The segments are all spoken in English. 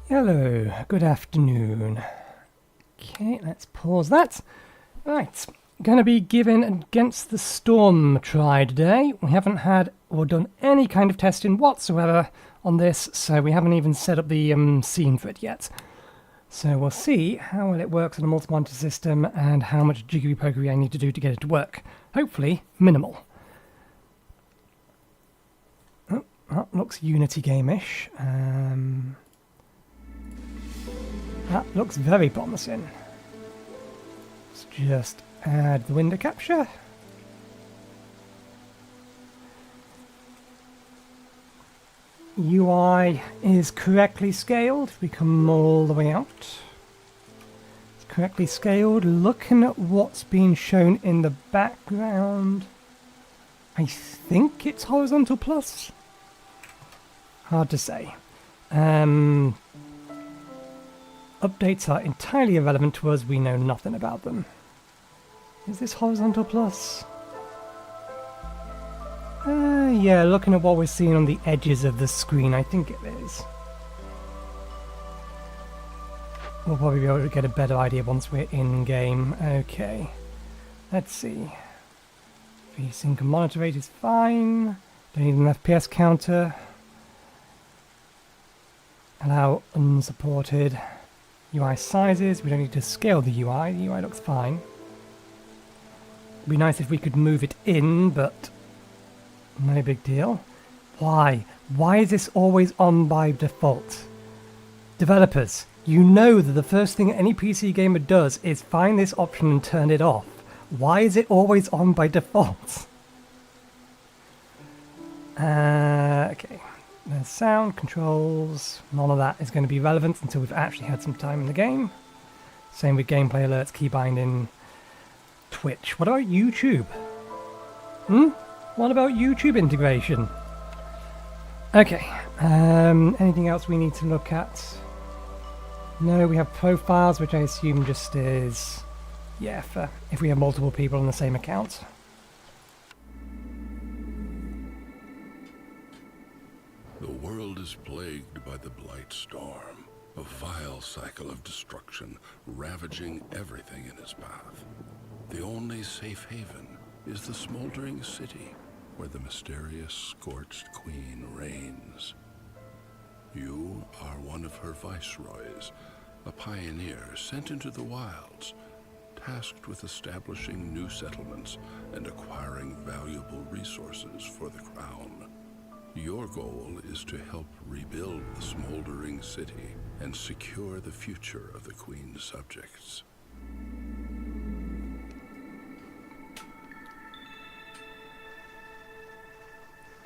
Hello, good afternoon. Okay, let's pause that. Right, gonna be giving Against the Storm a try today. We haven't had or done any kind of testing whatsoever on this, so we haven't even set up the scene for it yet. So we'll see how well it works on a multi-monitor system and how much jiggery-pokery I need to do to get it to work. Hopefully, minimal. Oh, that looks Unity game-ish. That looks very promising. Let's just add the window capture. UI is correctly scaled. We come all the way out. It's correctly scaled. Looking at what's being shown in the background, I think it's horizontal plus. Hard to say. Updates are entirely irrelevant to us. We know nothing about them. Is this horizontal plus? Yeah, looking at what we're seeing on the edges of the screen, I think it is. We'll probably be able to get a better idea once we're in-game. Okay. Let's see. VSync and monitor rate is fine. Don't need an FPS counter. Allow unsupported UI sizes. We don't need to scale the UI. The UI looks fine. It'd be nice if we could move it in, but no big deal. Why? Why is this always on by default? Developers, you know that the first thing any PC gamer does is find this option and turn it off. Why is it always on by default? Okay. There's sound, controls, none of that is going to be relevant until we've actually had some time in the game. Same with gameplay alerts, key binding, Twitch. What about YouTube? What about YouTube integration? Okay, anything else we need to look at? No, we have profiles, which I assume just is, yeah, for if we have multiple people on the same account. The world is plagued by the BlindPlaythrough, a vile cycle of destruction ravaging everything in its path. The only safe haven is the smoldering city where the mysterious scorched queen reigns. You are one of her viceroys, a pioneer sent into the wilds, tasked with establishing new settlements and acquiring valuable resources for the crown. Your goal is to help rebuild the smoldering city and secure the future of the Queen's subjects.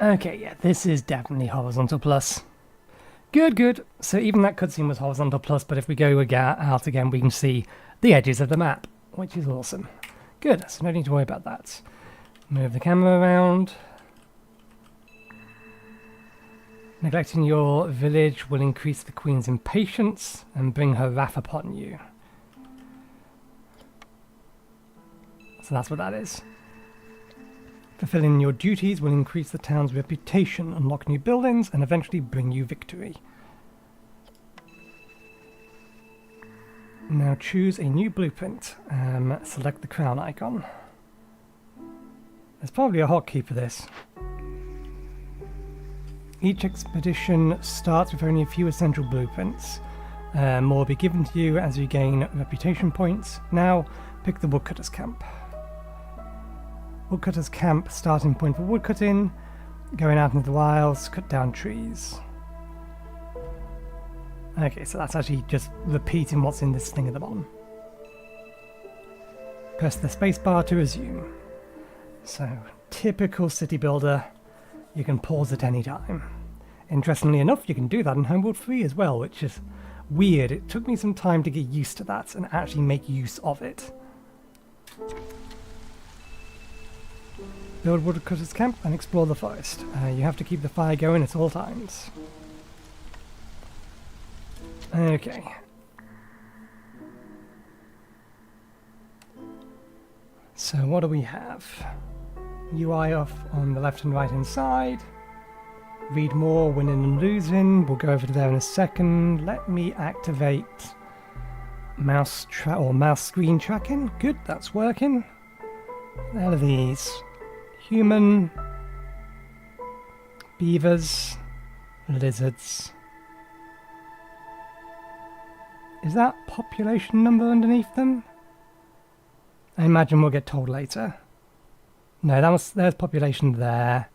Okay, yeah, this is definitely horizontal plus. Good, good. So even that cutscene was horizontal plus, but if we go out again, we can see the edges of the map, which is awesome. Good, so no need to worry about that. Move the camera around. Neglecting your village will increase the Queen's impatience and bring her wrath upon you. So that's what that is. Fulfilling your duties will increase the town's reputation, unlock new buildings, and eventually bring you victory. Now choose a new blueprint. Select the crown icon. There's probably a hotkey for this. Each expedition starts with only a few essential blueprints. More will be given to you as you gain reputation points. Now, pick the woodcutter's camp. Woodcutter's camp, starting point for woodcutting. Going out into the wilds, cut down trees. Okay, so that's actually just repeating what's in this thing at the bottom. Press the spacebar to resume. So, typical city builder. You can pause at any time. Interestingly enough, you can do that in Homeworld 3 as well, which is weird. It took me some time to get used to that and actually make use of it. Build woodcutter's camp and explore the forest. You have to keep the fire going at all times. Okay. So what do we have? UI off on the left and right hand side. Read more, winning and losing. We'll go over to there in a second. Let me activate mouse screen tracking. Good, that's working. What are these? Human, beavers, lizards. Is that population number underneath them? I imagine we'll get told later. No, there's population there.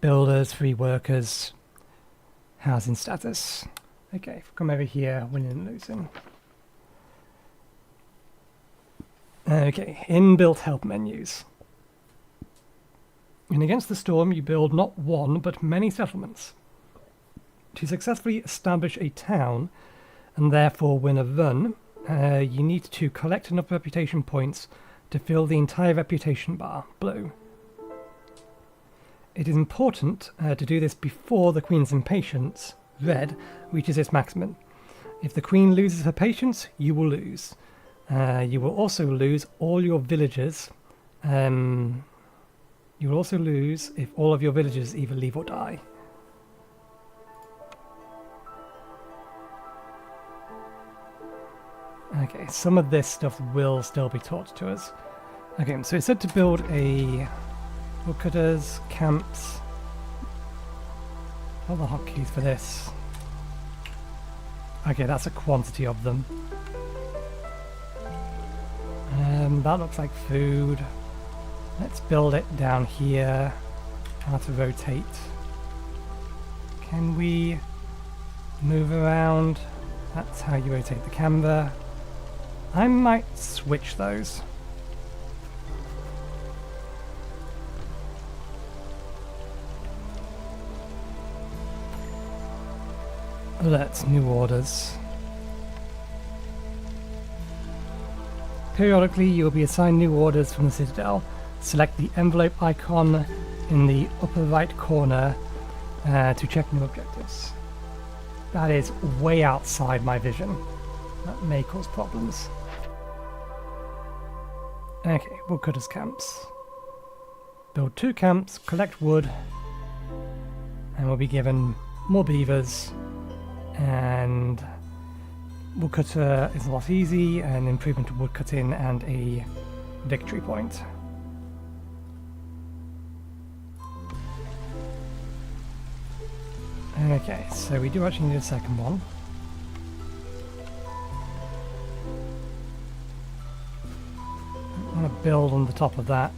Builders, free workers, housing status. Okay, if we come over here, winning and losing. Okay, inbuilt help menus. In Against the Storm, you build not one, but many settlements. To successfully establish a town, and therefore win a run, you need to collect enough reputation points to fill the entire reputation bar, blue. It is important to do this before the Queen's impatience, red, reaches its maximum. If the Queen loses her patience, you will lose. You will also lose all your villagers. You will also lose if all of your villagers either leave or die. Okay, some of this stuff will still be taught to us. Okay, so it said to build a woodcutters, camps. What are the hotkeys for this? Okay, that's a quantity of them. That looks like food. Let's build it down here. How to rotate. Can we move around? That's how you rotate the camera. I might switch those. Alerts, new orders. Periodically, you will be assigned new orders from the Citadel. Select the envelope icon in the upper right corner to check new objectives. That is way outside my vision. That may cause problems. Okay, woodcutters camps. Build 2 camps, collect wood, and we'll be given more beavers, and woodcutter is a lot easy, an improvement to woodcutting, and a victory point. Okay, so we do actually need a second one. I'm going to build on the top of that.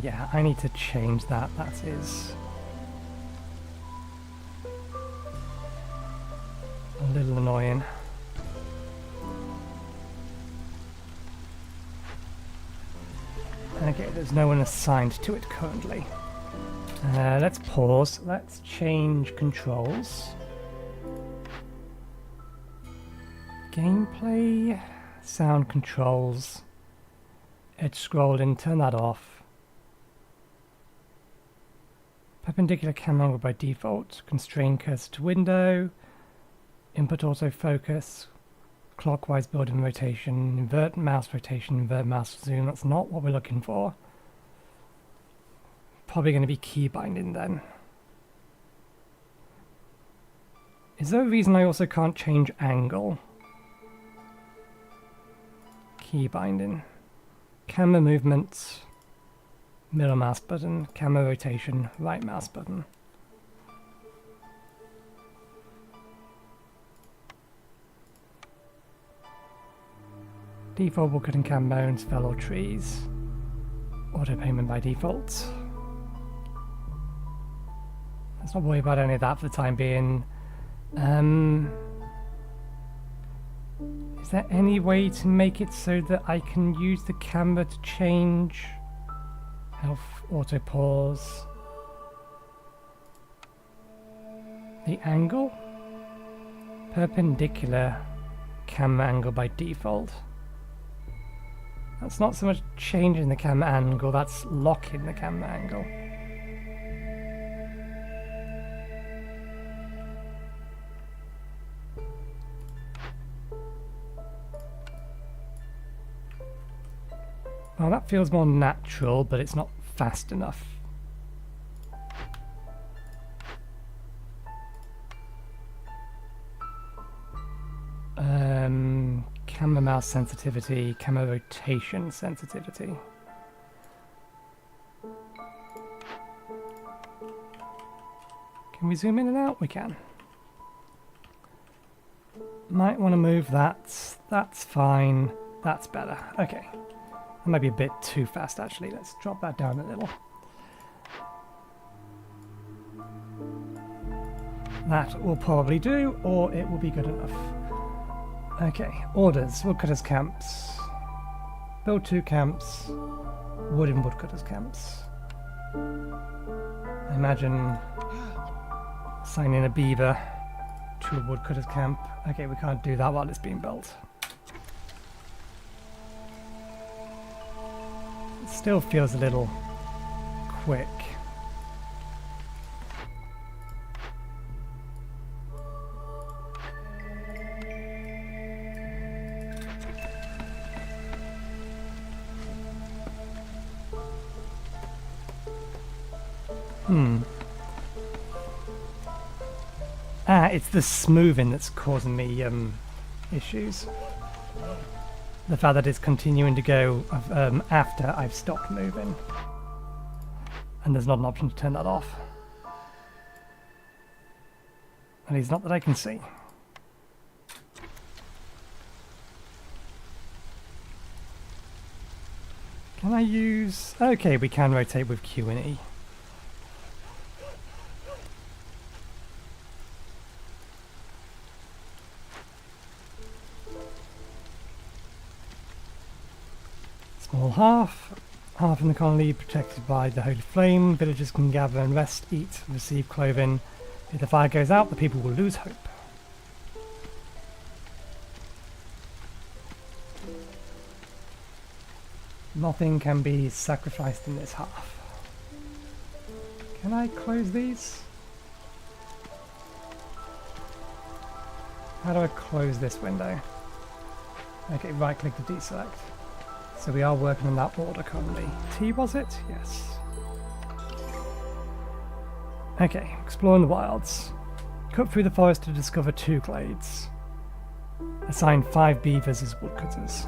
Yeah, I need to change that. That is a little annoying. Okay, there's no one assigned to it currently. Let's pause. Let's change controls. Gameplay, sound controls, edge scrolling, turn that off. Perpendicular camera angle by default, constrain cursor to window, input autofocus, clockwise build and rotation, invert mouse rotation, invert mouse zoom. That's not what we're looking for. Probably going to be key binding then. Is there a reason I also can't change angle? Key binding. Camera movements. Middle mouse button. Camera rotation. Right mouse button. Default woodcutting cam bones, fell or trees. Auto payment by default. Let's not worry about any of that for the time being. Is there any way to make it so that I can use the camera to change health auto pause? The angle? Perpendicular camera angle by default. That's not so much changing the camera angle, that's locking the camera angle. Well, that feels more natural, but it's not fast enough. Camera mouse sensitivity, camera rotation sensitivity. Can we zoom in and out? We can. Might want to move that. That's fine. That's better. Okay. That might be a bit too fast actually. Let's drop that down a little. That will probably do, or it will be good enough. Okay, orders, woodcutters camps. Build 2 camps. Wooden woodcutters camps. I imagine assigning a beaver to a woodcutters camp. Okay, we can't do that while it's being built. It still feels a little quick. It's the smoothing that's causing me issues. The fact that it's continuing to go after I've stopped moving. And there's not an option to turn that off. At least not that I can see. Can I use... Okay, we can rotate with Q and E. Small half in the colony protected by the holy flame. Villagers can gather and rest, eat, receive clothing. If the fire goes out, the people will lose hope. Nothing can be sacrificed in this half. Can I close these? How do I close this window? Okay, right click to deselect. So we are working on that order currently. T was it? Yes. Okay, exploring the wilds. Cut through the forest to discover 2 glades. Assign 5 beavers as woodcutters.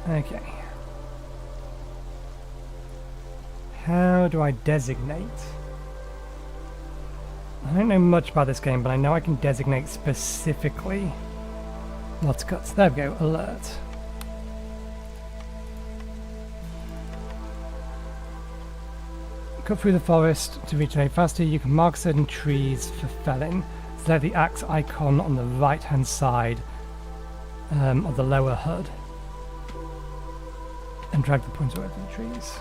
Okay. How do I designate? I don't know much about this game, but I know I can designate specifically what's cuts. There we go, alert. Cut through the forest to reach a faster. You can mark certain trees for felling. Select the axe icon on the right hand side of the lower HUD and drag the pointer over the trees.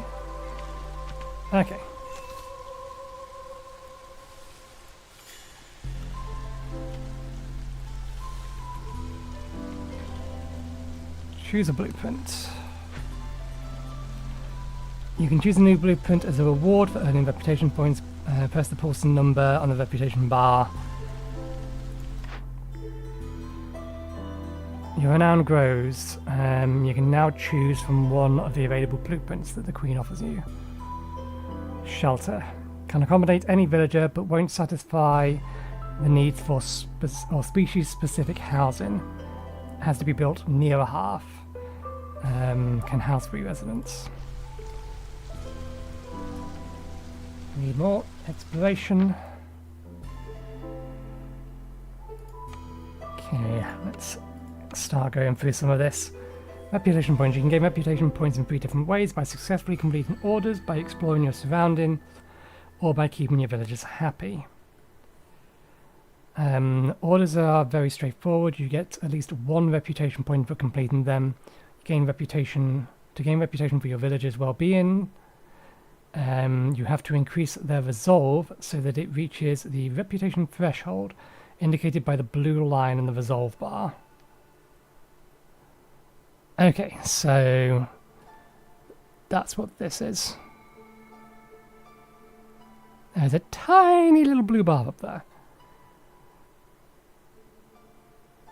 Okay. Choose a blueprint. You can choose a new blueprint as a reward for earning reputation points. Press the Paulson number on the reputation bar. Your renown grows. You can now choose from one of the available blueprints that the Queen offers you. Shelter. Can accommodate any villager but won't satisfy the needs for species-specific housing. It has to be built near a hearth. Can house 3 residents. Need more exploration. Okay, let's start going through some of this. Reputation points. You can gain reputation points in 3 different ways: by successfully completing orders, by exploring your surrounding, or by keeping your villagers happy. Orders are very straightforward. You get at least 1 reputation point for completing them. You gain reputation to gain reputation for your villagers' well-being. You have to increase their resolve so that it reaches the reputation threshold indicated by the blue line in the resolve bar. Okay, so that's what this is. There's a tiny little blue bar up there.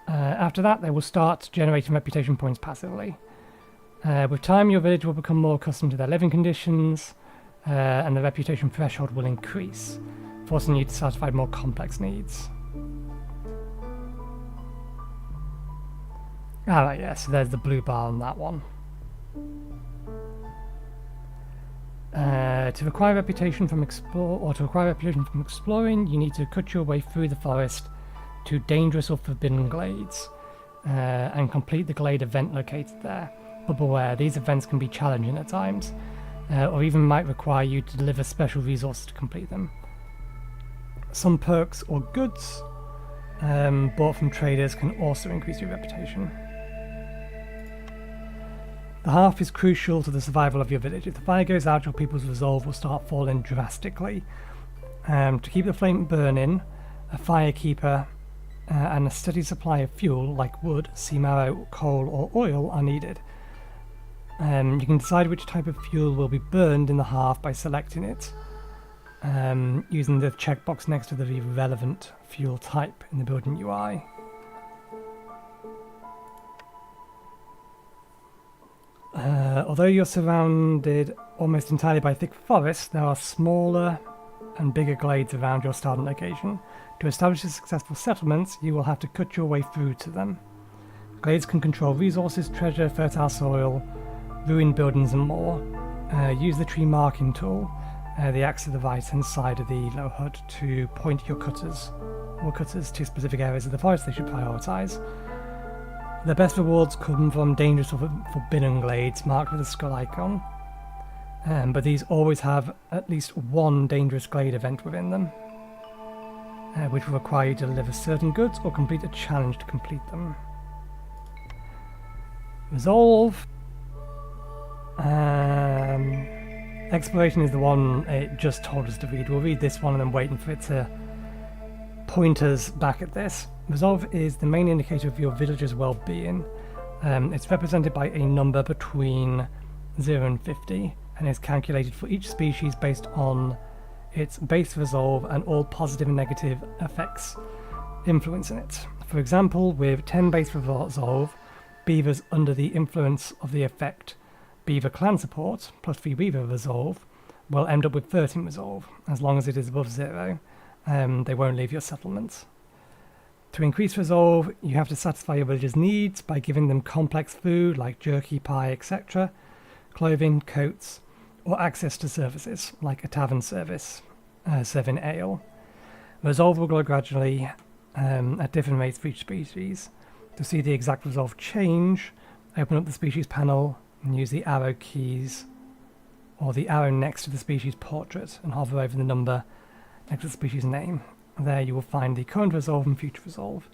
After that, they will start generating reputation points passively. With time, your village will become more accustomed to their living conditions, and the reputation threshold will increase, forcing you to satisfy more complex needs. Alright, yeah, so there's the blue bar on that one. To acquire reputation from exploring, you need to cut your way through the forest to dangerous or forbidden glades, and complete the glade event located there. But beware, these events can be challenging at times, or even might require you to deliver special resources to complete them. Some perks or goods bought from traders can also increase your reputation. The hearth is crucial to the survival of your village. If the fire goes out, your people's resolve will start falling drastically. To keep the flame burning, a firekeeper and a steady supply of fuel like wood, sea marrow, coal or oil are needed. You can decide which type of fuel will be burned in the hearth by selecting it, using the checkbox next to the relevant fuel type in the building UI. Although you're surrounded almost entirely by thick forests, there are smaller and bigger glades around your starting location. To establish a successful settlement, you will have to cut your way through to them. Glades can control resources, treasure, fertile soil, ruined buildings and more. Use the tree marking tool, the axe to the right hand side of the low HUD, to point your cutters to specific areas of the forest they should prioritise. The best rewards come from dangerous or forbidden glades marked with a skull icon, but these always have at least one dangerous glade event within them, which will require you to deliver certain goods or complete a challenge to complete them. Resolve. Exploration is the one it just told us to read. We'll read this one and then waiting for it to point us back at this. Resolve is the main indicator of your village's well-being. It's represented by a number between 0 and 50 and is calculated for each species based on its base resolve and all positive and negative effects influencing it. For example, with 10 base resolve, beavers under the influence of the effect Beaver Clan support plus 3 Beaver resolve will end up with 13 resolve. As long as it is above 0, they won't leave your settlement. To increase resolve, you have to satisfy your villagers' needs by giving them complex food like jerky, pie, etc., clothing, coats, or access to services like a tavern service, serving ale. Resolve will grow gradually at different rates for each species. To see the exact resolve change, open up the species panel and use the arrow keys or the arrow next to the species portrait and hover over the number next to the species name. There you will find the current resolve and future resolve.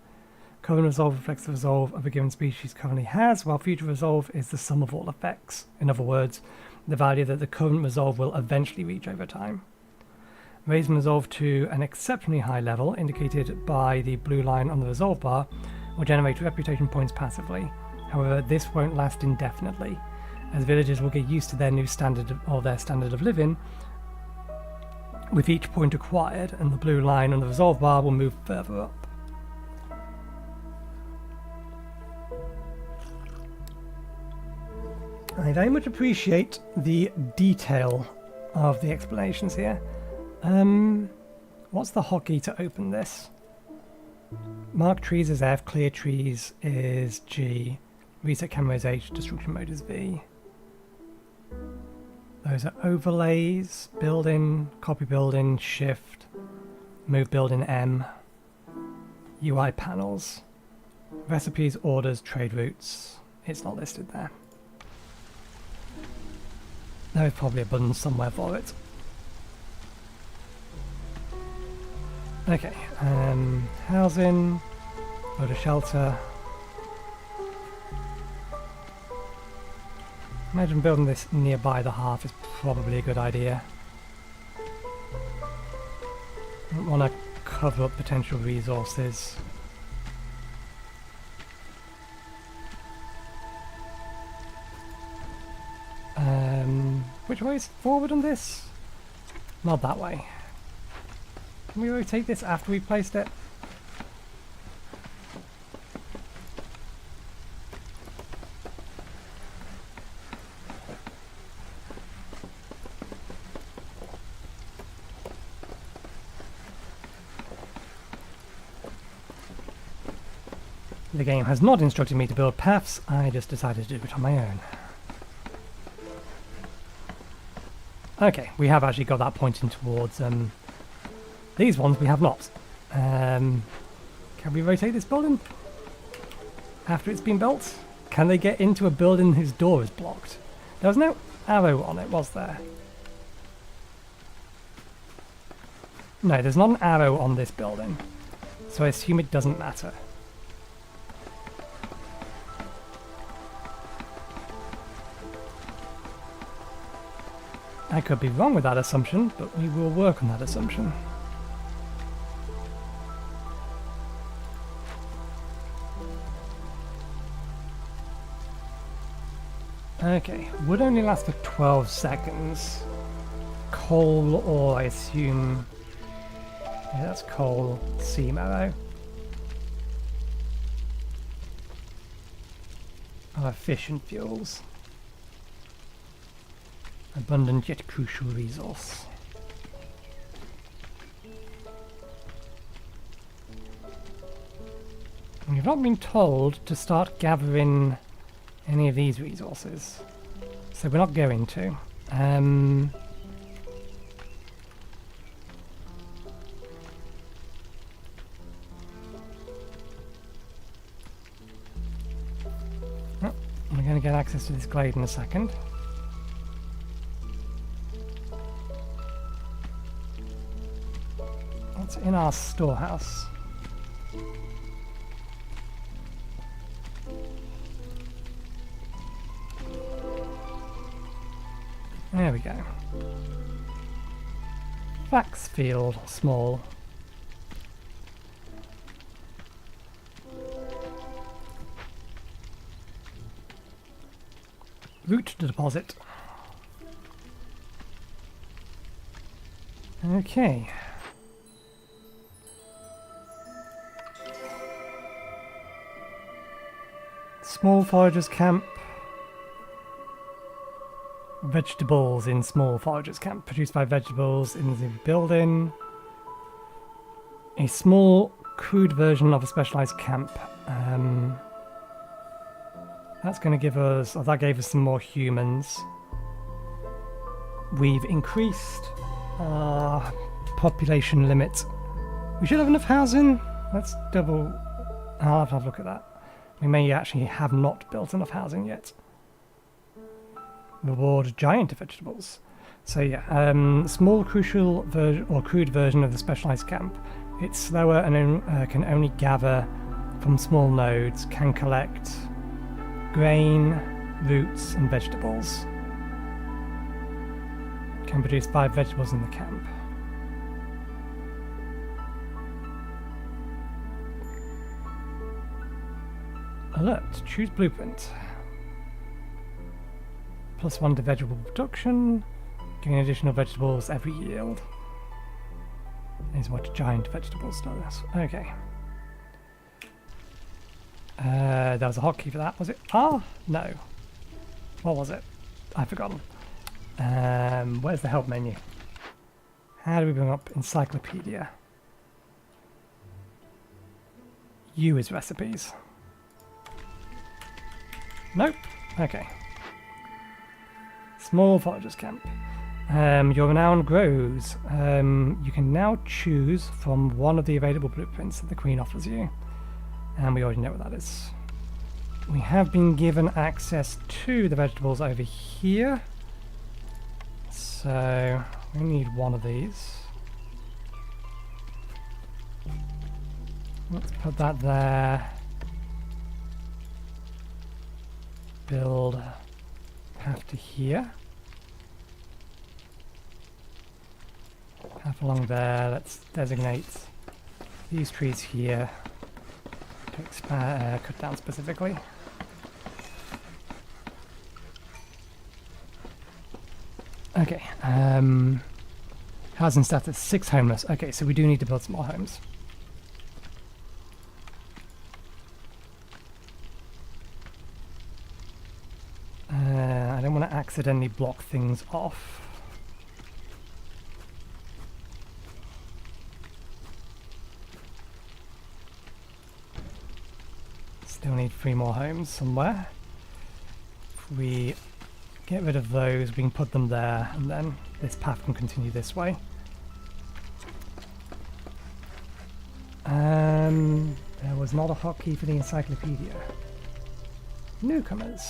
Current resolve reflects the resolve of a given species currently has, while future resolve is the sum of all effects. In other words, the value that the current resolve will eventually reach over time. Raising resolve to an exceptionally high level, indicated by the blue line on the resolve bar, will generate reputation points passively. However, this won't last indefinitely, as villagers will get used to their new standard of living with each point acquired, and the blue line on the resolve bar will move further up. I very much appreciate the detail of the explanations here. What's the hotkey to open this? Mark trees is F, clear trees is G, reset camera is H, destruction mode is V. Those are overlays, building, copy building, shift, move building M, UI panels, recipes, orders, trade routes. It's not listed there. There is probably a button somewhere for it. Okay, housing, go to shelter. Imagine building this nearby the hearth is probably a good idea. Don't want to cover up potential resources. Which way is forward on this? Not that way. Can we rotate this after we've placed it? The game has not instructed me to build paths, I just decided to do it on my own. Okay, we have actually got that pointing towards these ones, we have not. Can we rotate this building after it's been built? Can they get into a building whose door is blocked? There was no arrow on it, was there? No, there's not an arrow on this building, so I assume it doesn't matter. I could be wrong with that assumption, but we will work on that assumption. Okay, would only last for 12 seconds. Coal, or I assume... yeah, that's coal, seam arrow. Oh, efficient fuels. Abundant yet crucial resource. We've not been told to start gathering any of these resources, so we're not going to. Oh, we're going to get access to this glade in a second. What's in our storehouse? There we go. Flax field, small. Root deposit. Okay. Small foragers camp. Vegetables in small foragers camp. Produced by vegetables in the building. A small, crude version of a specialized camp. That's going to give us... oh, that gave us some more humans. We've increased our population limit. We should have enough housing. Let's double... I'll have to have a look at that. We may actually have not built enough housing yet. Reward giant vegetables. So yeah, small crucial or crude version of the specialized camp. It's slower and can only gather from small nodes, can collect grain, roots and vegetables. Can produce 5 vegetables in the camp. Alert, choose blueprint. +1 to vegetable production, giving additional vegetables every yield. Is what giant vegetables does. Okay. There was a hotkey for that, was it? Ah, no. What was it? I've forgotten. Where's the help menu? How do we bring up encyclopedia? U is recipes. Nope. Okay. Small foragers camp. Your renown grows. You can now choose from one of the available blueprints that the Queen offers you. And we already know what that is. We have been given access to the vegetables over here. So we need one of these. Let's put that there. Build path to here. Path along there. Let's designate these trees here to expand, cut down specifically. Okay. Housing status 6 homeless. Okay, so we do need to build some more homes. I don't want to accidentally block things off. Still need 3 more homes somewhere. If we get rid of those, we can put them there, and then this path can continue this way. There was not a hotkey for the encyclopedia. Newcomers.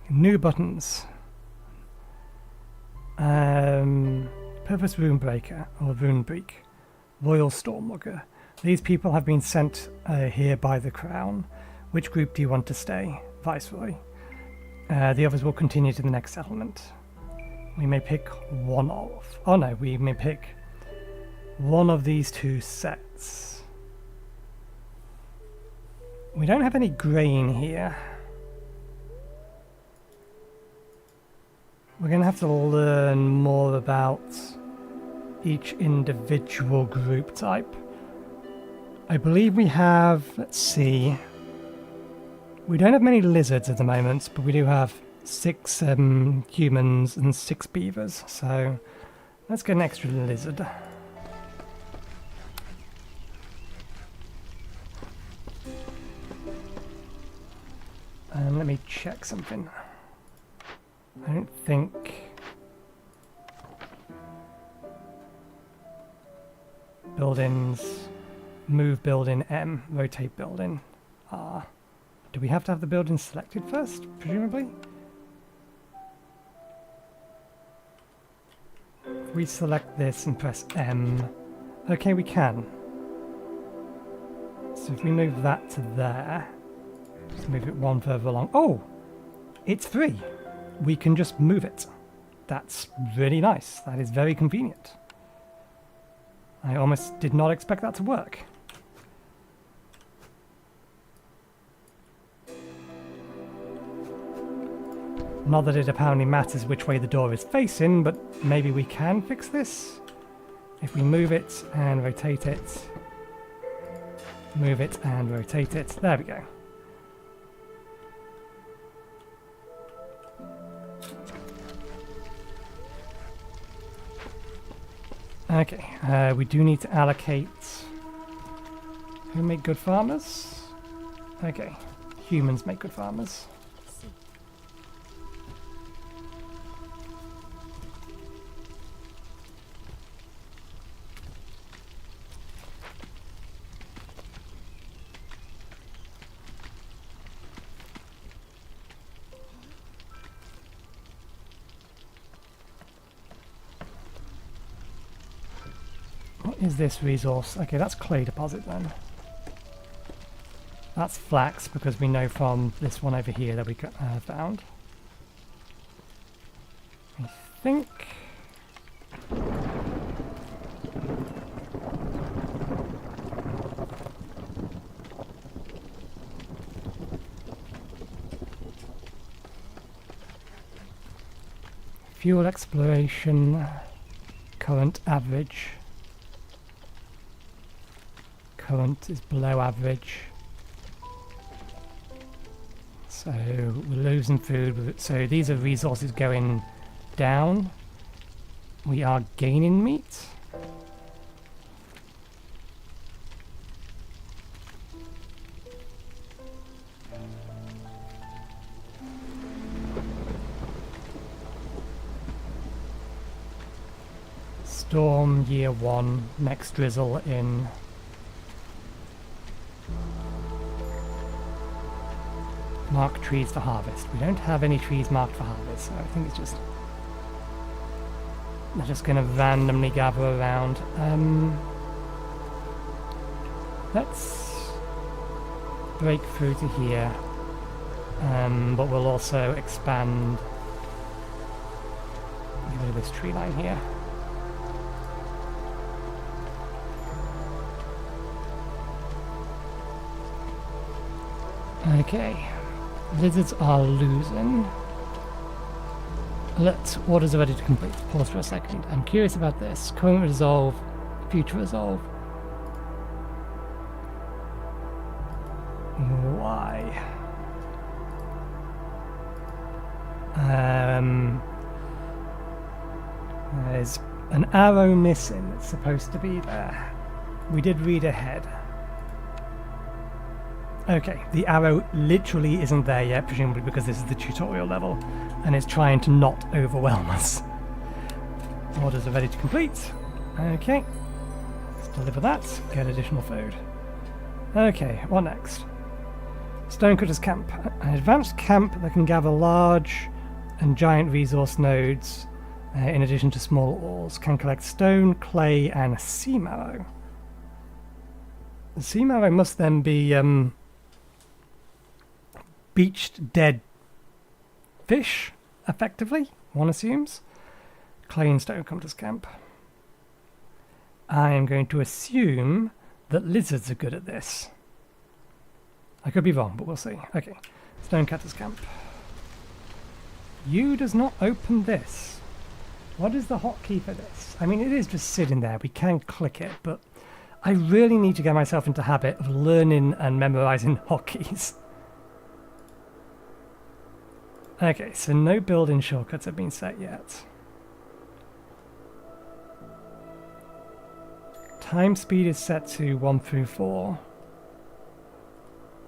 New buttons. Purpose Rune Breaker, or Rune Break. Royal Stormlogger. These people have been sent here by the Crown. Which group do you want to stay? Viceroy. The others will continue to the next settlement. We may pick one of... Oh no, we may pick one of these 2 sets. We don't have any grain here. We're going to have to learn more about each individual group type. I believe we have, let's see, we don't have many lizards at the moment, but we do have 6 humans and 6 beavers, so let's get an extra lizard. Let me check something. I don't think... Buildings... Move building M, rotate building R. Do we have to have the building selected first, presumably? If we select this and press M... Okay, we can. So if we move that to there... Just move it 1 further along. Oh! It's free! We can just move it. That's really nice. That is very convenient. I almost did not expect that to work. Not that it apparently matters which way the door is facing, but maybe we can fix this? If we move it and rotate it. Move it and rotate it. There we go. Okay, we do need to allocate... Who make good farmers? Okay, humans make good farmers. Is this resource? Okay, that's clay deposit then. That's flax because we know from this one over here that we found. I think... Fuel exploration, current average. Current is below average. So we're losing food. So these are resources going down. We are gaining meat. Storm year 1, next drizzle in. Mark trees for harvest. We don't have any trees marked for harvest, so I think it's just... They're just going to randomly gather around. Let's break through to here, but we'll also expand. Get rid of this tree line here. Okay. Lizards are losing. Alert, orders are ready to complete. Pause for a second. I'm curious about this. Current resolve, future resolve. Why? There's an arrow missing. It's supposed to be there. We did read ahead. Okay, the arrow literally isn't there yet, presumably because this is the tutorial level, and it's trying to not overwhelm us. Orders are ready to complete. Okay, let's deliver that, get additional food. Okay, what next? Stonecutter's Camp. An advanced camp that can gather large and giant resource nodes, in addition to small ores. Can collect stone, clay, and sea marrow. The sea marrow must then be beached dead fish, effectively, one assumes. Clay and Stonecutter's Camp. I am going to assume that lizards are good at this. I could be wrong, but we'll see. Okay, Stonecutter's Camp. U does not open this. What is the hotkey for this? I mean, it is just sitting there. We can click it, but I really need to get myself into habit of learning and memorizing hotkeys. Okay, so no building shortcuts have been set yet. Time speed is set to 1 through 4.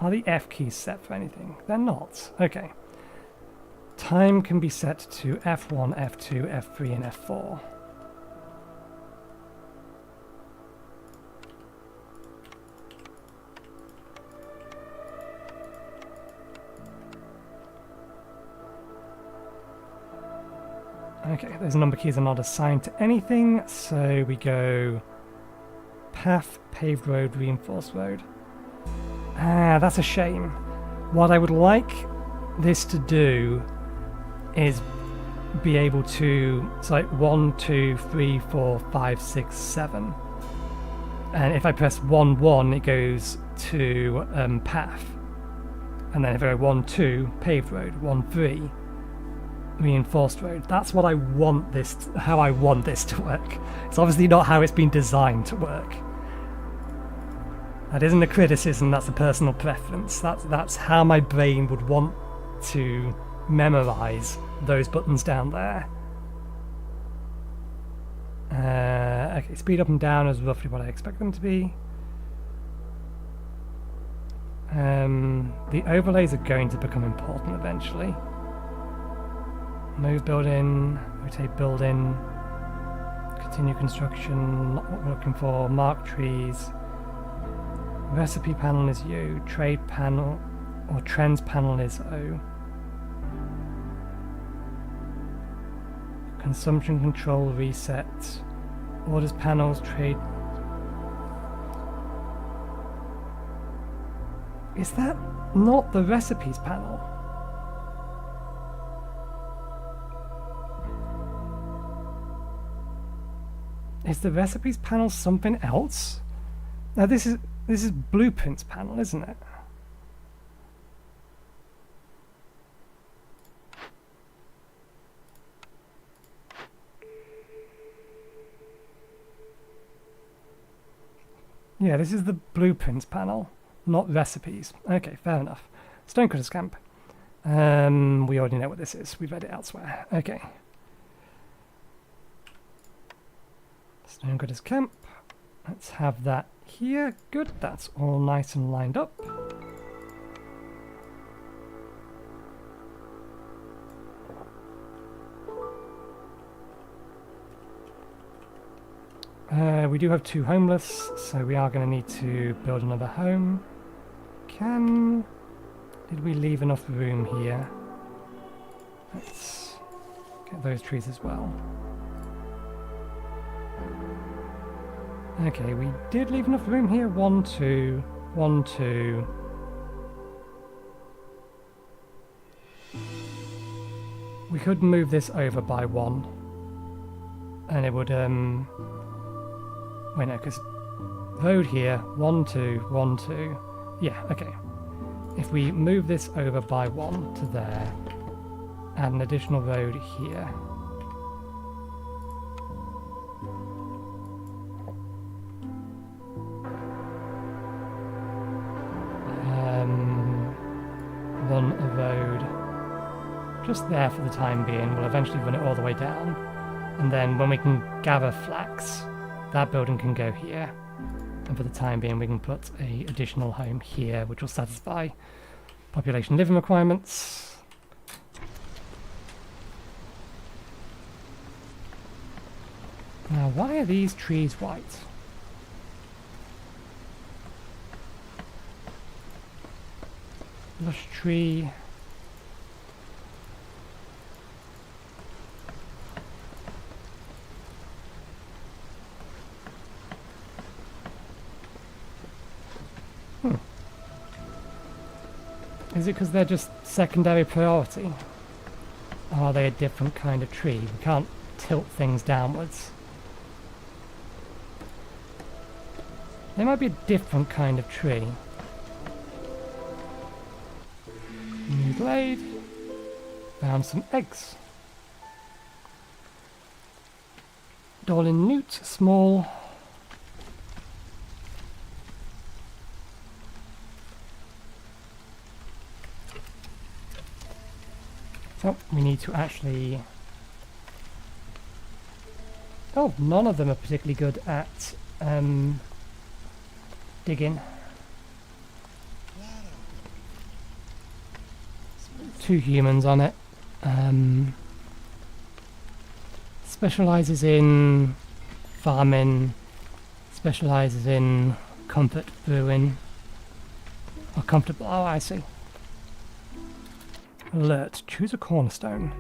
Are the F keys set for anything? They're not. Okay. Time can be set to F1, F2, F3, and F4. Okay, those number keys are not assigned to anything, so we go path, paved road, reinforced road. Ah, that's a shame. What I would like this to do is be able to, it's like 1, 2, 3, 4, 5, 6, 7. And if I press 1, 1, it goes to path. And then if I go 1, 2, paved road, 1, 3, reinforced road. That's what I want this, how I want this to work. It's obviously not how it's been designed to work. That isn't a criticism, that's a personal preference. That's how my brain would want to memorize those buttons down there. Okay, speed up and down is roughly what I expect them to be. The overlays are going to become important eventually. Move building, rotate building, continue construction, not what we're looking for, mark trees. Recipe panel is U, trade panel or trends panel is O. Consumption control reset, orders panels, trade. Is that not the recipes panel? Is the recipes panel something else? Now this is blueprints panel, isn't it? Yeah, this is the blueprints panel, not recipes. Okay, fair enough. Stonecutter's Camp. We already know what this is. We've read it elsewhere. Okay. Stonecutter's Camp. Let's have that here. Good, that's all nice and lined up. We do have 2 homeless, so we are going to need to build another home. Did we leave enough room here? Let's get those trees as well. Okay, we did leave enough room here. 1, 2, 1, 2. We could move this over by 1. And it would, wait, no, because road here, 1, 2, 1, 2. Yeah, okay. If we move this over by 1 to there, add an additional road here. Run a road just there for the time being. We'll eventually run it all the way down. And then when we can gather flax, that building can go here. And for the time being, we can put an additional home here, which will satisfy population living requirements. Now, why are these trees white? Lush tree. Is it because they're just secondary priority? Or are they a different kind of tree? We can't tilt things downwards. They might be a different kind of tree. New glade. Found some eggs. Dorlin newt, small. So we need to actually... Oh, none of them are particularly good at digging. 2 humans on it. Specializes in farming, specializes in comfort brewing. Or comfortable, oh I see. Alert, choose a cornerstone.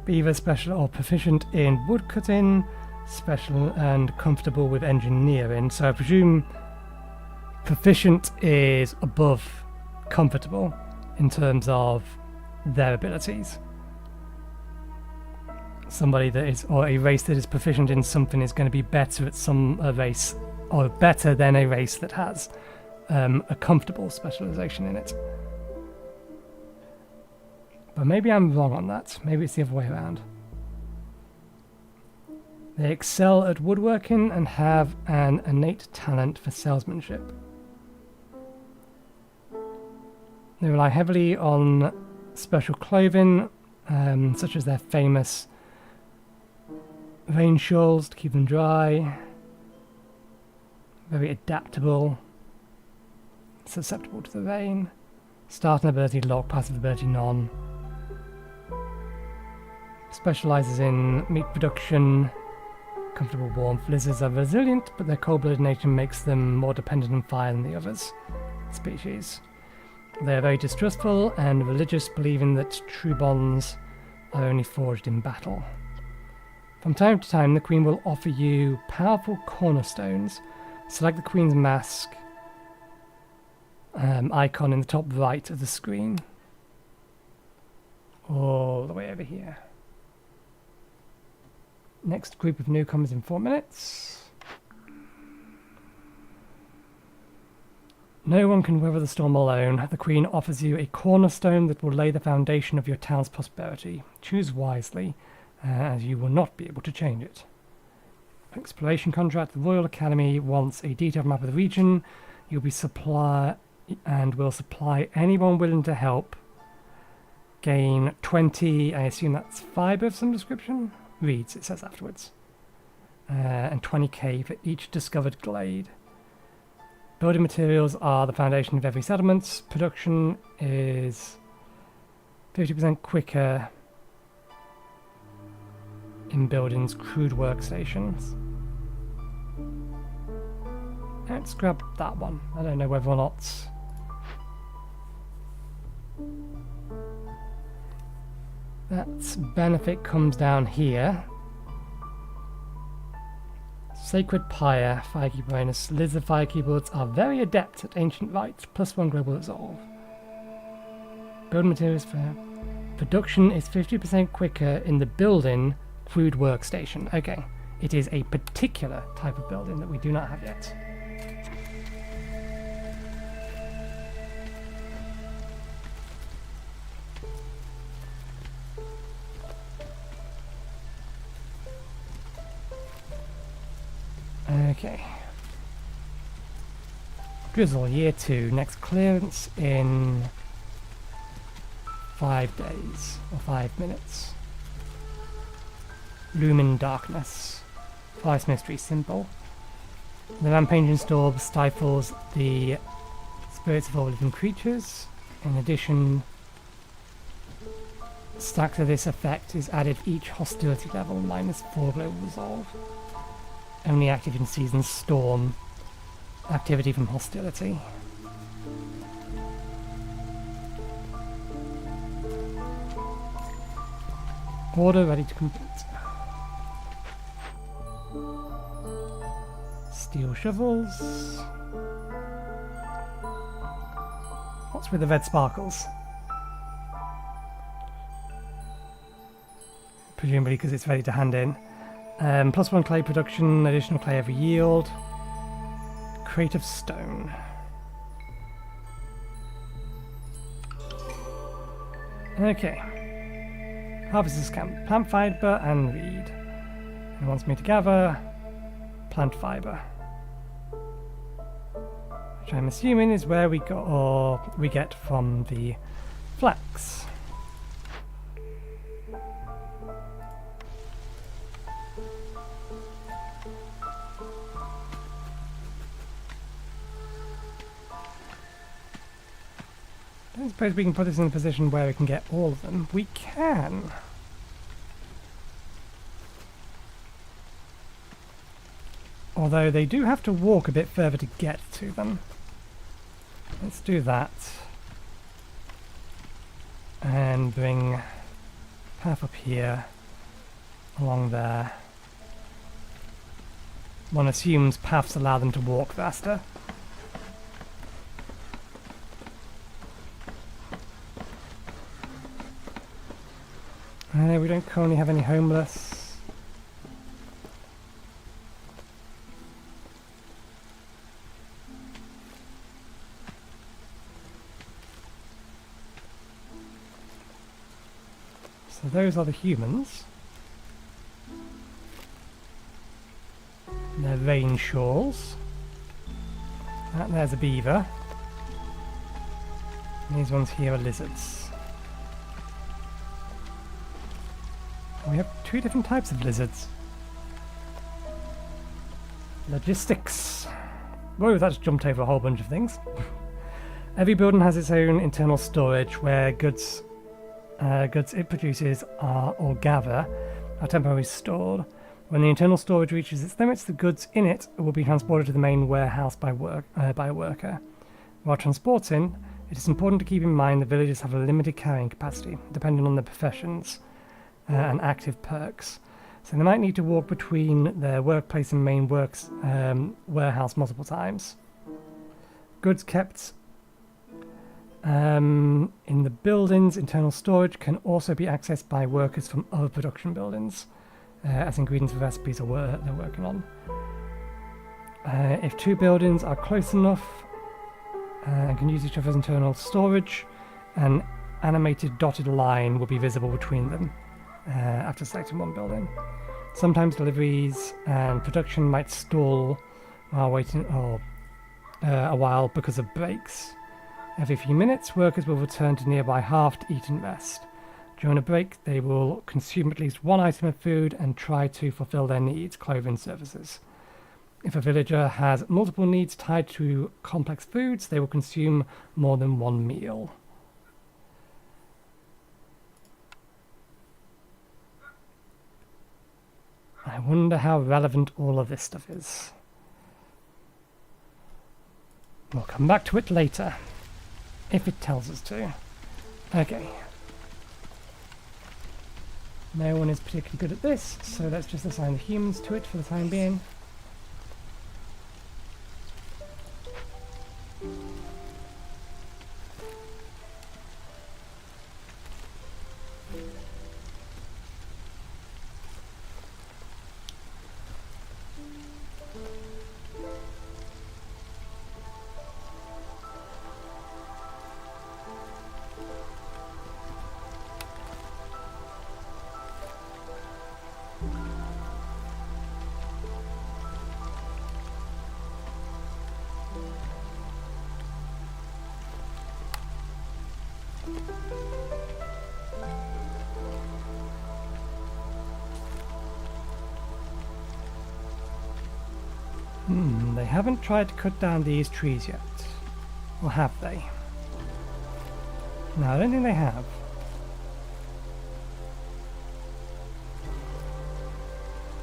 Be either special or proficient in woodcutting, special and comfortable with engineering. So I presume proficient is above comfortable in terms of their abilities. Somebody that is, or a race that is proficient in something is going to be better at a race, or better than a race that has a comfortable specialization in it. But maybe I'm wrong on that. Maybe it's the other way around. They excel at woodworking and have an innate talent for salesmanship. They rely heavily on special clothing, such as their famous rain shawls to keep them dry. Very adaptable. Susceptible to the rain. Starting ability lock, passive ability none. Specializes in meat production, comfortable warmth. Lizards are resilient, but their cold-blooded nature makes them more dependent on fire than the others species. They are very distrustful and religious, believing that true bonds are only forged in battle. From time to time, the Queen will offer you powerful cornerstones. Select the Queen's mask icon in the top right of the screen. All the way over here. Next group of newcomers in 4 minutes. No one can weather the storm alone. The Queen offers you a cornerstone that will lay the foundation of your town's prosperity. Choose wisely, as you will not be able to change it. Exploration contract. The Royal Academy wants a detailed map of the region. You'll be will supply anyone willing to help. Gain 20, I assume that's fibre of some description? Reads, it says afterwards. And 20k for each discovered glade. Building materials are the foundation of every settlement. Production is 50% quicker in buildings crude workstations. Let's grab that one. I don't know whether or not... that benefit comes down here. Sacred Pyre, Firekeeper bonus. Lizard Firekeepers are very adept at ancient rites, +1 global resolve. Building materials for production is 50% quicker in the building crude workstation. Okay, it is a particular type of building that we do not have yet. Okay. Drizzle, year 2. Next clearance in 5 days, or 5 minutes. Lumen Darkness. Forest Mystery symbol. The Rampaging Storm stifles the spirits of all living creatures. In addition, stack to this effect is added each hostility level -4 global resolve. Only active in Season Storm. Activity from hostility. Order ready to complete. Steel shovels. What's with the red sparkles? Presumably because it's ready to hand in. +1 clay production, additional clay every yield. Crate of stone. Okay. Harvester's camp. Plant fiber and reed. It wants me to gather plant fiber, which I'm assuming is where we got, or we get from the flax. I don't suppose we can put this in a position where we can get all of them. We can. Although they do have to walk a bit further to get to them. Let's do that. And bring path up here, along there. One assumes paths allow them to walk faster. We don't currently have any homeless. So those are the humans. They're rain shawls. And there's a beaver. And these ones here are lizards. We have 2 different types of lizards. Logistics. Whoa, that's jumped over a whole bunch of things. Every building has its own internal storage where goods it produces or gather are temporarily stored. When the internal storage reaches its limits, the goods in it will be transported to the main warehouse by a worker. While transporting, it is important to keep in mind the villagers have a limited carrying capacity, depending on their professions and active perks. So they might need to walk between their workplace and main warehouse multiple times. Goods kept in the building's internal storage can also be accessed by workers from other production buildings, as ingredients for recipes they're working on. If 2 buildings are close enough and can use each other's internal storage, an animated dotted line will be visible between them after selecting one building. Sometimes deliveries and production might stall while waiting a while because of breaks. Every few minutes, workers will return to nearby hearth to eat and rest. During a break, they will consume at least 1 item of food and try to fulfill their needs, clothing, services. If a villager has multiple needs tied to complex foods, they will consume more than 1 meal. I wonder how relevant all of this stuff is. We'll come back to it later, if it tells us to. Okay. No one is particularly good at this, so let's just assign the humans to it for the time being. they haven't tried to cut down these trees yet. Or have they? No, I don't think they have.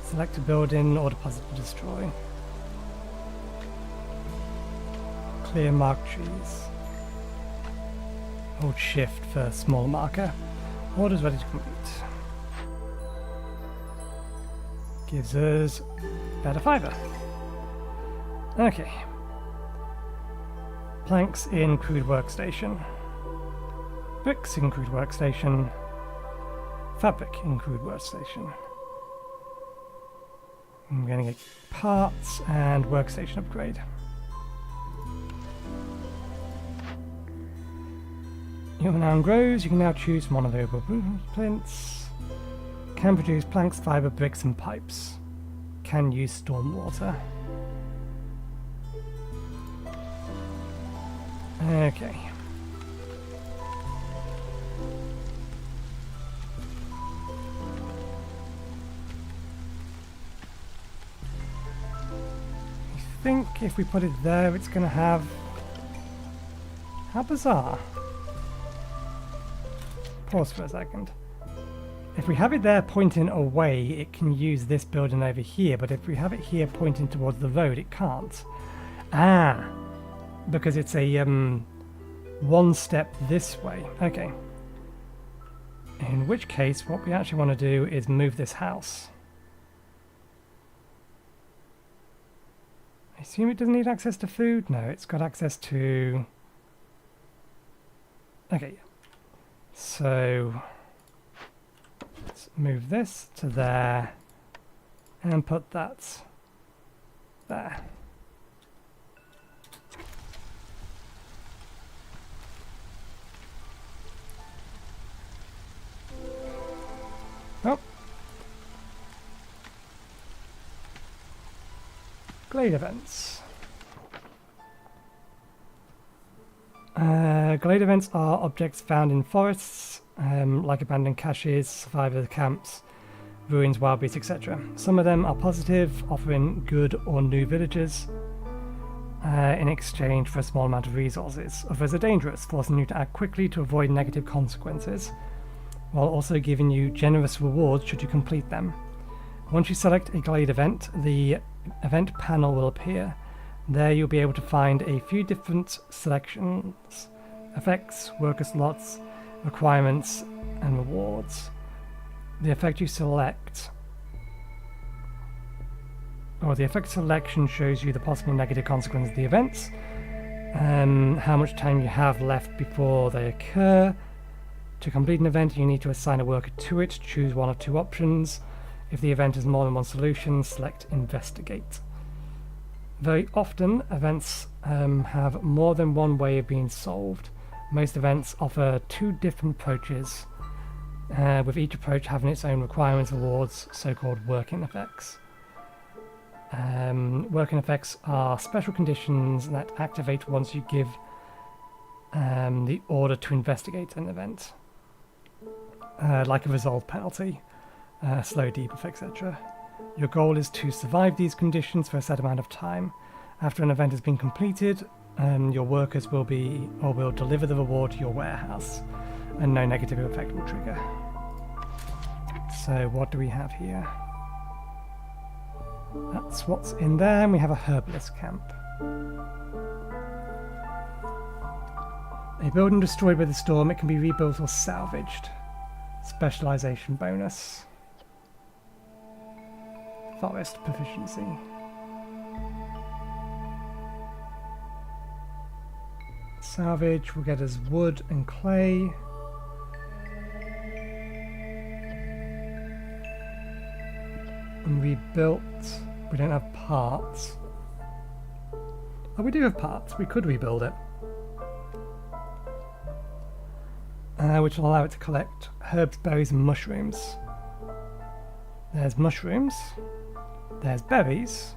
Select a building or deposit to destroy. Clear marked trees. Hold shift for small marker. Orders ready to complete. Gives us better fibre. Okay. Planks in crude workstation. Bricks in crude workstation. Fabric in crude workstation. I'm going to get parts and workstation upgrade. Your renown grows. You can now choose from one of the blueprints. Can produce planks, fibre, bricks and pipes. Can use stormwater. Okay. I think if we put it there, it's going to have... How bizarre. Pause for a second. If we have it there pointing away, it can use this building over here, but if we have it here pointing towards the road, it can't. Ah! Because it's a one step this way. Okay. In which case, what we actually want to do is move this house. I assume it doesn't need access to food? No, it's got access to... Okay. So... let's move this to there and put that there. Oh. Glade events. Glade events are objects found in forests, like abandoned caches, survivor camps, ruins, wild beasts, etc. Some of them are positive, offering good or new villagers in exchange for a small amount of resources. Others are dangerous, forcing you to act quickly to avoid negative consequences, while also giving you generous rewards should you complete them. Once you select a glade event, the event panel will appear. There you'll be able to find a few different selections, effects, worker slots, requirements, and rewards. The effect you select, or the effect selection, shows you the possible negative consequences of the events, how much time you have left before they occur. To complete an event, you need to assign a worker to it. Choose one of two options. If the event has more than one solution, select Investigate. Very often, events have more than one way of being solved. Most events offer two different approaches, with each approach having its own requirements and rewards, so-called working effects. Working effects are special conditions that activate once you give the order to investigate an event, like a resolve penalty, slow debuff, etc. Your goal is to survive these conditions for a set amount of time. After an event has been completed, your workers will deliver the reward to your warehouse, and no negative effect will trigger. So what do we have here? That's what's in there, and we have a herbalist camp. A building destroyed by the storm, it can be rebuilt or salvaged. Specialization bonus. Forest proficiency. Salvage will get us wood and clay. And rebuilt, we don't have parts. Oh, we do have parts. We could rebuild it. Which will allow it to collect herbs, berries and mushrooms. There's mushrooms. There's berries.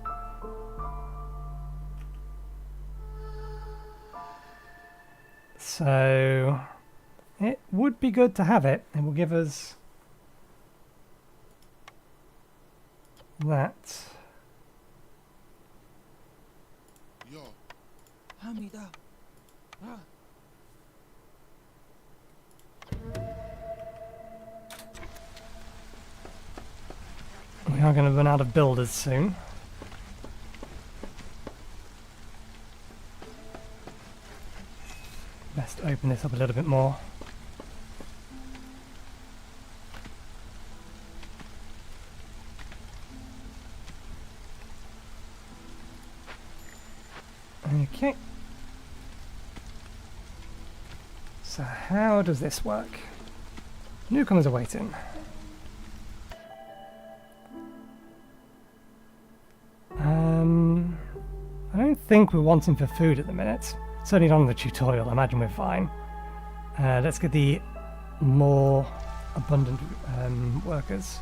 So it would be good to have it. It will give us that. 합니다. We are going to run out of builders soon. Best open this up a little bit more. Okay. So how does this work? Newcomers are waiting. I don't think we're wanting for food at the minute. Certainly not in the tutorial, I imagine we're fine. Let's get the more abundant workers.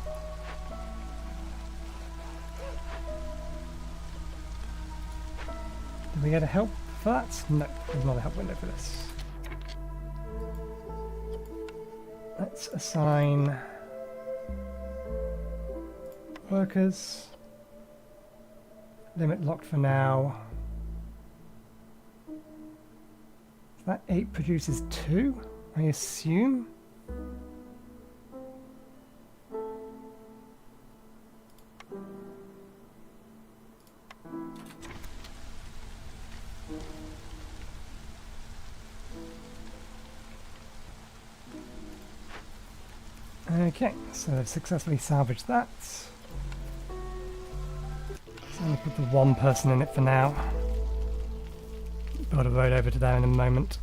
Did we get a help for that? No, there's not a help window for this. Let's assign workers. Limit locked for now. That 8 produces 2, I assume? Okay, so they've successfully salvaged that. So I'm going to put the one person in it for now. Build a road over to there in a moment.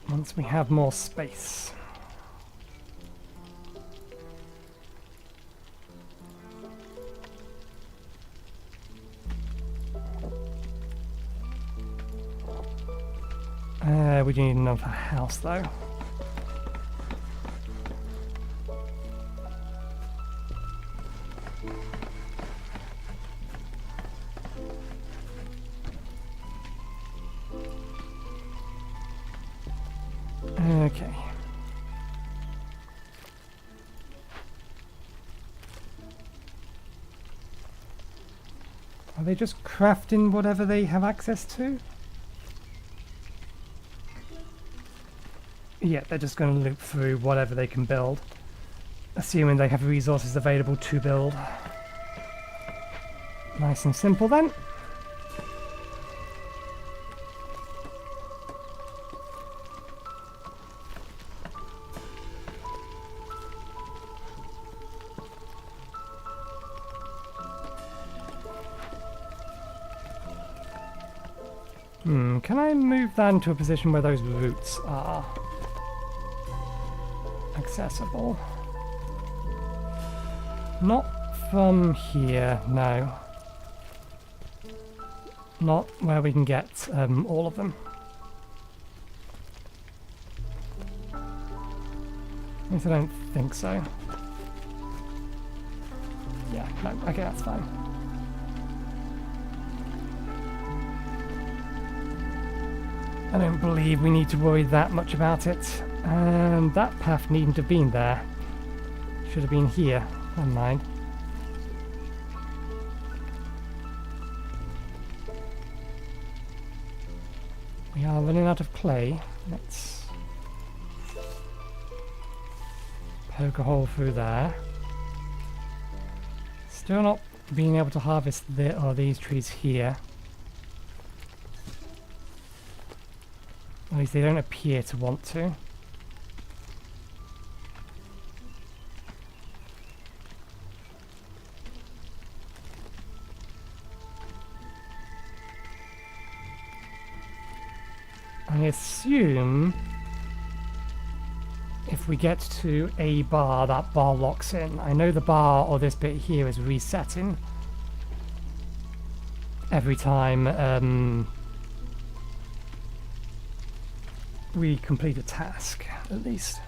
Once we have more space. We do need another house though. Okay. Are they just crafting whatever they have access to? Yeah, they're just going to loop through whatever they can build, assuming they have resources available to build. Nice and simple then. Can I move that into a position where those roots are accessible? Not from here, no. Not where we can get all of them. At least I don't think so. Yeah, no, okay, that's fine. I don't believe we need to worry that much about it. And that path needn't have been there. Should have been here. Never mind. We are running out of clay. Let's poke a hole through there. Still not being able to harvest these trees here. At least they don't appear to want to. I assume if we get to a bar, that bar locks in. I know the bar or this bit here is resetting every time we complete a task, at least.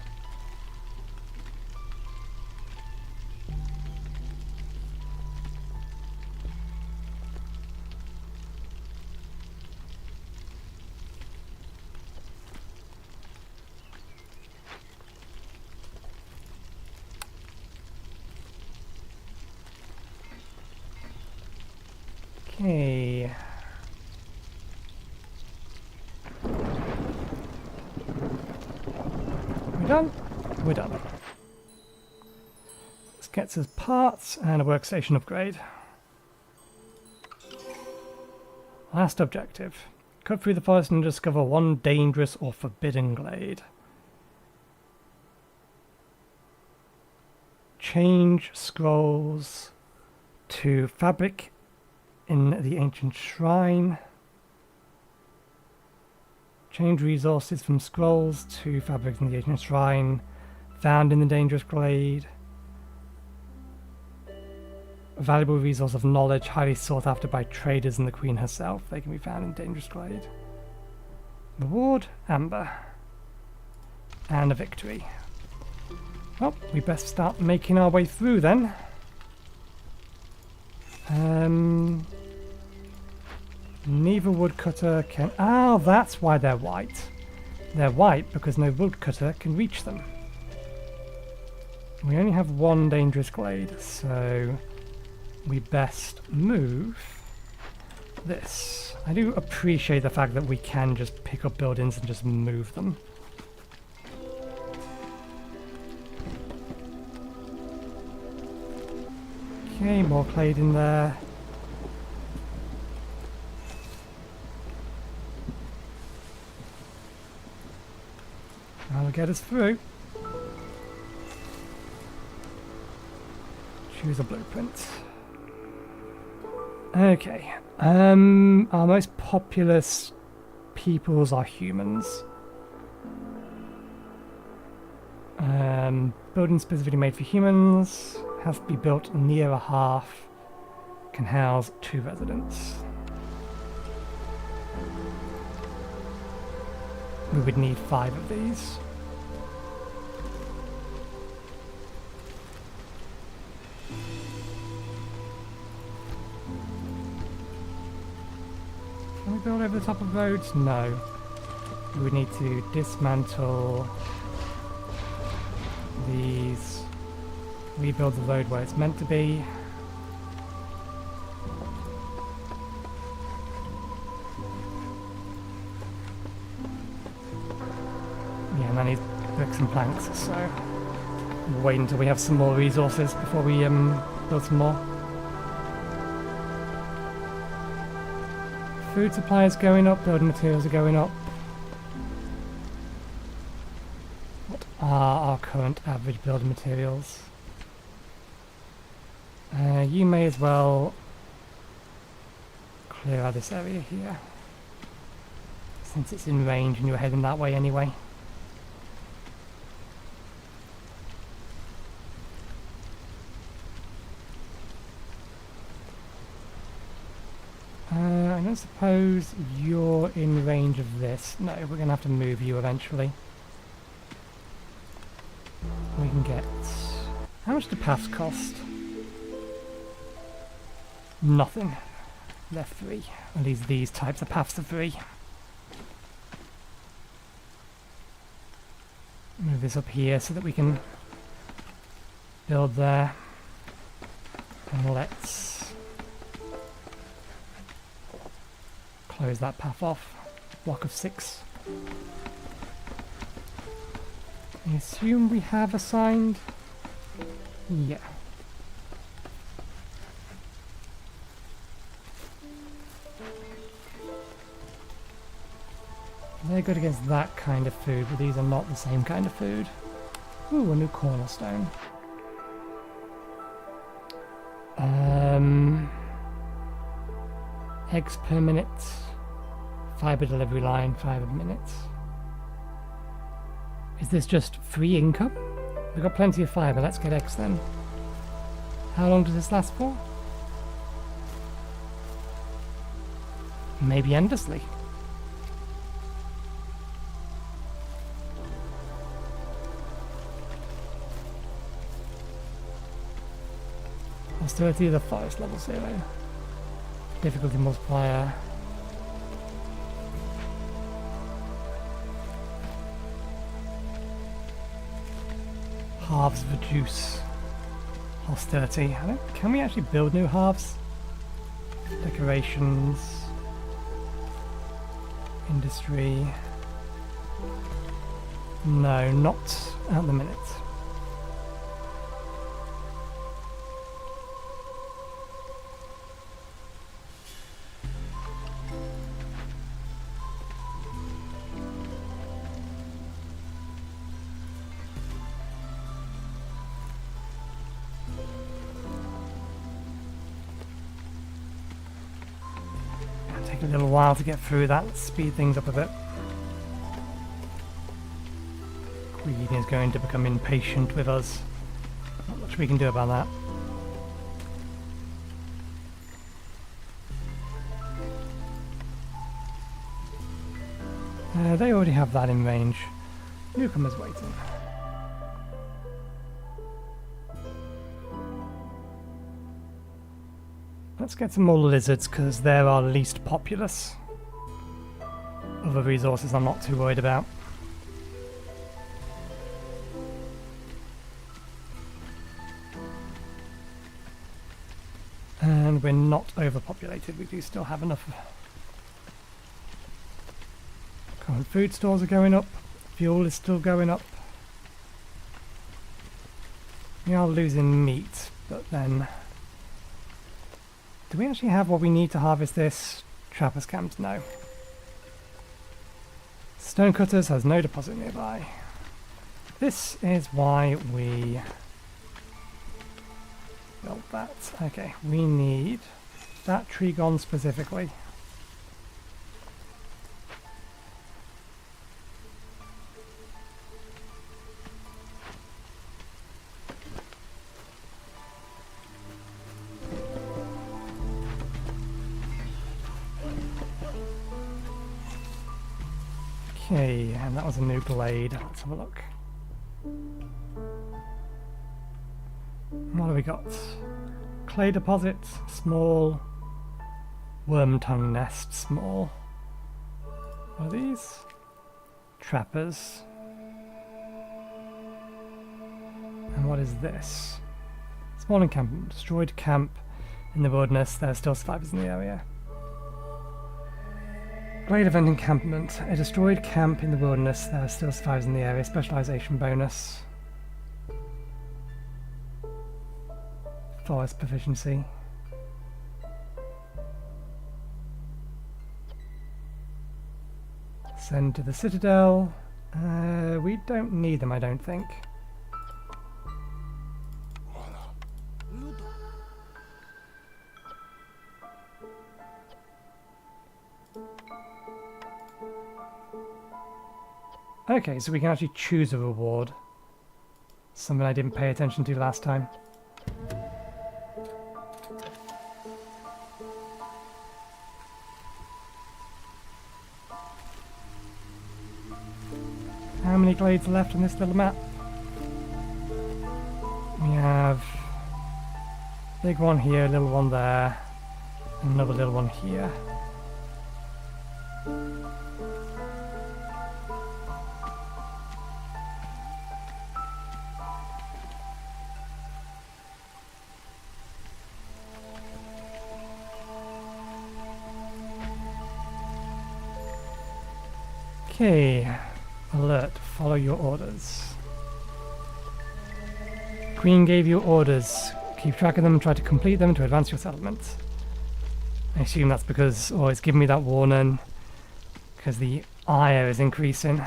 done? We're done. This gets us parts and a workstation upgrade. Last objective. Cut through the forest and discover one dangerous or forbidden glade. Change scrolls to fabric in the ancient shrine. Change resources from scrolls to fabric in the ancient shrine found in the dangerous glade. A valuable resource of knowledge highly sought after by traders and the queen herself. They can be found in dangerous glade. Reward, amber. And a victory. Well, we best start making our way through then. Neither woodcutter can... Ah, that's why they're white. They're white because no woodcutter can reach them. We only have one dangerous glade, so we best move this. I do appreciate the fact that we can just pick up buildings and just move them. Okay, more clade in there. That'll get us through. Choose a blueprint. Okay. Our most populous peoples are humans. Building specifically made for humans. Has to be built near a hearth. Can house 2 residents. We would need 5 of these. Can we build over the top of roads? No. We would need to dismantle these, rebuild the road where it's meant to be. Yeah, and I need bricks and planks, so we'll wait until we have some more resources before we build some more. Food supply is going up, building materials are going up. What are our current average building materials? You may as well clear out this area here, since it's in range and you're heading that way anyway. I don't suppose you're in range of this. No, we're going to have to move you eventually. We can get... How much do paths cost? Nothing. They're free. At least these types of paths are free. Move this up here so that we can build there. And let's close that path off. Block of 6. I assume we have assigned... Yeah. They're good against that kind of food, but these are not the same kind of food. Ooh, a new cornerstone. Eggs per minute. Fiber delivery line, 5 a minute. Is this just free income? We've got plenty of fiber, let's get eggs then. How long does this last for? Maybe endlessly. Hostility of the forest, level 0. Difficulty multiplier. Halves reduce hostility. Can we actually build new halves? Decorations. Industry. No, not at the minute. It'll take a little while to get through that, speed things up a bit. Queen is going to become impatient with us. Not much we can do about that. They already have that in range. Newcomer's waiting. Let's get some more lizards because they're our least populous. Other resources I'm not too worried about. And we're not overpopulated, we do still have enough. Current food stores are going up, fuel is still going up. We are losing meat, but then... Do we actually have what we need to harvest this? Trappers camps? No. Stonecutters has no deposit nearby. This is why we... built that. Okay, we need that tree gone specifically. Okay, and that was a new blade. Let's have a look. What have we got? Clay deposit, small. Worm tongue nest, small. What are these? Trappers. And what is this? Small encampment. Destroyed camp in the wilderness. There are still survivors in the area. Glade event encampment. A destroyed camp in the wilderness. There are still survivors in the area. Specialization bonus. Forest proficiency. Send to the Citadel. We don't need them, I don't think. Okay, so we can actually choose a reward. Something I didn't pay attention to last time. How many glades are left on this little map? We have big one here, little one there, and another little one here. Okay, alert, follow your orders. Queen gave you orders. Keep track of them and try to complete them to advance your settlement. I assume that's because, or it's giving me that warning, because the ire is increasing.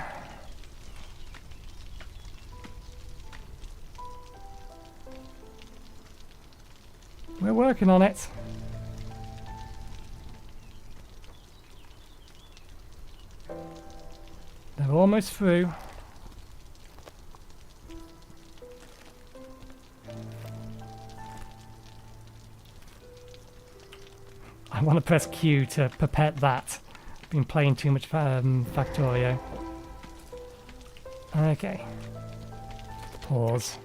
We're working on it. They're almost through. I want to press Q to pipette that. I've been playing too much Factorio. Okay. Pause.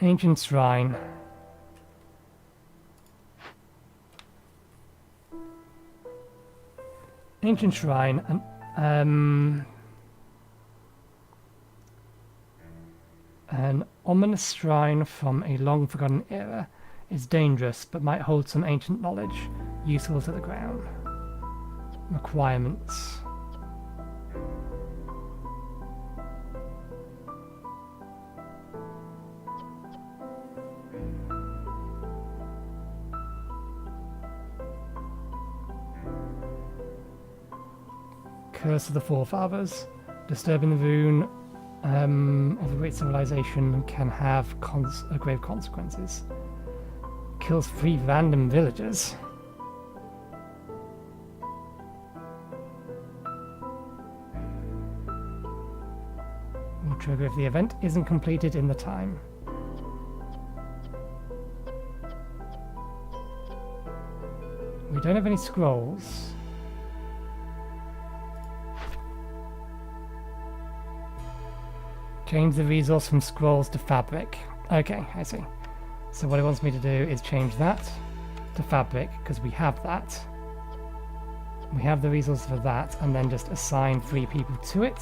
Ancient Shrine. Ancient Shrine, an ominous shrine from a long-forgotten era is dangerous, but might hold some ancient knowledge useful to the crown. Requirements. Curse of the Forefathers. Disturbing the rune of a great civilization can have grave consequences. Kills 3 random villagers. Will trigger if the event isn't completed in the time. We don't have any scrolls. Change the resource from scrolls to fabric. Okay, I see. So what it wants me to do is change that to fabric, because we have that. We have the resource for that, and then just assign 3 people to it.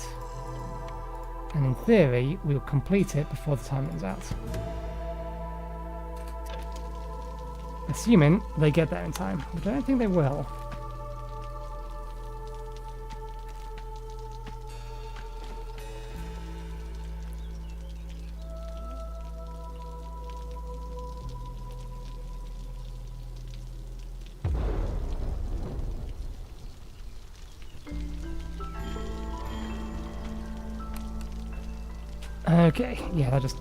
And in theory, we'll complete it before the time runs out. Assuming they get there in time, which I don't think they will. Okay, yeah, that just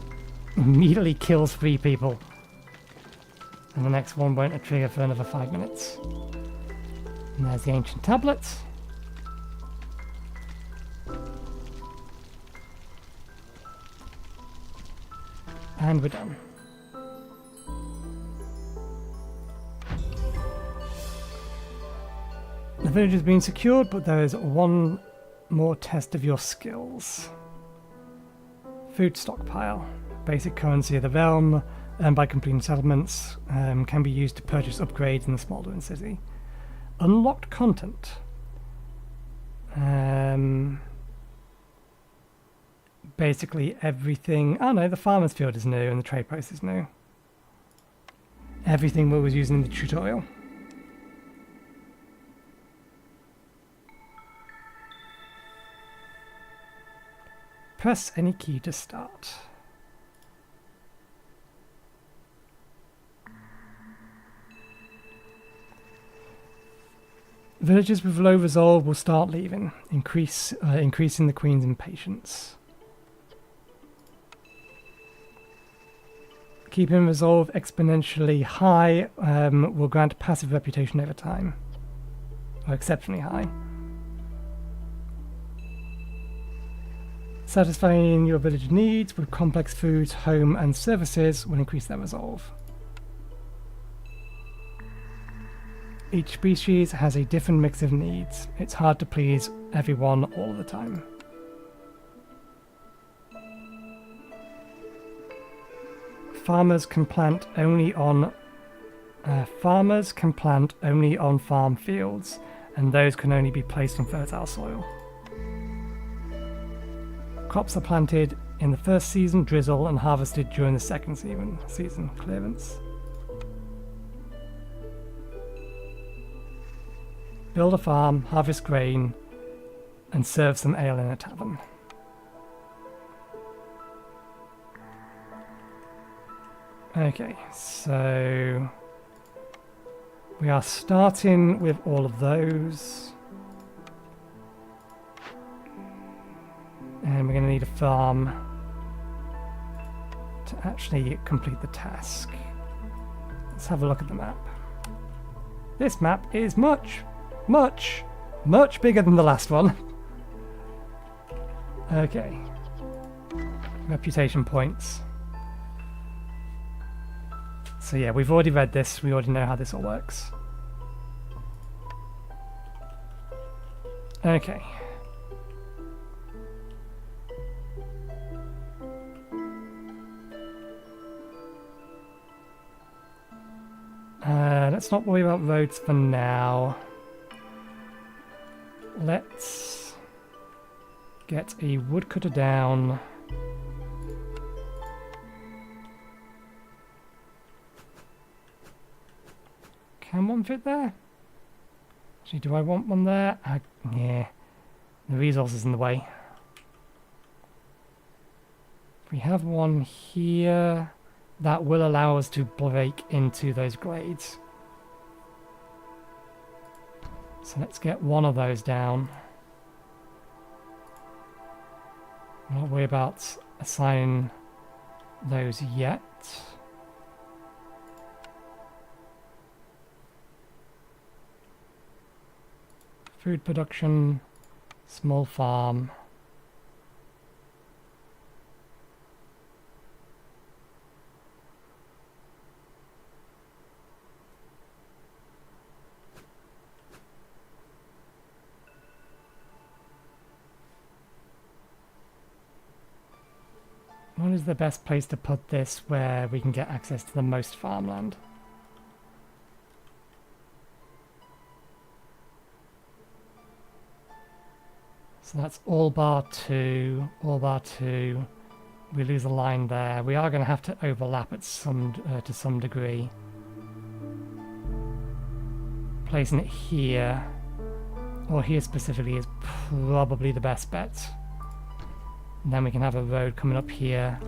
immediately kills 3 people. And the next one won't trigger for another 5 minutes. And there's the ancient tablet. And we're done. The village has been secured, but there is one more test of your skills. Food stockpile. Basic currency of the realm, earned by completing settlements, can be used to purchase upgrades in the smoldering city. Unlocked content. Basically everything. Oh no, the farmer's field is new and the trade post is new. Everything we was using in the tutorial. Press any key to start. Villagers with low resolve will start leaving, increasing the Queen's impatience. Keeping resolve exponentially high will grant passive reputation over time, or exceptionally high. Satisfying your village needs with complex foods, home and services will increase their resolve. Each species has a different mix of needs. It's hard to please everyone all the time. Farmers can plant only on farm fields, and those can only be placed on fertile soil. Crops are planted in the first season drizzle and harvested during the second season clearance. Build a farm, harvest grain, and serve some ale in a tavern. Okay, so we are starting with all of those. And we're going to need a farm to actually complete the task. Let's have a look at the map. This map is much bigger than the last one. Okay. Reputation points. So yeah, we've already read this. We already know how this all works. Okay. Let's not worry about roads for now. Let's get a woodcutter down. Can one fit there? Actually, do I want one there? Yeah, the resource is in the way. If we have one here, that will allow us to break into those glades. So let's get one of those down. I'm not worried about assigning those yet. Food production, small farm. What is the best place to put this where we can get access to the most farmland? So that's all bar 2, all bar 2. We lose a line there. We are going to have to overlap at to some degree. Placing it here, or here specifically, is probably the best bet. And then we can have a road coming up here.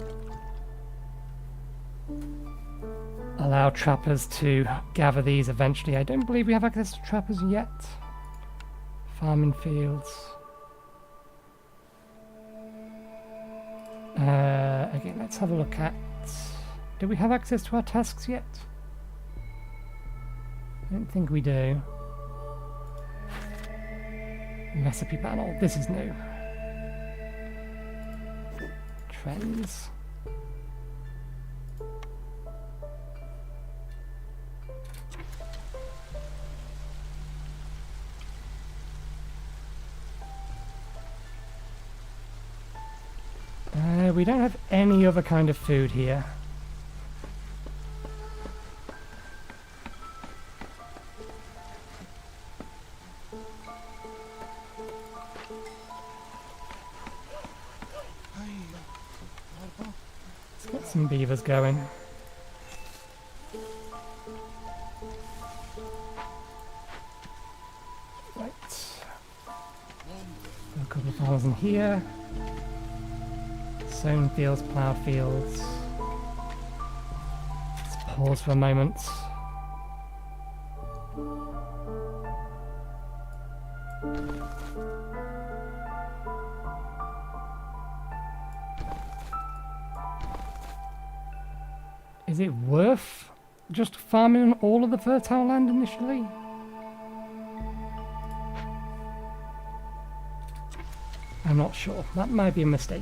Allow trappers to gather these eventually. I don't believe we have access to trappers yet. Farming fields. Again, let's have a look at... Do we have access to our tasks yet? I don't think we do. Recipe panel. This is new. Trends. We don't have any other kind of food here. Let's get some beavers going. Right. A couple of farms in here. Sown fields, plough fields. Let's pause for a moment. Is it worth just farming all of the fertile land initially? I'm not sure. That might be a mistake.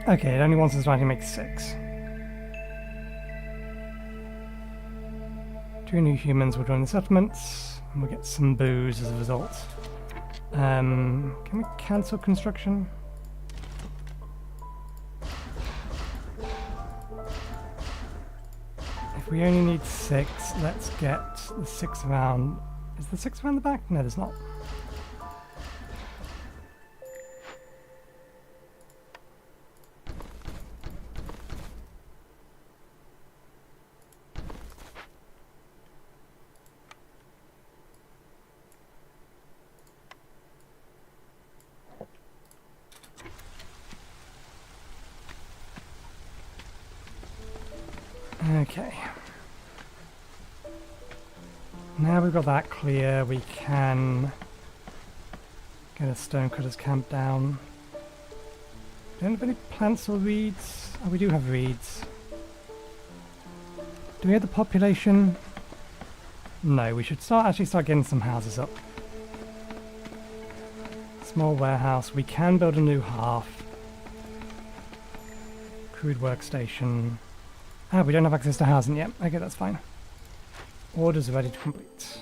Okay, it only wants us to make 6. 2 new humans will join the settlements, and we'll get some booze as a result. Can we cancel construction? If we only need 6, let's get the 6 around. Is the 6 around the back? No, there's not. Okay. Now we've got that clear, we can get a stonecutter's camp down. Don't have any plants or reeds? Oh, we do have reeds. Do we have the population? No, we should actually start getting some houses up. Small warehouse. We can build a new hearth. Crude workstation. Ah, we don't have access to housing yet. Okay, that's fine. Orders are ready to complete.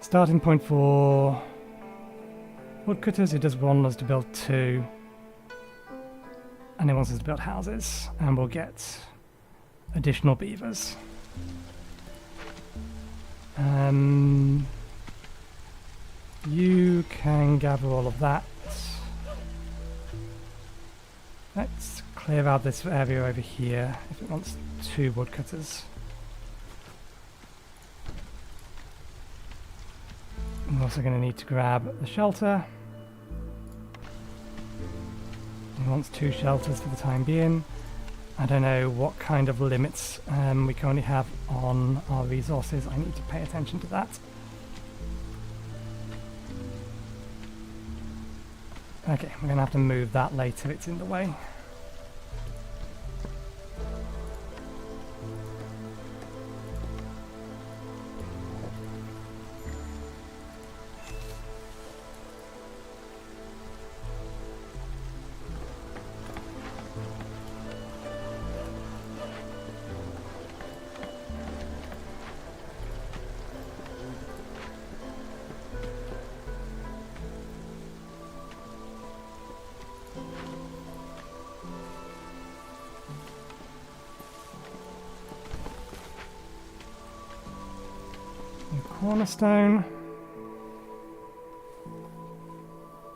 Starting point for woodcutters. It does want us to build 2. And it wants us to build houses. And we'll get additional beavers. You can gather all of that. Let's clear out this area over here if it wants 2 woodcutters. We're also going to need to grab the shelter. It wants 2 shelters for the time being. I don't know what kind of limits we currently have on our resources. I need to pay attention to that. Okay, we're going to have to move that later, it's in the way. Cornerstone.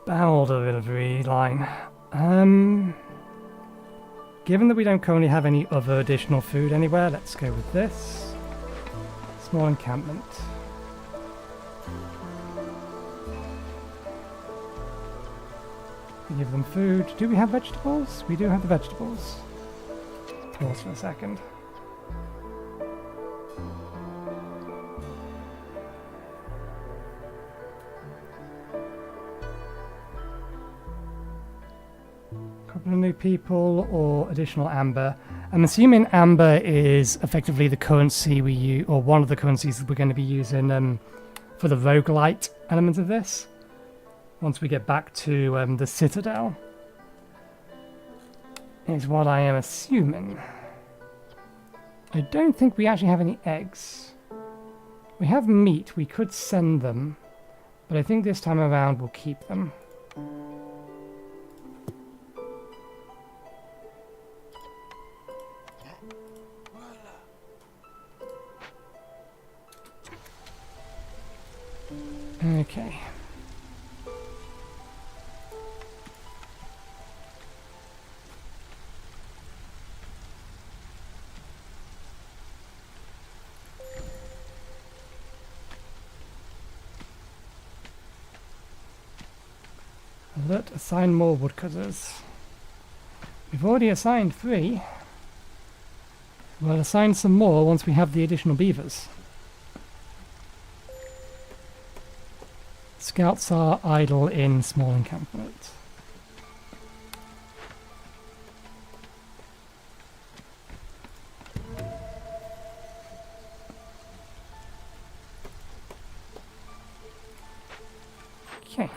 Barrel delivery line. Given that we don't currently have any other additional food anywhere, let's go with this. Small encampment. We give them food. Do we have vegetables? We do have the vegetables. Pause for a second. Couple of new people or additional amber. I'm assuming amber is effectively the currency we use, or one of the currencies that we're going to be using for the rouge-lite element of this. Once we get back to the Citadel, is what I am assuming. I don't think we actually have any eggs. We have meat, we could send them, but I think this time around we'll keep them. Okay. Alert, assign more woodcutters. We've already assigned 3. We'll assign some more once we have the additional beavers. Scouts are idle in small encampment. Okay.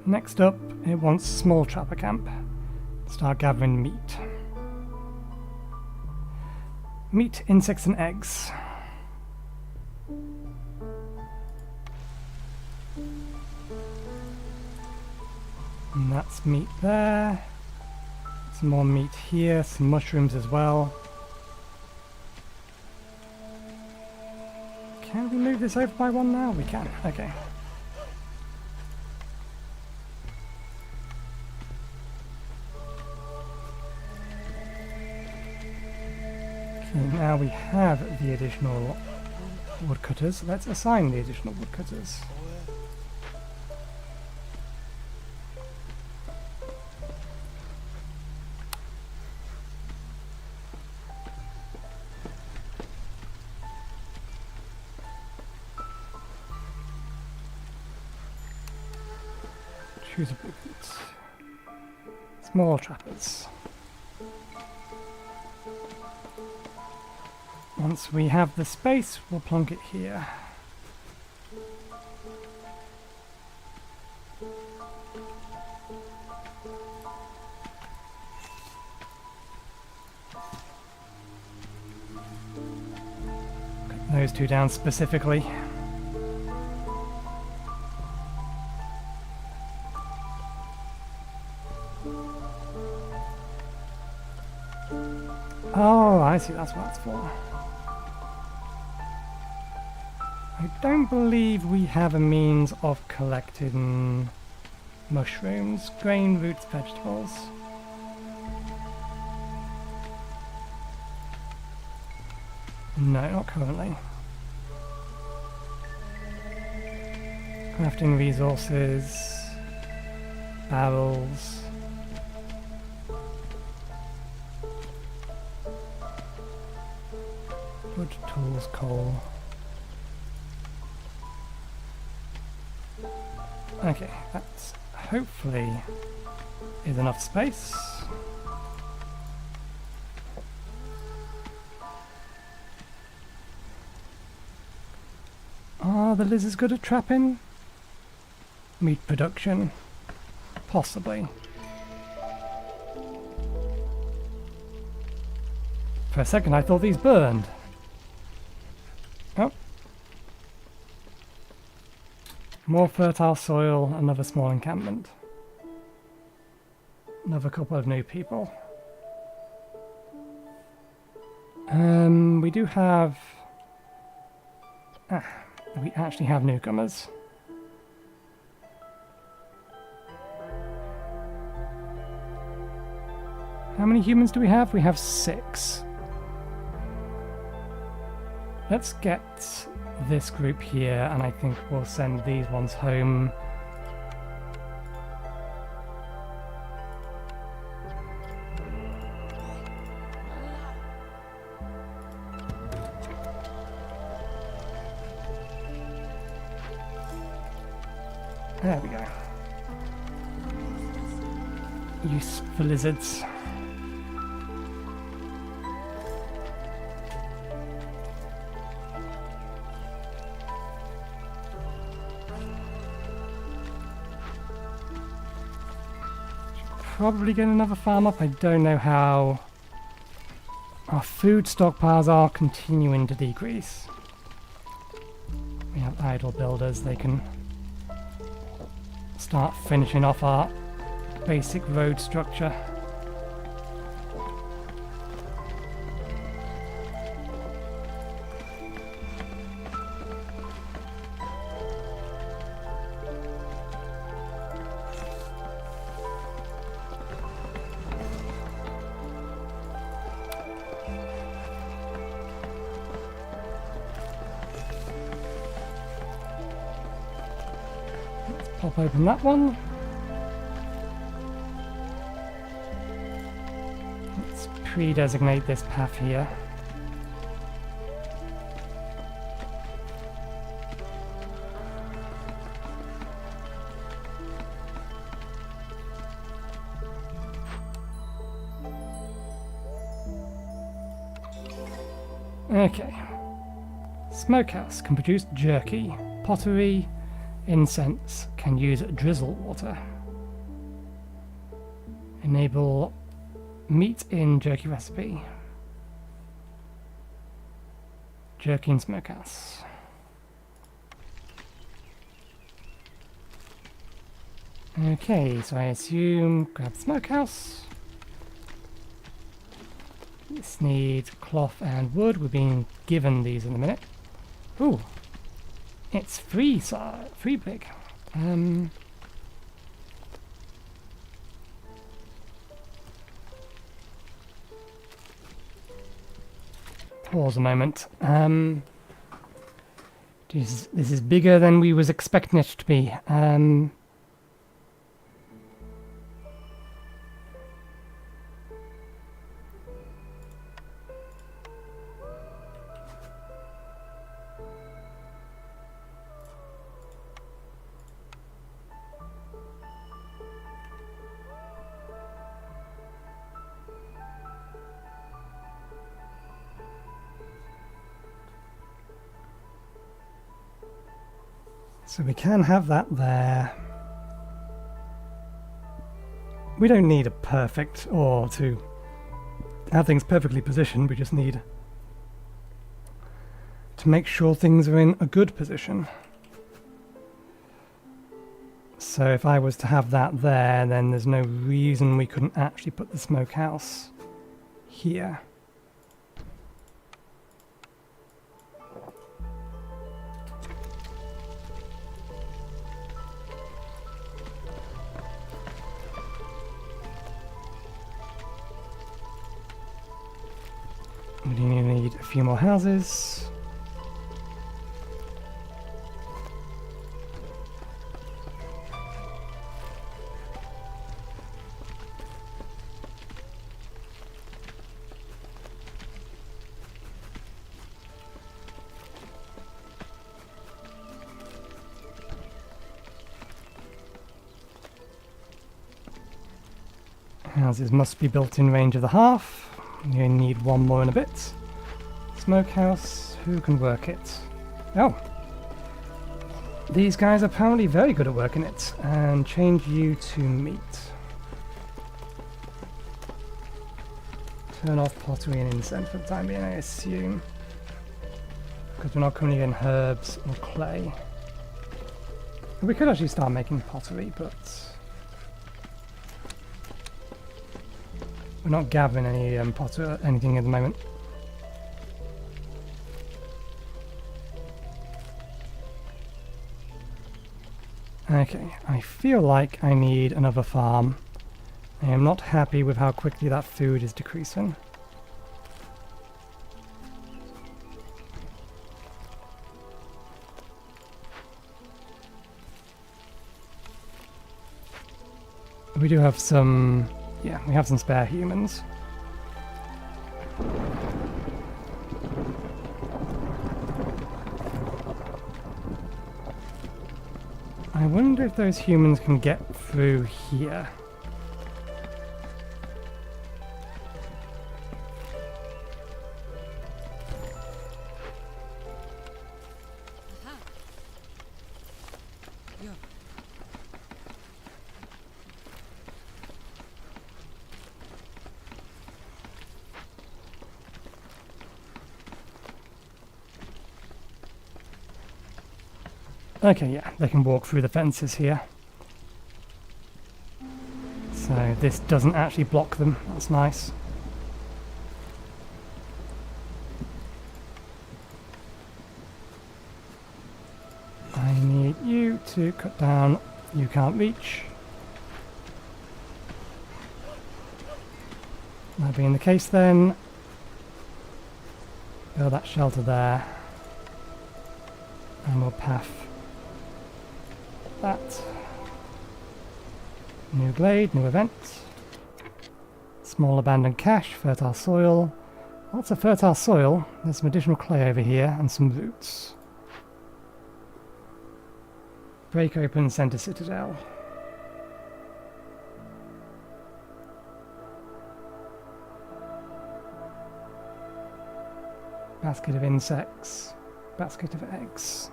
Next up, it wants small trapper camp. Start gathering meat. Meat, insects and eggs. And that's meat there. Some more meat here, some mushrooms as well. Can we move this over by 1 now? We can, okay. Okay, now we have the additional woodcutters. Let's assign the additional woodcutters. Choose a boot. Small trappers. Once we have the space, we'll plonk it here. Put those 2 down specifically. Oh, I see, that's what that's for. I don't believe we have a means of collecting mushrooms, grain, roots, vegetables. No, not currently. Crafting resources, barrels. Wood, tools, coal. Okay, that's hopefully is enough space. Are the lizards good at trapping? Meat production? Possibly. For a second I thought these burned. Oh. More fertile soil, another small encampment. Another couple of new people. We do have... we actually have newcomers. How many humans do we have? We have 6. Let's get this group here, and I think we'll send these ones home. There we go. Use for lizards. Probably get another farm up. I don't know how. Our food stockpiles are continuing to decrease. We have idle builders. They can start finishing off our basic road structure. Pop open that one. Let's pre-designate this path here. Okay. Smokehouse can produce jerky, pottery, incense, can use drizzle water. Enable meat in jerky recipe. Jerky in smokehouse. Okay, so I assume grab the smokehouse. This needs cloth and wood. We're being given these in a minute. Ooh. It's free, free big. Pause a moment. This is bigger than we was expecting it to be. So we can have that there. We don't need a perfect or to have things perfectly positioned, we just need to make sure things are in a good position. So if I was to have that there, then there's no reason we couldn't actually put the smokehouse here. We need a few more houses. Houses must be built in range of the hearth. You only need one more in a bit. Smokehouse, who can work it? Oh! These guys are apparently very good at working it. And change you to meat. Turn off pottery and incense for the time being, I assume. Because we're not currently getting herbs or clay. We could actually start making pottery, but we're not gathering any pottery or anything at the moment. Okay, I feel like I need another farm. I am not happy with how quickly that food is decreasing. We do have some... yeah, we have some spare humans. I wonder if those humans can get through here. Okay, yeah, they can walk through the fences here. So this doesn't actually block them, that's nice. I need you to cut down, you can't reach. That being the case then, build that shelter there. And we'll path that. New glade, new event. Small abandoned cache, fertile soil. Lots of fertile soil. There's some additional clay over here and some roots. Break open center citadel. Basket of insects. Basket of eggs.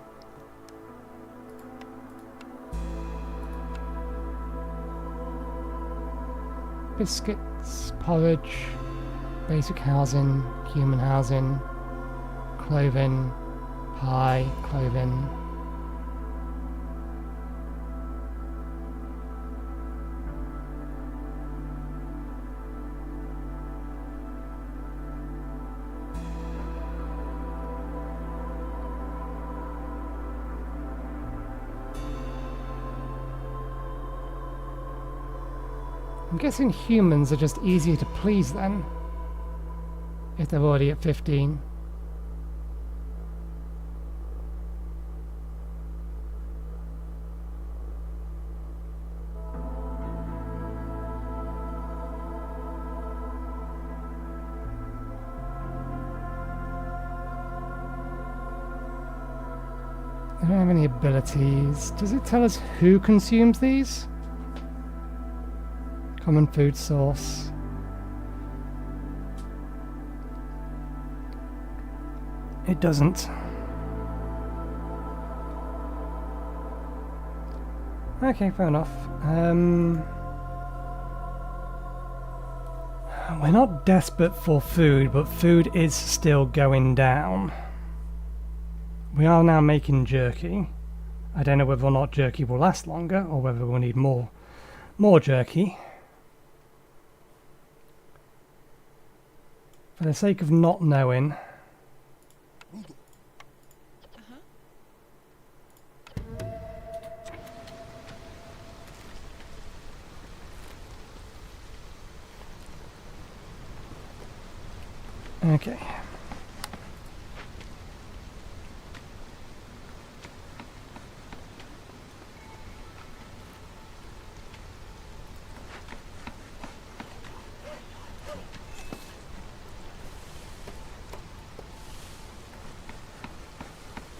Biscuits, porridge, basic housing, human housing, clothing, pie, clothing. I'm guessing humans are just easier to please then, if they're already at 15. They don't have any abilities. Does it tell us who consumes these? Common food source. It doesn't. Okay, fair enough. We're not desperate for food, but food is still going down. We are now making jerky. I don't know whether or not jerky will last longer, or whether we'll need more jerky. For the sake of not knowing, okay.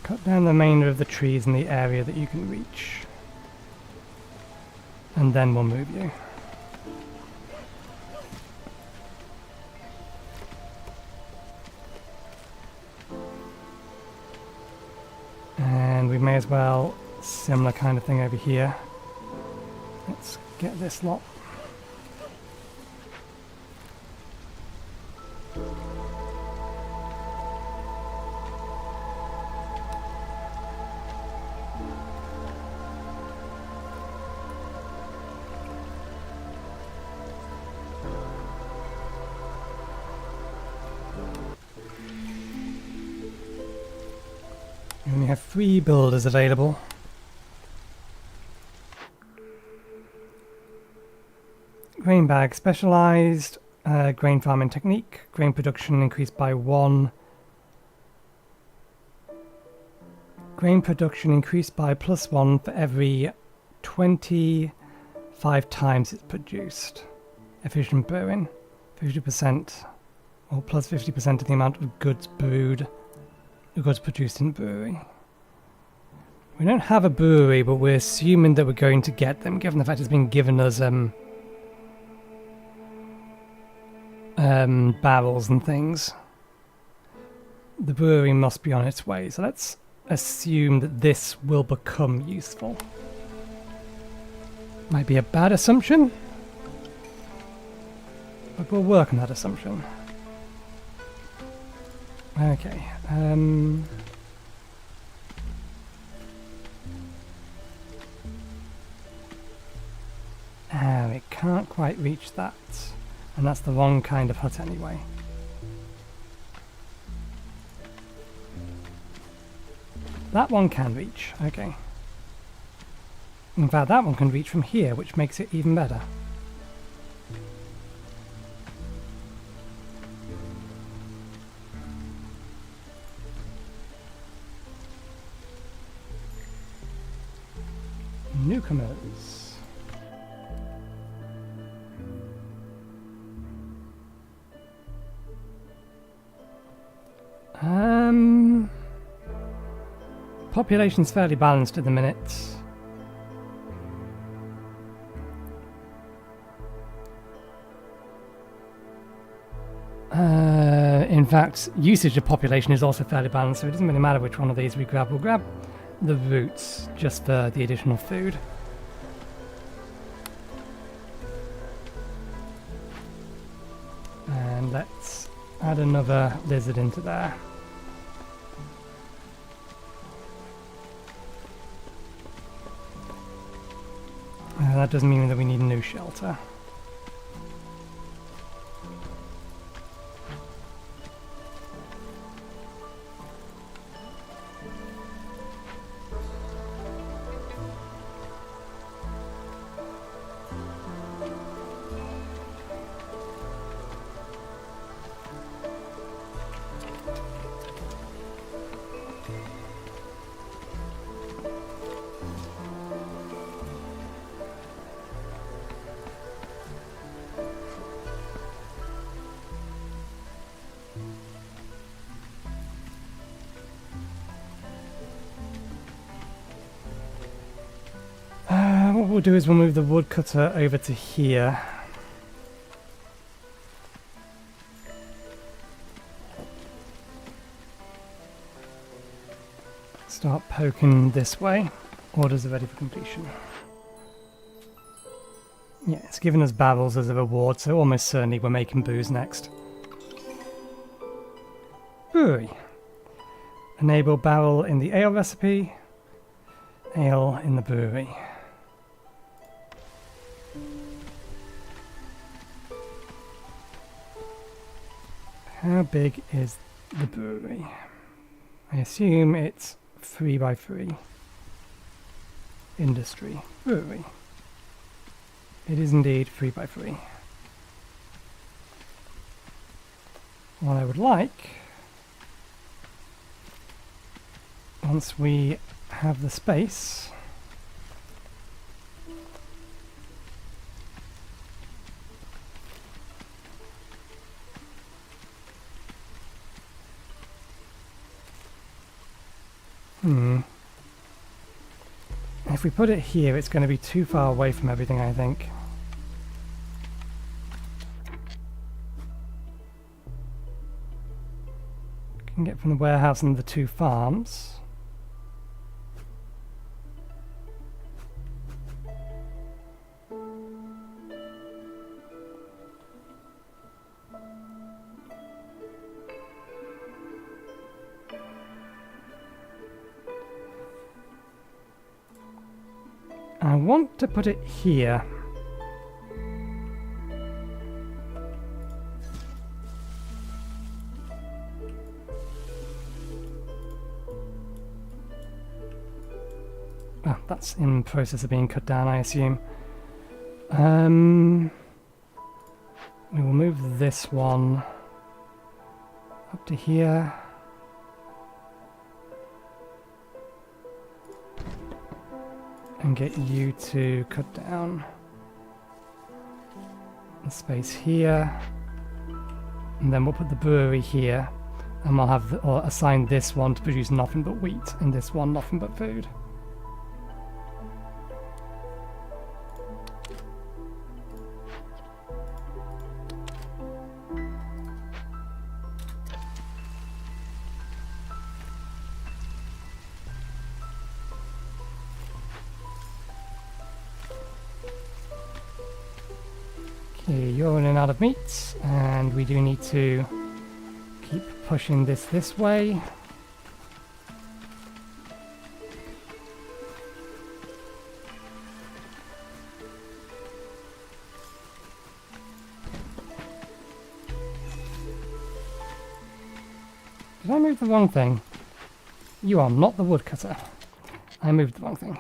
Cut down the remainder of the trees in the area that you can reach. And then we'll move you. as well. Similar kind of thing over here. Let's get this lot. We only have 3 builders available. Grain bag specialized, grain farming technique, grain production increased by 1. Grain production increased by +1 for every 25 times it's produced. Efficient brewing, 50%, or plus 50% of the amount of goods brewed. The goods produced in brewery. We don't have a brewery, but we're assuming that we're going to get them, given the fact it's been given us barrels and things. The brewery must be on its way, so let's assume that this will become useful. Might be a bad assumption, but we'll work on that assumption. Okay, we can't quite reach that, and that's the wrong kind of hut anyway. That one can reach, okay. In fact, that one can reach from here, which makes it even better. Newcomers. Population's fairly balanced at the minute. In fact, usage of population is also fairly balanced, so it doesn't really matter which one of these we grab. We'll grab the roots just for the additional food. And let's add another lizard into there. That doesn't mean that we need a new shelter. What we'll do is we'll move the woodcutter over to here. Start poking this way. Orders are ready for completion. Yeah, it's given us barrels as a reward, so almost certainly we're making booze next. Brewery. Enable barrel in the ale recipe. Ale in the brewery. How big is the brewery? I assume it's 3x3. Industry. Brewery. It is indeed 3x3. What I would like, once we have the space, if we put it here, it's going to be too far away from everything, I think. We can get from the warehouse and the 2 farms. I want to put it here. Oh, that's in process of being cut down, I assume. We will move this one up to here. And get you to cut down the space here. And then we'll put the brewery here. And we'll have or assign this one to produce nothing but wheat, and this one nothing but food. Okay, you're running out of meat, and we do need to keep pushing this way. Did I move the wrong thing? You are not the woodcutter. I moved the wrong thing.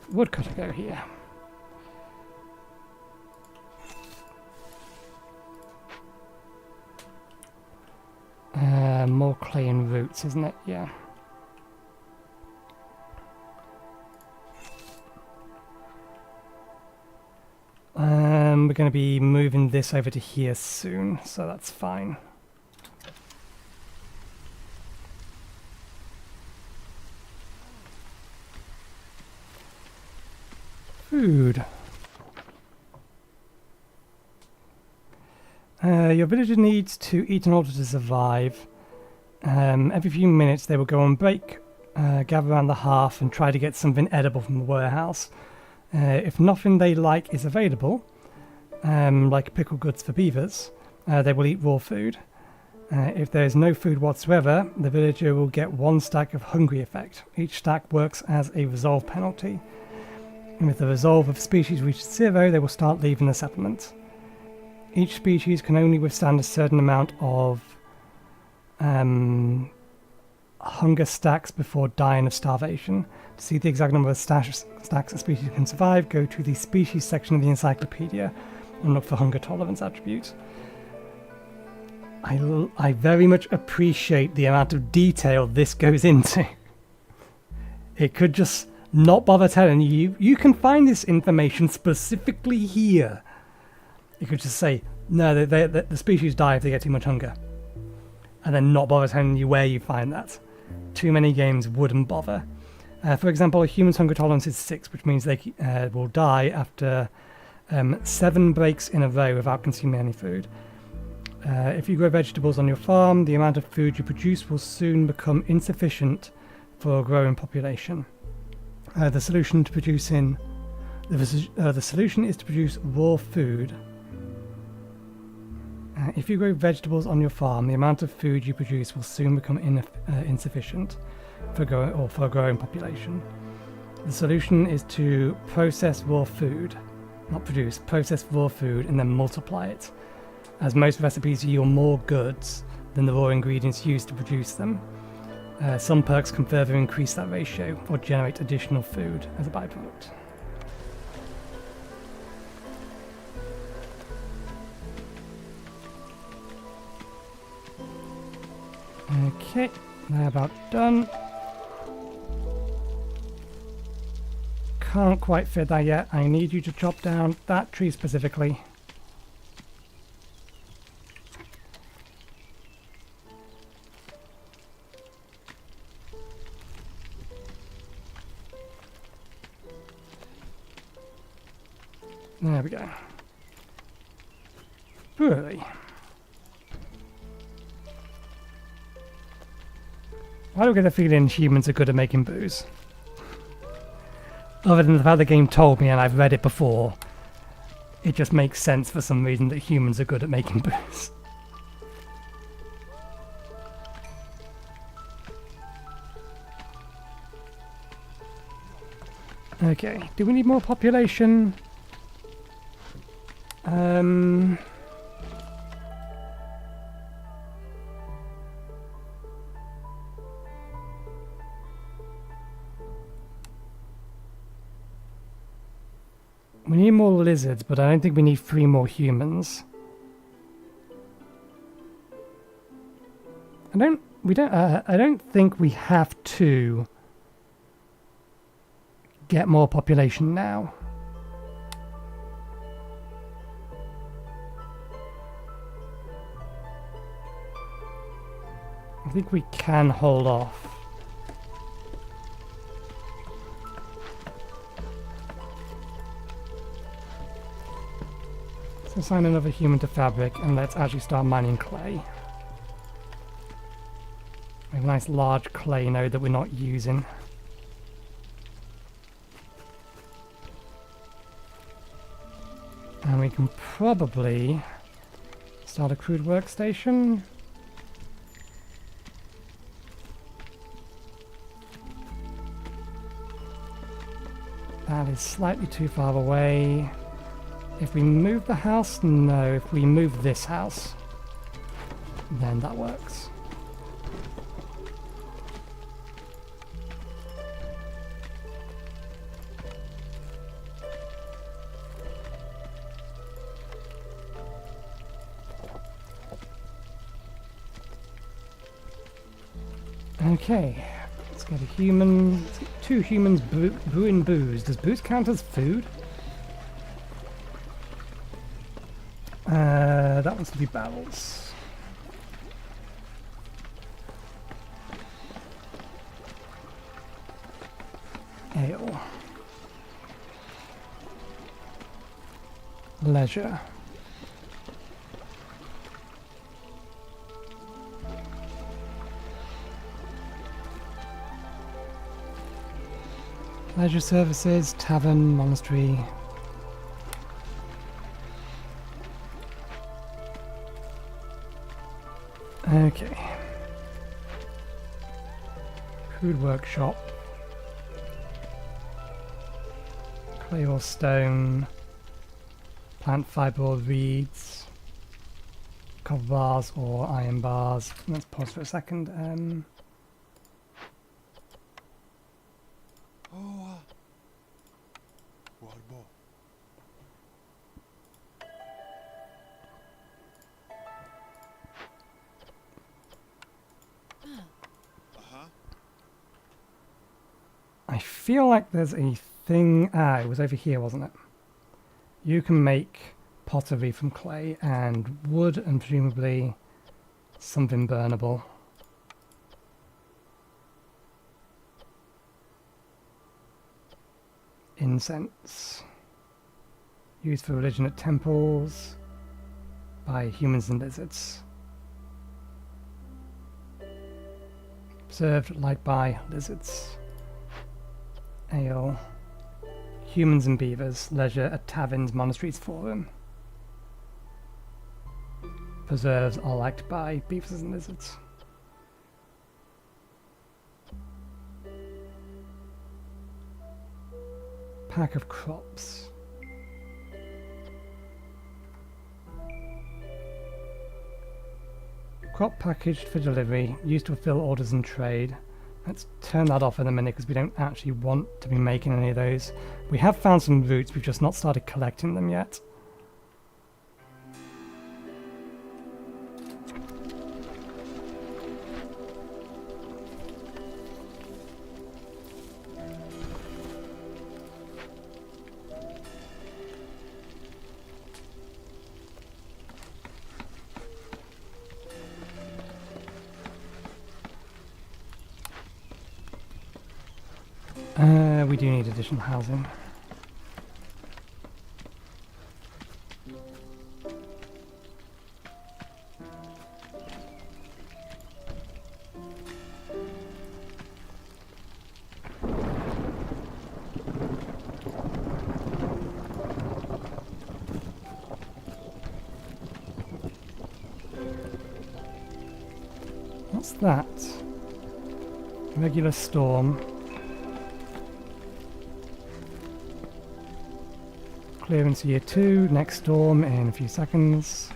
Woodcutter go here. More clay and roots, isn't it? Yeah. We're going to be moving this over to here soon, so that's fine. Food. Your villager needs to eat in order to survive. Every few minutes they will go on break, gather around the hearth and try to get something edible from the warehouse. If nothing they like is available, like pickled goods for beavers, they will eat raw food. If there is no food whatsoever, the villager will get 1 stack of hungry effect. Each stack works as a resolve penalty. And with the resolve of species reached 0, they will start leaving the settlement. Each species can only withstand a certain amount of hunger stacks before dying of starvation. To see the exact number of stacks a species can survive, go to the species section of the encyclopedia and look for hunger tolerance attributes. I very much appreciate the amount of detail this goes into. It could just not bother telling you, you can find this information specifically here. You could just say, no, the species die if they get too much hunger. And then not bother telling you where you find that. Too many games wouldn't bother. For example, a human's hunger tolerance is 6, which means they will die after 7 breaks in a row without consuming any food. If you grow vegetables on your farm, the amount of food you produce will soon become insufficient for a growing population. The solution is to produce raw food. If you grow vegetables on your farm, the amount of food you produce will soon become insufficient for a growing population. The solution is to process raw food, not produce, process raw food and then multiply it, as most recipes yield more goods than the raw ingredients used to produce them. Some perks can further increase that ratio or generate additional food as a byproduct. Okay, they're about done. Can't quite fit that yet. I need you to chop down that tree specifically. There we go. Brewery. Why do I get the feeling humans are good at making booze? Other than the fact the game told me and I've read it before, it just makes sense for some reason that humans are good at making booze. Okay, do we need more population? We need more lizards, but I don't think we need 3 more humans. I don't think we have to get more population now. I think we can hold off. So assign another human to fabric and let's actually start mining clay. We have a nice large clay node that we're not using. And we can probably start a crude workstation. That is slightly too far away. If we move the house, no. If we move this house, then that works. Okay, let's get a human. Let's get 2 humans brewing booze. Does booze count as food? That wants to be barrels. Ale. Leisure. Leisure services, tavern, monastery. Okay. Crude workshop. Clay or stone. Plant fibre or reeds. Copper bars or iron bars. Let's pause for a second. I feel like there's a thing... Ah, it was over here, wasn't it? You can make pottery from clay and wood and presumably something burnable. Incense. Used for religion at temples by humans and lizards. Served light by lizards. Ale. Humans and beavers. Leisure at taverns, monasteries, forum. Preserves are liked by beavers and lizards. Pack of crops. Crop packaged for delivery, used to fulfill orders and trade. Let's turn that off in a minute because we don't actually want to be making any of those. We have found some roots, we've just not started collecting them yet. We do need additional housing. that? Regular storm. Clearance year 2, next storm in a few seconds.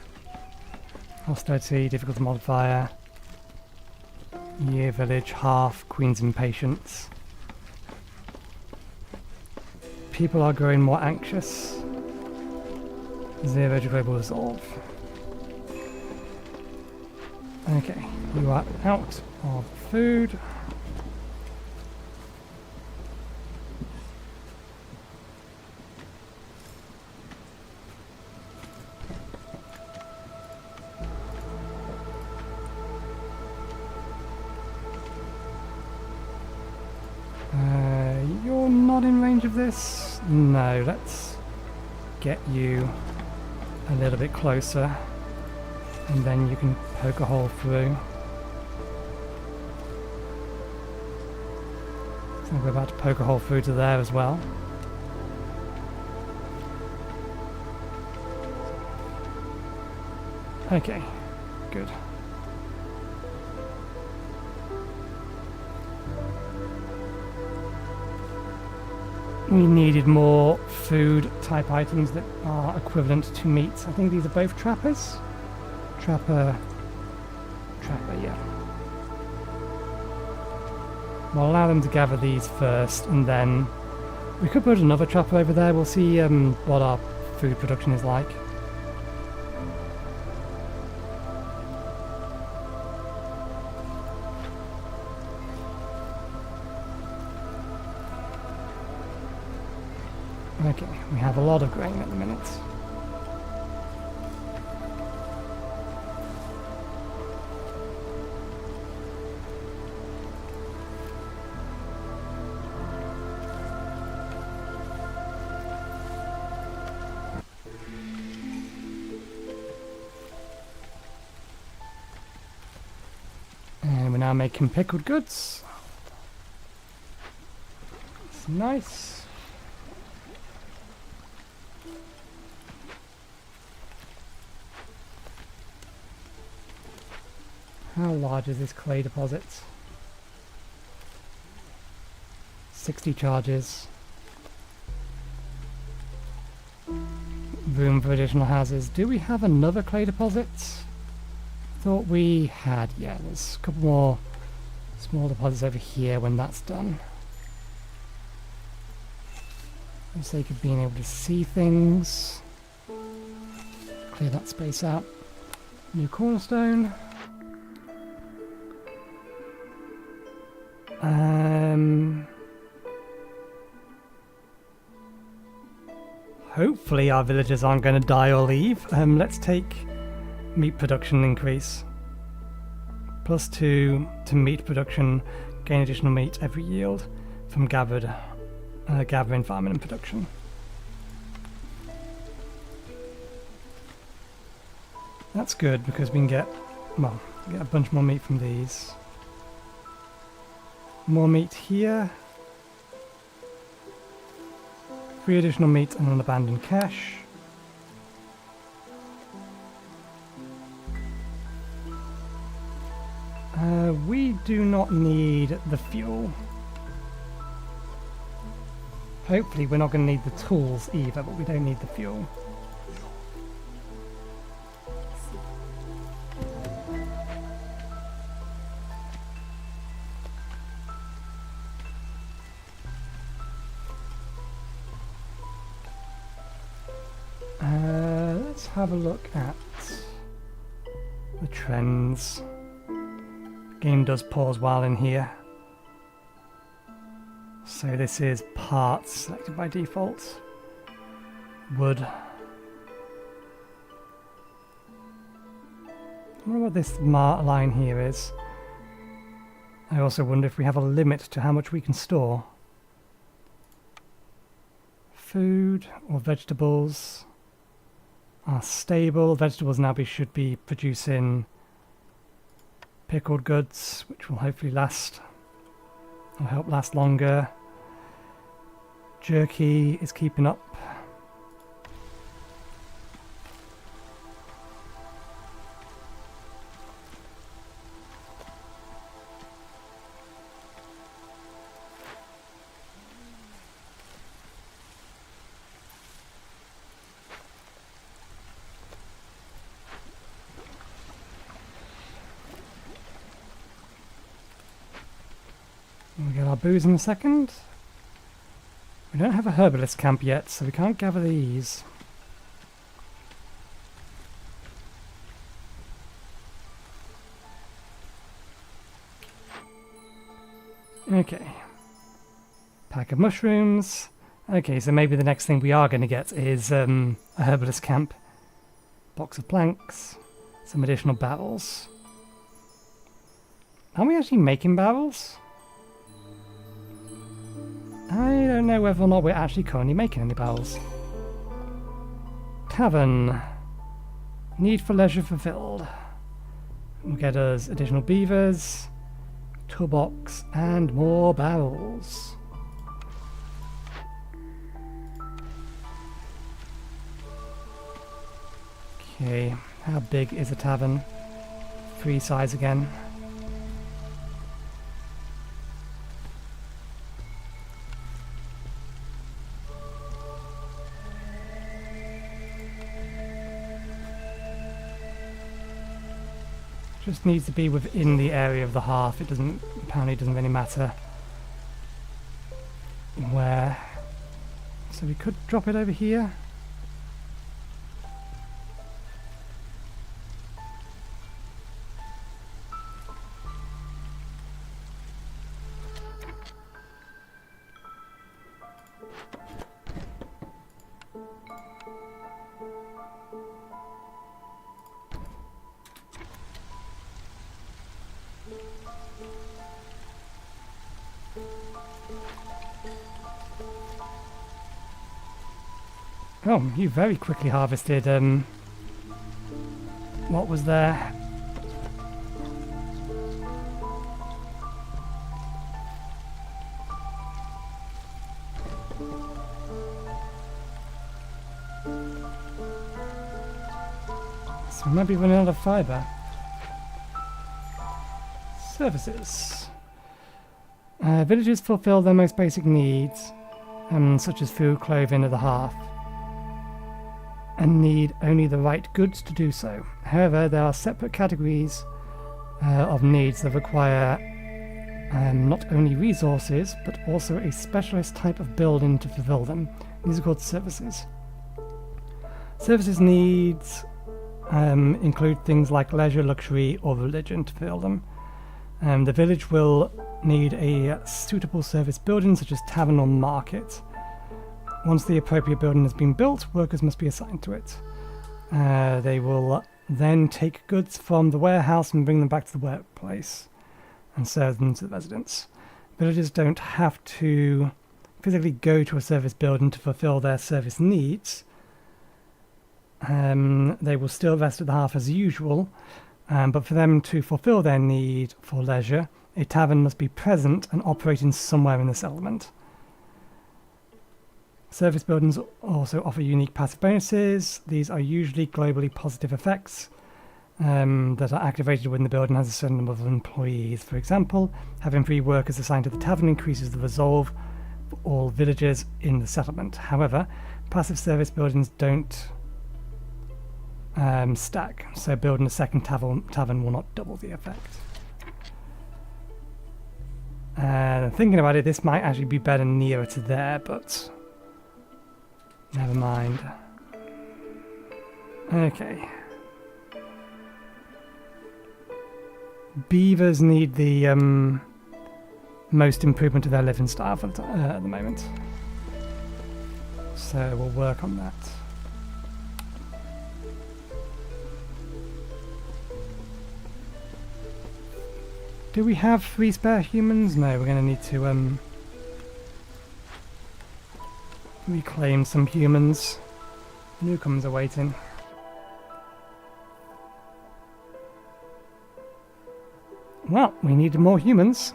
Hostility, difficulty modifier. Year village, half, Queen's impatience. People are growing more anxious. 0 to global resolve. Okay, you are out of food. You're not in range of this? No, let's get you a little bit closer and then you can poke a hole through. So we're about to poke a hole through to there as well. Okay, good. We needed more food type items that are equivalent to meat. I think these are both trappers. Trapper, yeah. We'll allow them to gather these first and then we could put another trapper over there. We'll see what our food production is like. Okay, we have a lot of grain at the minute. And we're now making pickled goods. It's nice. How large is this clay deposit? 60 charges. Room for additional houses. Do we have another clay deposit? Thought we had. Yeah, there's a couple more small deposits over here when that's done. For the sake of being able to see things. Clear that space out. New cornerstone. Hopefully our villagers aren't going to die or leave. Let's take meat production increase. +2 to meat production, gain additional meat every yield from gathering, farming and production. That's good because we can get, well, get a bunch more meat from these. More meat here. 3 additional meat and an abandoned cache. We do not need the fuel. Hopefully we're not going to need the tools either, but we don't need the fuel. Let's have a look at the trends. Game does pause while in here. So this is parts selected by default. Wood. I wonder what this line here is. I also wonder if we have a limit to how much we can store. Food or vegetables are stable. Vegetables now should be producing pickled goods, which will hopefully last, or help last longer. Jerky is keeping up. booze in a second. We don't have a herbalist camp yet, so we can't gather these. Okay. Pack of mushrooms. Okay, so maybe the next thing we are going to get is a herbalist camp. Box of planks. Some additional barrels. Are we actually making barrels? I don't know whether or not we're actually currently making any barrels. Tavern. Need for leisure fulfilled. Will get us additional beavers, toolbox, and more barrels. Okay, how big is a tavern? 3 size again. Just needs to be within the area of the hearth. It apparently doesn't really matter where. So we could drop it over here. Oh, you very quickly harvested, what was there? So we might be running out of fibre. Services. Villagers fulfill their most basic needs, such as food, clothing, or the hearth, and need only the right goods to do so. However, there are separate categories of needs that require not only resources, but also a specialist type of building to fulfill them. These are called services. Services needs include things like leisure, luxury, or religion to fulfill them. The village will need a suitable service building, such as tavern or market. Once the appropriate building has been built, workers must be assigned to it. They will then take goods from the warehouse and bring them back to the workplace and serve them to the residents. Villagers don't have to physically go to a service building to fulfill their service needs. They will still rest at the hearth as usual, but for them to fulfill their need for leisure, a tavern must be present and operating somewhere in the settlement. Service buildings also offer unique passive bonuses. These are usually globally positive effects that are activated when the building has a certain number of employees. For example, having 3 workers assigned to the tavern increases the resolve for all villagers in the settlement. However, passive service buildings don't stack, so building a second tavern will not double the effect. Thinking about it, this might actually be better nearer to there, but never mind. Okay. Beavers need the most improvement to their living style for at the moment. So we'll work on that. Do we have 3 spare humans? No, we're going to need to reclaim some humans. Newcomers are waiting. Well, we need more humans.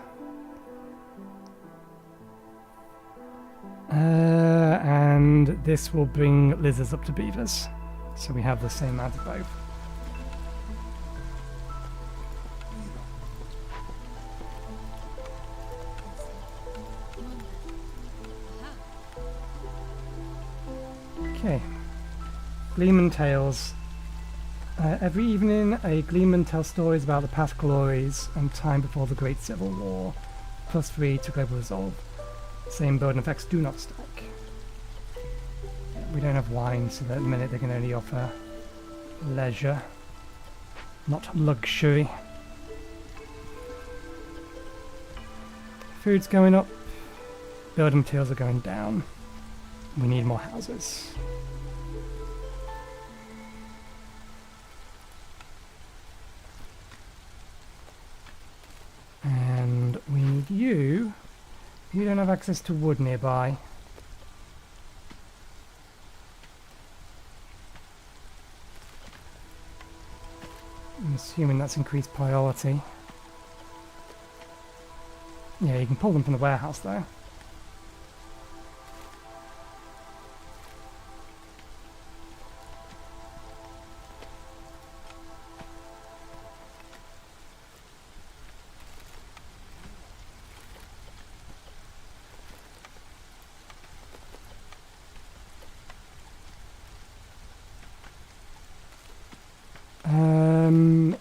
And this will bring lizards up to beavers. So we have the same amount of both. Okay. Gleeman Tales. Every evening, a gleeman tells stories about the past glories and time before the Great Civil War. +3 to global resolve. Same burden effects do not stack. We don't have wine, so at the minute they can only offer leisure, not luxury. Food's going up, building materials are going down. We need more houses. And we need you. You don't have access to wood nearby. I'm assuming that's increased priority. Yeah, you can pull them from the warehouse though.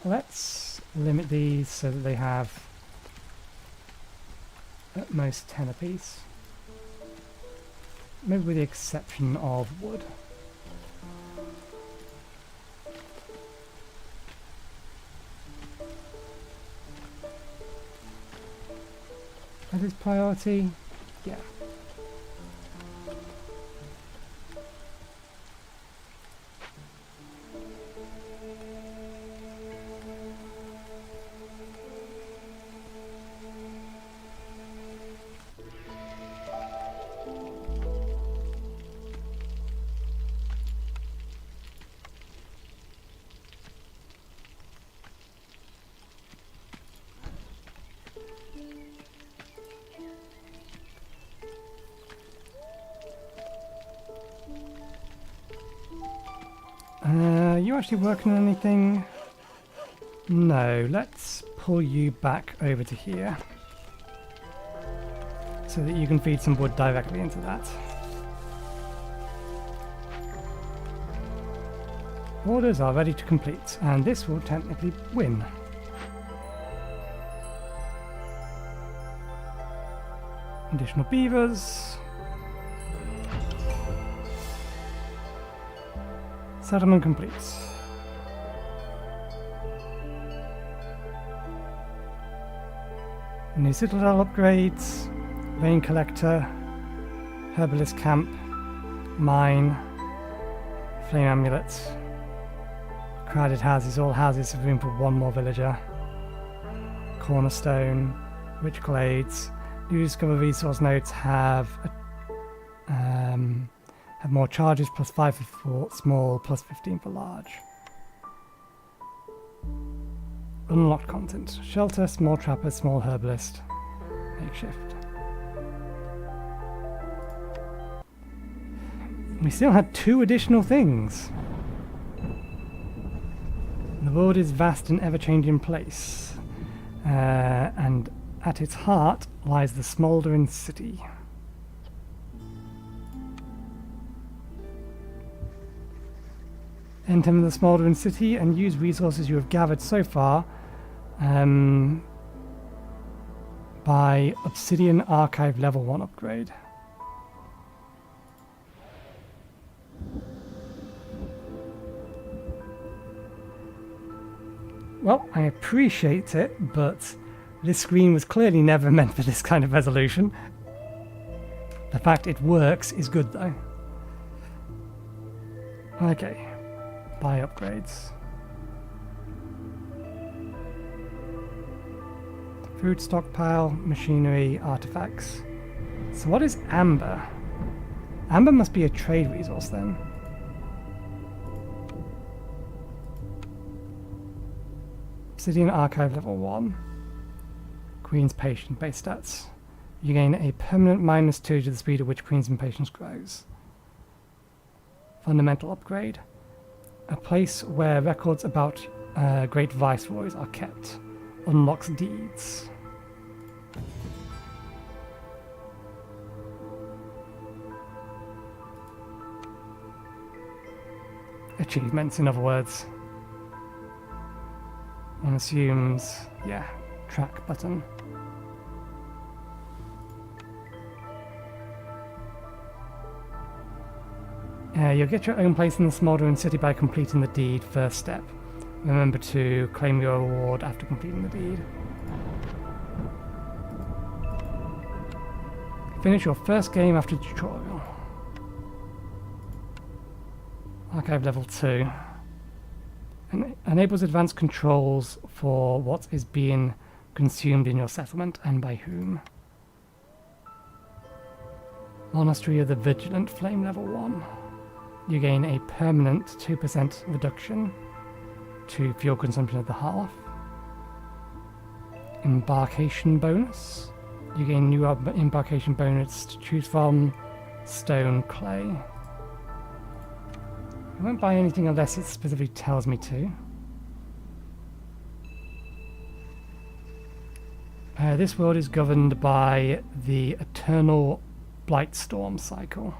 Let's limit these so that they have at most 10 apiece. Maybe with the exception of wood. That is priority? Yeah. You actually working on anything? No, let's pull you back over to here so that you can feed some wood directly into that. Orders are ready to complete, and this will technically win. Additional beavers. Settlement complete. New citadel upgrades, rain collector, herbalist camp, mine, flame amulets, crowded houses, all houses have room for one more villager, cornerstone, rich glades. New discover resource nodes have more charges, +5 for small, +15 for large. Unlocked content. Shelter, small trapper, small herbalist, makeshift. We still had 2 additional things. The world is vast and ever-changing place, and at its heart lies the smouldering city. Enter the smouldering city and use resources you have gathered so far by Obsidian Archive Level 1 upgrade. Well, I appreciate it, but this screen was clearly never meant for this kind of resolution. The fact it works is good though. Okay. Buy upgrades. Food stockpile, machinery, artifacts. So what is amber? Amber must be a trade resource then. Obsidian Archive Level 1. Queen's Patience base stats. You gain a permanent -2 to the speed at which Queen's Impatience grows. Fundamental upgrade. A place where records about great viceroys are kept. Unlocks deeds. Achievements, in other words. One assumes, yeah, track button. You'll get your own place in the Smoldering City by completing the deed, first step. Remember to claim your reward after completing the deed. Finish your first game after tutorial. Archive level 2. Enables advanced controls for what is being consumed in your settlement and by whom. Monastery of the Vigilant Flame level 1. You gain a permanent 2% reduction to fuel consumption of the hearth. Embarkation bonus. You gain new embarkation bonus to choose from. Stone, clay. I won't buy anything unless it specifically tells me to. This world is governed by the eternal BlindPlaythrough cycle.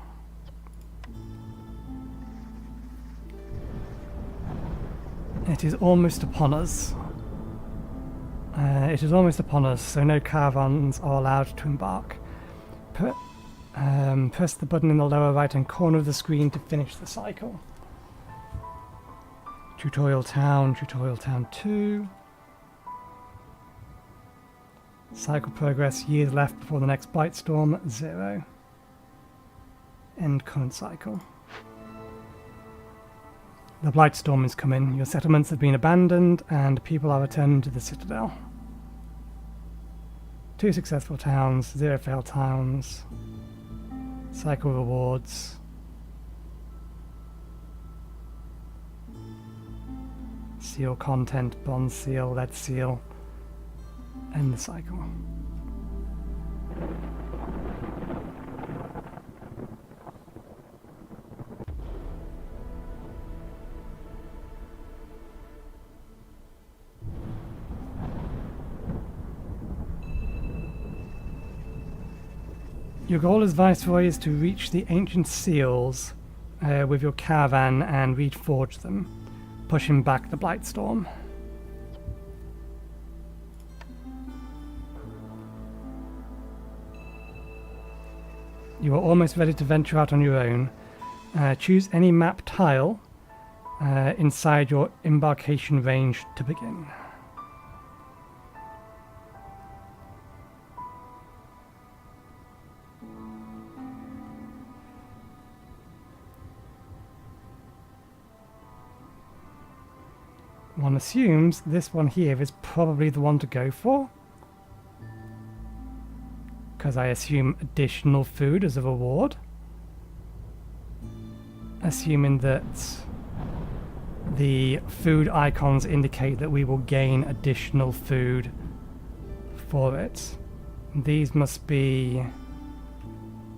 It is almost upon us. So no caravans are allowed to embark. Press the button in the lower right-hand corner of the screen to finish the cycle. Tutorial Town 2. Cycle progress, years left before the next BlindPlaythrough, 0. End current cycle. The BlindPlaythrough is coming. Your settlements have been abandoned and people are returning to the Citadel. 2 successful towns, 0 failed towns. Cycle rewards. Seal content, bronze seal, lead seal. End the cycle. Your goal as Viceroy is to reach the ancient seals with your caravan and reforge them, pushing back the BlindPlaythrough. You are almost ready to venture out on your own. Choose any map tile inside your embarkation range to begin. One assumes this one here is probably the one to go for, because I assume additional food as a reward, assuming that the food icons indicate that we will gain additional food for it. These must be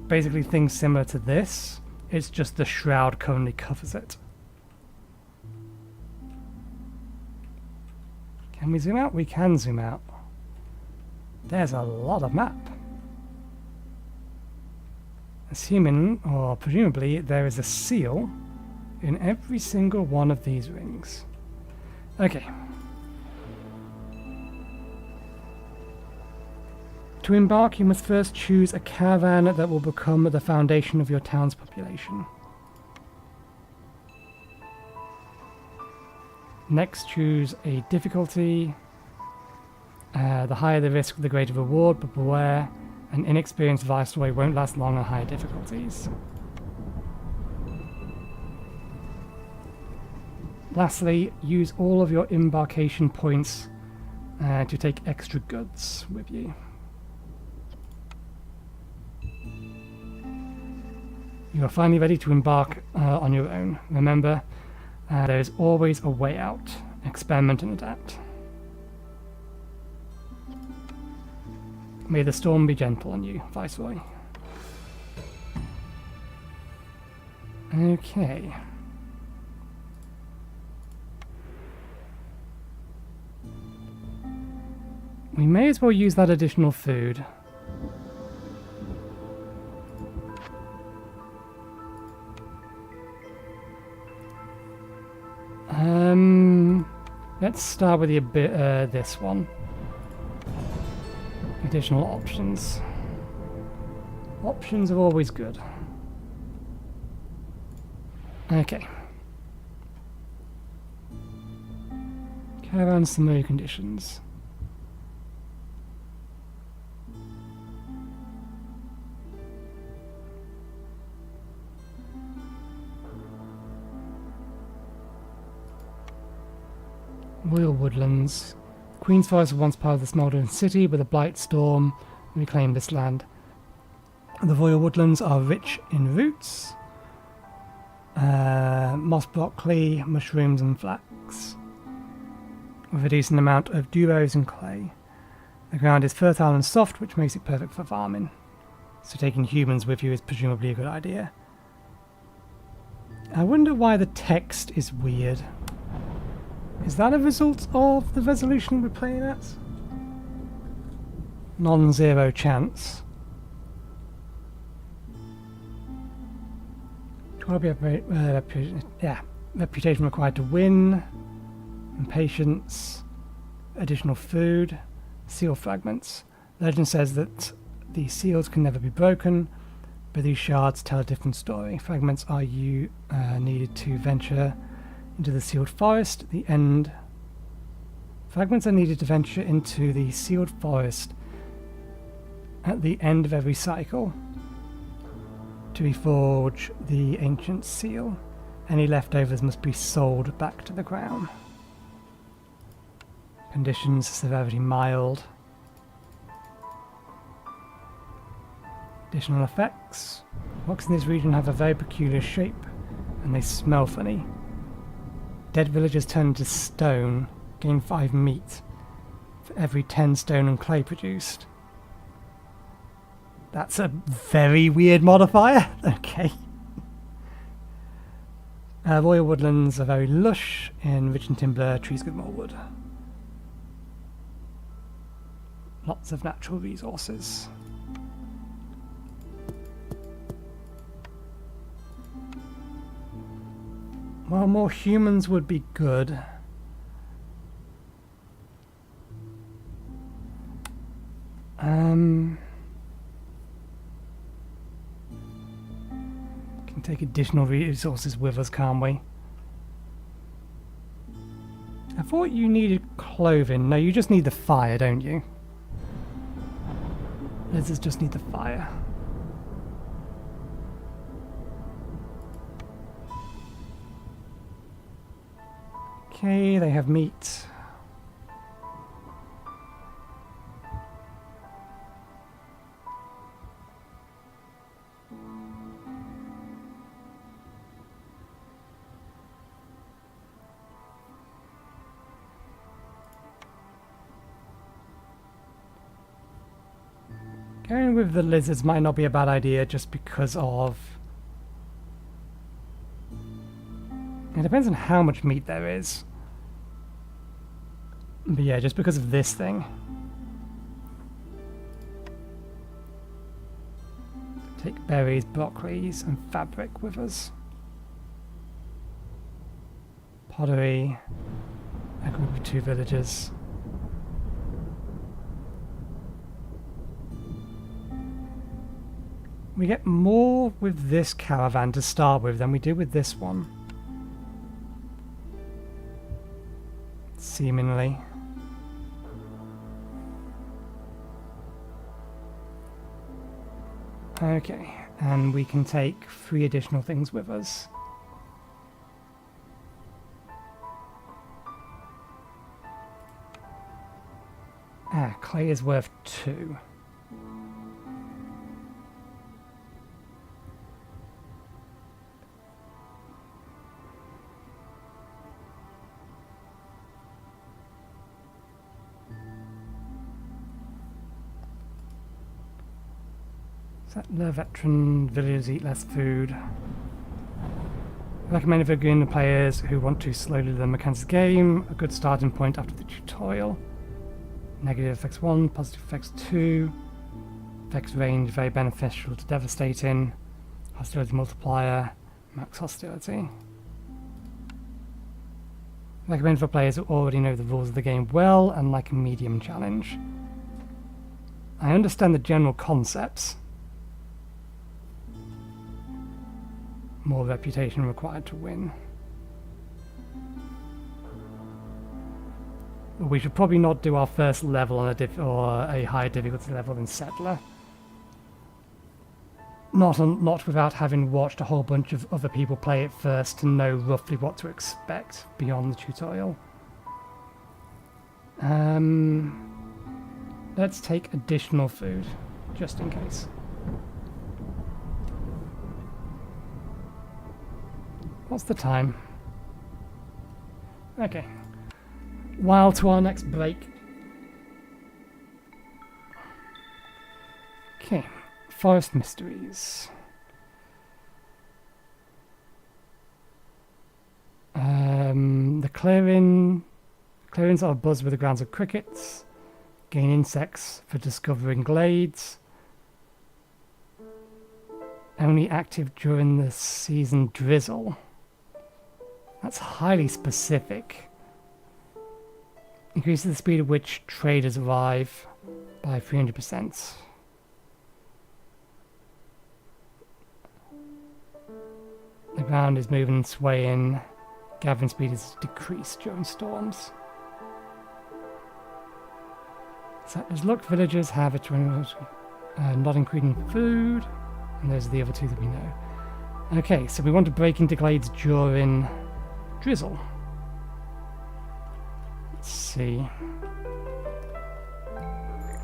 basically things similar to this, it's just the shroud currently covers it. Can we zoom out? We can zoom out. There's a lot of map. Assuming, or presumably, there is a seal in every single one of these rings. Okay. To embark, you must first choose a caravan that will become the foundation of your town's population. Next, choose a difficulty. The higher the risk, the greater reward, but beware, an inexperienced Viceroy won't last long on higher difficulties. Lastly, use all of your embarkation points to take extra goods with you. You are finally ready to embark on your own. Remember, there is always a way out. Experiment and adapt. May the storm be gentle on you, Viceroy. Okay. We may as well use that additional food. Let's start with this one. Additional options. Options are always good. Okay. Caravan summary conditions. Royal Woodlands. Queen's Forest was once part of the smoldering city, but the BlindPlaythrough reclaimed this land. The Royal Woodlands are rich in roots, moss broccoli, mushrooms and flax, with a decent amount of dewberries and clay. The ground is fertile and soft, which makes it perfect for farming. So taking humans with you is presumably a good idea. I wonder why the text is weird. Is that a result of the resolution we're playing at? Non-zero chance. Reputation required to win. Impatience. Additional food. Seal fragments. Legend says that the seals can never be broken, but these shards tell a different story. Fragments are needed to venture into the sealed forest. Fragments are needed to venture into the sealed forest at the end of every cycle to reforge the ancient seal. Any leftovers must be sold back to the crown. Conditions: severity mild. Additional effects: rocks in this region have a very peculiar shape and they smell funny. Dead villagers turn into stone, gain 5 meat for every 10 stone and clay produced. That's a very weird modifier. Okay. Royal Woodlands are very lush and rich in timber, trees give more wood. Lots of natural resources. Well, more humans would be good. Can take additional resources with us, can't we? I thought you needed clothing. No, you just need the fire, don't you? Lizards just need the fire. Okay, they have meat. Going with the lizards might not be a bad idea just because of... It depends on how much meat there is. But yeah, just because of this thing. Take berries, broccolis, and fabric with us. Pottery. A group of 2 villagers. We get more with this caravan to start with than we do with this one. Seemingly. Okay, and we can take 3 additional things with us. Clay is worth 2. Settler, veteran, villagers eat less food. Recommended for beginner players who want to slowly learn the mechanics of the game. A good starting point after the tutorial. Negative effects 1, positive effects 2. Effects range very beneficial to devastating. Hostility multiplier, max hostility. Recommended for players who already know the rules of the game well and like a medium challenge. I understand the general concepts. more reputation required to win. But we should probably not do our first level on a higher difficulty level than Settler. Not without having watched a whole bunch of other people play it first to know roughly what to expect beyond the tutorial. Let's take additional food, just in case. What's the time? Okay. While to our next break. Okay. Forest mysteries. The clearings are buzz with the grounds of crickets. Gain insects for discovering glades. Only active during the season drizzle. That's highly specific. Increases the speed at which traders arrive by 300%. The ground is moving and swaying. Gathering speed is decreased during storms. Settlers look, villagers have a 20, not including food. And those are the other two that we know. Okay, so we want to break into glades during drizzle. Let's see.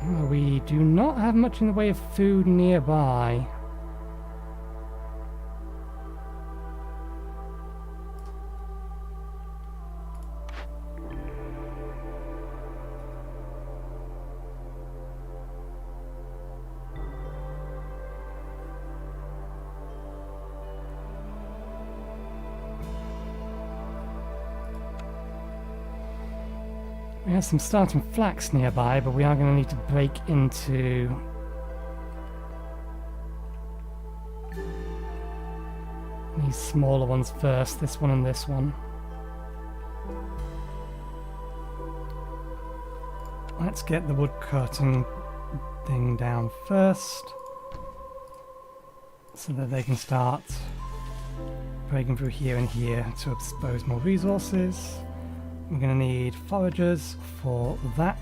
Well, we do not have much in the way of food nearby. We have some starting flax nearby, but we are going to need to break into these smaller ones first, this one and this one. Let's get the wood cutting thing down first, so that they can start breaking through here and here to expose more resources. We're going to need foragers for that.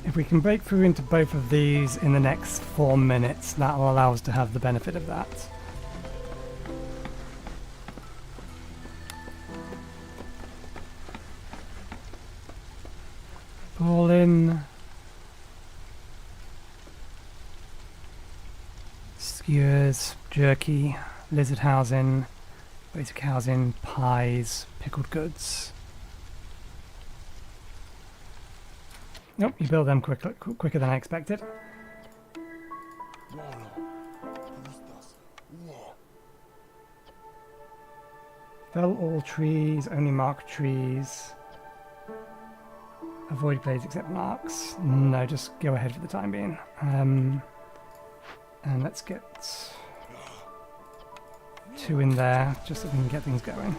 If we can break through into both of these in the next 4 minutes, that will allow us to have the benefit of that. Pull in. Skewers, jerky, lizard housing, basic housing, pies, pickled goods. Nope, you build them quicker than I expected. Fell all trees, only mark trees. Avoid glades except marks. No, just go ahead for the time being. And let's get 2 in there, just so we can get things going.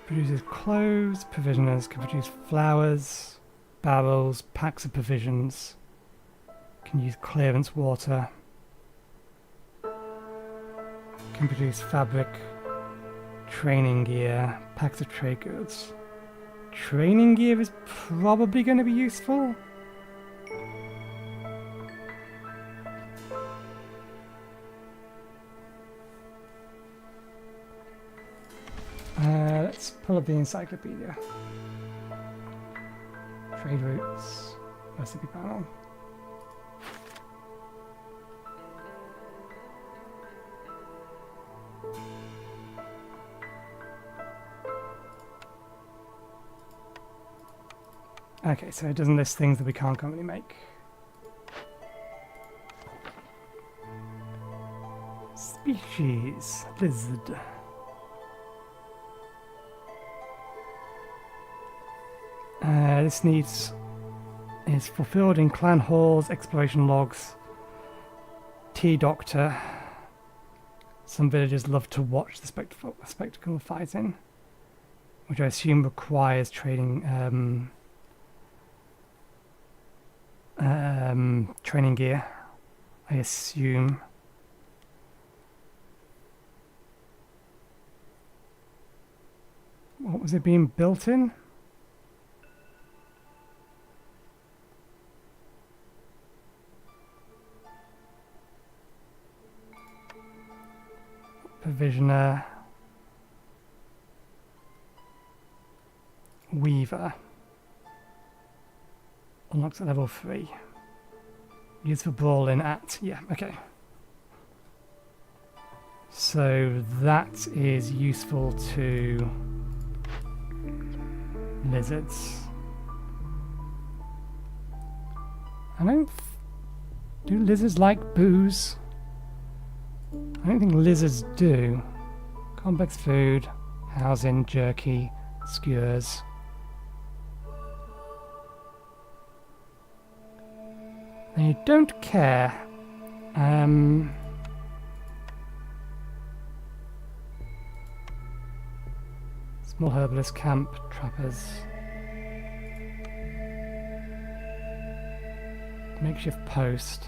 Produces clothes, provisioners can produce flowers, barrels, packs of provisions, can use clearance water, can produce fabric, training gear, packs of trade goods. Training gear is probably going to be useful. Let's pull up the encyclopedia. Trade routes, recipe panel. Okay, so it doesn't list things that we can't currently make. Species. Lizard. This needs... is fulfilled in clan halls, exploration logs, T-Doctor. Some villagers love to watch the spectacle of fighting, which I assume requires trading training gear. I assume. What was it being built in? Provisioner. Weaver. Unlocks at level 3. Used for brawling at... yeah, okay. So that is useful to lizards. I don't... do lizards like booze? I don't think lizards do. Complex food, housing, jerky, skewers. They don't care. Small herbalist camp, trappers. Makeshift post.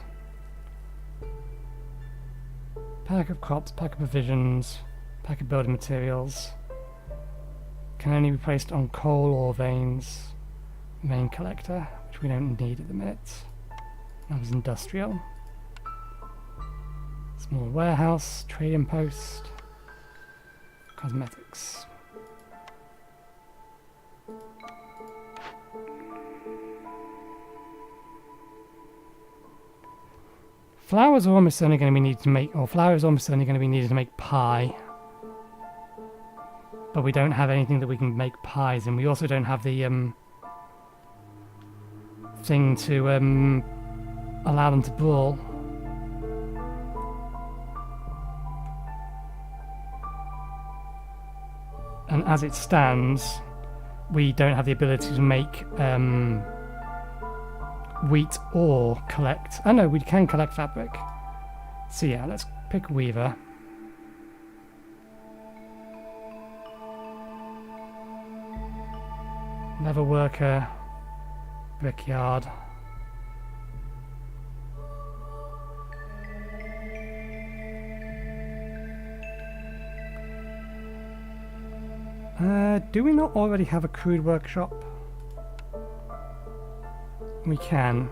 Pack of crops, pack of provisions, pack of building materials. Can only be placed on coal or veins. Vein collector, which we don't need at the minute. That was industrial. Small warehouse, trading post, cosmetics. Flowers are almost certainly going to be needed to make, or flowers are almost certainly going to be needed to make pie. But we don't have anything that we can make pies in. We also don't have the thing to allow them to brawl. And as it stands, we don't have the ability to make wheat or collect... oh no, we can collect fabric. So yeah, let's pick Weaver. Leather worker, brickyard. Do we not already have a crude workshop? We can.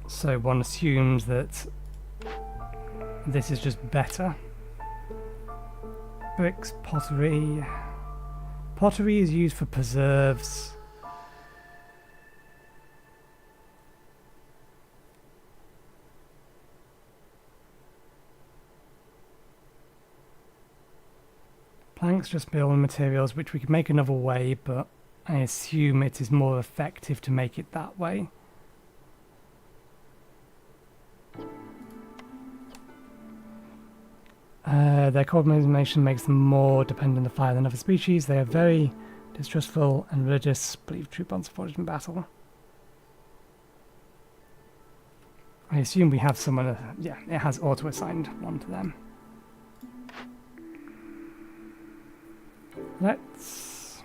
So one assumes that this is just better. Bricks, pottery. Pottery is used for preserves. Planks just building materials, which we could make another way, but I assume it is more effective to make it that way. Their coordination makes them more dependent on fire than other species. They are very distrustful and religious, believe true bonds forged in battle. I assume we have someone, yeah, it has auto-assigned one to them. Let's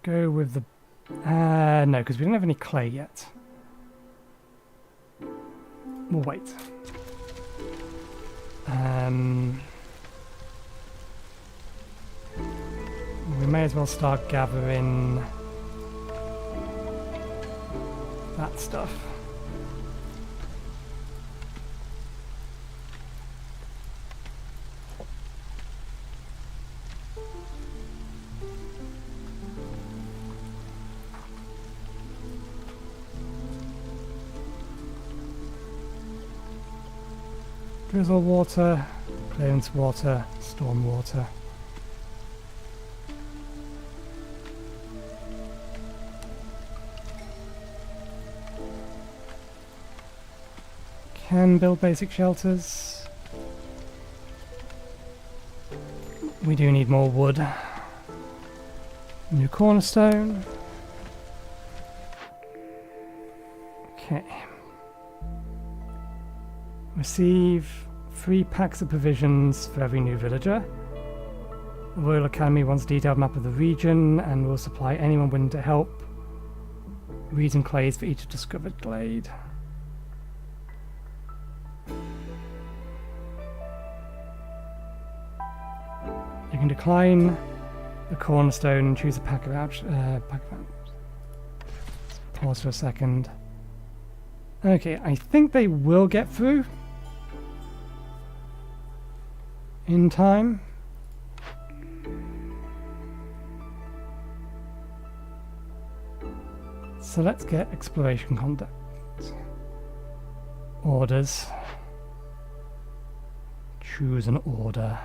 go with the... no, because we don't have any clay yet. We'll wait. We may as well start gathering that stuff. Drizzle water, clearance water, storm water. can build basic shelters. We do need more wood. New cornerstone. Okay. Receive 3 packs of provisions for every new villager. The Royal Academy wants a detailed map of the region and will supply anyone willing to help. Reeds and clays for each discovered glade. You can decline the cornerstone and choose a pack of Pause for a second. Okay, I think they will get through in time. So let's get exploration conduct. Orders. Choose an order.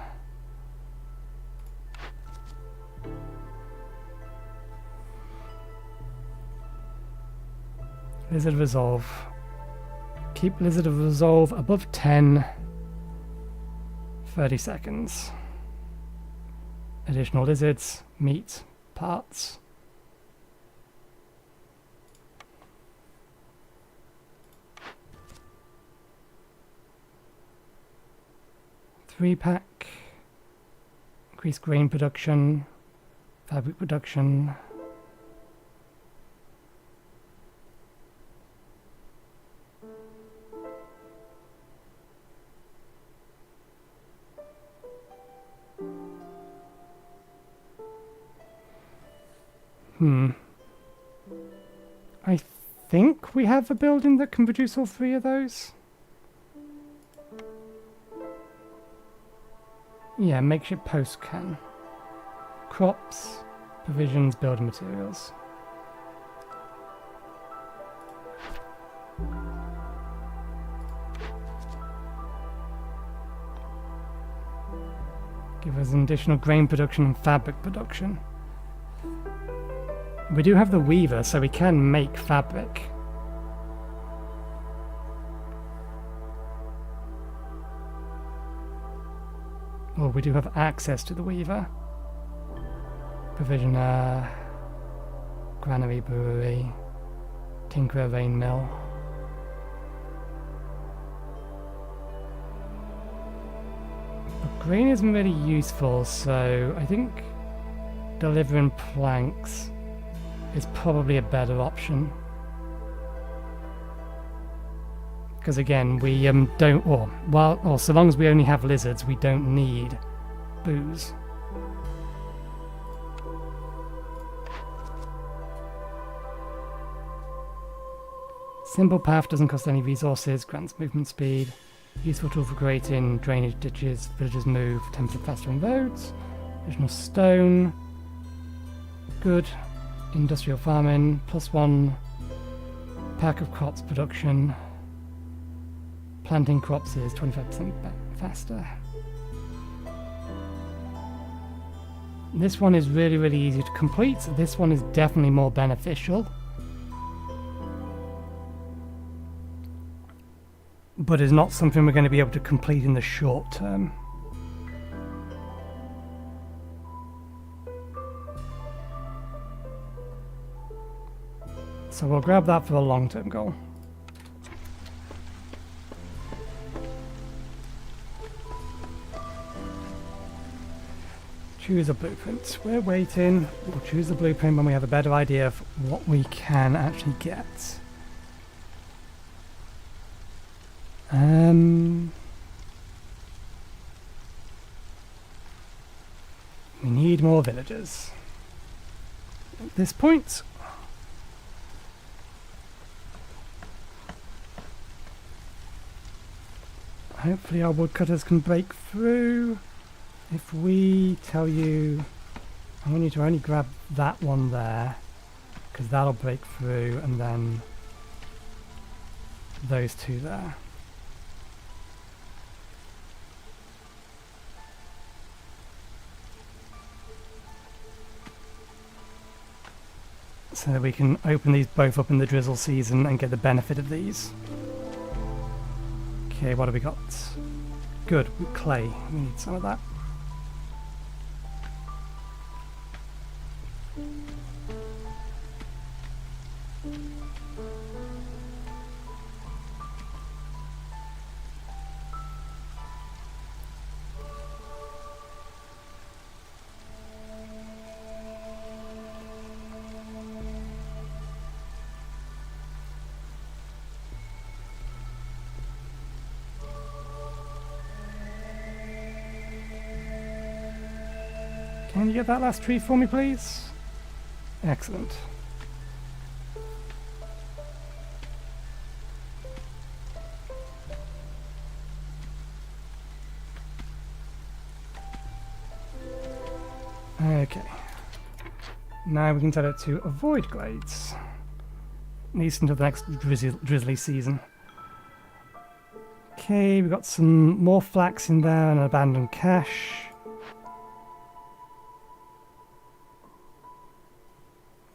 Lizard Resolve. Keep Lizard of Resolve above 10. 30 seconds. Additional lizards, meat, parts. Three-pack. Increase grain production, fabric production. I think we have a building that can produce all 3 of those. Yeah, makeshift post can. Crops, provisions, building materials. Give us an additional grain production and fabric production. We do have the weaver, so we can make fabric. Well, we do have access to the weaver. Provisioner, granary, brewery, tinkerer, rain mill. But grain isn't really useful, so I think delivering planks is probably a better option. Because again, we don't, or so long as we only have lizards, we don't need booze. Simple path doesn't cost any resources, grants movement speed. Useful tool for creating drainage ditches, villagers move 10% faster on roads. Additional stone. Good. Industrial farming, +1 pack of crops production. Planting crops is 25% faster. This one is really, really easy to complete, so this one is definitely more beneficial. But is not something we're going to be able to complete in the short term. So we'll grab that for a long-term goal. Choose a blueprint. We're waiting. We'll choose the blueprint when we have a better idea of what we can actually get. We need more villagers. At this point, hopefully our woodcutters can break through. If we tell you, I want you to only grab that one there, because that'll break through, and then those 2 there. So that we can open these both up in the drizzle season and get the benefit of these. Okay, what have we got? Good, clay. We need some of that. Can you get that last tree for me, please? Excellent. Okay. Now we can set it to avoid glades. At least until the next drizzly season. Okay, we've got some more flax in there and an abandoned cache.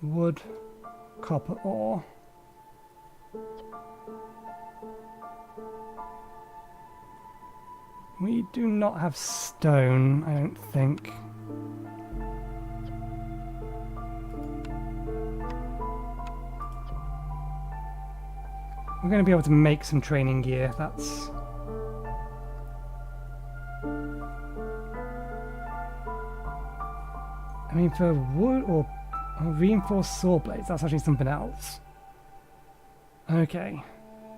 Wood, copper ore. We do not have stone, I don't think. We're going to be able to make some training gear, that's... I mean, for wood or reinforced saw blades, that's actually something else. Okay.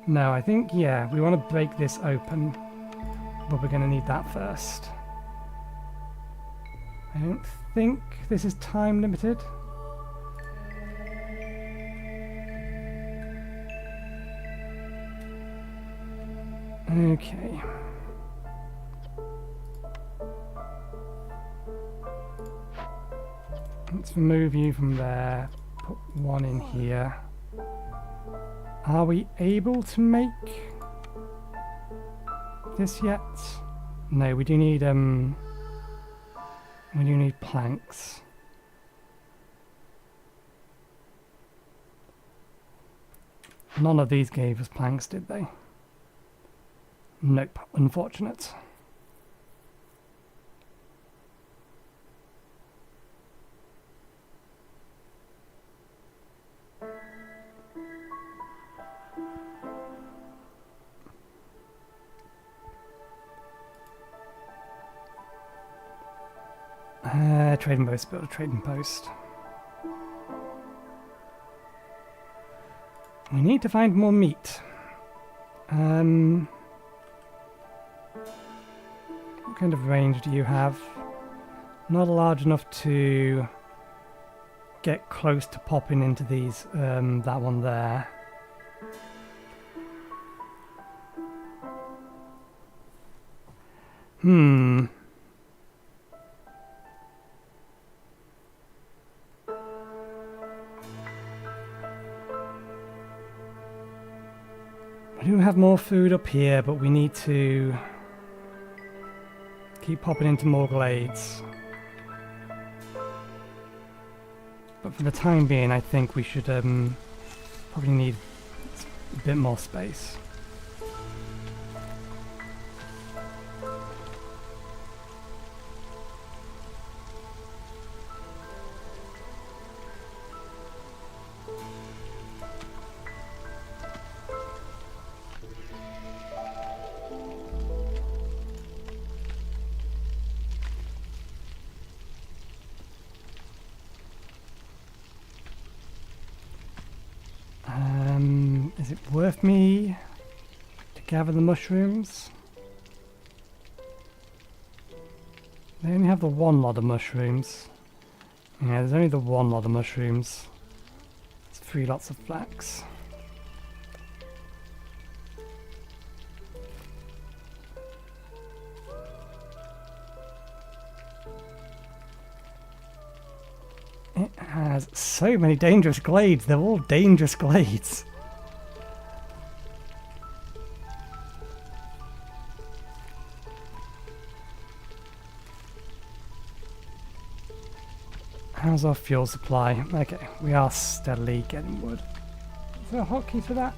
No, I think, yeah, we want to break this open, but we're going to need that first. I don't think this is time limited. Okay. Let's remove you from there, put one in here. Are we able to make this yet? No, we do need planks. None of these gave us planks, did they? Nope, unfortunate. Trading post, build a trading post. We need to find more meat. What kind of range do you have? Not large enough to get close to popping into these, that one there. We do have more food up here, but we need to keep popping into more glades. But for the time being, I think we should probably need a bit more space. Is it worth me to gather the mushrooms? They only have the one lot of mushrooms. Yeah, there's only the one lot of mushrooms. There's 3 lots of flax. It has so many dangerous glades. They're all dangerous glades. How's our fuel supply? Okay, we are steadily getting wood. Is there a hotkey for that?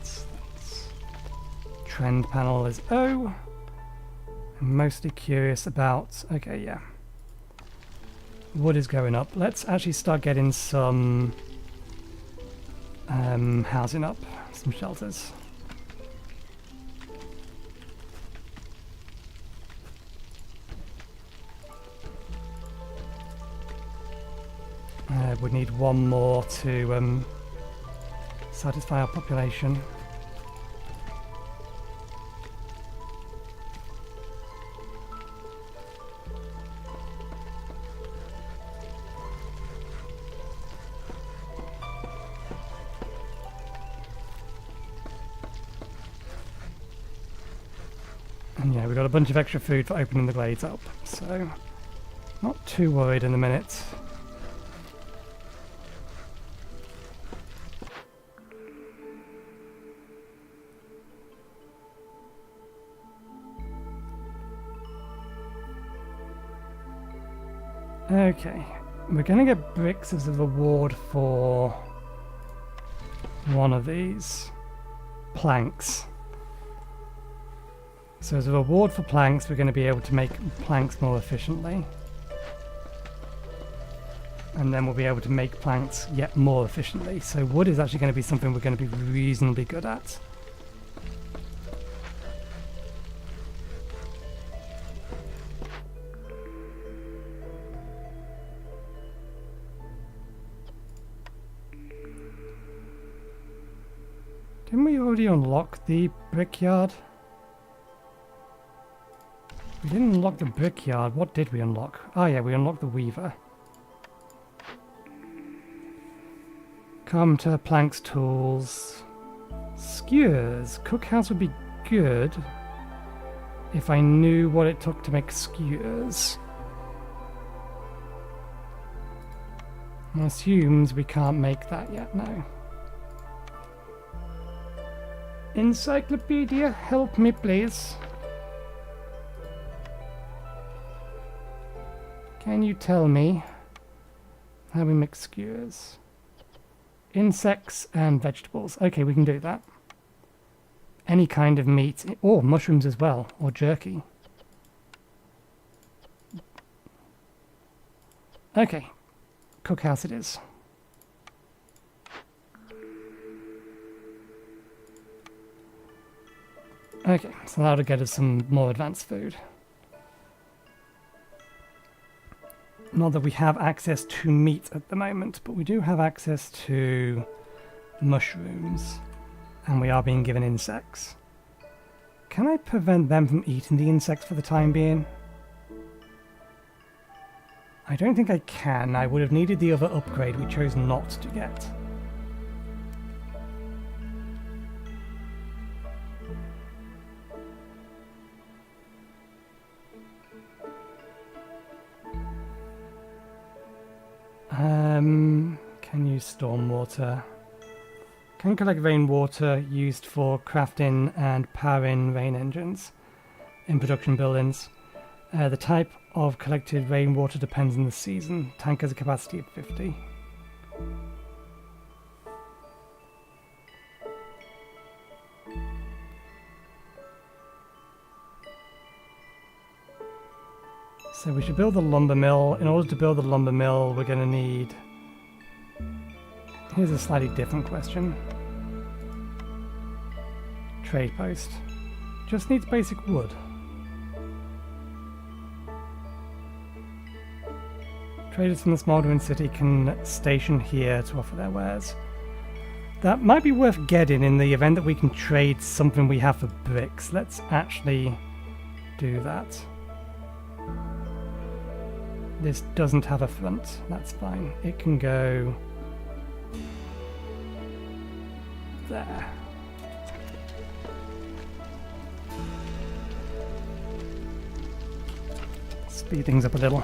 trend panel is O. I'm mostly curious about... Okay, yeah. Wood is going up. Let's actually start getting some housing up, some shelters. We need one more to satisfy our population. And yeah, we've got a bunch of extra food for opening the glades up, so not too worried in a minute. Okay, we're going to get bricks as a reward for one of these planks. So as a reward for planks, we're going to be able to make planks more efficiently. And then we'll be able to make planks yet more efficiently. So wood is actually going to be something we're going to be reasonably good at. Didn't we already unlock the brickyard? We didn't unlock the brickyard. What did we unlock? Oh yeah, we unlocked the weaver. Carpenter, planks, tools, skewers. Cookhouse would be good if I knew what it took to make skewers. It assumes we can't make that yet, no. Encyclopedia, help me please. Can you tell me how we make skewers? Insects and vegetables. Okay, we can do that. Any kind of meat, or mushrooms as well, or jerky. Okay, cookhouse it is. Okay, so that'll get us some more advanced food. Not that we have access to meat at the moment, but we do have access to mushrooms, and we are being given insects. Can I prevent them from eating the insects for the time being? I don't think I can. I would have needed the other upgrade we chose not to get. Can use stormwater. Can collect rainwater used for crafting and powering rain engines in production buildings. The type of collected rainwater depends on the season. Tank has a capacity of 50. So we should build a lumber mill. In order to build a lumber mill, we're going to need... Here's a slightly different question. Trade post. Just needs basic wood. Traders from the smoldering city can station here to offer their wares. That might be worth getting in the event that we can trade something we have for bricks. Let's actually do that. This doesn't have a front. That's fine. It can go there. Speed things up a little.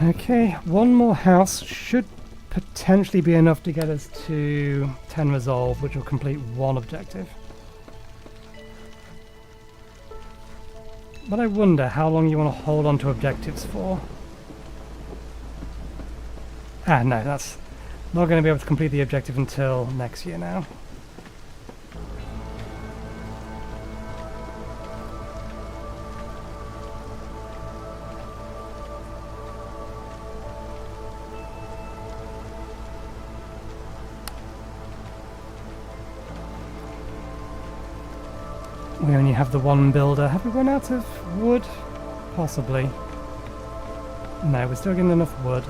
Okay, one more house should potentially be enough to get us to 10 resolve, which will complete one objective. But I wonder how long you want to hold on to objectives for. Ah, no, that's not going to be able to complete the objective until next year now. We only have the one builder. Have we run out of wood? Possibly. No, we're still getting enough wood.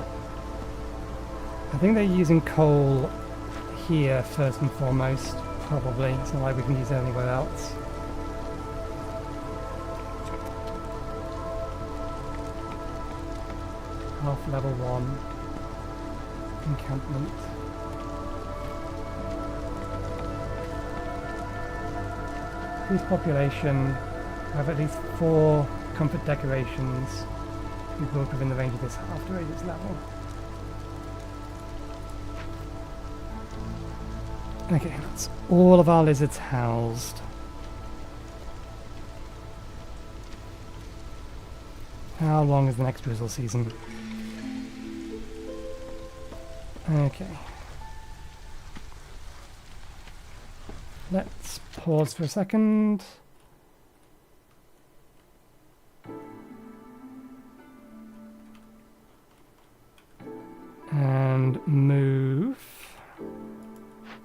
I think they're using coal here first and foremost. Probably. It's not like we can use it anywhere else. Half level 1. Encampment. Increased population. We have at least 4 comfort decorations. We built within the range of this half to raise its level. Okay, that's all of our lizards housed. How long is the next drizzle season? Okay. Let's pause for a second. And move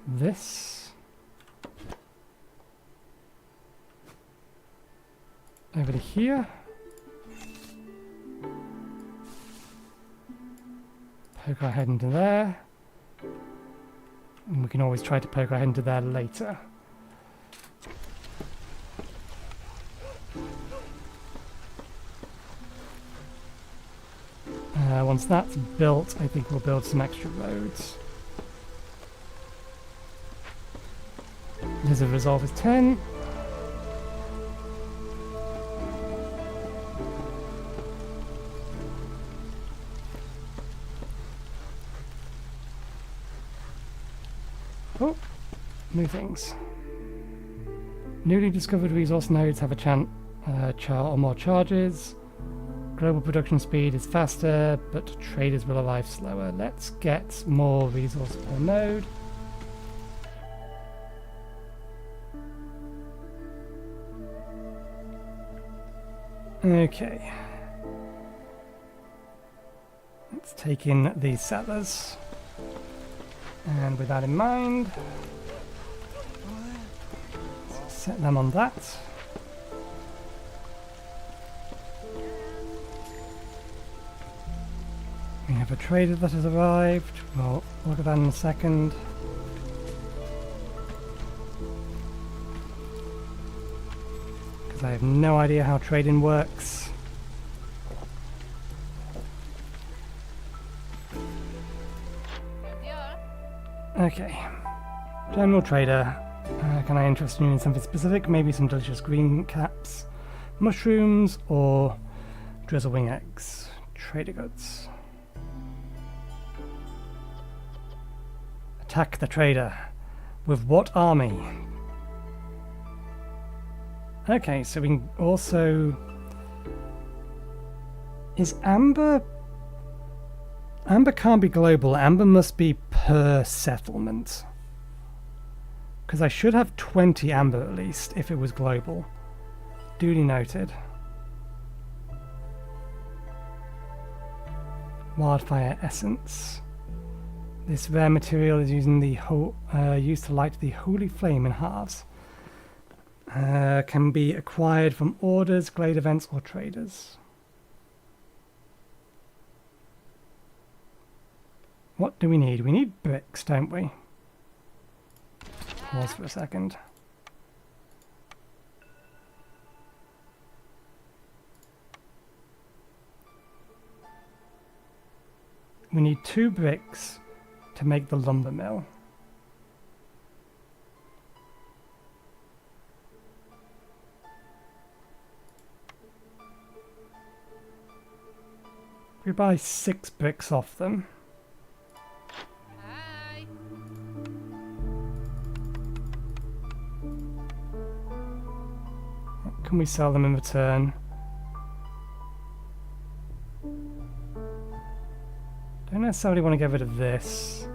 this over to here. Poke our head into there. And we can always try to poke our head into there later. Once that's built, I think we'll build some extra roads. Lizard resolve is 10. Oh, new things. Newly discovered resource nodes have a chance or more charges. Global production speed is faster, but traders will arrive slower. Let's get more resource per node. Okay. Let's take in these settlers. And with that in mind, set them on that. We have a trader that has arrived. We'll look at that in a second. Because I have no idea how trading works. Okay. General trader. Can I interest you in something specific? Maybe some delicious green caps, mushrooms, or drizzlewing eggs. Trader goods. Attack the trader. With what army? Okay, so we can also... Is Amber... Amber can't be global. Amber must be per settlement. Because I should have 20 amber at least, if it was global. Duly noted. Wildfire essence. This rare material is used to light the holy flame in halves. Can be acquired from orders, glade events, or traders. What do we need? We need bricks, don't we? Pause for a second. We need 2 bricks to make the lumber mill. We buy 6 bricks off them. Hi. Can we sell them in return? Don't necessarily want to get rid of this.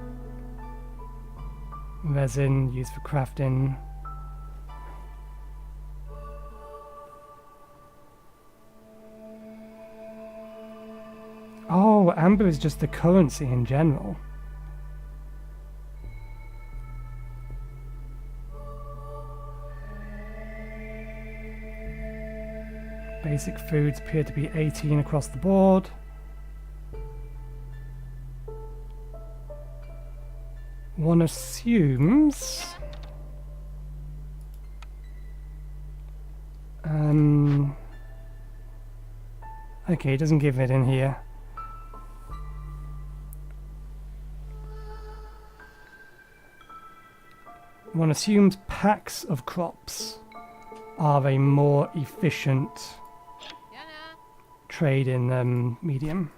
Resin used for crafting. Oh, amber is just the currency in general. Basic foods appear to be 18 across the board. One assumes... okay, it doesn't give it in here. One assumes packs of crops are a more efficient Jana. trade in medium.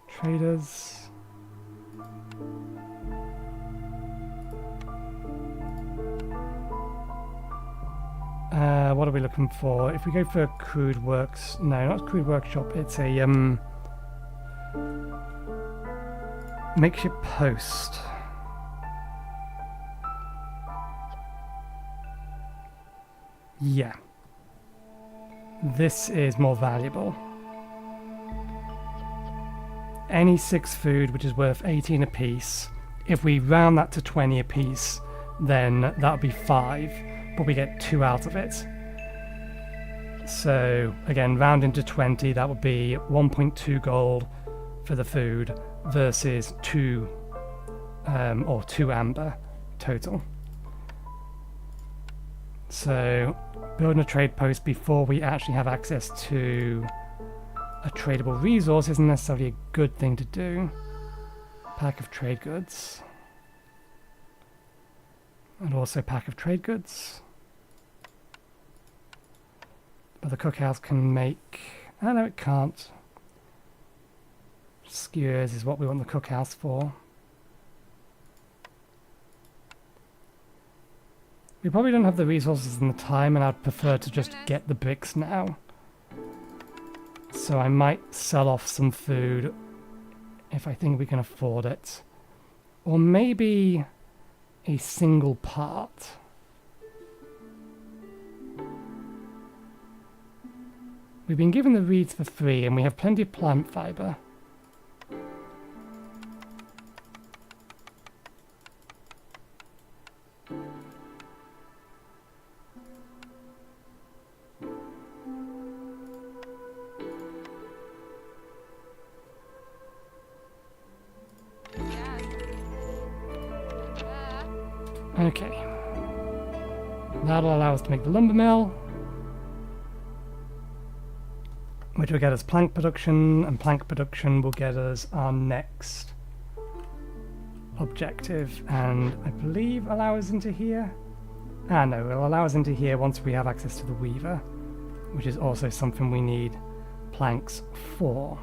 Traders. What are we looking for? If we go for crude works, no, not crude workshop. It's a makeshift post. Yeah, this is more valuable. Any 6 food, which is worth 18 apiece. If we round that to 20 apiece, then that would be 5, but we get 2 out of it. So again, rounding to 20, that would be 1.2 gold for the food versus 2 or 2 amber total. So building a trade post before we actually have access to a tradable resource isn't necessarily a good thing to do. Pack of trade goods. And also pack of trade goods. But the cookhouse can make... oh no, it can't. Skewers is what we want the cookhouse for. We probably don't have the resources and the time, and I'd prefer to just get the bricks now. So I might sell off some food if I think we can afford it. Or maybe a single part. We've been given the reeds for free and we have plenty of plant fibre. Okay. That'll allow us to make the lumber mill, which will get us plank production, and plank production will get us our next objective, and I believe allow us into here? Ah no, it'll allow us into here once we have access to the weaver, which is also something we need planks for.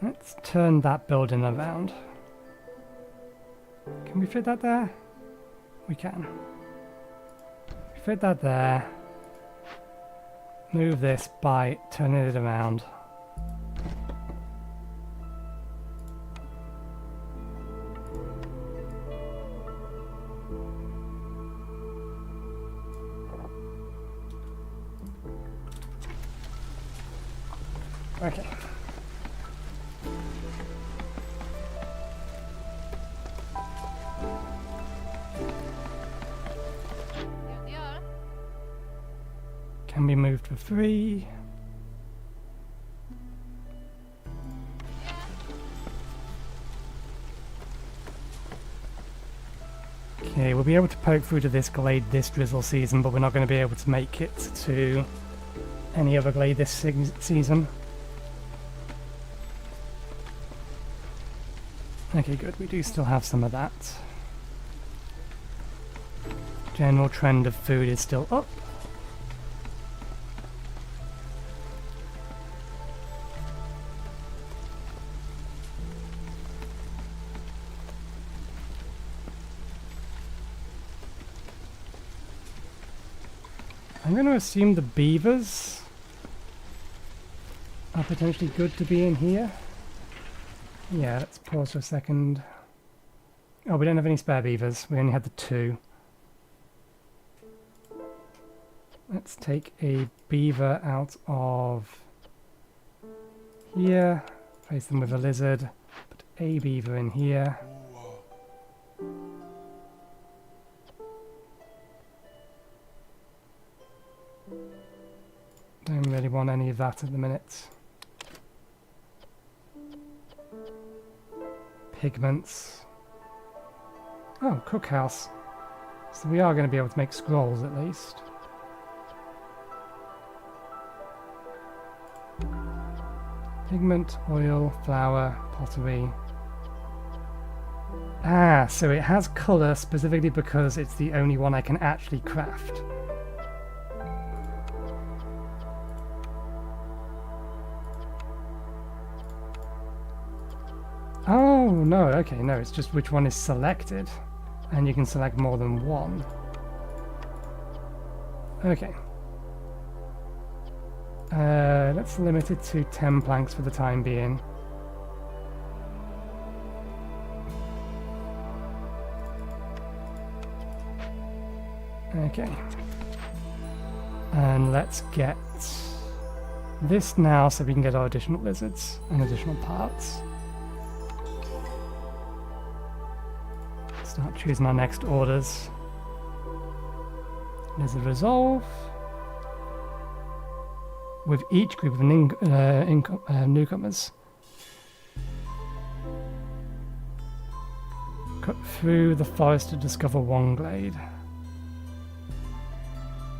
Let's turn that building around. Can we fit that there? We can. Fit that there. Move this by turning it around. Okay. Can be moved for free. Okay, Okay, we'll be able to poke through to this glade this drizzle season, but we're not going to be able to make it to any other glade this season. Okay, good. We do still have some of that. General trend of food is still up. I'm going to assume the beavers are potentially good to be in here. Yeah, let's pause for a second. Oh, we don't have any spare beavers. We only had the 2. Let's take a beaver out of here. Place them with a lizard. Put a beaver in here. Don't really want any of that at the minute. Pigments. Oh, cookhouse. So we are going to be able to make scrolls at least. Pigment, oil, flour, pottery. Ah, so it has colour specifically because it's the only one I can actually craft. Oh, no, okay, no, it's just which one is selected. And you can select more than one. Okay. Let's limit it to 10 planks for the time being. Okay. And let's get this now so we can get our additional lizards and additional parts. Start choosing our next orders. There's a resolve. With each group of newcomers. Cut through the forest to discover one glade.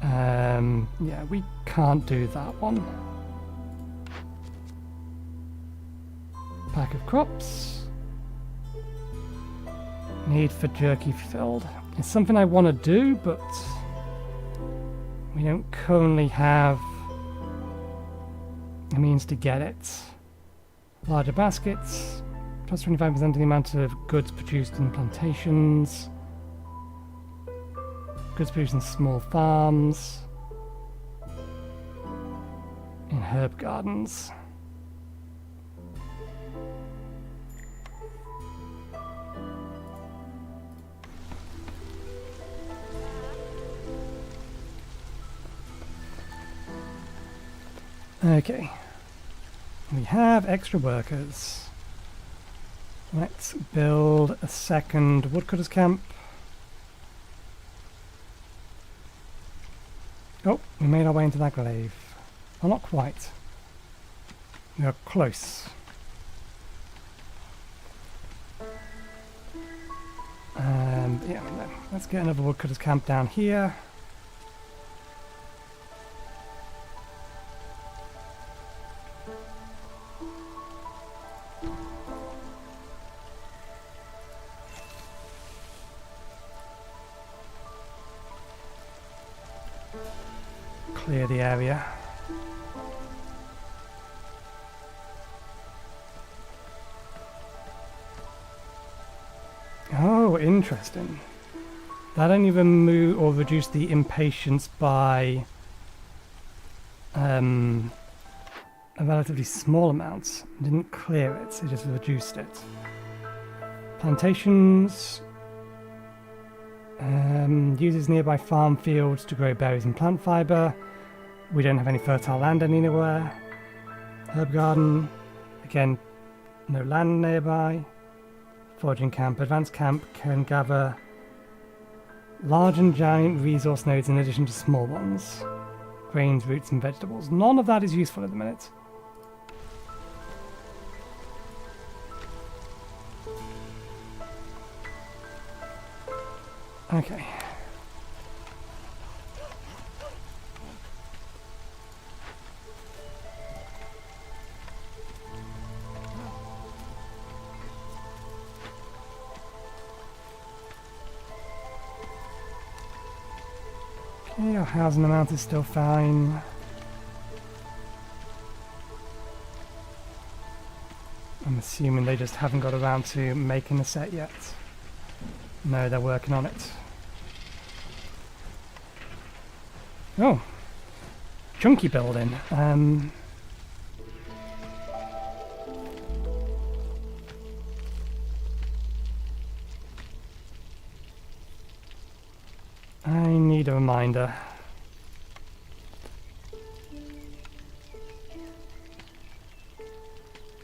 Yeah, we can't do that one. Pack of crops. Need for jerky filled. It's something I want to do, but we don't currently have a means to get it. Larger baskets, plus 25% of the amount of goods produced in plantations. Goods produced in small farms. In herb gardens. Okay. We have extra workers. Let's build a second woodcutter's camp. Oh, we made our way into that glaive. Well, not quite. We are close. Yeah, no. Let's get another woodcutter's camp down here. Clear the area. Oh, interesting. That only remove or reduce the impatience by a relatively small amount. It didn't clear it, it just reduced it. Plantations. Uses nearby farm fields to grow berries and plant fibre. We don't have any fertile land anywhere. Herb garden. Again, no land nearby. Foraging camp. Advanced camp can gather large and giant resource nodes in addition to small ones. Grains, roots and vegetables. None of that is useful at the minute. Okay. Okay, our housing amount is still fine. I'm assuming they just haven't got around to making the set yet. No, they're working on it. Oh, chunky building. I need a reminder.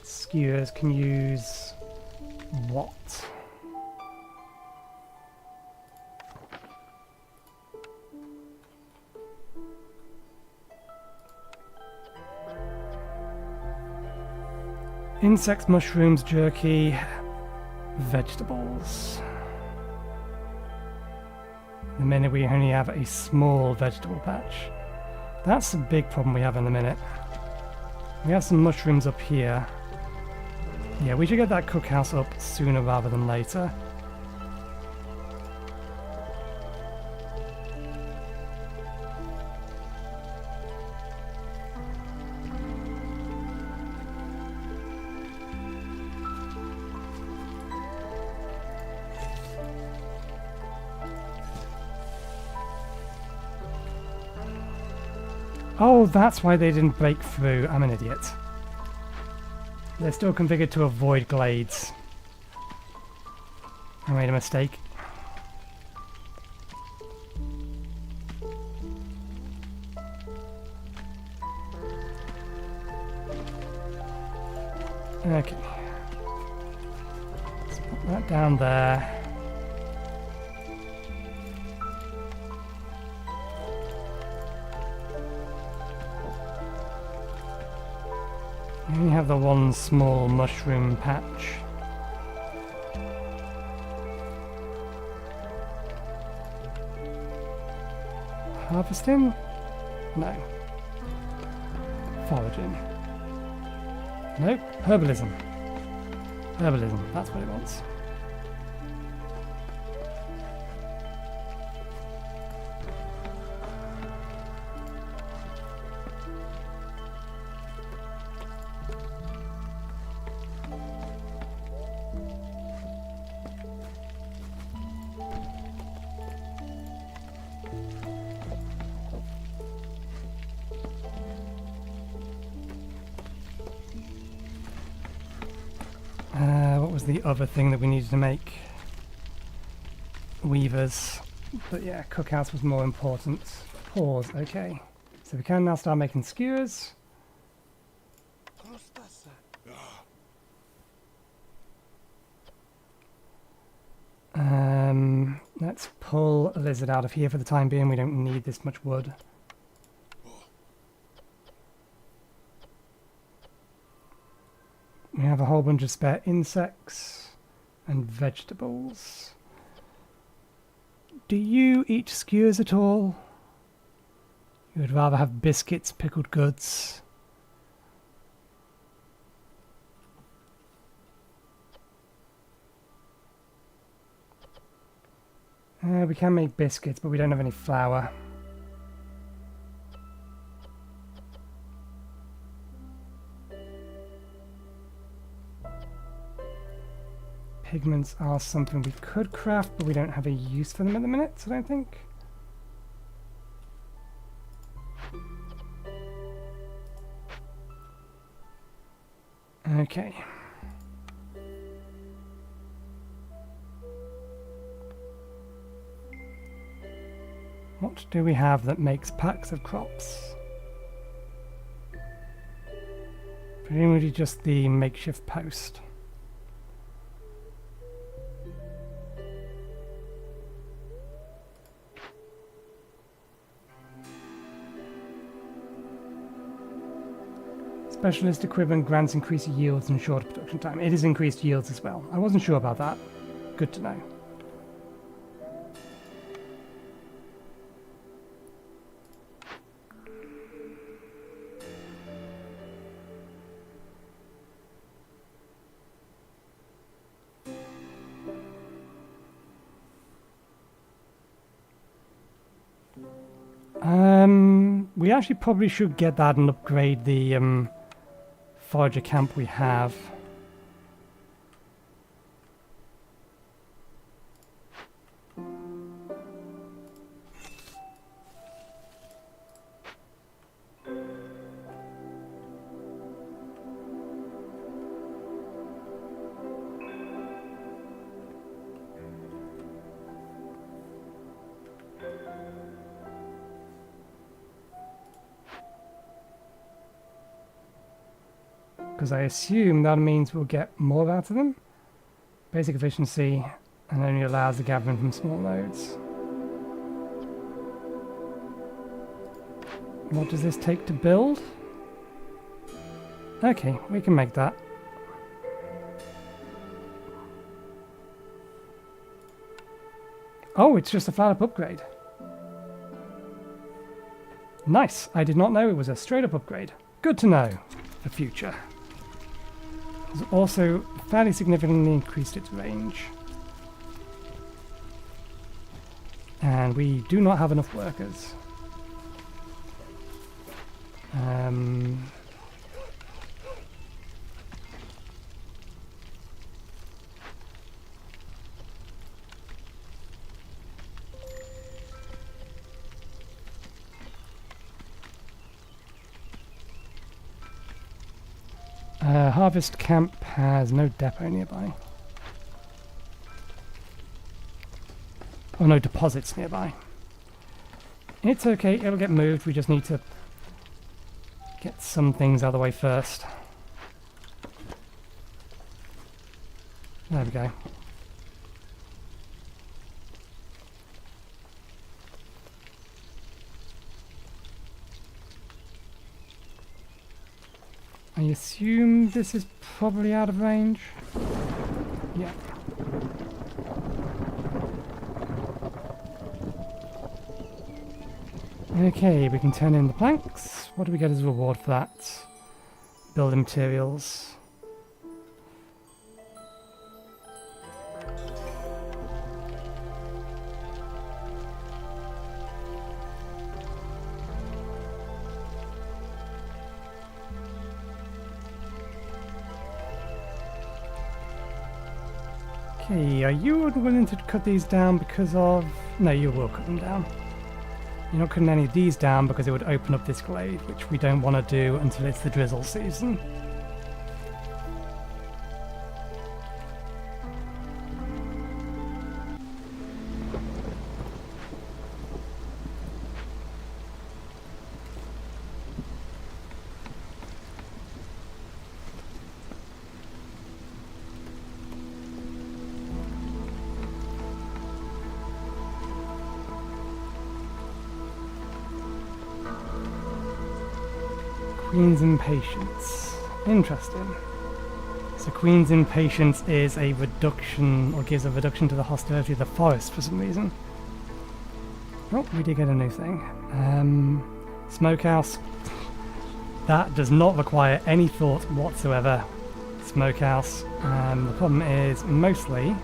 Skewers can use what? Insects, mushrooms, jerky, vegetables. The minute we only have a small vegetable patch. That's a big problem we have in a minute. We have some mushrooms up here. Yeah, we should get that cookhouse up sooner rather than later. Oh, that's why they didn't break through. I'm an idiot. They're still configured to avoid glades. I made a mistake. Okay. Let's put that down there. We only have the one small mushroom patch. Harvesting? No. Foraging. Nope. Herbalism. Herbalism, that's what it wants. What was the other thing that we needed to make? Weavers. But yeah, cookhouse was more important. Pause, okay. So we can now start making skewers. Let's pull a lizard out of here for the time being. We don't need this much wood. We have a whole bunch of spare insects and vegetables. Do you eat skewers at all? You would rather have biscuits, pickled goods. We can make biscuits, but we don't have any flour. Pigments are something we could craft, but we don't have a use for them at the minute, I don't think. Okay. What do we have that makes packs of crops? Presumably just the makeshift post. Specialist equipment grants increased yields and shorter production time. It is increased yields as well. I wasn't sure about that. Good to know. We actually probably should get that and upgrade the forager camp we have. Because I assume that means we'll get more out of them. Basic efficiency, and only allows the gathering from small nodes. What does this take to build? Okay, we can make that. Oh, it's just a flat up upgrade. Nice, I did not know it was a straight up upgrade. Good to know for future. It's also fairly significantly increased its range. And we do not have enough workers. Harvest camp has no depot nearby. Or no deposits nearby. It's okay, it'll get moved, we just need to get some things out of the way first. There we go. I assume this is probably out of range. Yeah. Okay, we can turn in the planks. What do we get as a reward for that? Building materials. Okay, are you willing to cut these down because of... No, you will cut them down. You're not cutting any of these down because it would open up this glade, which we don't want to do until it's the drizzle season. Queen's Impatience. Interesting. So Queen's Impatience is a reduction, or gives a reduction to the hostility of the forest for some reason. Oh, we did get a new thing. Smokehouse. That does not require any thought whatsoever. Smokehouse. The problem is mostly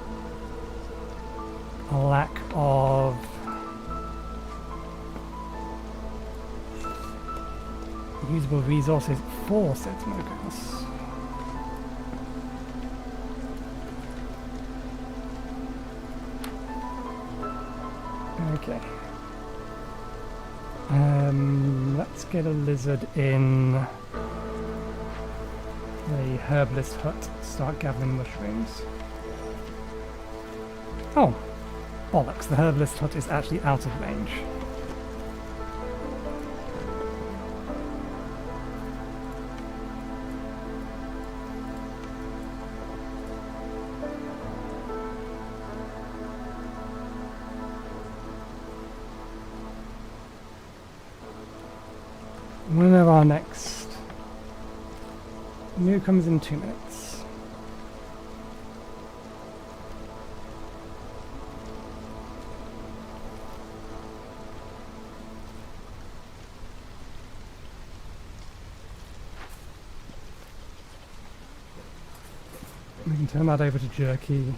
a lack of usable resources for said smokehouse. Okay. Let's get a lizard in the herbalist hut. Start gathering mushrooms. Oh, bollocks! The herbalist hut is actually out of range. When are our next? New comes in 2 minutes. We can turn that over to jerky.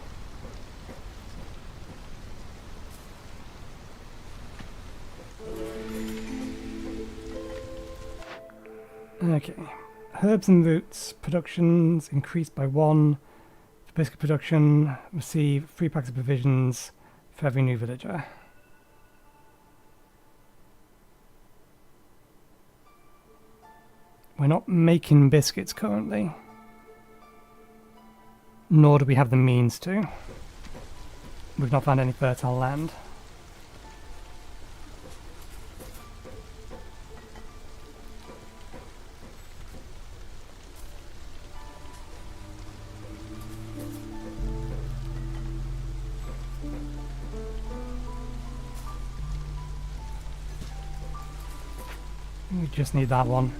Okay. Herbs and roots productions increased by 1. For biscuit production, receive 3 packs of provisions for every new villager. We're not making biscuits currently. Nor do we have the means to. We've not found any fertile land. We just need that one.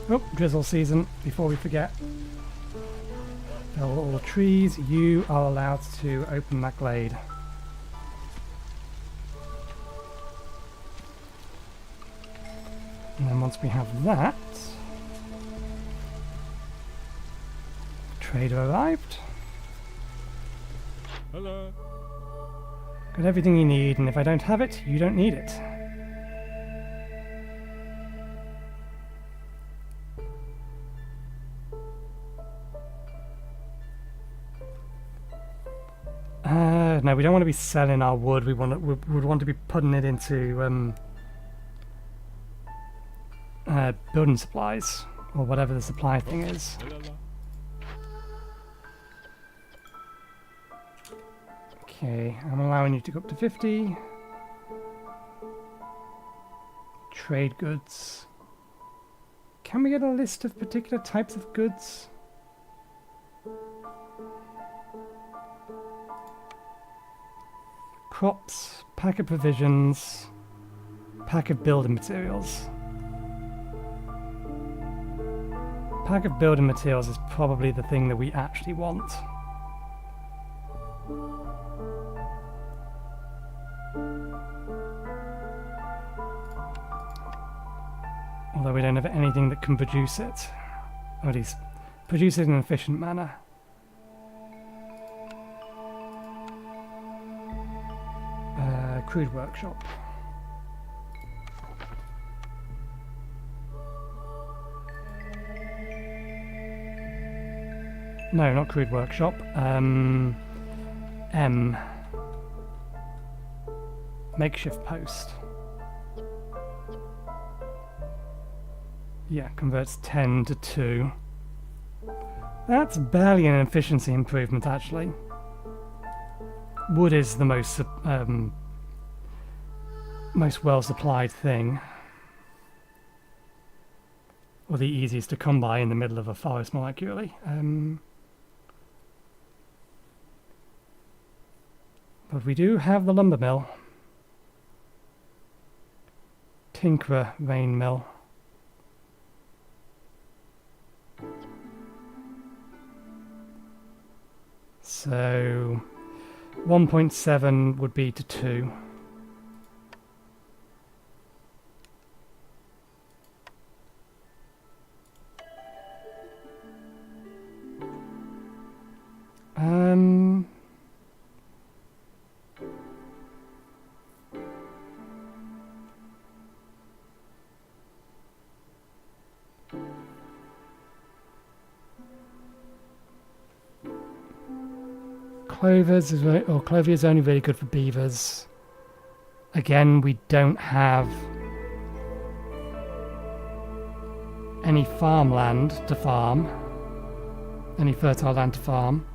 Oh, drizzle season, before we forget. Fell all the trees. You are allowed to open that glade. And then once we have that, trader arrived. Hello. Got everything you need, and if I don't have it, you don't need it. No, we don't want to be selling our wood. We would want to be putting it into building supplies, or whatever the supply thing is. Okay, I'm allowing you to go up to 50. Trade goods. Can we get a list of particular types of goods? Crops, pack of provisions, pack of building materials. Pack of building materials is probably the thing that we actually want. Although we don't have anything that can produce it. Or at least produce it in an efficient manner. Crude workshop. No, not crude workshop. Makeshift post. Yeah, converts 10 to 2. That's barely an efficiency improvement, actually. Wood is the most well supplied thing, or the easiest to come by in the middle of a forest, more accurately. But we do have the lumber mill, tinkerer vein mill. So 1.7 would be to 2. Clover is only really good for beavers. Again, we don't have any farmland to farm. Any fertile land to farm.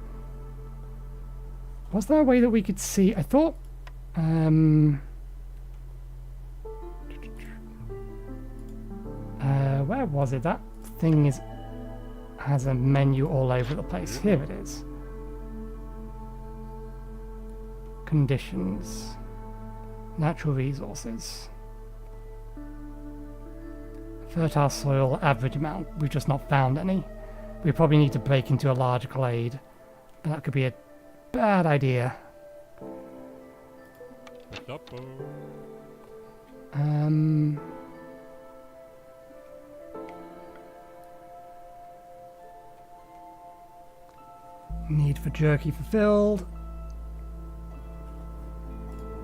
Was there a way that we could see? I thought where was it? That thing has a menu all over the place. Here it is. Conditions. Natural resources. Fertile soil, average amount. We've just not found any. We probably need to break into a large glade. But that could be a bad idea. Need for jerky fulfilled.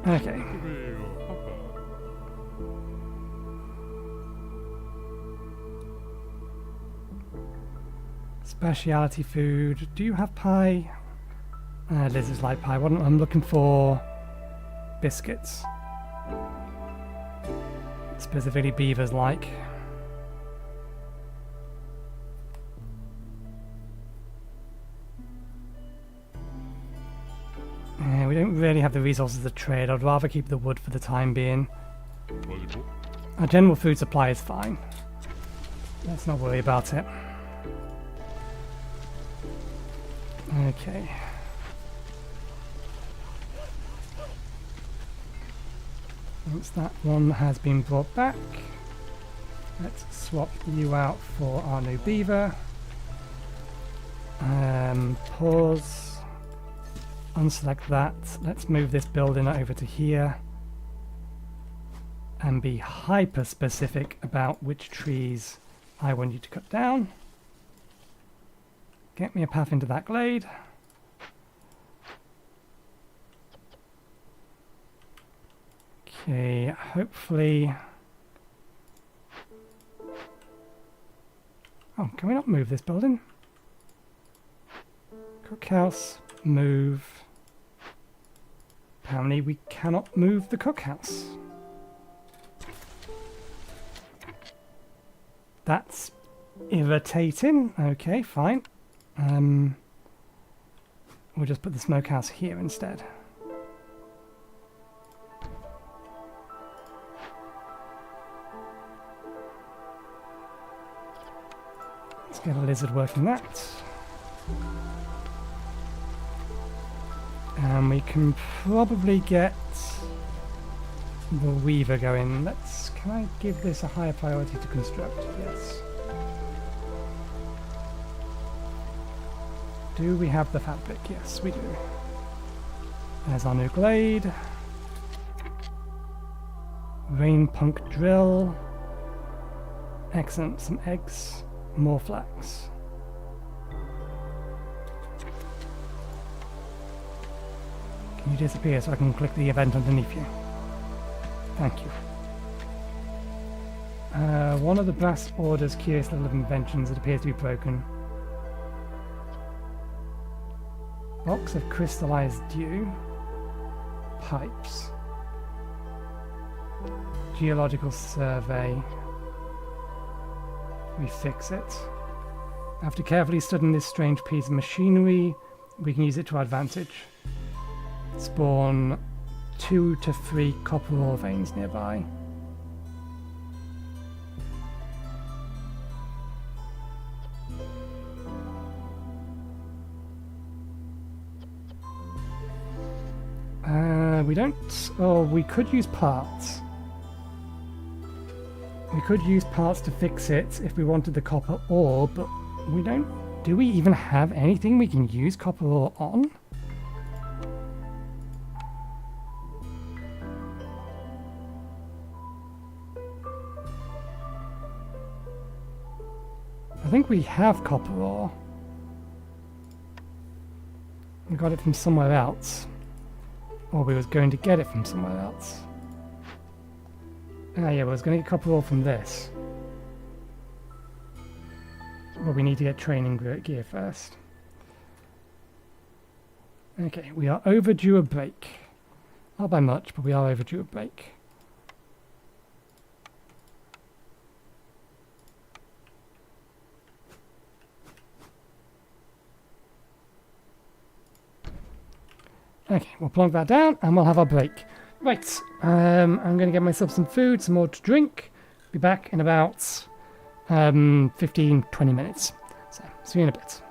Okay. Speciality food. Do you have pie? Lizards like pie. What I'm looking for biscuits. Specifically beavers like. We don't really have the resources to trade. I'd rather keep the wood for the time being. Our general food supply is fine. Let's not worry about it. Okay. Once that one has been brought back, let's swap you out for our new beaver. Pause. Unselect that. Let's move this building over to here. And be hyper specific about which trees I want you to cut down. Get me a path into that glade. Okay, hopefully... Oh, can we not move this building? Cookhouse, move. Apparently we cannot move the cookhouse. That's irritating. Okay, fine. We'll just put the smokehouse here instead. Let's get a lizard working that. And we can probably get the weaver going. Can I give this a higher priority to construct? Yes. Do we have the fabric? Yes, we do. There's our new glade. Rain punk drill. Excellent. Some eggs. More flax. Can you disappear so I can click the event underneath you? Thank you. One of the brass order's curious little inventions that appears to be broken. Box of crystallized dew. Pipes. Geological survey. We fix it. After carefully studying this strange piece of machinery, we can use it to our advantage. Spawn 2 to 3 copper ore veins nearby. We don't... Oh, we could use parts. We could use parts to fix it if we wanted the copper ore, but we don't... Do we even have anything we can use copper ore on? I think we have copper ore. We got it from somewhere else. Or we was going to get it from somewhere else. Ah yeah, we was going to get copper ore from this. But we need to get training gear first. Okay, we are overdue a break. Not by much, but we are overdue a break. Okay, we'll plonk that down and we'll have our break. Right, I'm going to get myself some food, some more to drink. Be back in about 15-20 minutes. So, see you in a bit.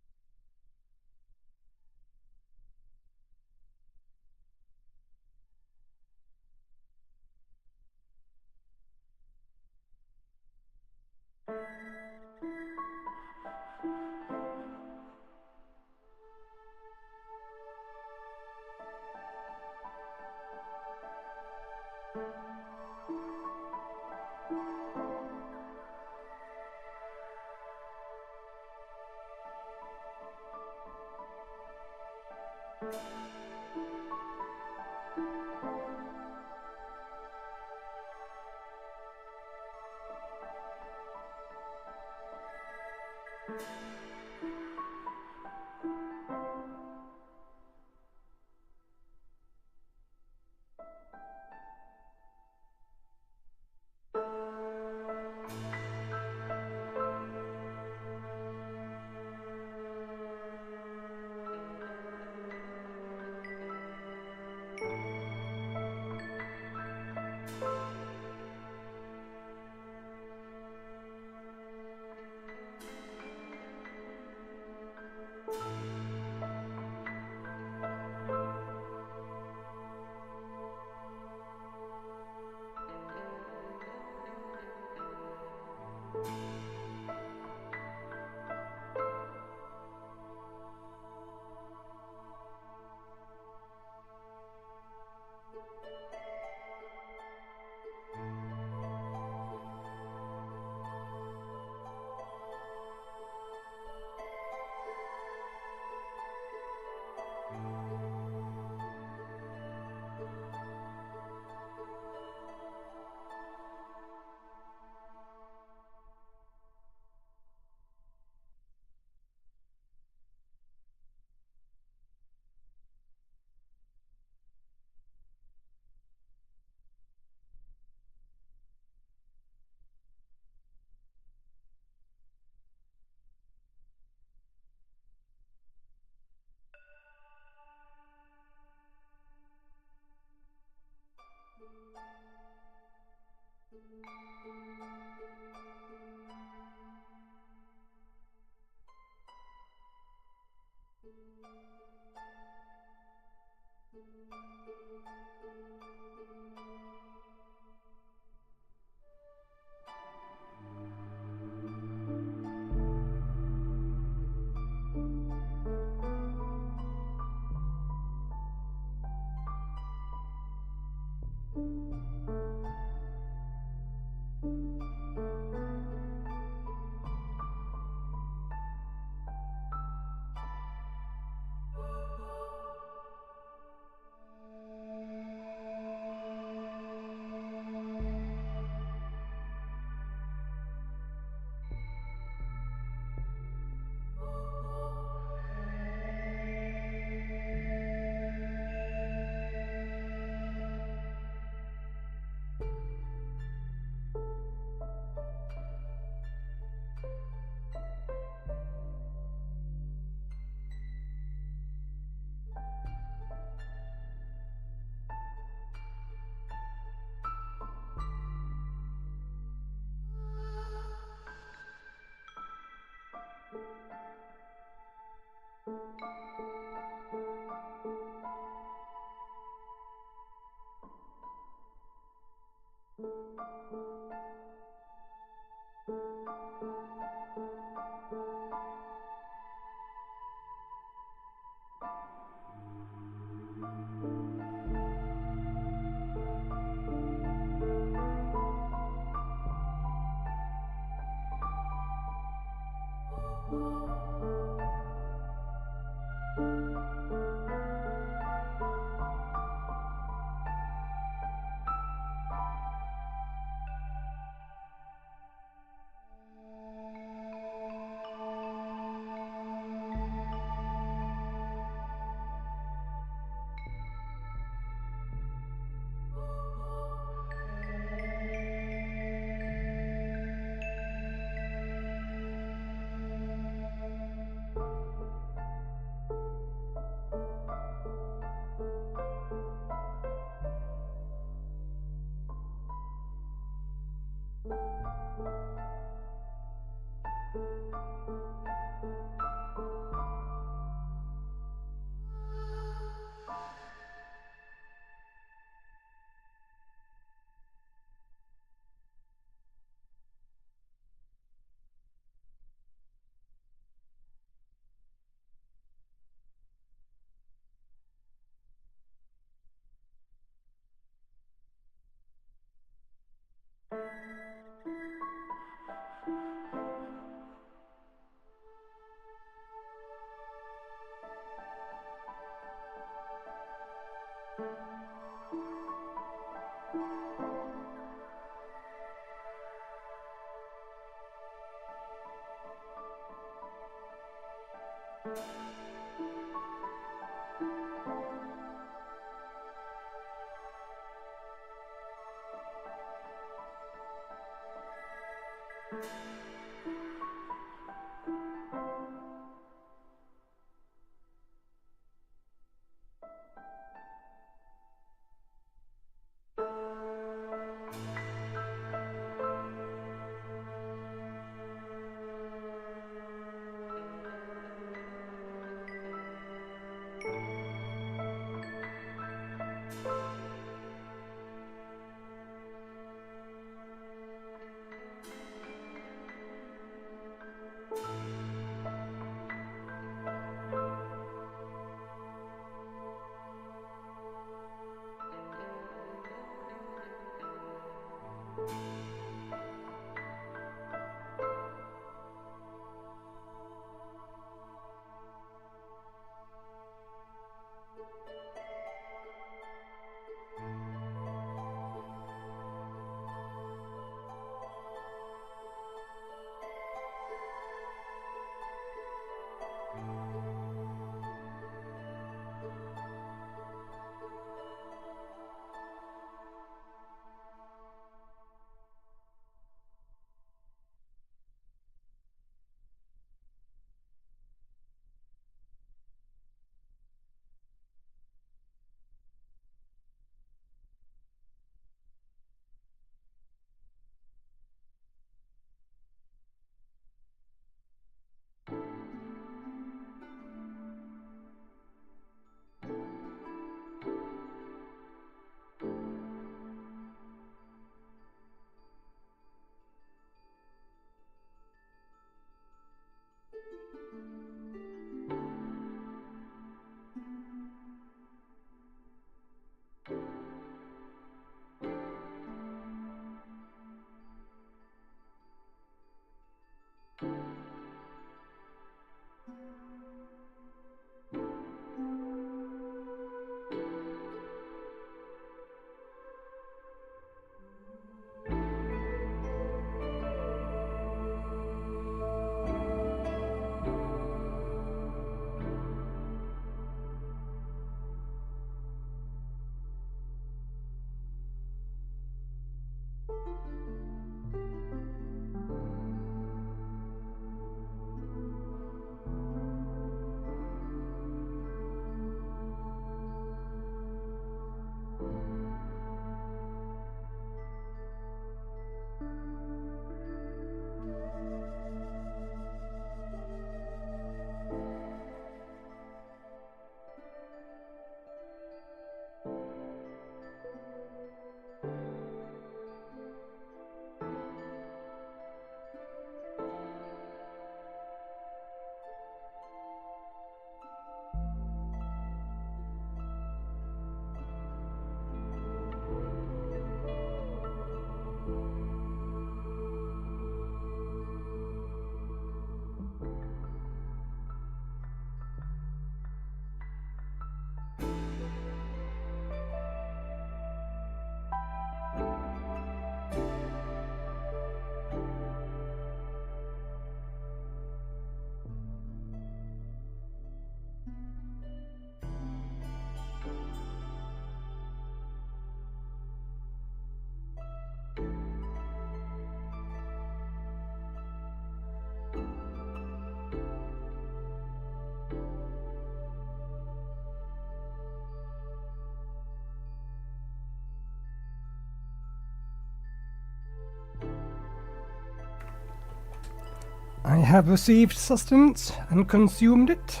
have received sustenance and consumed it.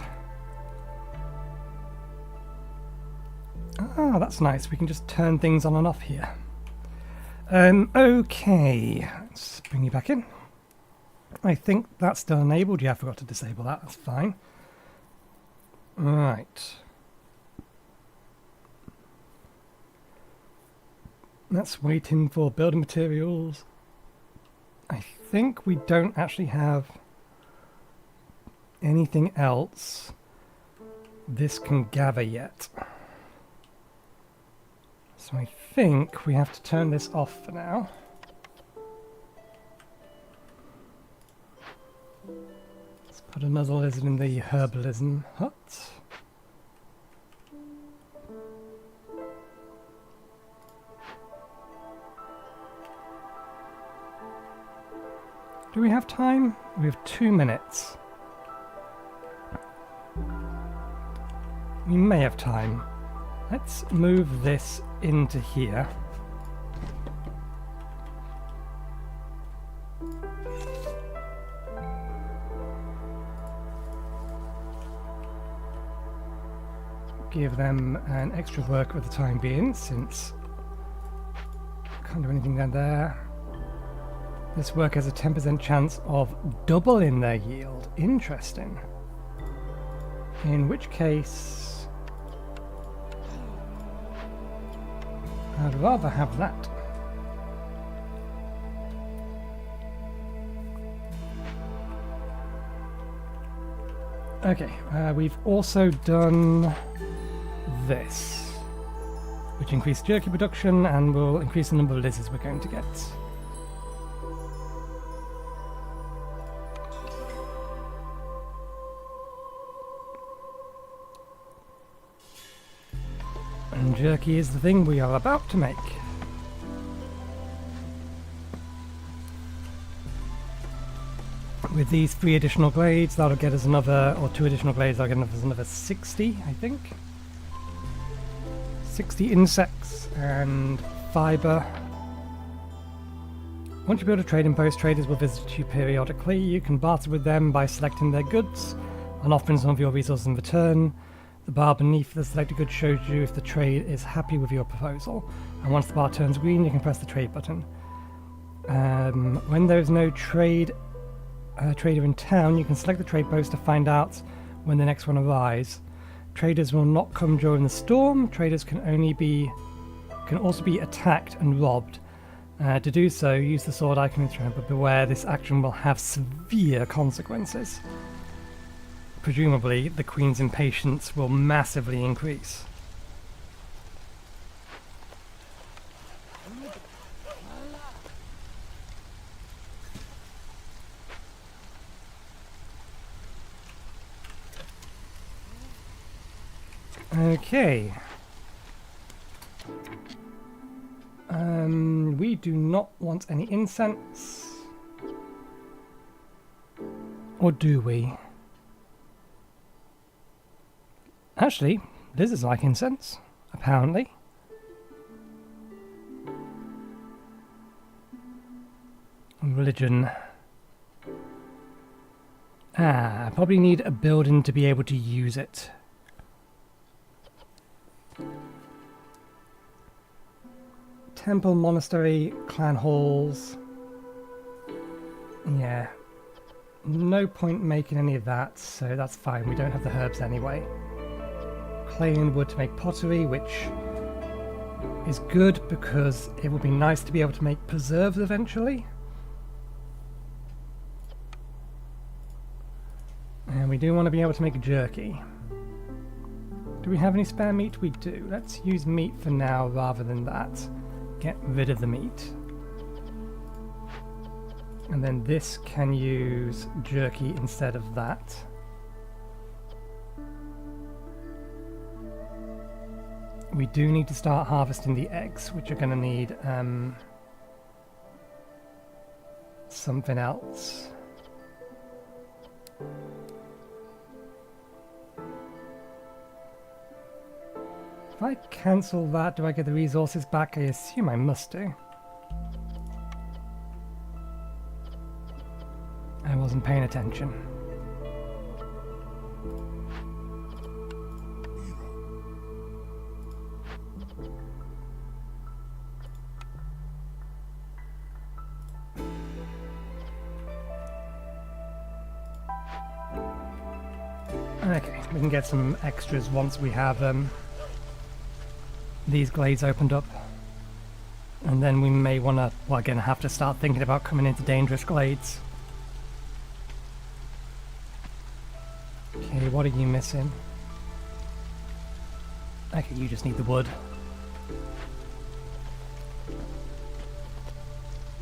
Ah, that's nice. We can just turn things on and off here. Okay. Let's bring you back in. I think that's still enabled. Yeah, I forgot to disable that. That's fine. Right. That's waiting for building materials. I think we don't actually have anything else this can gather yet. So I think we have to turn this off for now. Let's put another lizard in the herbalism hut. Do we have time? We have 2 minutes. We may have time. Let's move this into here. Give them an extra work for the time being, since can't do anything down there. This work has a 10% chance of doubling their yield. Interesting. In which case, I'd rather have that. Okay, we've also done this, which increased jerky production and will increase the number of lizards we're going to get. And jerky is the thing we are about to make. With these 3 additional glades, that'll get us another, or 2 additional glades, that'll get us another 60, I think. 60 insects and fibre. Once you build a trading post, traders will visit you periodically. You can barter with them by selecting their goods and offering some of your resources in return. The bar beneath the selected goods shows you if the trade is happy with your proposal. And once the bar turns green, you can press the trade button. When there is no trader in town, you can select the trade post to find out when the next one arrives. Traders will not come during the storm. Traders can also be attacked and robbed. To do so, use the sword icon in throw, but beware, this action will have severe consequences. Presumably, the Queen's impatience will massively increase. Okay. We do not want any incense. Or do we? Actually, lizards like incense, apparently. Religion. I probably need a building to be able to use it. Temple, monastery, clan halls. Yeah. No point making any of that, so that's fine. We don't have the herbs anyway. Clay and wood to make pottery, which is good because it will be nice to be able to make preserves eventually. And we do want to be able to make jerky. Do we have any spare meat? We do. Let's use meat for now rather than that. Get rid of the meat. And then this can use jerky instead of that. We do need to start harvesting the eggs, which are going to need something else. If I cancel that, do I get the resources back? I assume I must do. I wasn't wasn't paying attention. Okay, we can get some extras once we have these glades opened up. And then we may want to, well, again, have to start thinking about coming into dangerous glades. Okay, what are you missing? Okay, you just need the wood.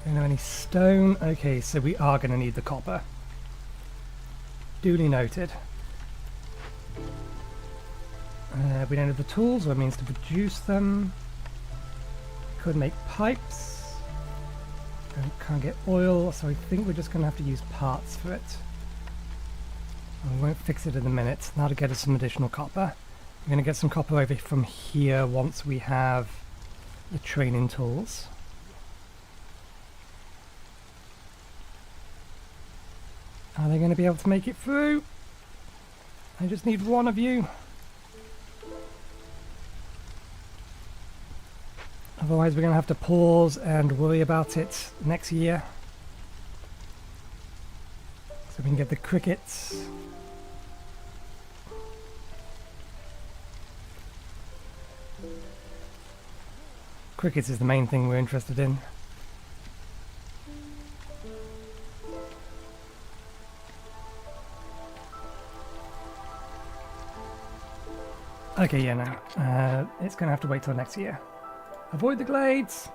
Don't know any stone. Okay, so we are going to need the copper. Duly noted. We don't have the tools or means to produce them. Could make pipes. Can't get oil, so I think we're just going to have to use parts for it. We won't fix it in a minute. That'll get us some additional copper. We're going to get some copper over from here once we have the training tools. Are they going to be able to make it through? I just need one of you. Otherwise we're going to have to pause and worry about it next year. So we can get the crickets. Crickets is the main thing we're interested in. Okay, yeah, no. It's going to have to wait till next year. Avoid the glades!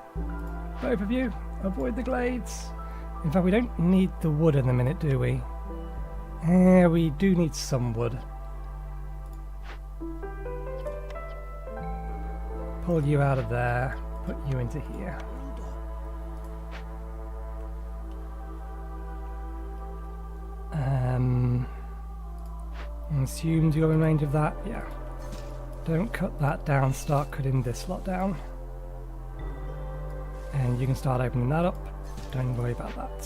Both of you, avoid the glades! In fact, we don't need the wood in a minute, do we? We do need some wood. Pull you out of there, put you into here. Assumed you're in range of that? Yeah. Don't cut that down, start cutting this lot down. And you can start opening that up. Don't worry about that.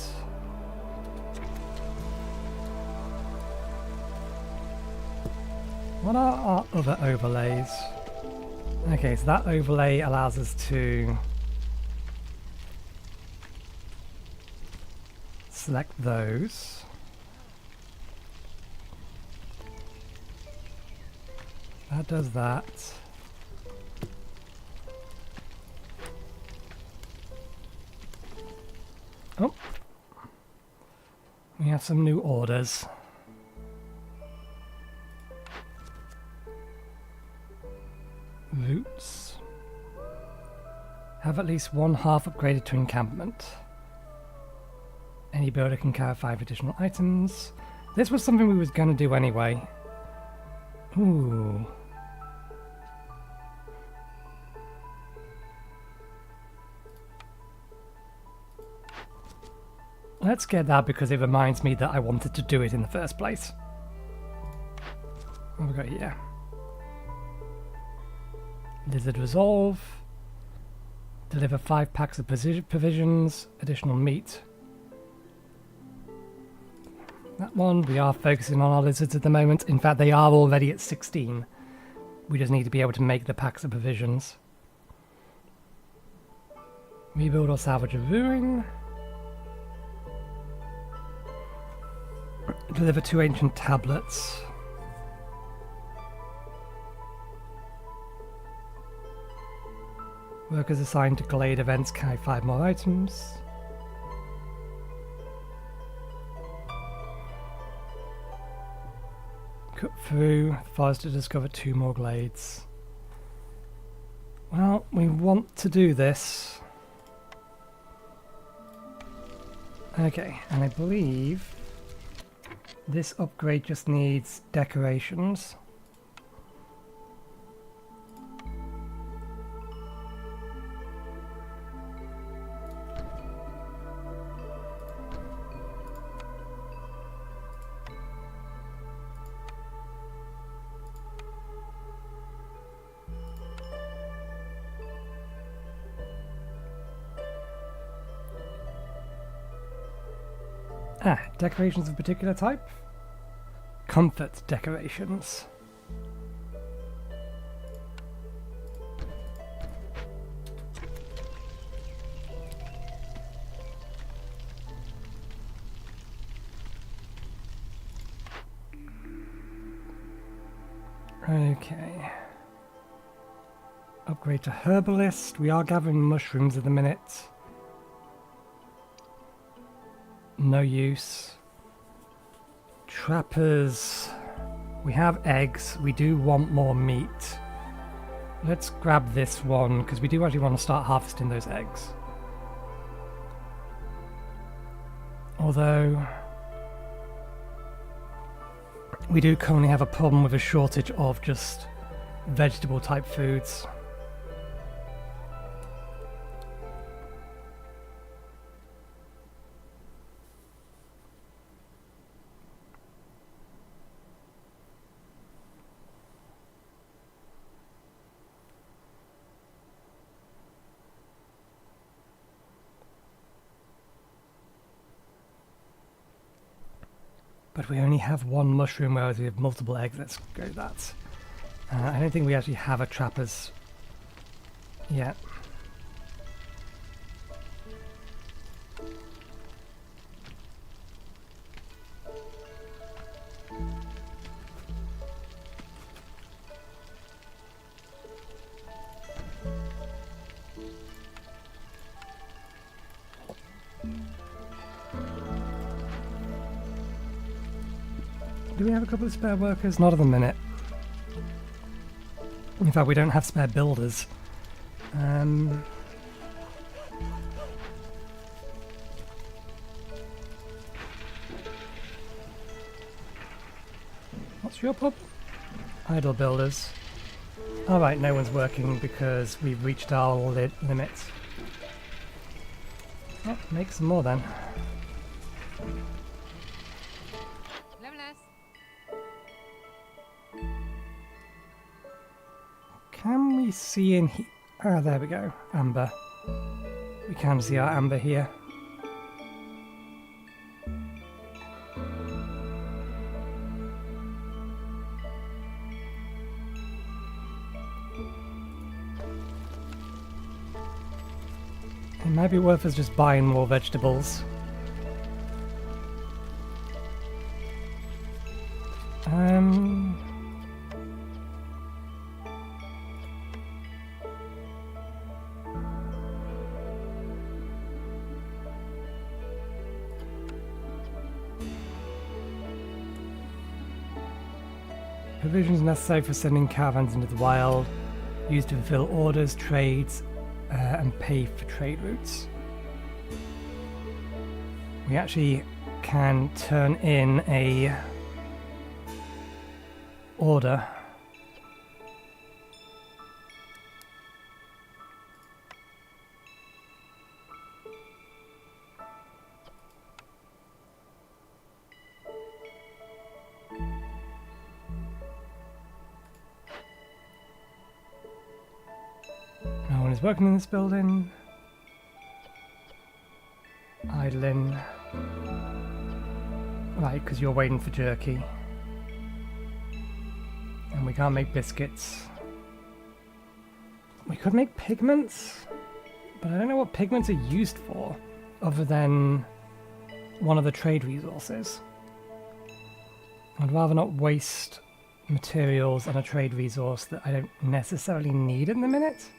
What are our other overlays? Okay, so that overlay allows us to select those. That does that. Oh, we have some new orders. Routes. Have at least one half upgraded to encampment. Any builder can carry 5 additional items. This was something we was going to do anyway. Ooh. Let's get that because it reminds me that I wanted to do it in the first place. What have we got here? Lizard Resolve. Deliver 5 packs of provisions. Additional meat. That one, we are focusing on our lizards at the moment. In fact, they are already at 16. We just need to be able to make the packs of provisions. Rebuild or salvage a ruin. Deliver 2 ancient tablets. Workers assigned to Glade events carry 5 more items. Cut through forest to discover 2 more glades. Well, we want to do this. Okay, and I believe this upgrade just needs decorations. Decorations of a particular type? Comfort decorations. Okay. Upgrade to herbalist. We are gathering mushrooms at the minute. No use. Trappers. We have eggs. We do want more meat. Let's grab this one because we do actually want to start harvesting those eggs. Although we do currently have a problem with a shortage of just vegetable type foods. But we only have one mushroom, whereas we have multiple eggs. Let's go that. I don't think we actually have a trapper's yet. Do we have a couple of spare workers? Not at the minute. In fact, we don't have spare builders. What's your problem? Idle builders. Alright, no one's working because we've reached our limit. Oh, make some more then. Can we see in here? Ah, there we go. Amber. We can see our amber here. It might be worth us just buying more vegetables. Provisions necessary for sending caravans into the wild, used to fulfill orders, trades, and pay for trade routes. We actually can turn in a order. No one is working in this building. Idling. Right, because you're waiting for jerky. And we can't make biscuits. We could make pigments, but I don't know what pigments are used for, other than one of the trade resources. I'd rather not waste materials on a trade resource that I don't necessarily need in the minute.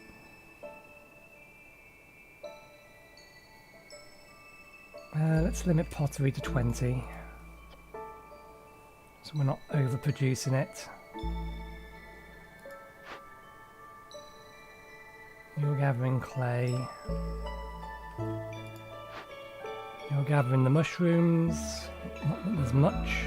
Let's limit pottery to 20, so we're not overproducing it. You're gathering clay. You're gathering the mushrooms. Not that there's much.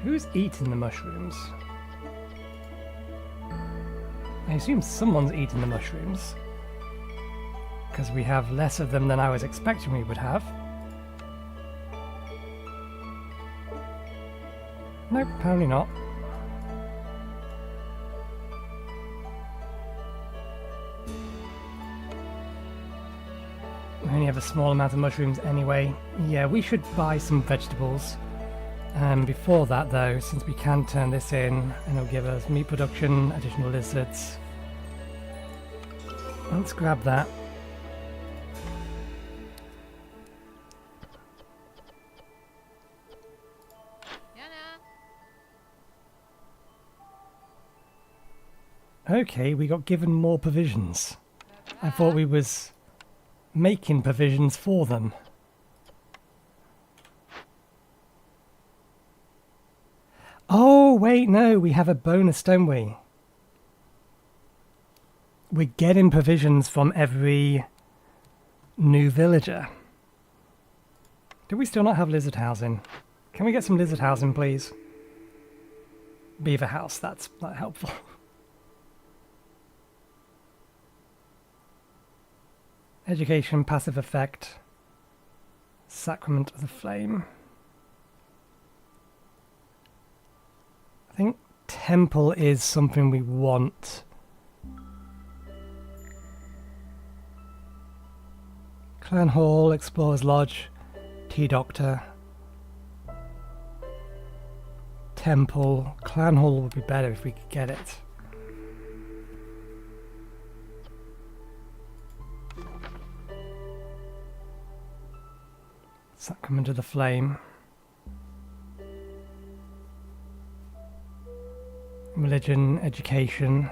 Who's eating the mushrooms? I assume someone's eating the mushrooms, because we have less of them than I was expecting we would have. Nope, apparently not. We only have a small amount of mushrooms anyway. Yeah, we should buy some vegetables. Before that though, since we can turn this in, and it'll give us meat production, additional lizards. Let's grab that. Okay, we got given more provisions. I thought we was making provisions for them. Oh, wait, no, we have a bonus, don't we? We're getting provisions from every new villager. Do we still not have lizard housing? Can we get some lizard housing, please? Beaver house, that's not helpful. Education, passive effect, Sacrament of the Flame. I think temple is something we want. Clan Hall, Explorer's Lodge, Tea Doctor. Temple. Clan Hall would be better if we could get it. Sacrament of the Flame. Religion, education.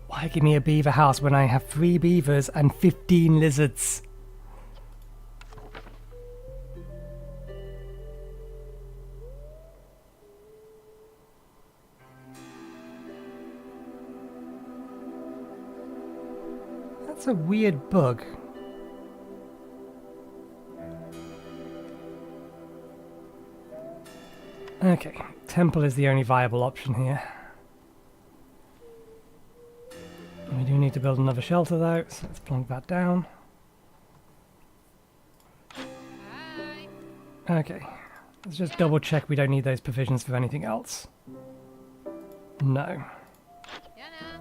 Why give me a beaver house when I have 3 beavers and 15 lizards? That's a weird bug. Okay, temple is the only viable option here. We do need to build another shelter though, so let's plonk that down. Hi. Okay, let's just double check we don't need those provisions for anything else. No. Yana.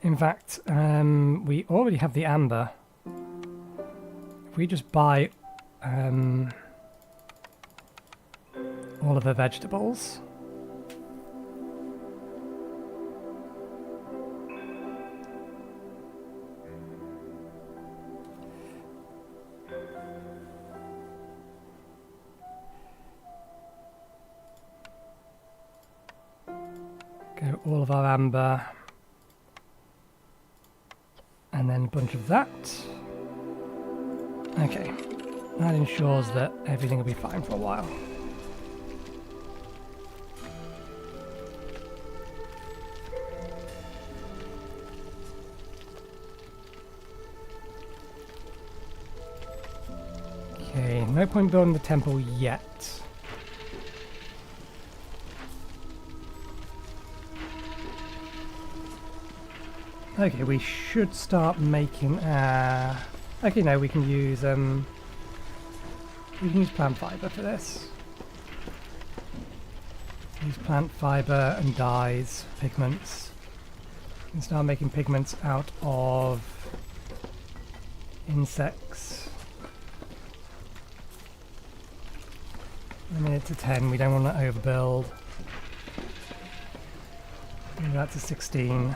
In fact, we already have the amber. If we just buy all of the vegetables. Go all of our amber. And then a bunch of that. Okay, that ensures that everything will be fine for a while. Okay, no point building the temple yet. Okay, we should start making okay, no, we can use plant fiber for this. Use plant fiber and dyes, pigments. We can start making pigments out of insects. Limit it to 10, we don't want to overbuild. Move that to 16.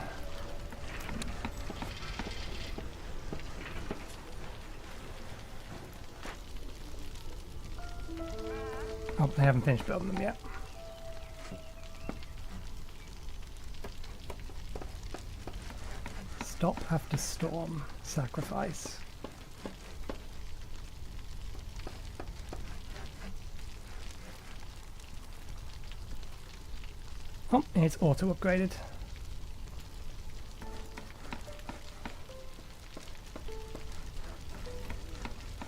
Oh, I haven't finished building them yet. Stop after storm. Sacrifice. Oh, it's auto upgraded.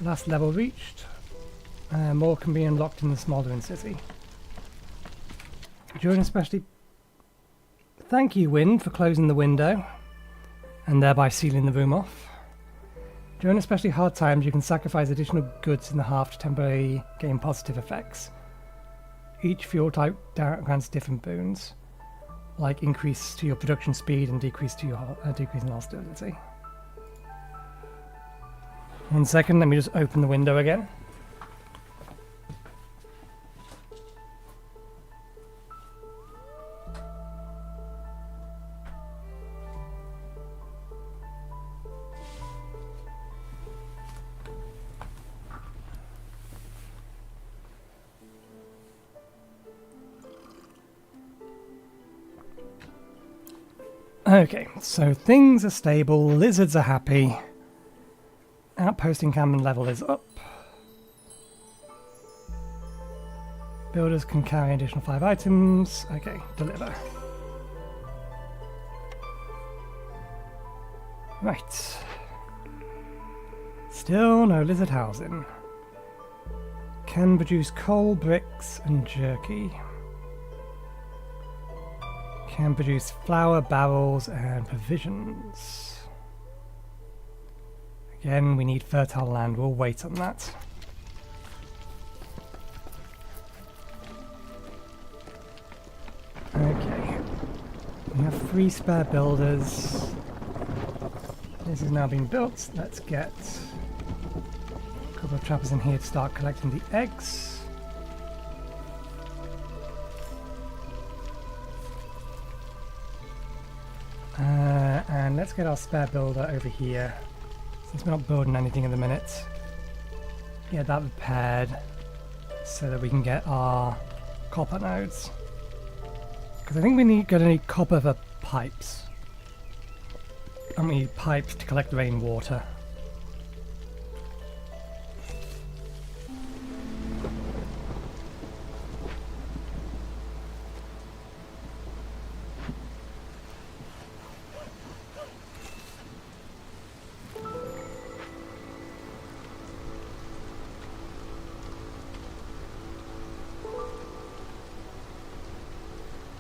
Last level reached. More can be unlocked in the Smoldering City. During especially... Thank you, Wind, for closing the window and thereby sealing the room off. During especially hard times, you can sacrifice additional goods in the hearth to temporarily gain positive effects. Each fuel type grants different boons, like increase to your production speed and decrease to your decrease in hostility. 1 second, let me just open the window again. Okay, so things are stable, lizards are happy, outpost encampment level is up, builders can carry additional 5 items, okay, deliver. Right, still no lizard housing, can produce coal, bricks and jerky. Can produce flour, barrels, and provisions. Again, we need fertile land. We'll wait on that. Okay. We have 3 spare builders. This is now being built. Let's get a couple of trappers in here to start collecting the eggs. And let's get our spare builder over here, since we're not building anything at the minute. Get that repaired so that we can get our copper nodes. Because I think gonna need copper for pipes. And we need pipes to collect the rainwater.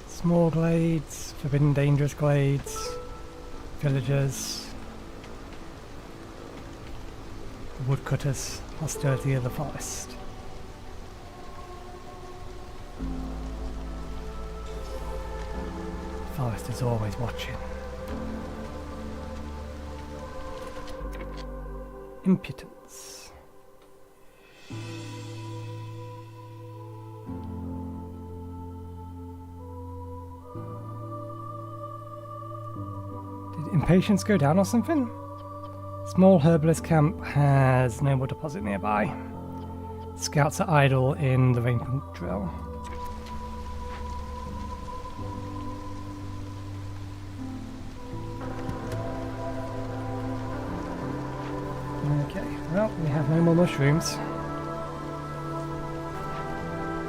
Small glades, forbidden dangerous glades, villagers, woodcutters, hostility of the forest. Forest is always watching. Impotence. Impatience go down or something? Small herbalist camp has no more deposit nearby. Scouts are idle in the rainpunk drill. Okay, well, we have no more mushrooms.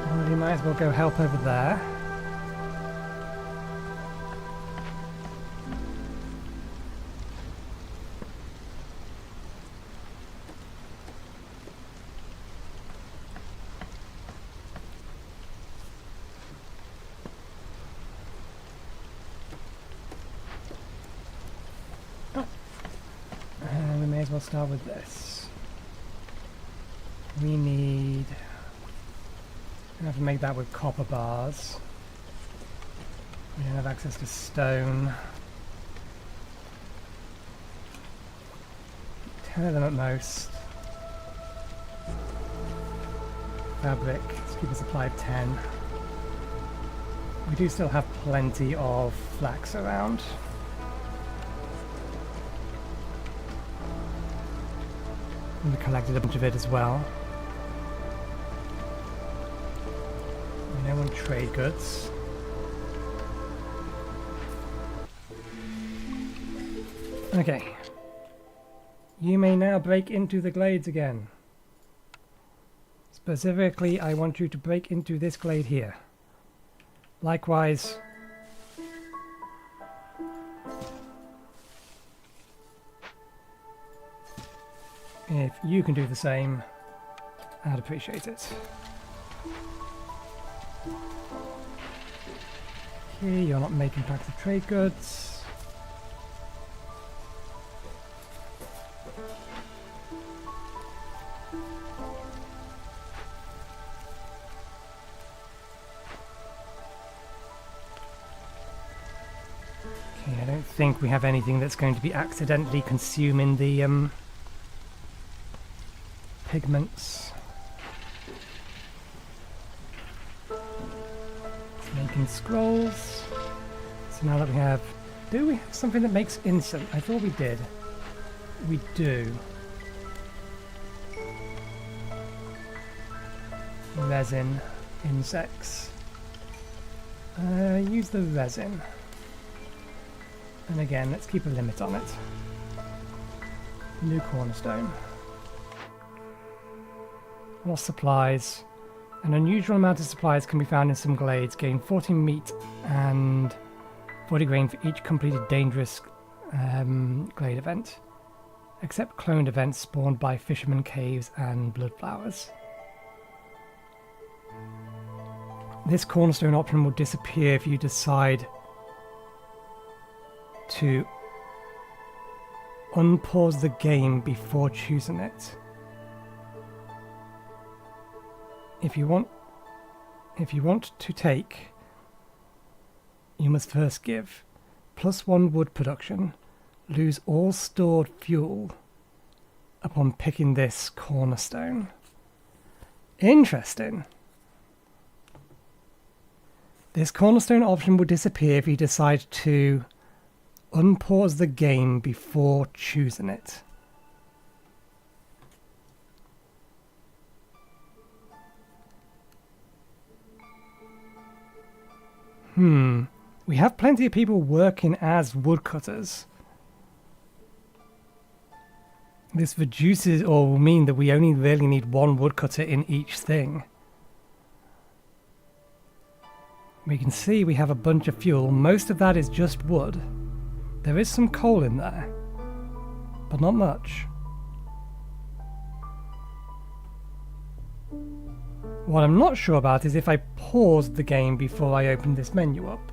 Well, we might as well go help over there. We'll start with this. We need... I have to make that with copper bars. We don't have access to stone. 10 of them at most. Fabric, let's keep a supply of 10. We do still have plenty of flax around. We collected a bunch of it as well. We don't want trade goods. Okay. You may now break into the glades again. Specifically, I want you to break into this glade here. Likewise, if you can do the same, I'd appreciate it. Okay, you're not making packs of trade goods. don't think we have anything that's going to be accidentally consuming the pigments. Making scrolls. So now that we have... Do we have something that makes instant? I thought we did. We do. Resin. Insects. Use the resin. And again, let's keep a limit on it. New cornerstone. More supplies. An unusual amount of supplies can be found in some glades. Gain 40 meat and 40 grain for each completed dangerous glade event. Except cloned events spawned by fisherman caves and blood flowers. This cornerstone option will disappear if you decide to unpause the game before choosing it. If you want to take, you must first give +1 wood production, lose all stored fuel upon picking this cornerstone. Interesting. This cornerstone option will disappear if you decide to unpause the game before choosing it. We have plenty of people working as woodcutters. This reduces or will mean that we only really need 1 woodcutter in each thing. We can see we have a bunch of fuel. Most of that is just wood. There is some coal in there, but not much. What I'm not sure about is if I paused the game before I opened this menu up.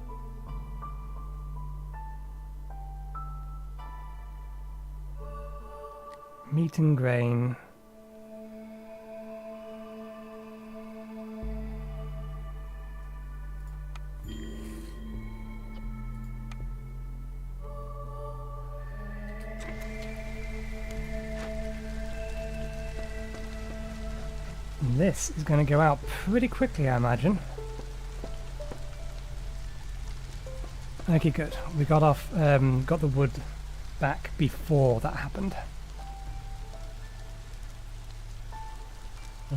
Meat and grain. This is going to go out pretty quickly, I imagine. Okay, good. We got the wood back before that happened.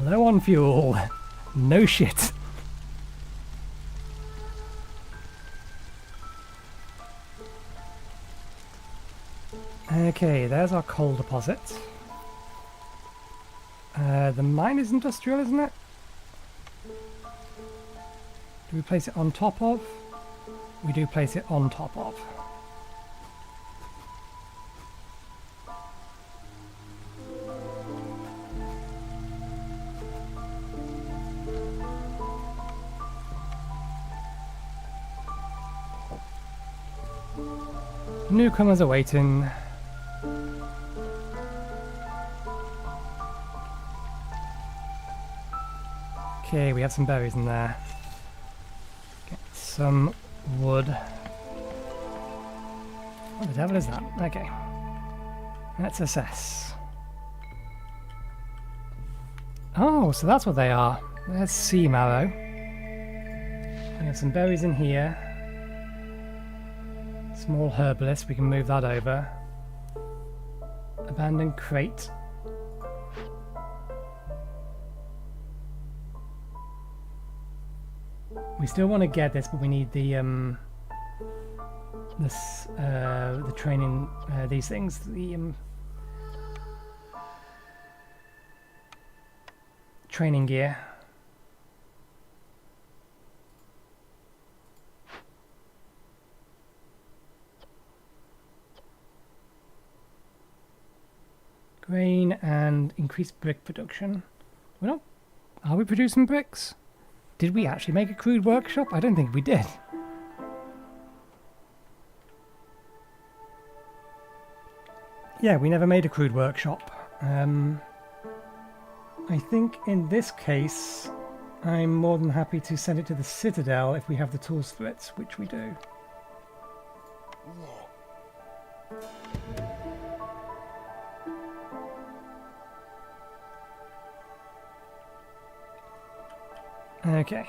Low on fuel. No shit. Okay, there's our coal deposit. The mine is industrial, isn't it? Do we place it on top of? We do place it on top of. Newcomers are waiting. Okay, we have some berries in there. Get some wood. What the devil is that? Okay. Let's assess. Oh, so that's what they are. There's sea marrow. We have some berries in here. Small herbalist, we can move that over. Abandoned crate. We still want to get this, but we need the training, these things, the training gear. Grain and increased brick production. We're not. Are we producing bricks? Did we actually make a crude workshop? I don't think we did. Yeah, we never made a crude workshop. I think in this case, I'm more than happy to send it to the Citadel if we have the tools for it, which we do. Okay.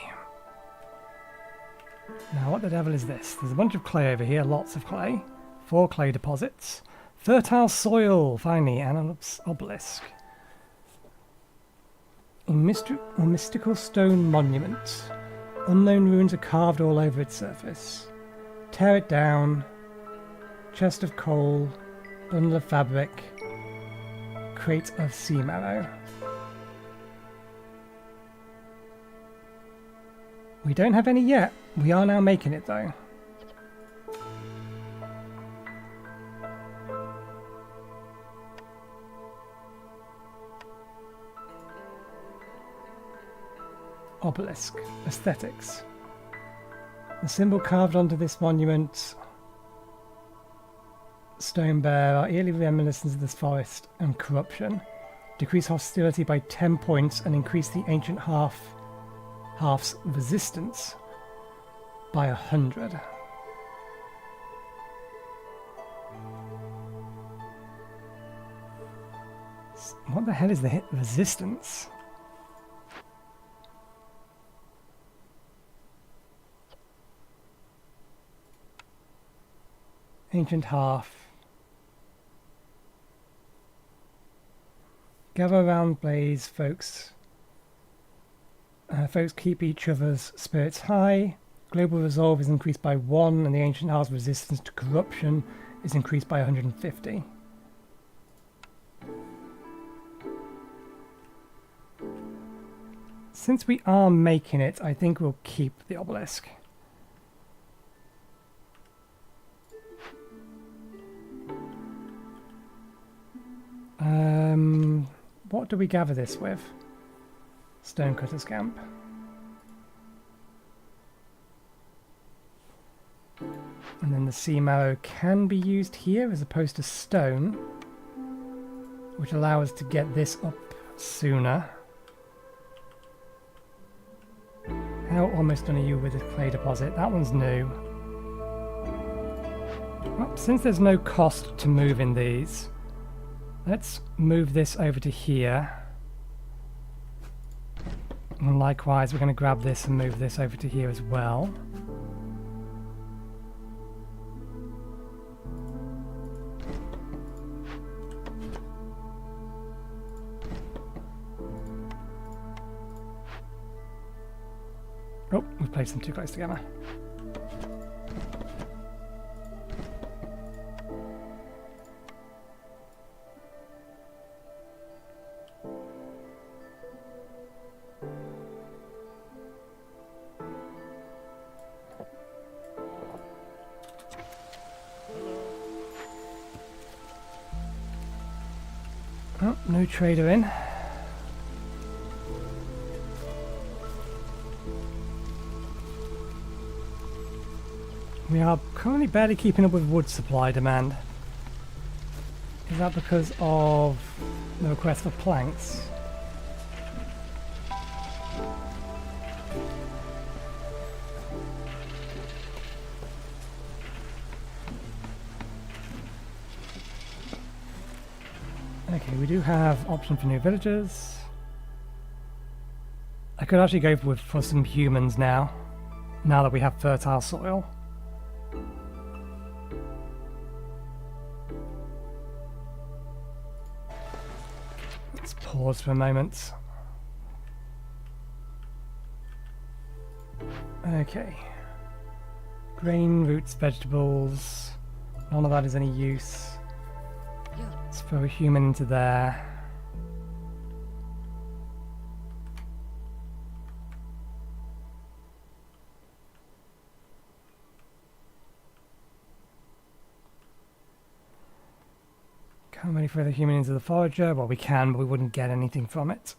Now what the devil is this? There's a bunch of clay over here, lots of clay. 4 clay deposits. Fertile soil, finally, and an obelisk. A mystical stone monument. Unknown ruins are carved all over its surface. Tear it down. Chest of coal. Bundle of fabric. Crate of sea marrow. We don't have any yet. We are now making it though. Obelisk. Aesthetics. The symbol carved onto this monument, stone bear, are eerily reminiscent of this forest and corruption. Decrease hostility by 10 points and increase the ancient half's resistance by 100. What the hell is the hit resistance? Ancient half. Gather around blaze, folks. Folks keep each other's spirits high. Global resolve is increased by 1 and the ancient half's resistance to corruption is increased by 150. Since we are making it, I think we'll keep the obelisk. What do we gather this with? Stonecutter's camp. And then the sea marrow can be used here as opposed to stone, which allow us to get this up sooner. How almost done are you with this clay deposit? That one's new. Well, since there's no cost to moving these, let's move this over to here. And likewise, we're going to grab this and move this over to here as well. Oh, we've placed them too close together. Oh, no trader in. We are currently barely keeping up with wood supply demand. Is that because of the request for planks? Okay, we do have option for new villagers. I could actually go for some humans now that we have fertile soil. Let's pause for a moment. Okay. Grain, roots, vegetables. None of that is any use. Let's throw a human into there. Can't really throw the human into the forager. Well, we can, but we wouldn't get anything from it.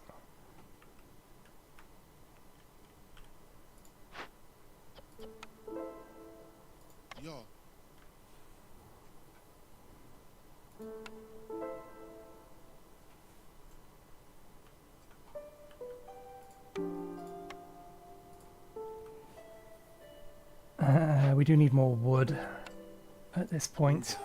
We do need more wood at this point.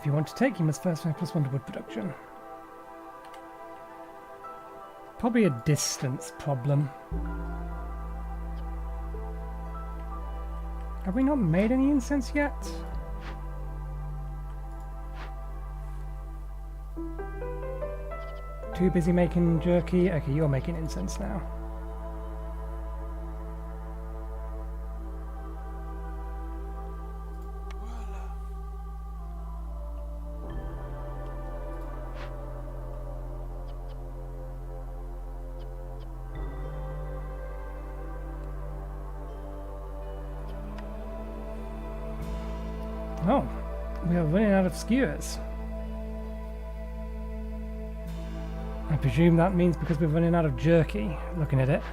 If you want to take, you must first have +1 to wood production. Probably a distance problem. Have we not made any incense yet? Too busy making jerky? Okay, you're making incense now. Oh, we are running out of skewers. I presume that means because we're running out of jerky, looking at it.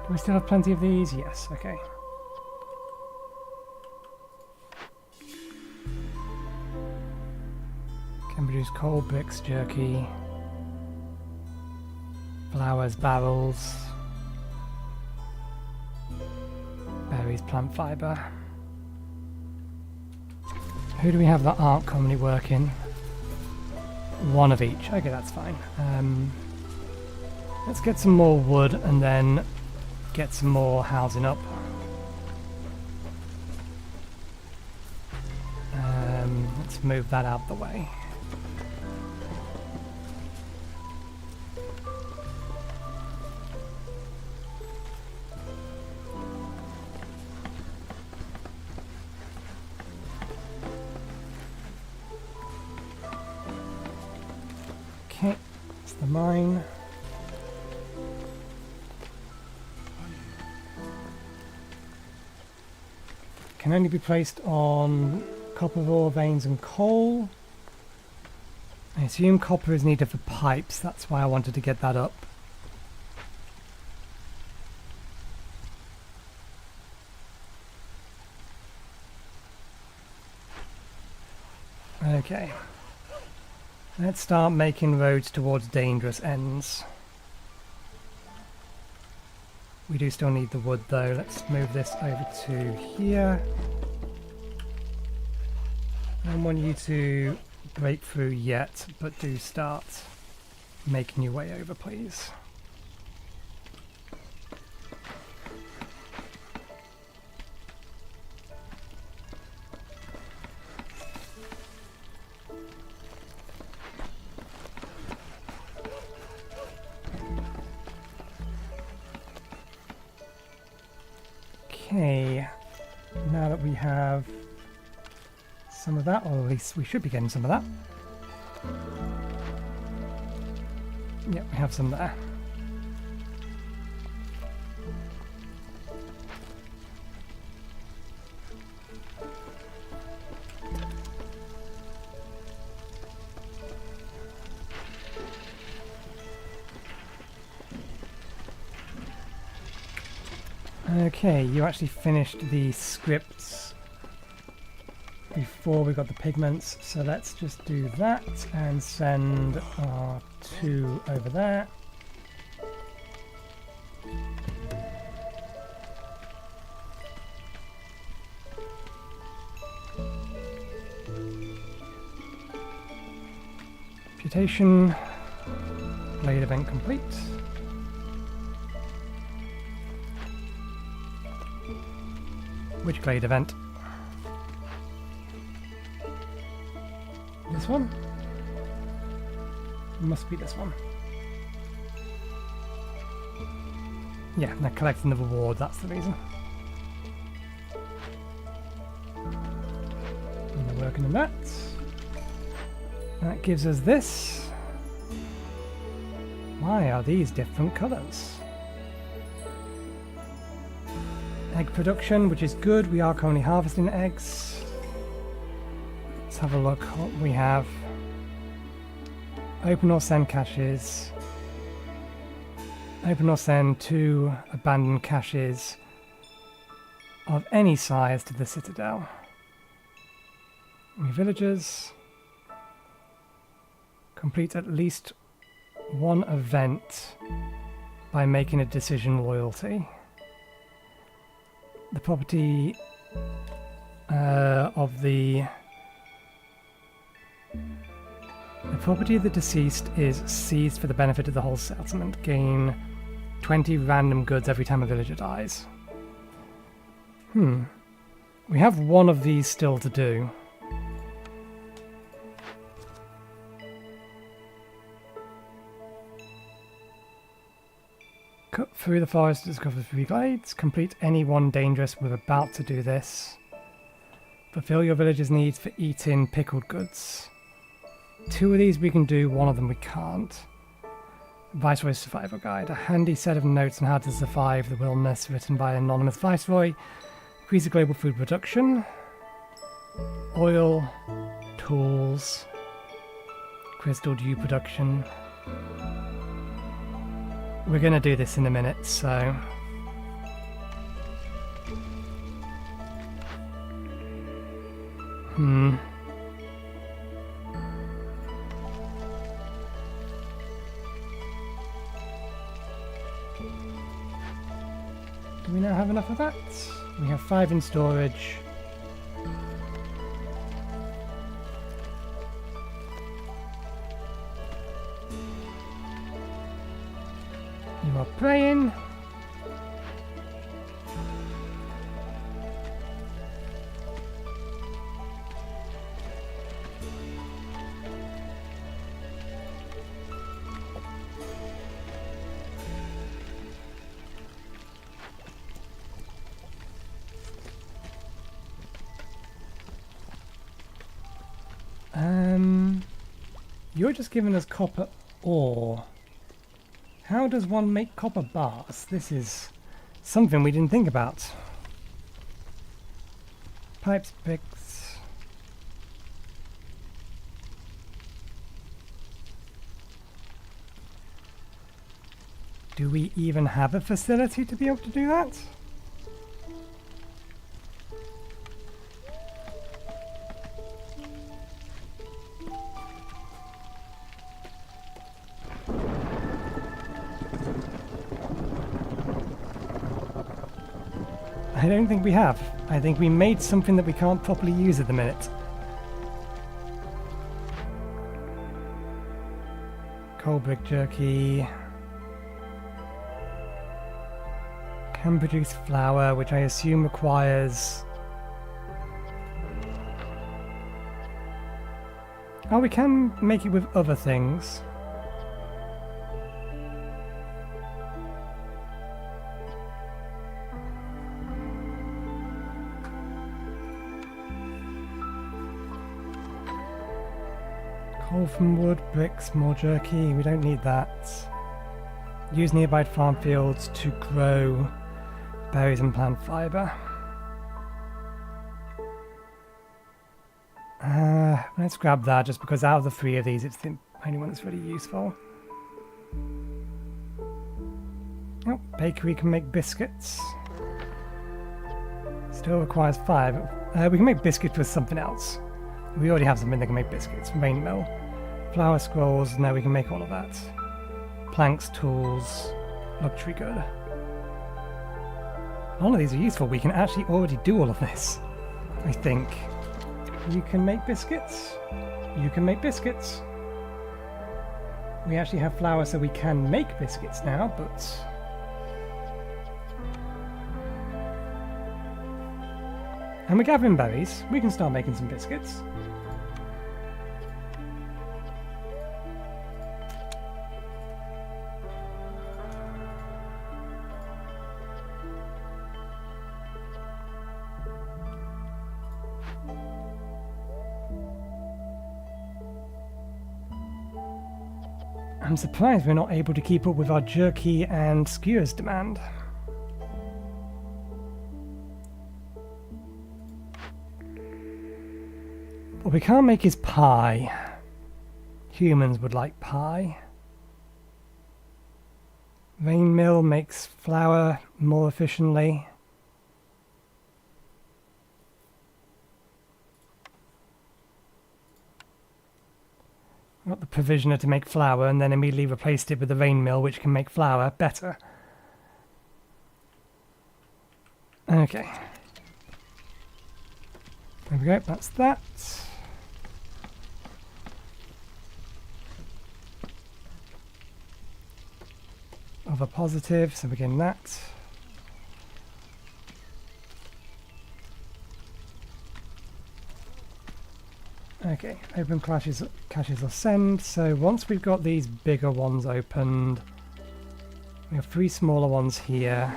Do we still have plenty of these? Yes, okay. Can produce coal, bricks, jerky, flowers, barrels, berries, plant fibre. Who do we have that aren't commonly working? One of each. Okay, that's fine. Let's get some more wood and then get some more housing up. Let's move that out of the way. Okay, it's the mine. Can only be placed on copper ore veins and coal. I assume copper is needed for pipes, that's why I wanted to get that up. Okay. Let's start making roads towards dangerous ends. We do still need the wood though. Let's move this over to here. I don't want you to break through yet, but do start making your way over, please. Okay, now that we have some of that, or at least we should be getting some of that. Yep, we have some there. Okay, you actually finished the scripts before we got the pigments, so let's just do that and send our 2 over there. Reputation, blade event complete. Which glade event? This one? Must be this one. Yeah, they're collecting the reward, that's the reason. And they're working on that. That gives us this. Why are these different colours? Egg production, which is good. We are currently harvesting eggs. Let's have a look what we have. Open or send caches. Open or send 2 abandoned caches of any size to the Citadel. Villagers. Complete at least one event by making a decision loyalty. The property of the property of the deceased is seized for the benefit of the whole settlement. Gain 20 random goods every time a villager dies. We have one of these still to do. Cut through the forest to discover 3 glades. Complete any one dangerous. We're about to do this. Fulfill your village's needs for eating pickled goods. 2 of these we can do, 1 of them we can't. Viceroy's Survival Guide. A handy set of notes on how to survive the wilderness written by an anonymous viceroy. Increase the global food production. Oil. Tools. Crystal dew production. We're going to do this in a minute, so... Do we now have enough of that? We have 5 in storage. You are praying. You're just giving us copper ore. How does one make copper bars? This is something we didn't think about. Pipes, bricks. Do we even have a facility to be able to do that? I don't think we have. I think we made something that we can't properly use at the minute. Coal brick jerky. Can produce flour, which I assume requires... Oh, we can make it with other things. Coal from wood, bricks, more jerky. We don't need that. Use nearby farm fields to grow berries and plant fibre. Let's grab that just because out of the 3 of these it's the only one that's really useful. Oh, bakery can make biscuits. Still requires 5. We can make biscuits with something else. We already have something that can make biscuits. Rain mill. Flour scrolls. Now we can make all of that. Planks, tools, luxury good. All of these are useful. We can actually already do all of this, I think. You can make biscuits. You can make biscuits. We actually have flour so we can make biscuits now, but... And we're gathering berries. We can start making some biscuits. I'm surprised we're not able to keep up with our jerky and skewers demand. What we can't make is pie. Humans would like pie. Rain mill makes flour more efficiently. Got the provisioner to make flour and then immediately replaced it with the rain mill, which can make flour better. Okay. There we go, that's that. Of a positive, so we're getting that. Okay, open caches will send. So once we've got these bigger ones opened, we have 3 smaller ones here.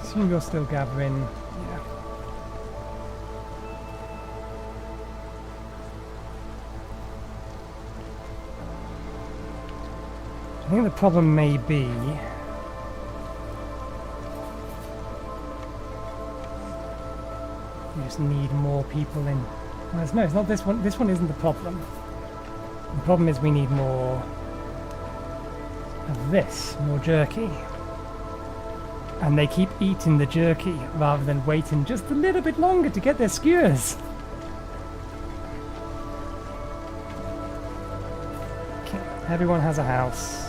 Assume you're still gathering. Yeah. I think the problem may be you just need more people in. Well, no, it's not this one. This one isn't the problem. The problem is we need more of this, more jerky. And they keep eating the jerky rather than waiting just a little bit longer to get their skewers. Okay, everyone has a house.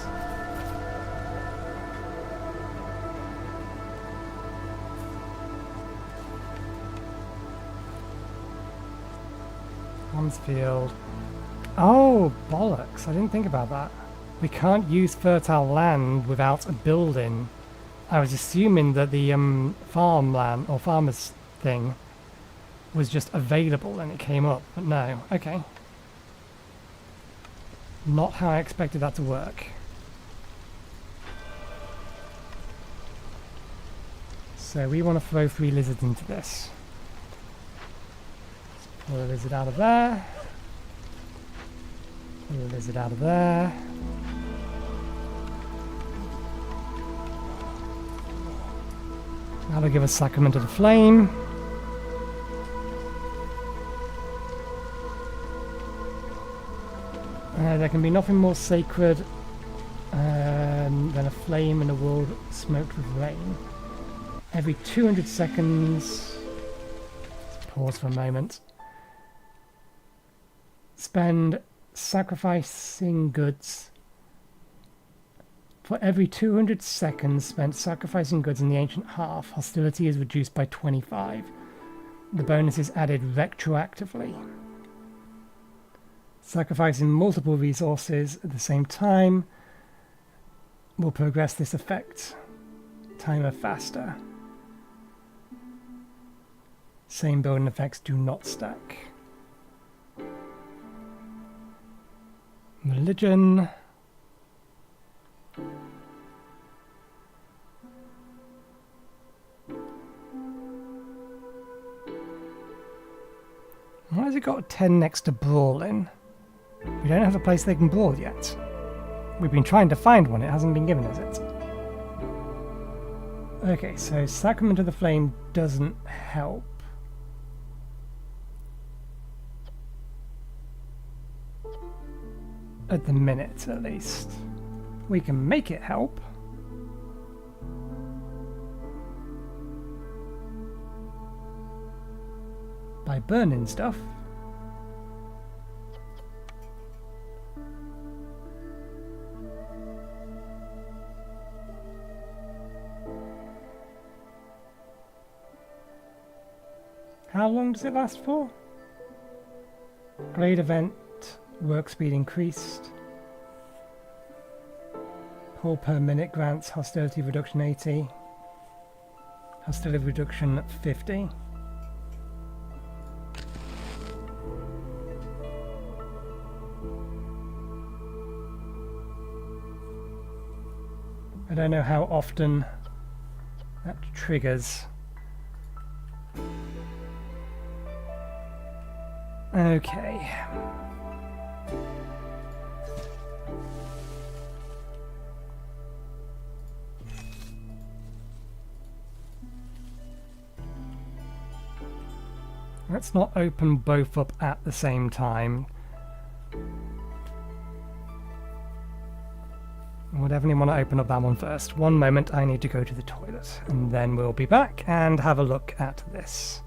Hansfield. Oh, bollocks. I didn't think about that. We can't use fertile land without a building. I was assuming that the farmland or farmers thing was just available and it came up, but no. Okay. Not how I expected that to work. So we want to throw 3 lizards into this. Let's pull a lizard out of there. Pull a lizard out of there. That'll give us Sacrament of the Flame. There can be nothing more sacred than a flame in a world smoked with rain. Every 200 seconds... Let's pause for a moment. Spend sacrificing goods. For every 200 seconds spent sacrificing goods in the ancient half, hostility is reduced by 25. The bonus is added retroactively. Sacrificing multiple resources at the same time will progress this effect. Timer faster. Same building effects do not stack. Religion. Why has it got a 10 next to brawling? We don't have a place they can brawl yet. We've been trying to find one, it hasn't been given us it. Okay, so Sacrament of the Flame doesn't help. At the minute, at least. We can make it help. By burning stuff. How long does it last for? Glade event, work speed increased. Pull per minute grants hostility reduction 80. Hostility reduction 50. I don't know how often that triggers. Okay. Let's not open both up at the same time. definitely want to open up that one first. One moment, I need to go to the toilet, and then we'll be back and have a look at this.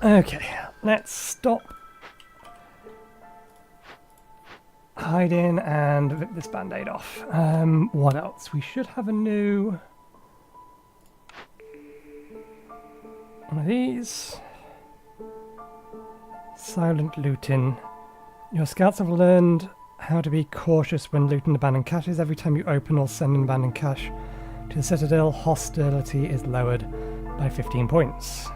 Okay, let's stop hiding and rip this band-aid off. What else? We should have a new one of these. Silent looting. Your scouts have learned how to be cautious when looting abandoned caches. Every time you open or send an abandoned cache to the Citadel, hostility is lowered by 15 points.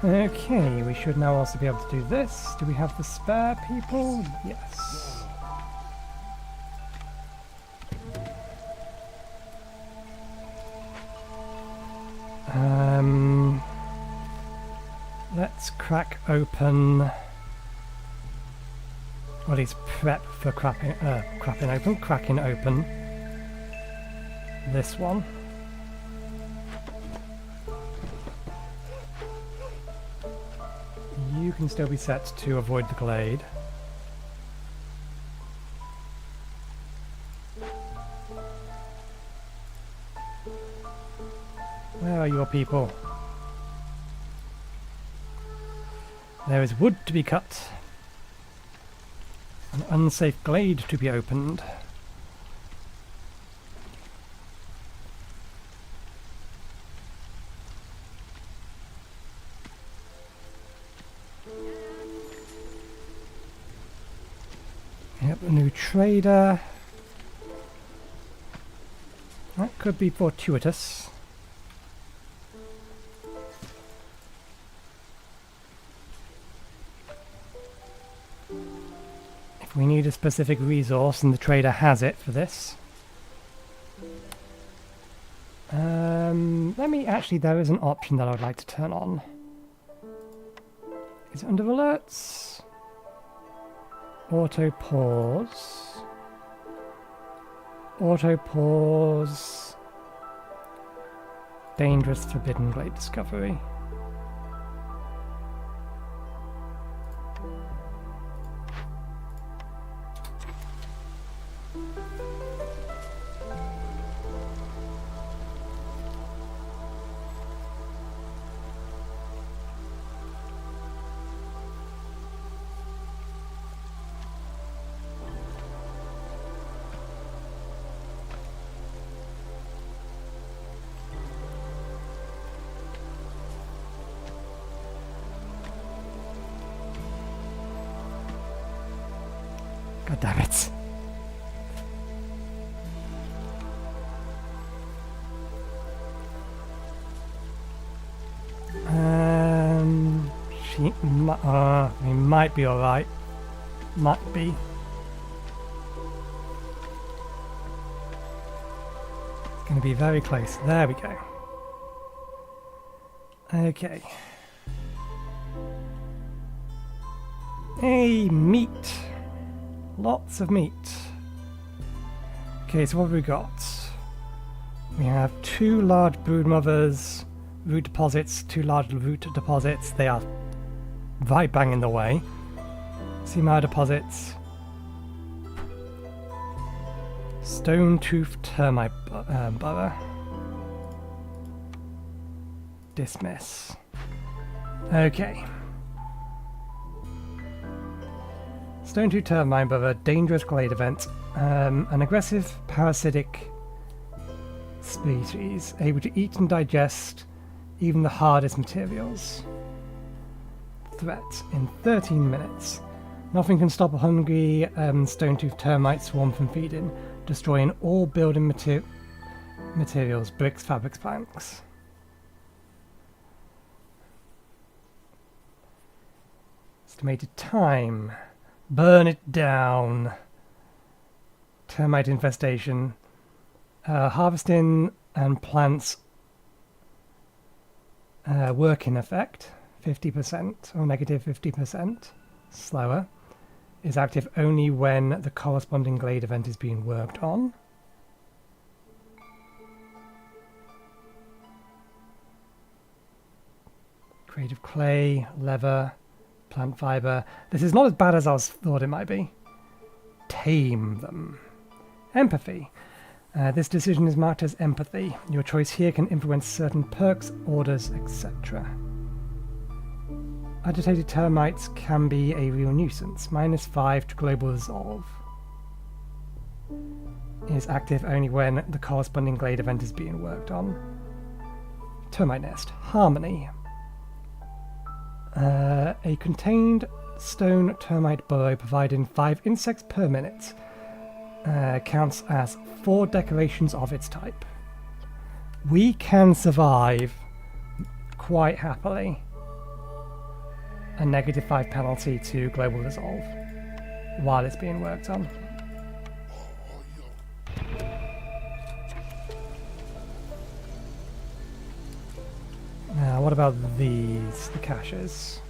Okay, we should now also be able to do this. Do we have the spare people? Yes. Let's crack open, or at least prep for cracking open this one. You can still be set to avoid the glade. Where are your people? There is wood to be cut. An unsafe glade to be opened. Yep, a new trader. That could be fortuitous. If we need a specific resource and the trader has it for this. There is an option that I would like to turn on. Is it under alerts? Auto pause. Auto pause. Dangerous forbidden glade discovery. God damn it. We might be alright. Might be. It's going to be very close. There we go. Okay. Hey, meat. Lots of meat. Okay, so what have we got? We have 2 large broodmothers, root deposits, 2 large root deposits. They are right bang in the way. Seamire deposits. Stone-tooth termite burrow. Dismiss. Okay. Stone-tooth termite burrow, dangerous glade event. An aggressive parasitic species, able to eat and digest even the hardest materials. Threat in 13 minutes. Nothing can stop a hungry stone-tooth termite swarm from feeding, destroying all building materials, bricks, fabrics, planks. Estimated time. Burn it down. Termite infestation. Harvesting and plants work in effect. 50% or negative 50%. Slower. Is active only when the corresponding glade event is being worked on. Creative clay, leather, plant fiber. This is not as bad as I thought it might be. Tame them. Empathy. This decision is marked as empathy. Your choice here can influence certain perks, orders, etc. Agitated termites can be a real nuisance. -5 to global resolve. Is active only when the corresponding glade event is being worked on. Termite nest. Harmony. A contained stone termite burrow providing 5 insects per minute. Counts as 4 decorations of its type. We can survive quite happily a -5 penalty to global resolve while it's being worked on. Now, what about these, the caches?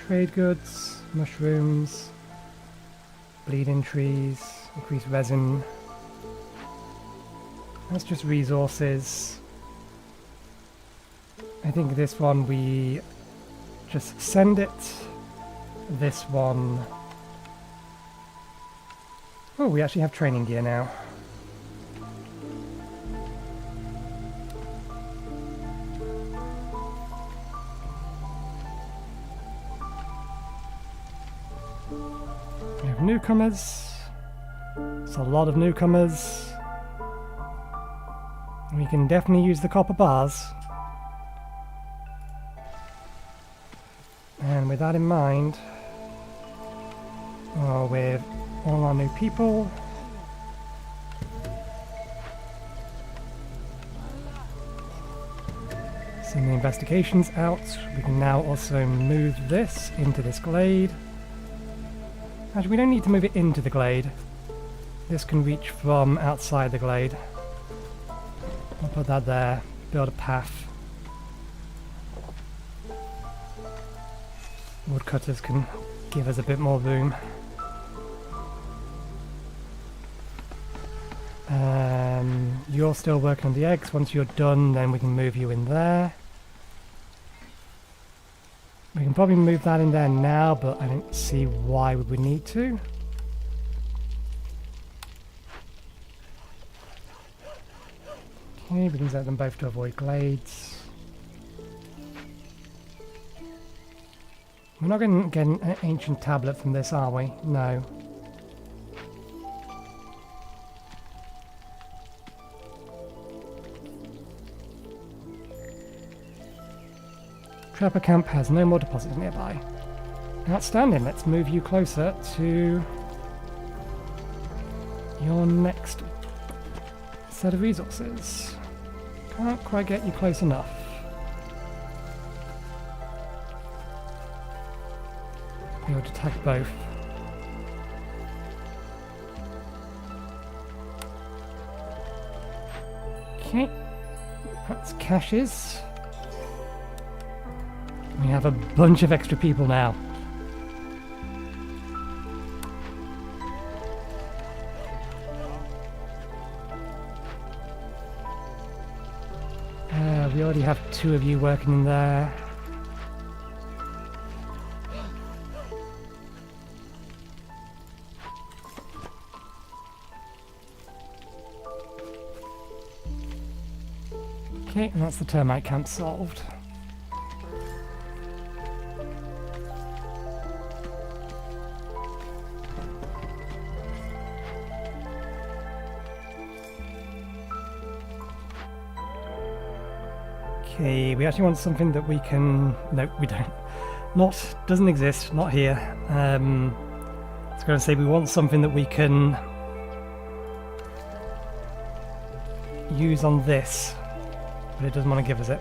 Trade goods, mushrooms, bleeding trees, increased resin. That's just resources. I think this one we just send it. This one... Oh, we actually have training gear now. We have newcomers. It's a lot of newcomers. We can definitely use the copper bars. And with that in mind, with all our new people, send the investigations out. We can now also move this into this glade. Actually, we don't need to move it into the glade. This can reach from outside the glade. I'll put that there, build a path. Woodcutters can give us a bit more room. You're still working on the eggs. Once you're done, then we can move you in there. We can probably move that in there now, but I don't see why we would need to. Okay, we can set them both to avoid glades. We're not going to get an ancient tablet from this, are we? No. Trapper camp has no more deposits nearby. Outstanding, let's move you closer to your next set of resources. Can't quite get you close enough. Be able to attack both. Okay, that's caches. We have a bunch of extra people now. we already have 2 of you working in there. Okay, and that's the termite camp solved. Okay, we actually want something that we can... No, we don't. Doesn't exist, not here. I was going to say we want something that we can use on this, but it doesn't want to give us it.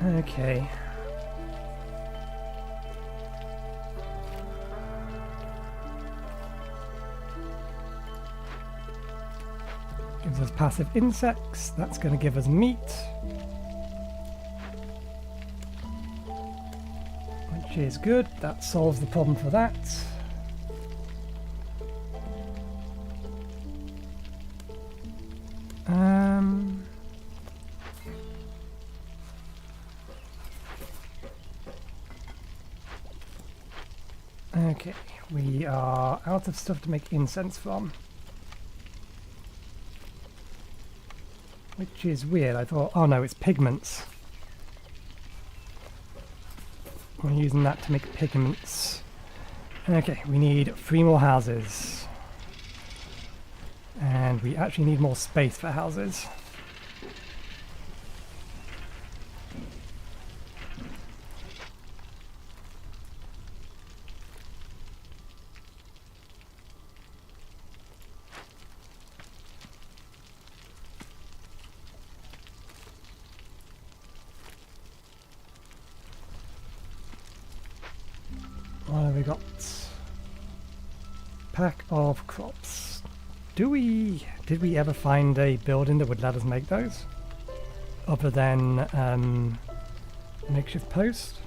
Okay. Gives us passive insects, that's going to give us meat. Which is good, that solves the problem for that. Okay, we are out of stuff to make incense from. Which is weird, I thought, oh no, it's pigments. We're using that to make pigments. Okay, we need 3 more houses. And we actually need more space for houses. What have we got? Pack of crops. Did we ever find a building that would let us make those? Other than makeshift post?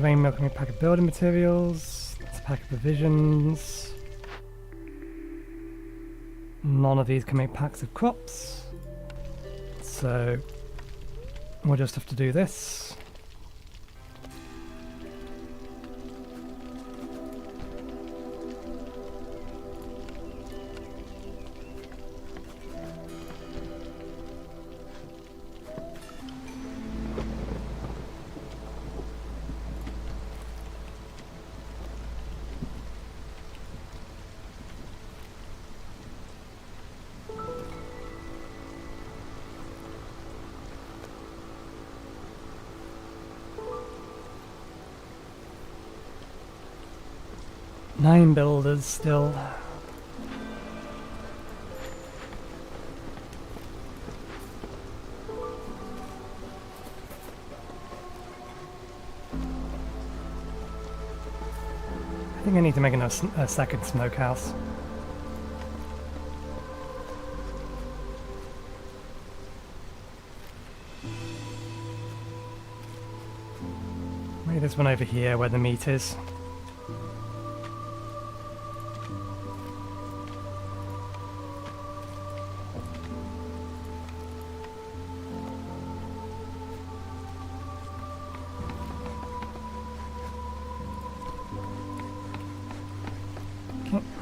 Rainmail can make a pack of building materials. It's a pack of provisions. None of these can make packs of crops. So we'll just have to do this. Nine builders still. I think I need to make a second smokehouse. Maybe this one over here where the meat is.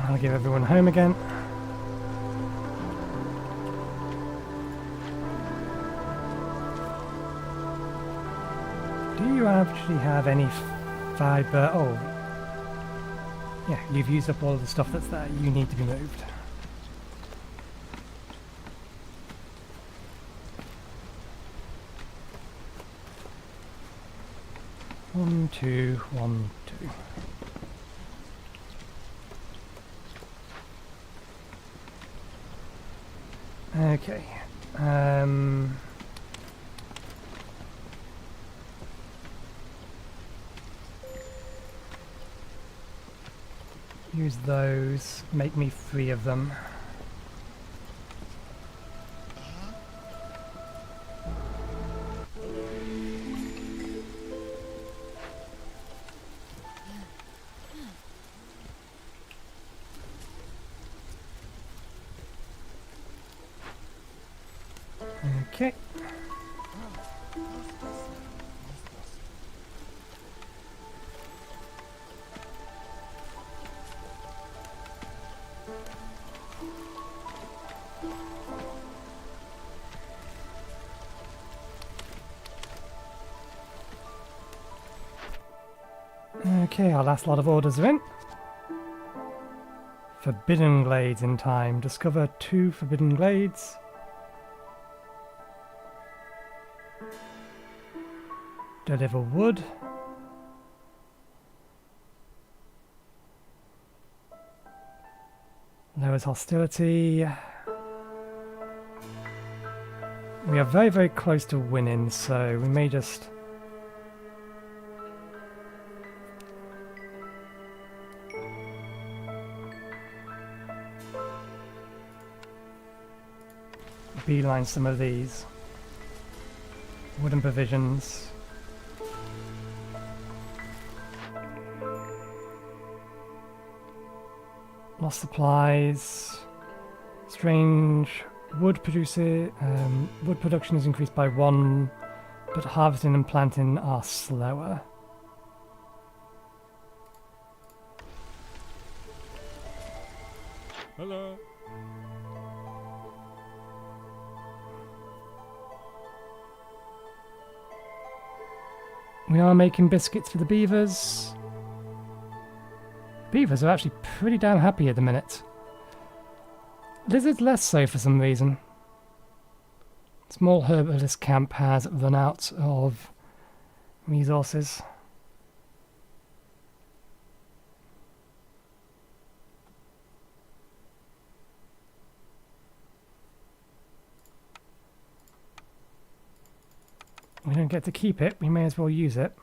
I'll give everyone home again. Do you actually have any fiber? Oh, yeah, you've used up all of the stuff that's there. You need to be moved. One, two, 1, 2. Okay. use those. Make me 3 of them. Okay. Okay, our last lot of orders are in. Forbidden Glades in time. Discover 2 Forbidden Glades. Deliver wood. Lowers hostility. We are very, very close to winning, so we may just... beeline some of these. Wooden provisions. Lost supplies. Strange. Wood producer. Wood production is increased by 1, but harvesting and planting are slower. Hello. We are making biscuits for the beavers. Beavers are actually pretty damn happy at the minute. Lizards less so for some reason. Small herbalist camp has run out of resources. We don't get to keep it, we may as well use it.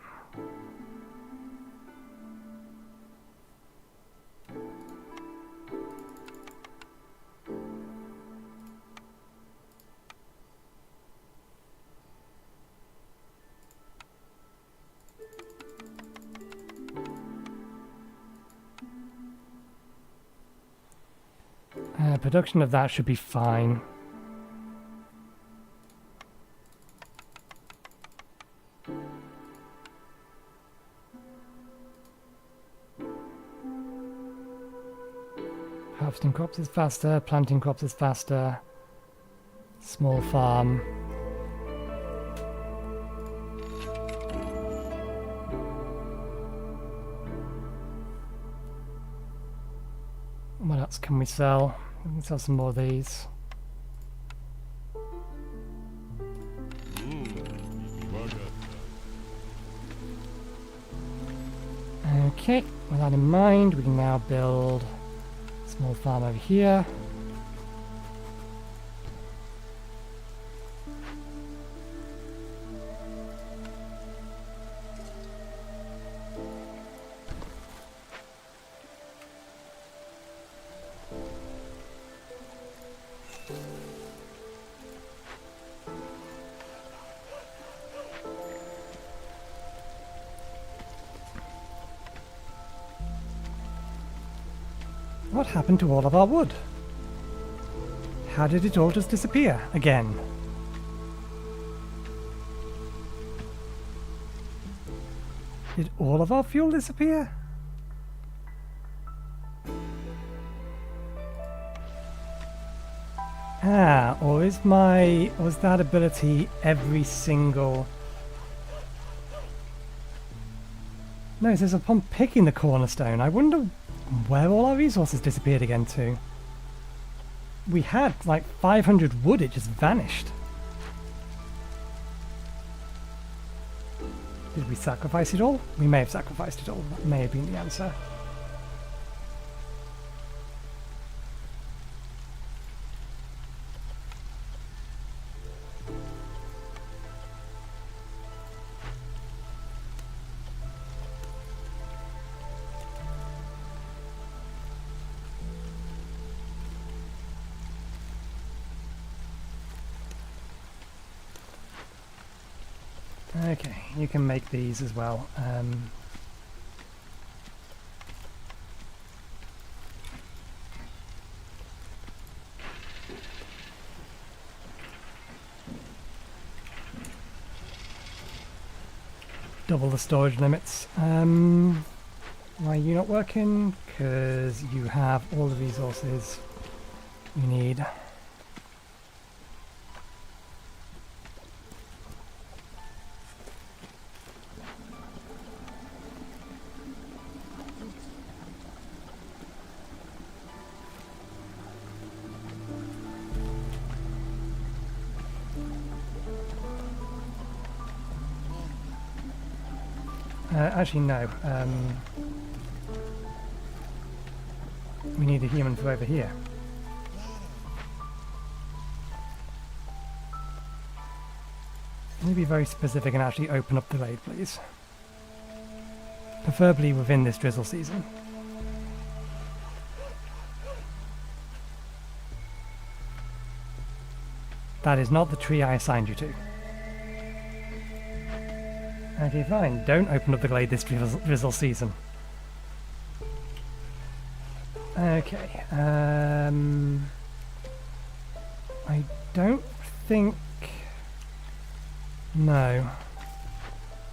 Production of that should be fine. Harvesting crops is faster, planting crops is faster. Small farm. What else can we sell? We can sell some more of these. Okay, with that in mind, we can now build a small farm over here. What happened to all of our wood? How did it all just disappear again? Did all of our fuel disappear? Or was that ability every single... No, it says upon picking the cornerstone. I wonder where all our resources disappeared again to. We had like 500 wood, it just vanished. Did we sacrifice it all? We may have sacrificed it all. That may have been the answer. Okay, you can make these as well. Double the storage limits. Why are you not working? Because you have all the resources you need. Actually, no. We need a human for over here. Let me be very specific and actually open up the raid, please. Preferably within this drizzle season. That is not the tree I assigned you to. Okay, fine. Don't open up the glade this drizzle season. Okay. I don't think... No.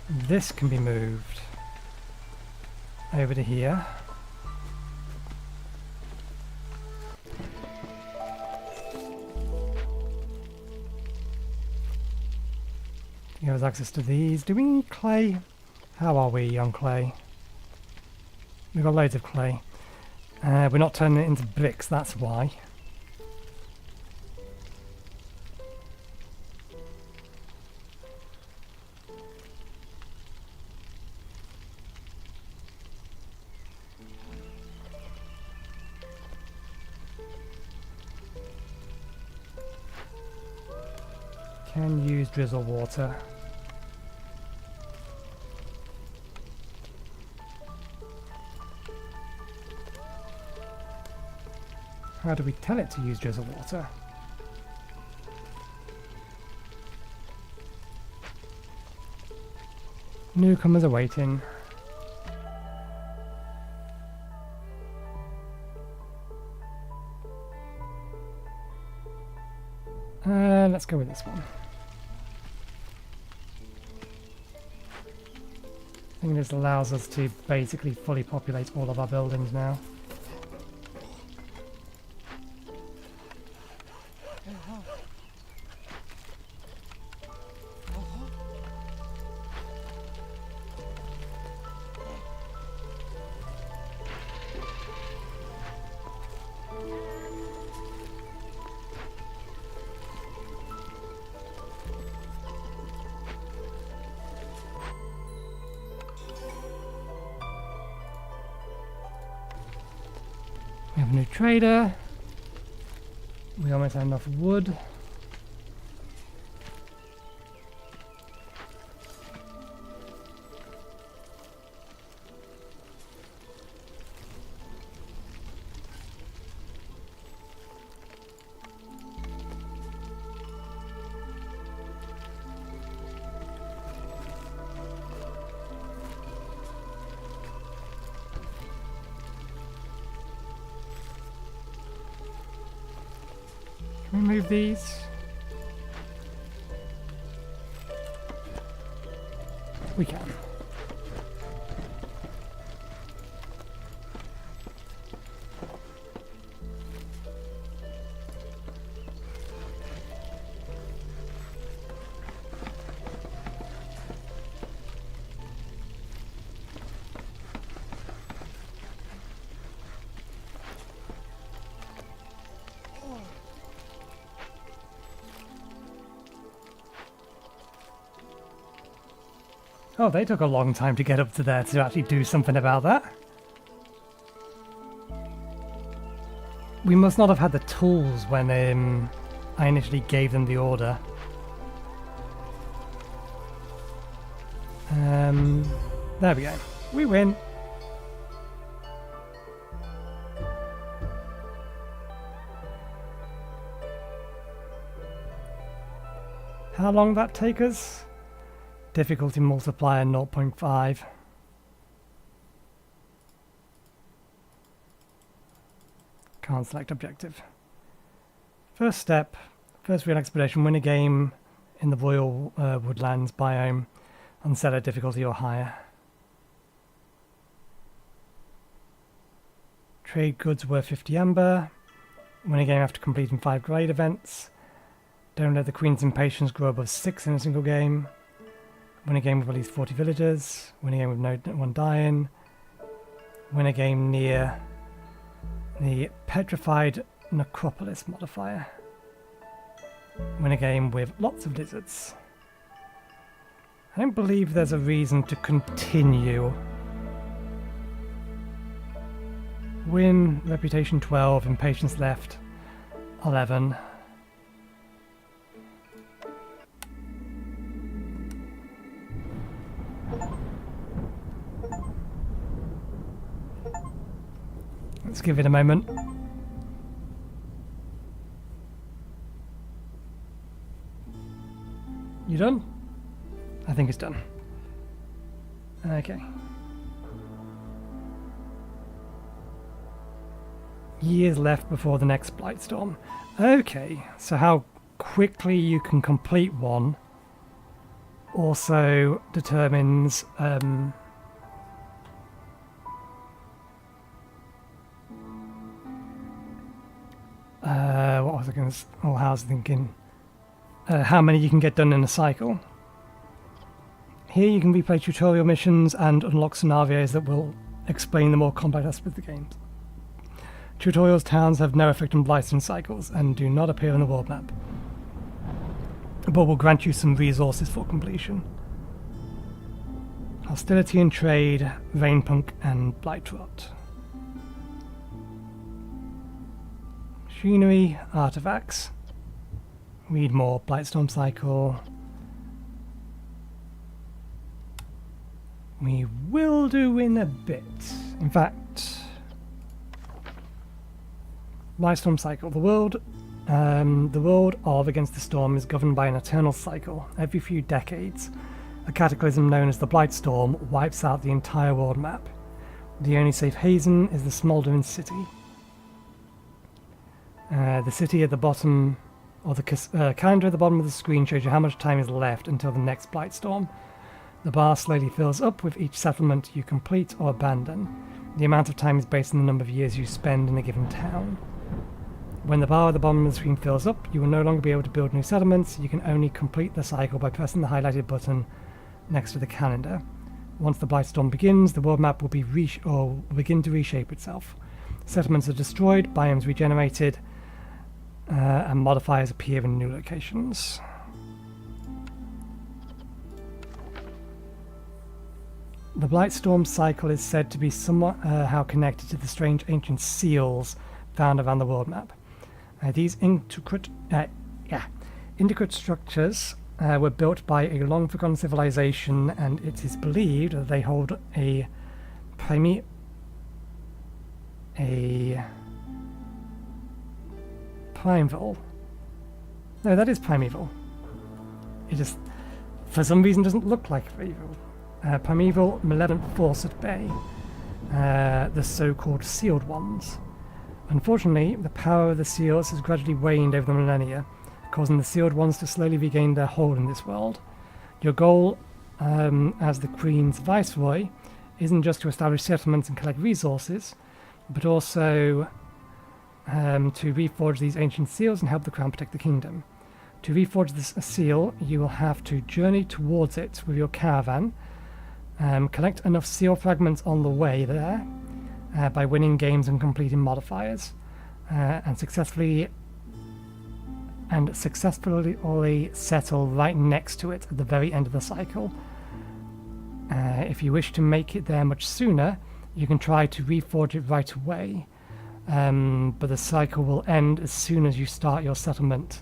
This can be moved over to here. Give us access to these. Do we need clay? How are we on clay? We've got loads of clay. We're not turning it into bricks, that's why. Can use drizzle water. How do we tell it to use drizzle water? Newcomers are waiting. Let's go with this one. I think this allows us to basically fully populate all of our buildings now. We have a new trader. We almost have enough wood. Can we move these? We can. Oh, they took a long time to get up to there to actually do something about that. We must not have had the tools when I initially gave them the order. There we go. We win. How long that take us? Difficulty multiplier 0.5. Can't select objective. First step, first real expedition, win a game in the Royal Woodlands biome and set a difficulty or higher. Trade goods worth 50 amber. Win a game after completing 5 grade events. Don't let the Queen's impatience grow above 6 in a single game. Win a game with at least 40 villagers. Win a game with no one dying. Win a game near the Petrified Necropolis modifier. Win a game with lots of lizards. I don't believe there's a reason to continue. Win, reputation 12, impatience left 11. Let's give it a moment. You done? I think it's done. Okay. Years left before the next Blightstorm. Okay, so how quickly you can complete one also determines what was I going to? Oh, I was thinking how many you can get done in a cycle. Here you can replay tutorial missions and unlock scenarios that will explain the more complex aspects of the games. Tutorials towns have no effect on Blightstorm cycles and do not appear on the world map, but will grant you some resources for completion. Hostility and Trade, Rainpunk and Blightrot. Machinery, Artifacts. Read more, Blightstorm cycle. We will do in a bit. In fact, Blightstorm cycle. The world of AgainsttheStorm is governed by an eternal cycle. Every few decades, a cataclysm known as the Blightstorm wipes out the entire world map. The only safe haven is the smouldering city. The city at the bottom, or the calendar at the bottom of the screen shows you how much time is left until the next Blightstorm. The bar slowly fills up with each settlement you complete or abandon. The amount of time is based on the number of years you spend in a given town. When the bar at the bottom of the screen fills up, you will no longer be able to build new settlements. You can only complete the cycle by pressing the highlighted button next to the calendar. Once the Blightstorm begins, the world map will begin to reshape itself. Settlements are destroyed, biomes regenerated, and modifiers appear in new locations. The Blightstorm cycle is said to be somewhat how connected to the strange ancient seals found around the world map. These intricate structures were built by a long-forgotten civilization, and it is believed that they hold a primeval. No, that is primeval. It just, for some reason, doesn't look like primeval. Primeval malevolent force at bay. The so-called sealed ones. Unfortunately, the power of the seals has gradually waned over the millennia, causing the sealed ones to slowly regain their hold in this world. Your goal as the Queen's Viceroy isn't just to establish settlements and collect resources, but also to reforge these ancient seals and help the Crown protect the kingdom. To reforge this seal, you will have to journey towards it with your caravan, collect enough seal fragments on the way there, by winning games and completing modifiers, and successfully settle right next to it at the very end of the cycle. If you wish to make it there much sooner, you can try to reforge it right away, but the cycle will end as soon as you start your settlement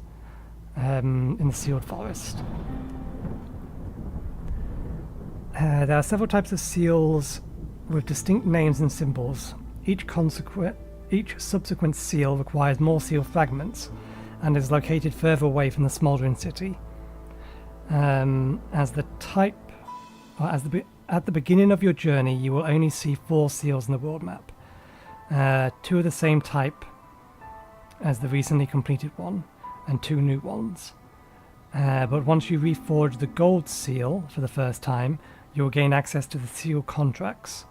in the sealed forest. There are several types of seals with distinct names and symbols. Each subsequent seal requires more seal fragments and is located further away from the smouldering city. As the type, or at the beginning of your journey, you will only see 4 seals in the world map. 2 of the same type as the recently completed one, and 2 new ones. But once you reforge the gold seal for the first time, you will gain access to the seal contracts,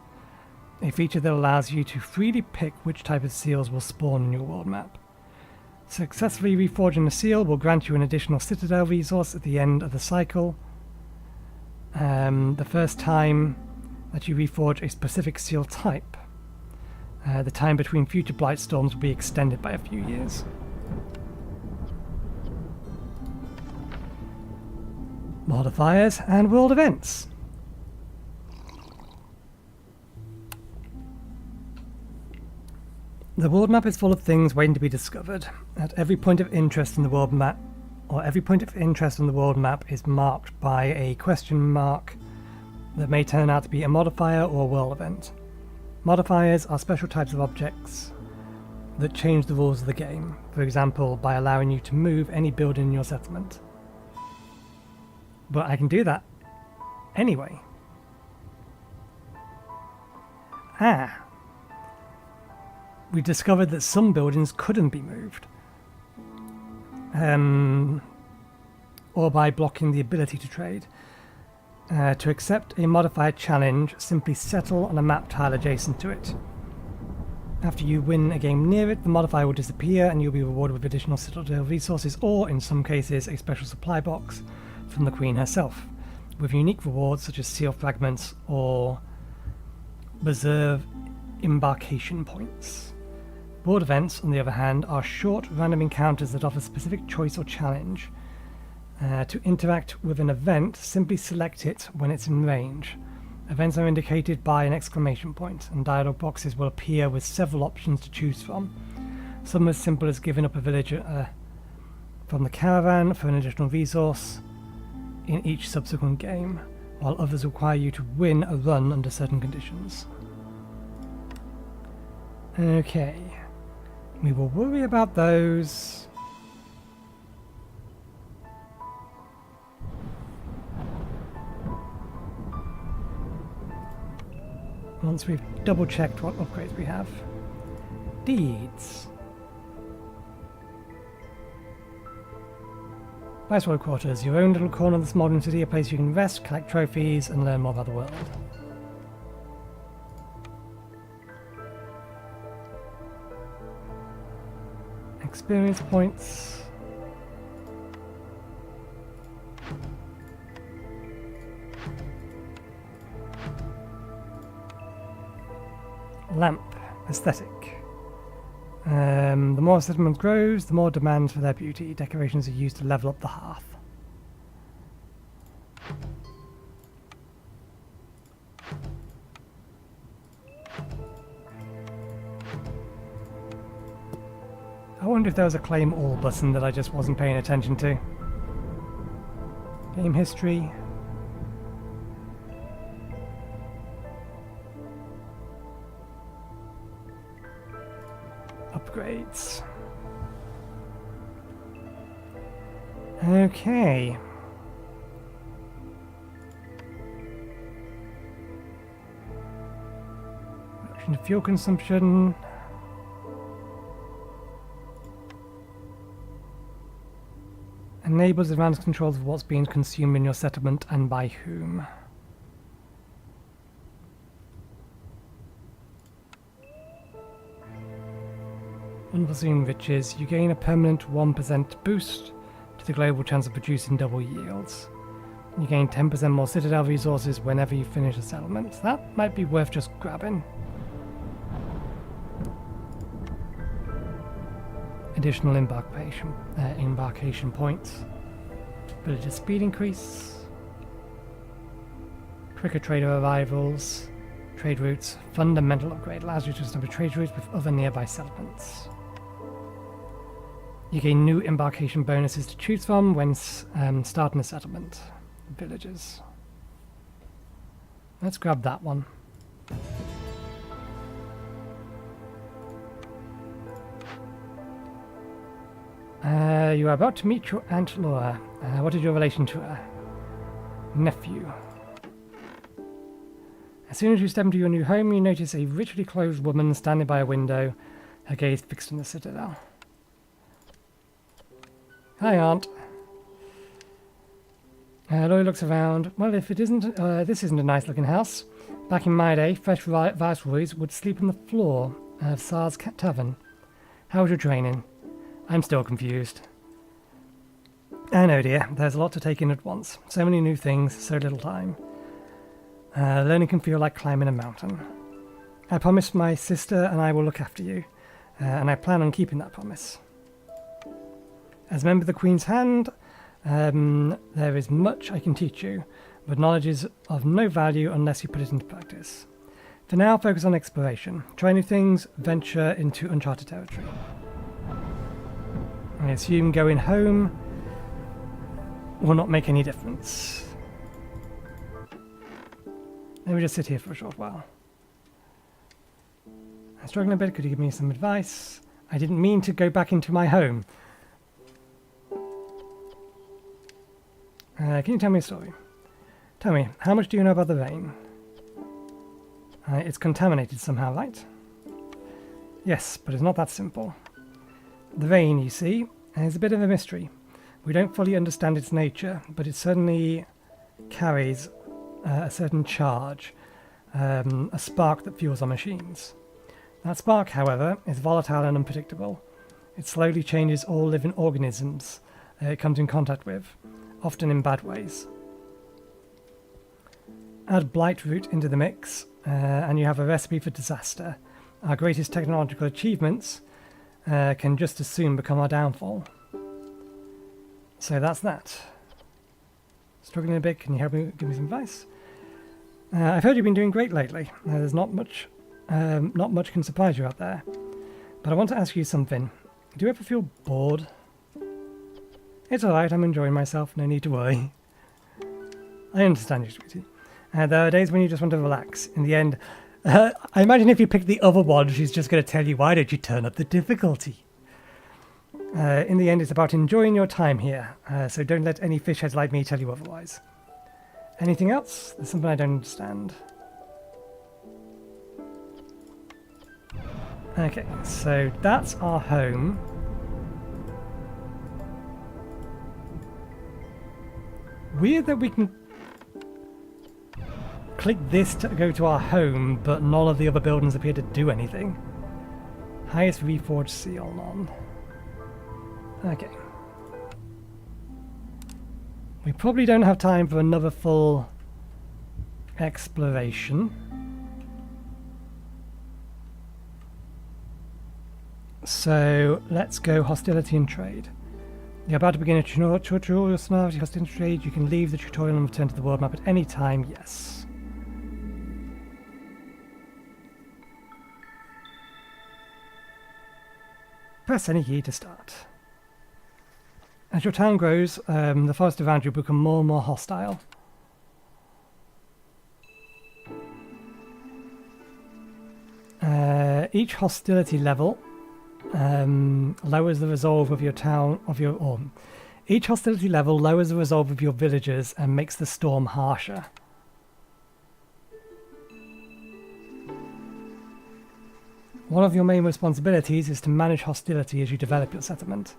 a feature that allows you to freely pick which type of seals will spawn in your world map. Successfully reforging a seal will grant you an additional citadel resource at the end of the cycle. The first time that you reforge a specific seal type, the time between future blight storms will be extended by a few years. Modifiers and world events. The world map is full of things waiting to be discovered. At every point of interest in the world map, every point of interest on the world map is marked by a question mark that may turn out to be a modifier or a world event. Modifiers are special types of objects that change the rules of the game, for example, by allowing you to move any building in your settlement. But I can do that anyway. We discovered that some buildings couldn't be moved. Or by blocking the ability to trade. To accept a modified challenge, simply settle on a map tile adjacent to it. After you win a game near it, the modifier will disappear and you'll be rewarded with additional citadel resources, or in some cases a special supply box from the Queen herself, with unique rewards such as seal fragments or reserve embarkation points. Board events, on the other hand, are short random encounters that offer specific choice or challenge. To interact with an event, simply select it when it's in range. Events are indicated by an exclamation point, and dialog boxes will appear with several options to choose from. Some as simple as giving up a villager from the caravan for an additional resource in each subsequent game, while others require you to win a run under certain conditions. Okay. We will worry about those once we've double checked what upgrades we have. Deeds. Viceroy quarters, your own little corner of this modern city, a place you can rest, collect trophies, and learn more about the world. Experience points. Lamp aesthetic. The more a settlement grows, the more demand for their beauty. Decorations are used to level up the hearth. I wonder if there was a claim all button that I just wasn't paying attention to. Game history. Upgrades. Okay. Reduction of fuel consumption. Enables advanced controls of what's being consumed in your settlement and by whom. Unforeseen riches. You gain a permanent 1% boost to the global chance of producing double yields. You gain 10% more citadel resources whenever you finish a settlement. That might be worth just grabbing. Additional embarkation points. Villager speed increase. Quicker trader arrivals. Trade routes. Fundamental upgrade allows you to establish trade routes with other nearby settlements. You gain new embarkation bonuses to choose from when starting a settlement. Villages. Let's grab that one. You are about to meet your Aunt Laura. What is your relation to her? nephew. As soon as you step into your new home, you notice a richly clothed woman standing by a window, her gaze fixed on the citadel. Hi, Aunt. Lloyd looks around. Well, if it isn't, this isn't a nice-looking house. Back in my day, fresh viceroys would sleep on the floor of Tsar's Tavern. How was your training? I'm still confused. I know, dear. There's a lot to take in at once. So many new things, so little time. Learning can feel like climbing a mountain. I promised my sister and I will look after you, and I plan on keeping that promise. As a member of the Queen's Hand, there is much I can teach you, but knowledge is of no value unless you put it into practice. For now, focus on exploration. Try new things, venture into uncharted territory. I assume going home will not make any difference. Let me just sit here for a short while. I'm struggling a bit. Could you give me some advice? I didn't mean to go back into my home. Can you tell me a story? Tell me, how much do you know about the rain? It's contaminated somehow, right? Yes, but it's not that simple. The rain, you see, is a bit of a mystery. We don't fully understand its nature, but it certainly carries a certain charge, a spark that fuels our machines. That spark, however, is volatile and unpredictable. It slowly changes all living organisms it comes in contact with, often in bad ways. Add blight root into the mix, and you have a recipe for disaster. Our greatest technological achievements can just as soon become our downfall. So that's that. Struggling a bit, can you help me, give me some advice? I've heard you've been doing great lately. There's not much can surprise you out there. But I want to ask you something. Do you ever feel bored? It's alright, I'm enjoying myself, no need to worry. I understand you, sweetie. There are days when you just want to relax. In the end, I imagine if you pick the other one, she's just going to tell you, why don't you turn up the difficulty? In the end, it's about enjoying your time here, so don't let any fishheads like me tell you otherwise. Anything else? There's something I don't understand. Okay, so that's our home. Weird that we can click this to go to our home, but none of the other buildings appear to do anything. Highest reforged seal on. Okay. We probably don't have time for another full exploration. So let's go hostility and trade. You're about to begin a tutorial hostility and trade. You can leave the tutorial and return to the world map at any time, yes. Press any key to start. As your town grows, the forest around you become more and more hostile. Each hostility level lowers the resolve of your town each hostility level lowers the resolve of your villagers and makes the storm harsher. One of your main responsibilities is to manage hostility as you develop your settlement.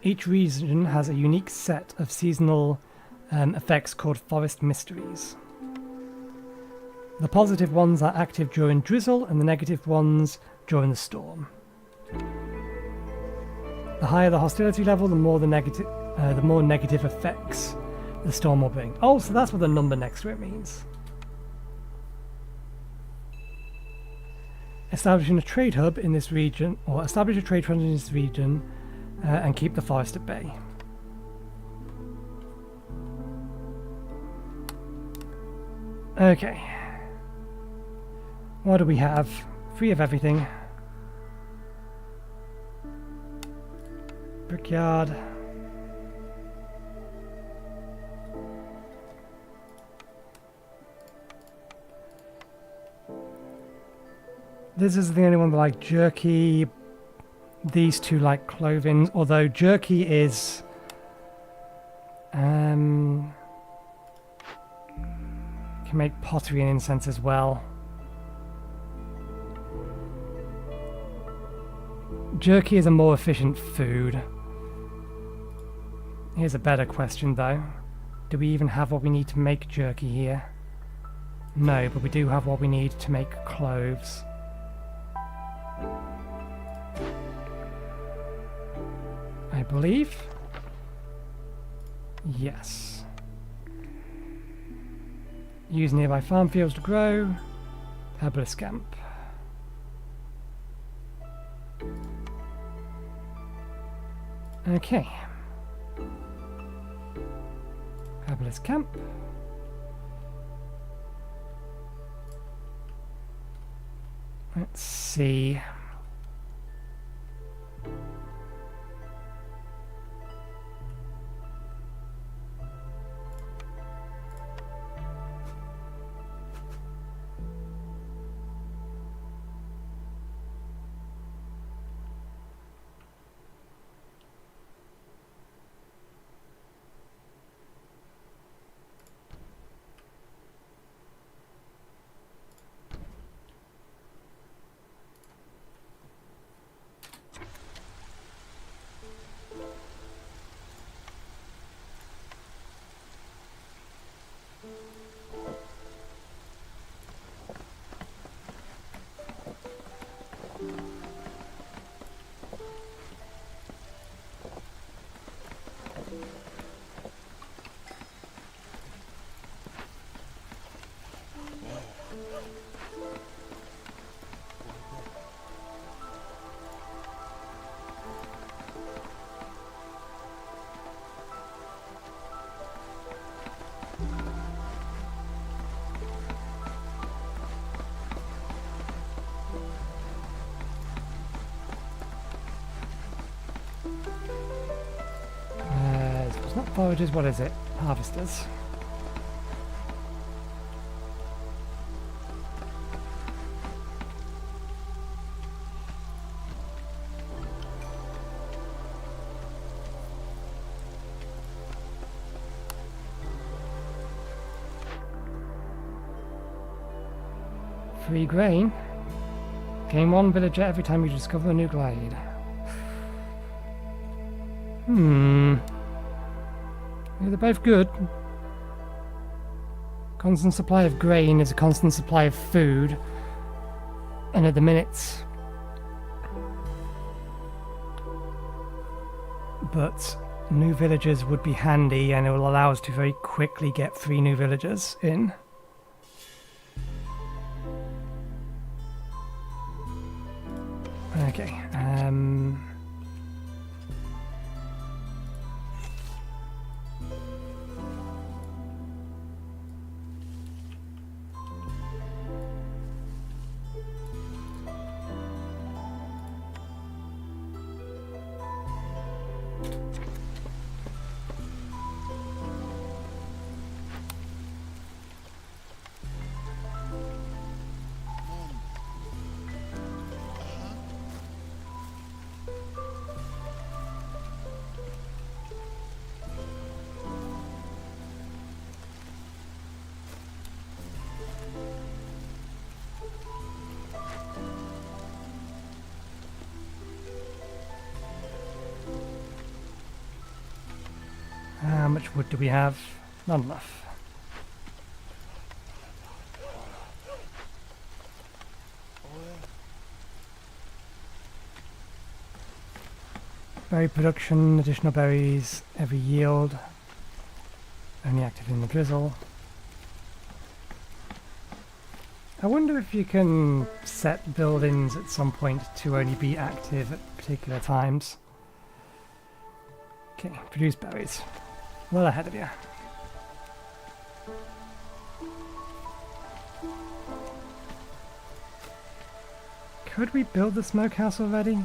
Each region has a unique set of seasonal effects called forest mysteries. The positive ones are active during drizzle and the negative ones during the storm. The higher the hostility level, the more negative effects the storm will bring. Oh, so that's what the number next to it means. Establishing a trade hub in this region, or establish a trade front in this region, and keep the forest at bay. Okay. What do we have? 3 of everything. Brickyard. This is the only one that like jerky, These two like clothing, although jerky is can make pottery and incense as well. Jerky is a more efficient food. Here's a better question though. Do we even have what we need to make jerky here? No, but we do have what we need to make cloves. I believe. Yes. Use nearby farm fields to grow. Herbalist camp. Okay. Herbalist camp. Let's see. It's not foragers, what is it? Harvesters. Free grain. Gain one villager every time you discover a new glade. Yeah, they're both good. Constant supply of grain is a constant supply of food. And at the minute... But new villagers would be handy, and it will allow us to very quickly get 3 new villagers in. Okay, how much wood do we have? Not enough. Berry production, additional berries, every yield. Only active in the drizzle. I wonder if you can set buildings at some point to only be active at particular times. Okay, produce berries. Well ahead of you. Could we build the smokehouse already?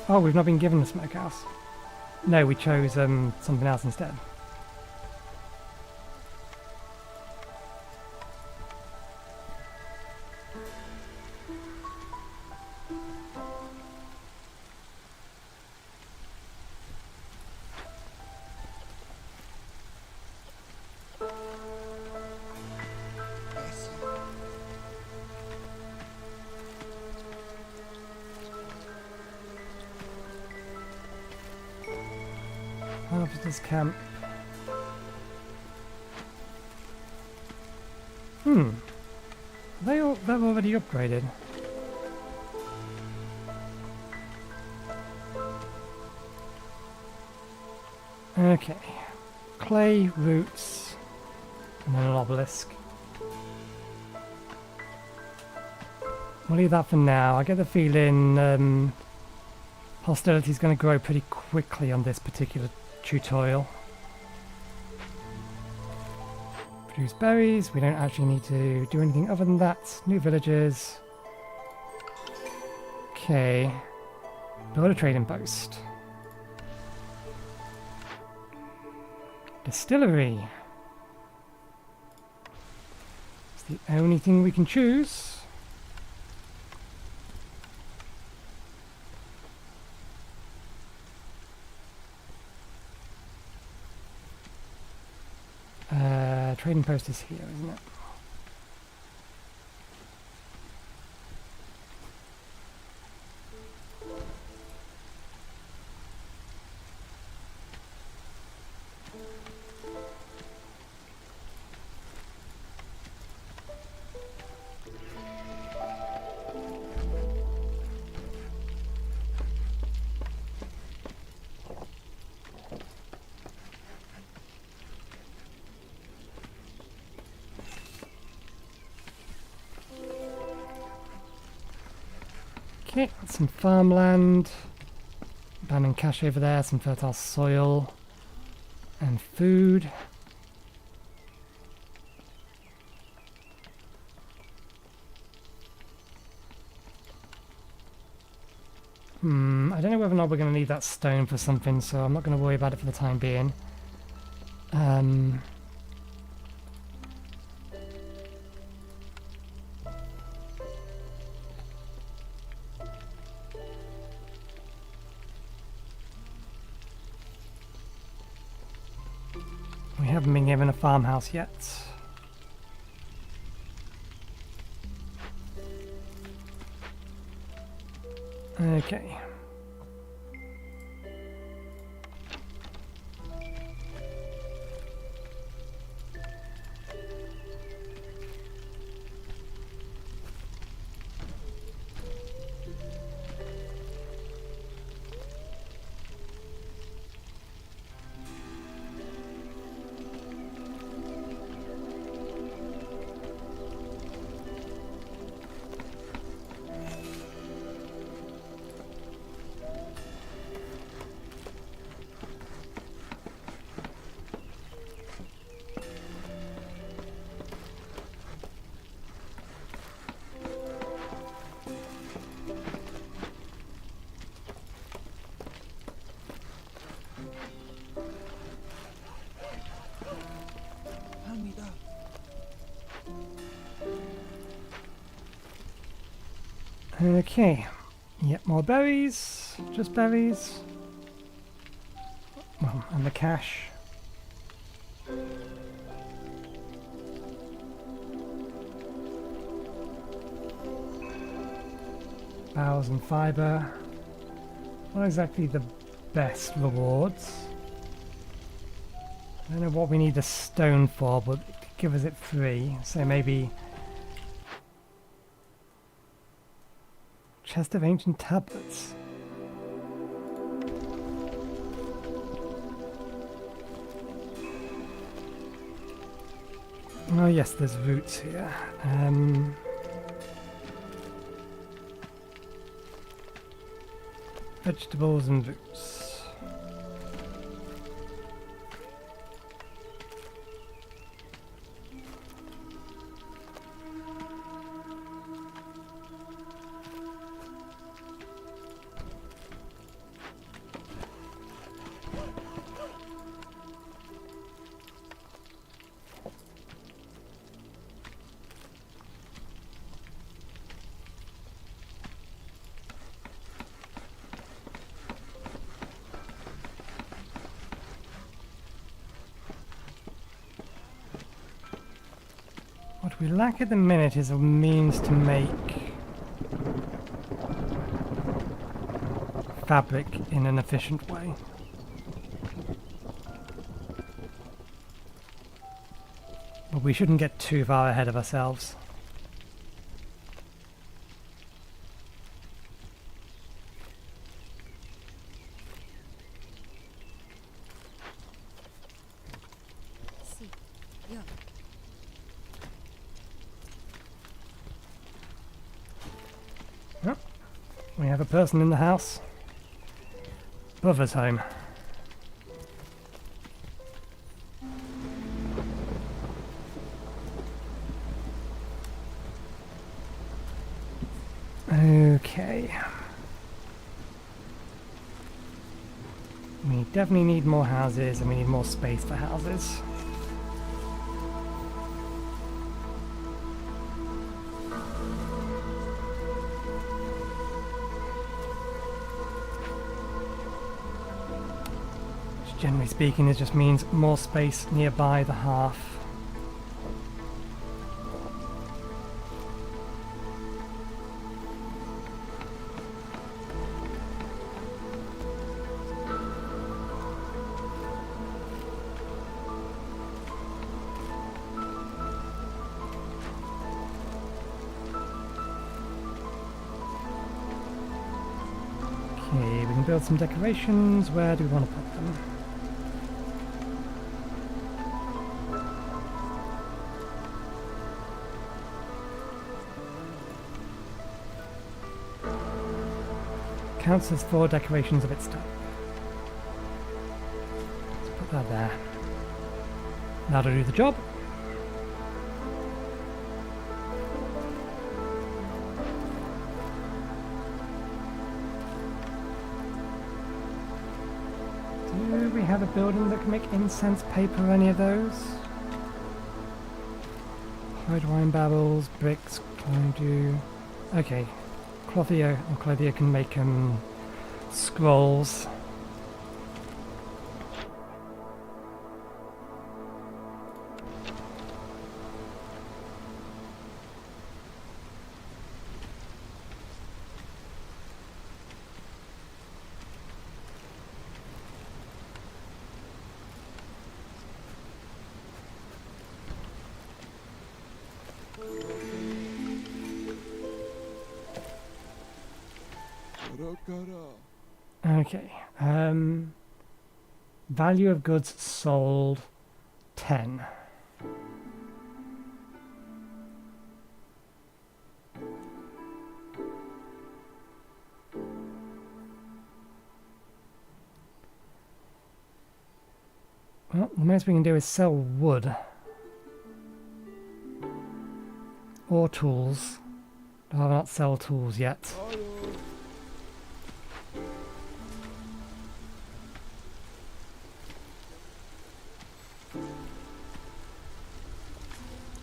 Oh, we've not been given the smokehouse. No, we chose something else instead. Harvester's camp. They're already upgraded. Okay. Clay, roots, and then an obelisk. We'll leave that for now. I get the feeling hostility is going to grow pretty quickly on this particular tutorial. Produce berries. We don't actually need to do anything other than that. New villages. Okay. Build a trading post. Distillery. It's the only thing we can choose. Trading post is here, isn't it? Okay, some farmland, abandoned cache over there, some fertile soil, and food. I don't know whether or not we're going to need that stone for something, so I'm not going to worry about it for the time being. We haven't been given a farmhouse yet. Okay. Okay, yep, more berries, just berries. Well, and the cache. Boughs and fibre. Not exactly the best rewards. I don't know what we need the stone for, but it could give us it free, so maybe... Chest of ancient tablets. Oh yes, there's roots here. Vegetables and roots. What we lack at the minute is a means to make fabric in an efficient way. But we shouldn't get too far ahead of ourselves. Sí. Yo. Yep. We have a person in the house. Brother's home. Okay. We definitely need more houses and we need more space for houses. Which generally speaking it just means more space nearby the hearth. Okay, we can build some decorations. Where do we want to put them? Counts as 4 decorations of its type. Let's put that there. That'll do the job. Do we have a building that can make incense paper or any of those? Hide wine barrels, bricks, do. Okay. Clothier can make scrolls. Okay. Value of goods sold 10. Well, the most we can do is sell wood. Or tools. I'll not sell tools yet.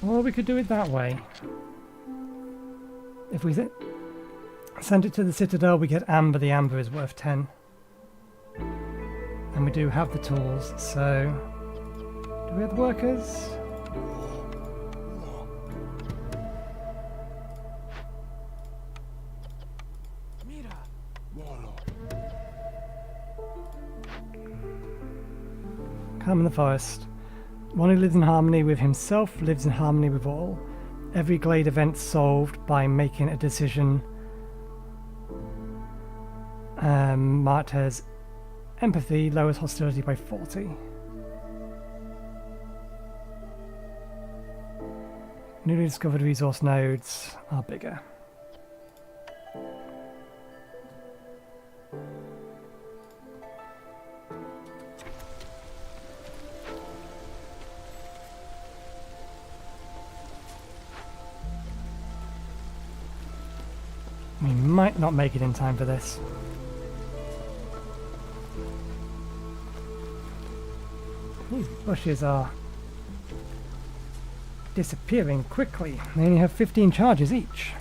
Or we could do it that way. If we send it to the Citadel, we get amber. The amber is worth 10. And we do have the tools, so... Do we have the workers? Calm in the forest. One who lives in harmony with himself lives in harmony with all. Every glade event solved by making a decision. Marked as empathy lowers hostility by 40. Newly discovered resource nodes are bigger. We might not make it in time for this. These bushes are disappearing quickly. They only have 15 charges each.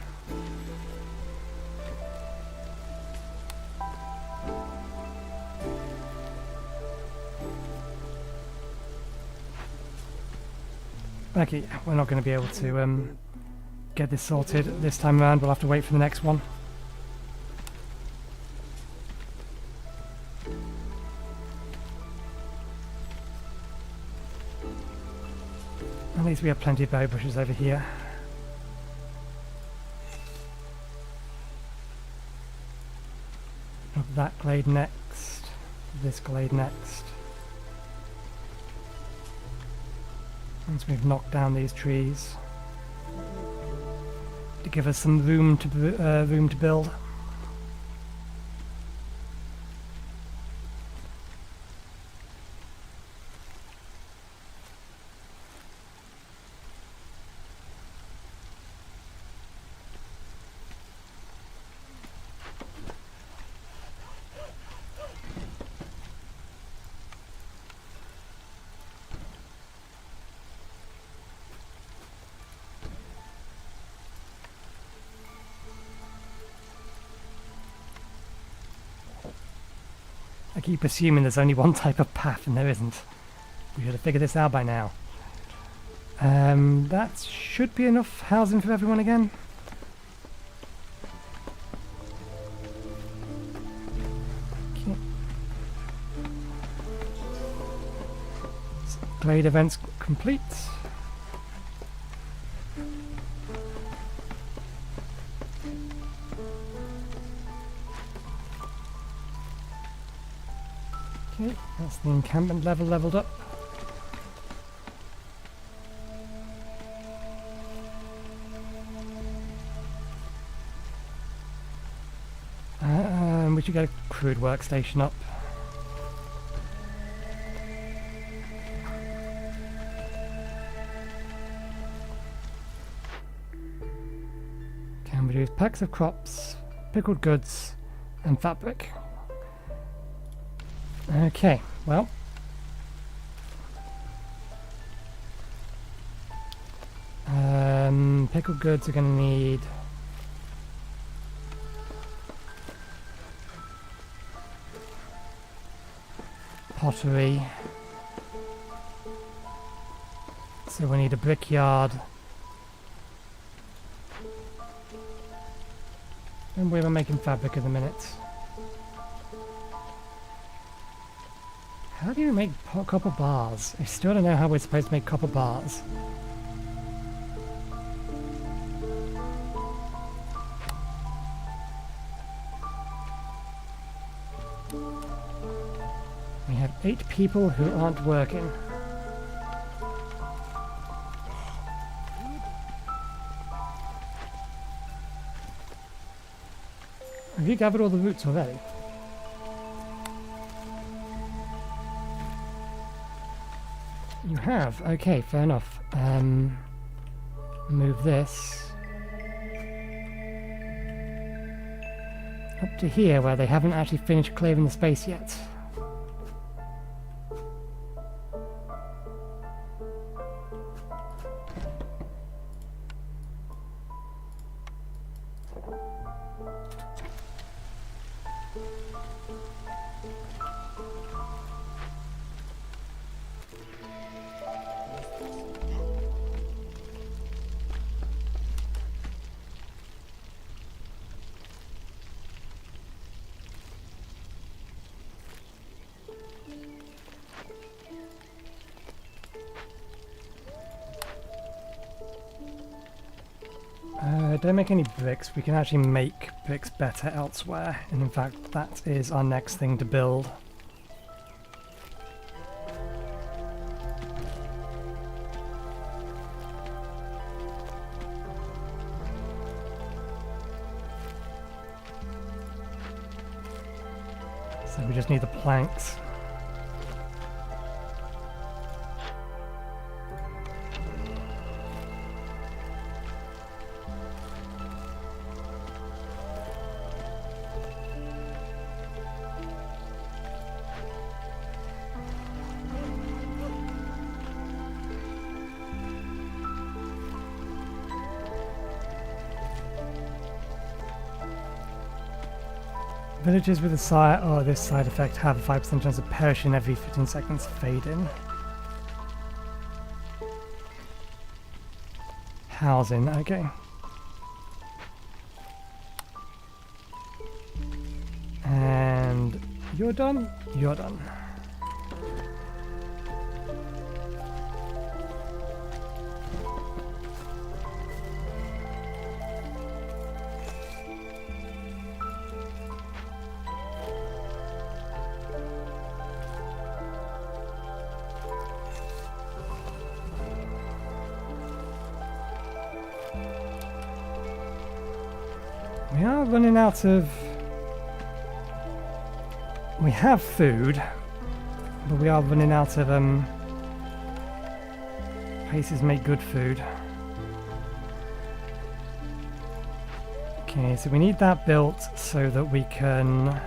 Okay, we're not going to be able to get this sorted this time around. We'll have to wait for the next one. least we have plenty of berry bushes over here. Up that glade next. This glade next. Once we've knocked down these trees, to give us some room to build. I keep assuming there's only one type of path and there isn't. We should have figured this out by now. That should be enough housing for everyone again. Okay. Glade events complete. Okay, that's the encampment leveled up. We should get a crude workstation up. Can produce packs of crops, pickled goods, and fabric. Okay, well. Pickled goods are going to need pottery. So we need a brickyard. And we were making fabric at the minute. How do you make copper bars? I still don't know how we're supposed to make copper bars. We have 8 people who aren't working. Have you gathered all the roots already? You have? Okay, fair enough. Move this up to here where they haven't actually finished clearing the space yet. Don't make any bricks. We can actually make bricks better elsewhere, and in fact that is our next thing to build. So we just need the planks. Villages with this side effect have a 5% chance of perishing every 15 seconds. Fade in. Housing, okay. And you're done? You're done. We are running out of... We have food, but we are running out of places make good food. Okay, so we need that built so that we can...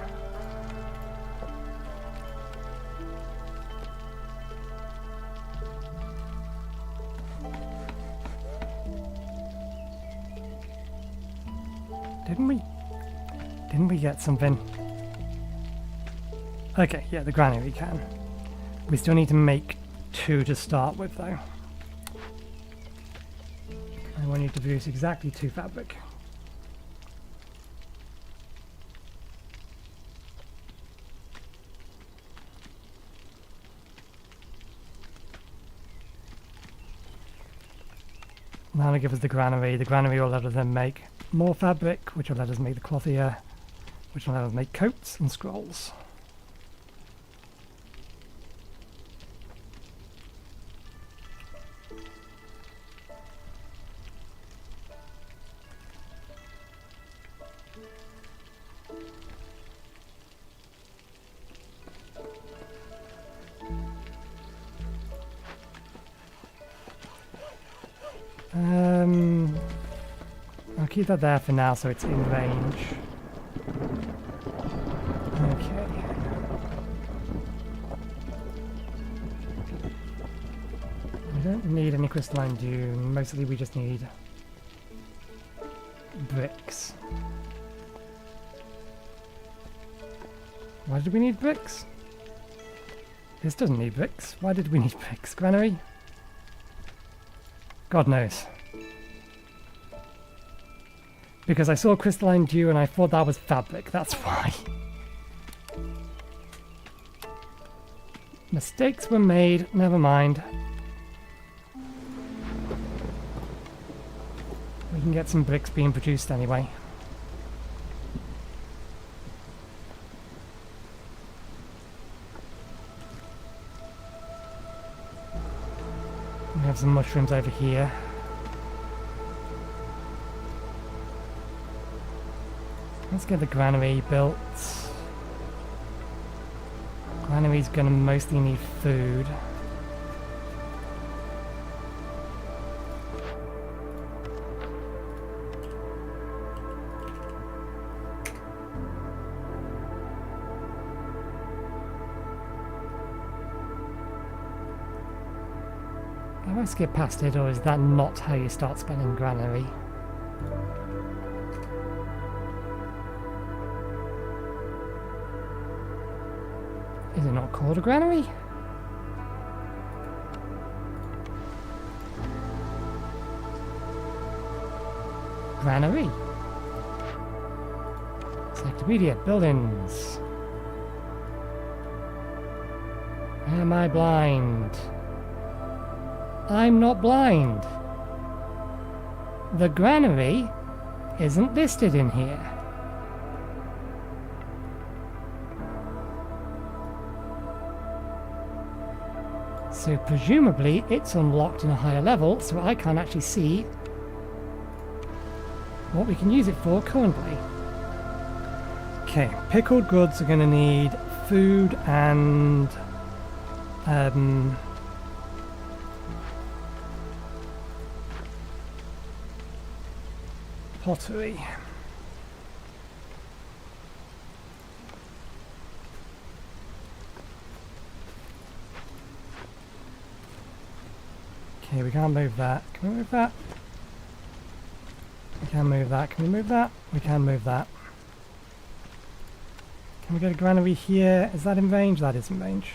Didn't we get something? Okay, yeah, the granary can. We still need to make 2 to start with, though. I want you to produce exactly 2 fabric. Now they give us the granary. The granary will let us then make more fabric, which will let us make the clothier, which will let us make coats and scrolls. I'll keep that there for now so it's in range. Okay. We don't need any crystalline dune, mostly we just need bricks. Why did we need bricks? This doesn't need bricks. Why did we need bricks? Granary? God knows. Because I saw crystalline dew and I thought that was fabric, that's why. Mistakes were made, never mind. We can get some bricks being produced anyway. We have some mushrooms over here. Let's get the granary built. Granary's gonna mostly need food. Have I skipped past it, or is that not how you start spelling granary? Is it not called a granary? Granary. Selectopedia, buildings. Am I blind? I'm not blind. The granary isn't listed in here. So presumably it's unlocked in a higher level, so I can't actually see what we can use it for currently. Okay, pickled goods are going to need food and pottery. Okay, we can't move that. Can we move that? We can move that. Can we move that? We can move that. Can we get a granary here? Is that in range? That is in range.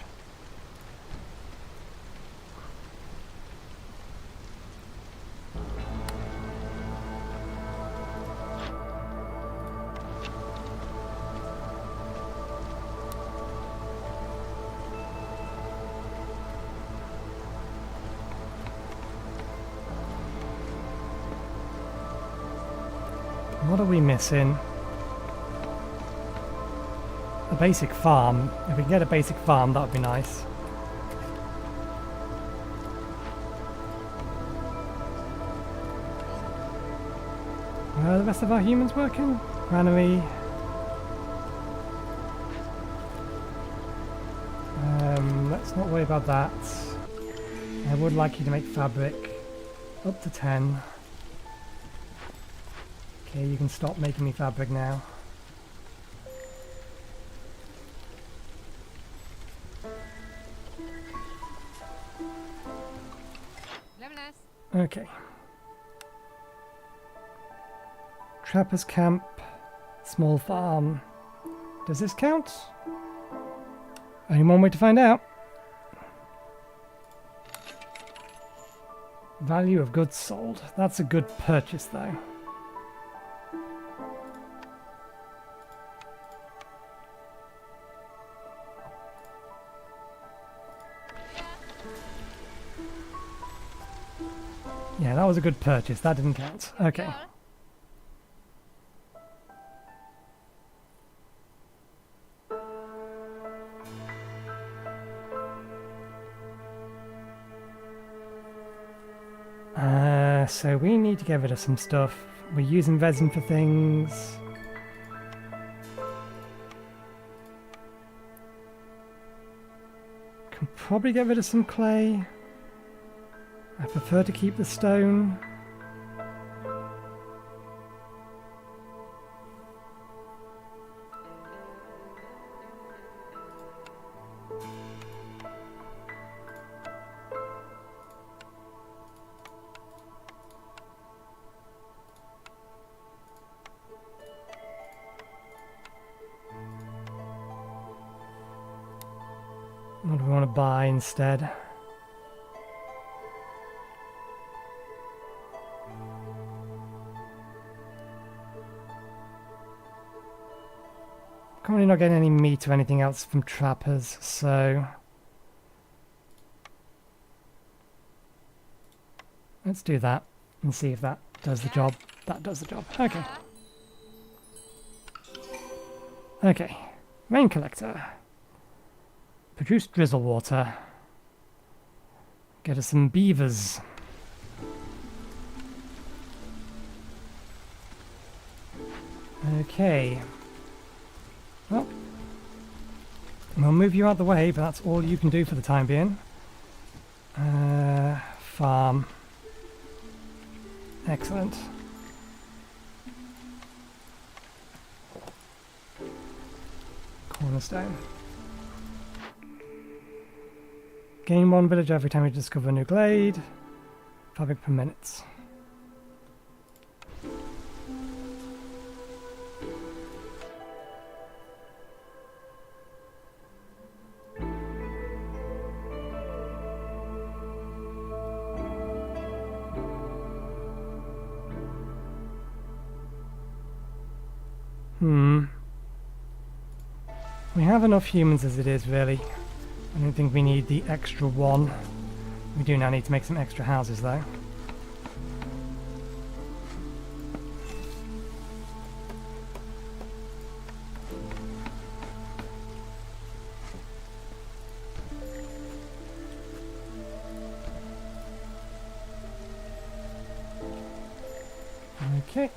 What are we missing? A basic farm. If we can get a basic farm, that would be nice. Where are the rest of our humans working? Granary. Let's not worry about that. I would like you to make fabric up to 10. Okay, you can stop making me fabric now. Levelers. Okay. Trapper's camp, small farm. Does this count? Only one way to find out. Value of goods sold. That's a good purchase though. Yeah, that was a good purchase. That didn't count. Okay. Girl. So we need to get rid of some stuff. We're using resin for things. Can probably get rid of some clay. I prefer to keep the stone. What do we want to buy instead? Currently not getting any meat or anything else from trappers, so let's do that and see if that does the job. That does the job. Okay. Okay. Rain collector. Produce drizzle water. Get us some beavers. Okay. Well, we'll move you out of the way, but that's all you can do for the time being. Farm. Excellent. Cornerstone. Gain 1 village every time you discover a new glade. Fabric per minute. We have enough humans as it is, really. I don't think we need the extra one. We do now need to make some extra houses, though. Okay.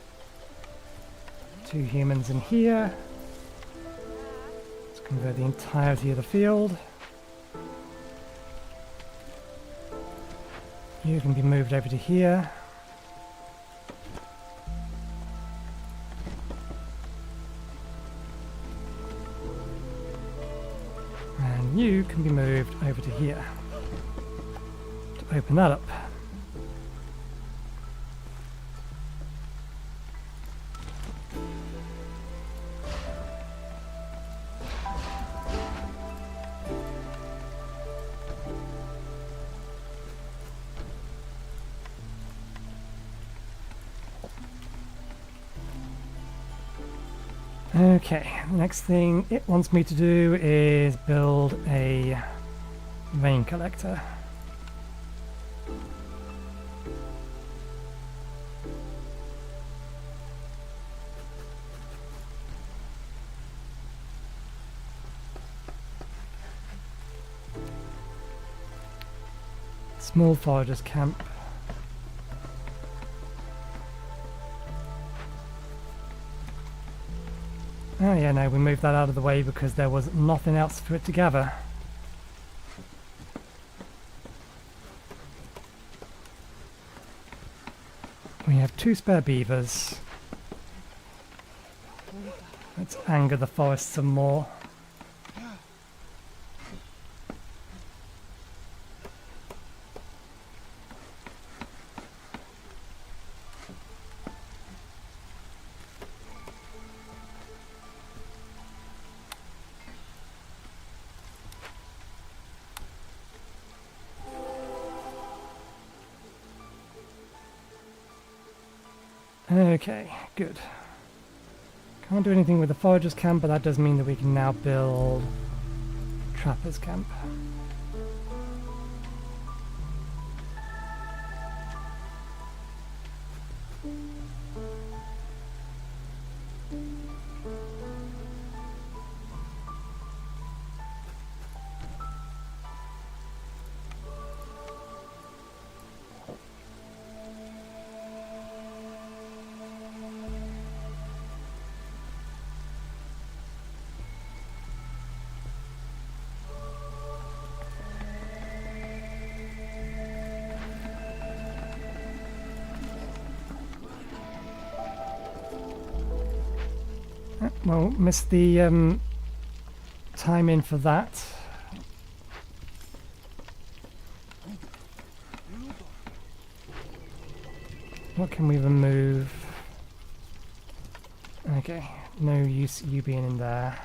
2 humans in here. Let's convert the entirety of the field. You can be moved over to here. And you can be moved over to here. To open that up. Okay, the next thing it wants me to do is build a rain collector. Small foragers camp. Oh yeah, no, we moved that out of the way because there was nothing else for it to gather. We have 2 spare beavers. Let's anger the forest some more. Okay, good. Can't do anything with the foragers camp, but that does mean that we can now build trappers camp. Well, missed the time in for that. What can we remove? Okay, no use you being in there.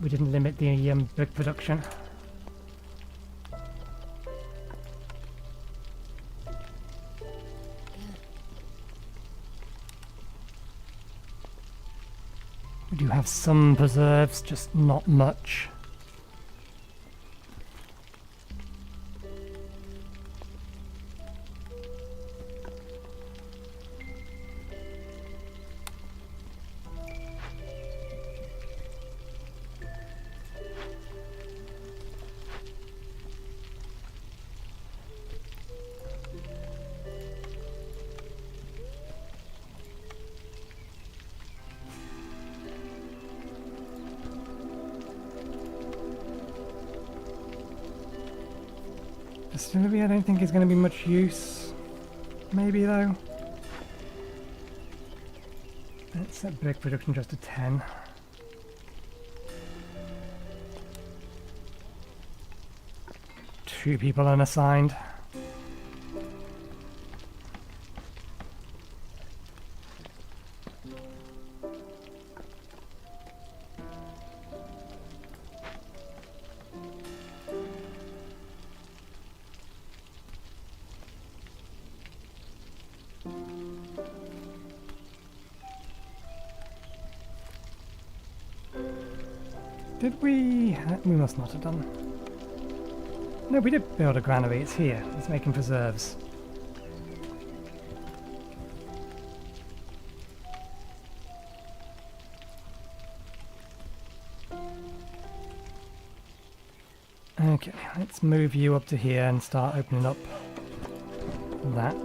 We didn't limit the brick production. We do have some preserves, just not much. Distillery I don't think is going to be much use. Maybe though. Let's set brick production just to 10. Two people unassigned. Did we? We must not have done. No, we did build a granary. It's here. It's making preserves. Okay, let's move you up to here and start opening up that.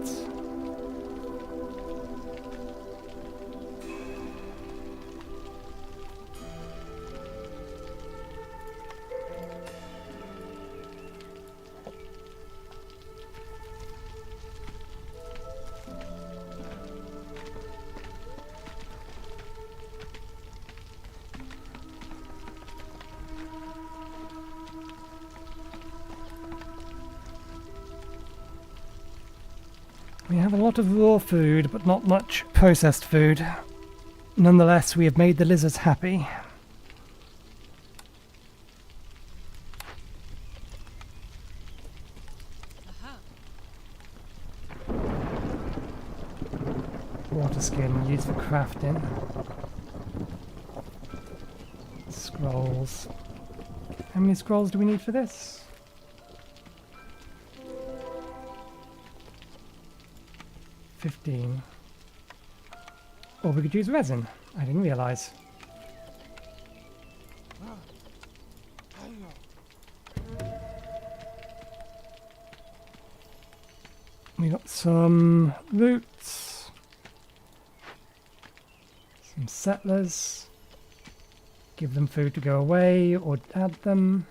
We have a lot of raw food, but not much processed food. Nonetheless, we have made the lizards happy. Water skin used for crafting. Scrolls. How many scrolls do we need for this? 15. Or we could use resin. I didn't realise. We got some roots, some settlers. Give them food to go away or add them.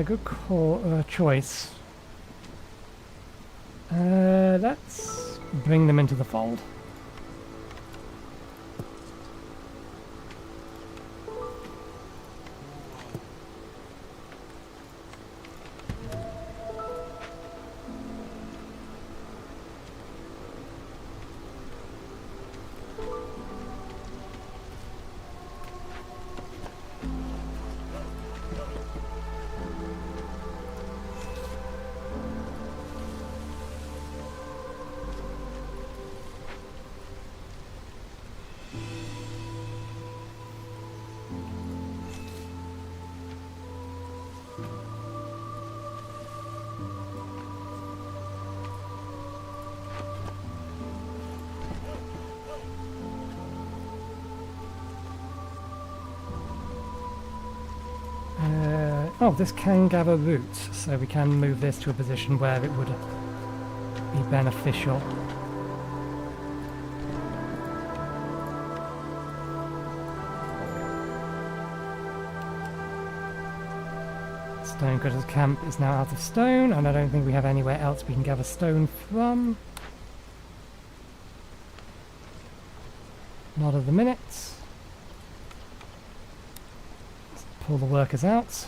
Good choice. Let's bring them into the fold. Oh, this can gather roots, so we can move this to a position where it would be beneficial. Stonecutter's camp is now out of stone, and I don't think we have anywhere else we can gather stone from. Not at the minute. Let's pull the workers out.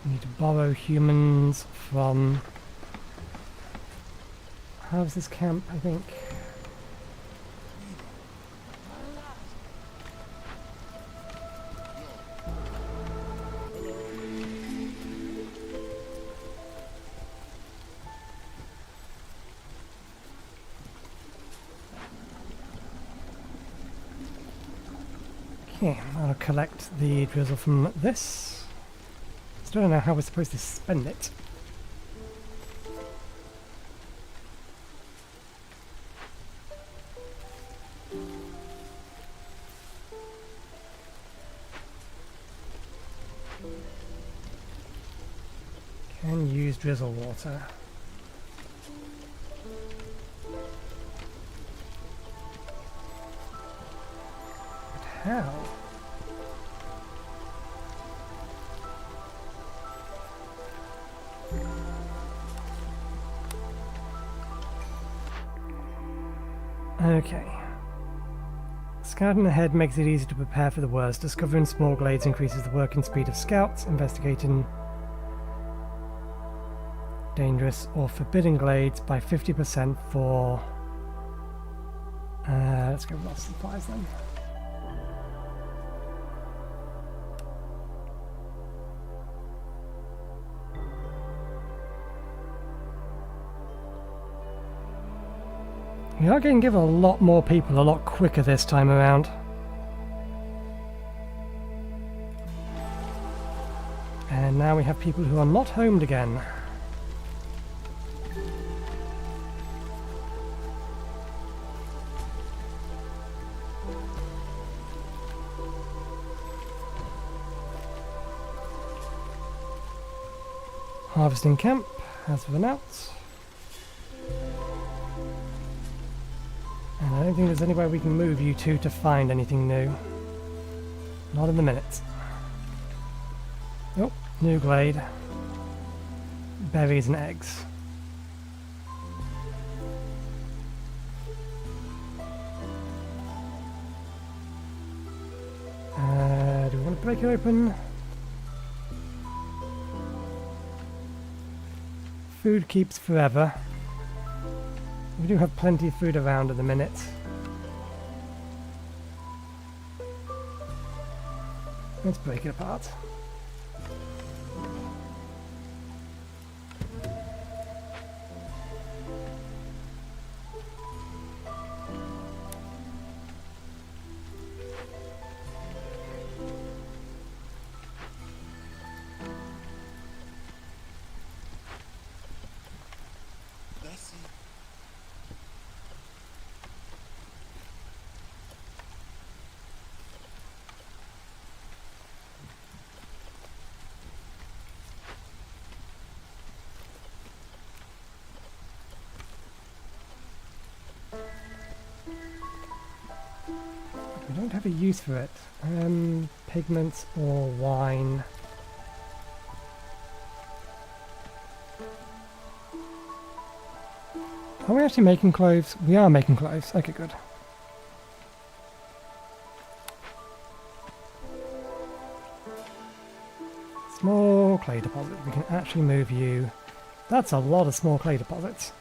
We need to borrow humans from how's this camp, I think. Okay, I'll collect the drizzle from this. Still don't know how we're supposed to spend it. Can use drizzle water. But how? Okay. Scouting ahead makes it easy to prepare for the worst. Discovering small glades increases the working speed of scouts. Investigating dangerous or forbidden glades by 50% for... let's go with lost supplies then. We are going to give a lot more people a lot quicker this time around. And now we have people who are not homed again. Harvesting camp has run out. And I don't think there's anywhere we can move you to find anything new. Not in the minute. Oh, new glade. Berries and eggs. Do we want to break it open? Food keeps forever. We do have plenty of food around at the minute. Let's break it apart. We don't have a use for it. Pigments or wine. Are we actually making cloves? We are making cloves. Okay, good. Small clay deposit. We can actually move you. That's a lot of small clay deposits.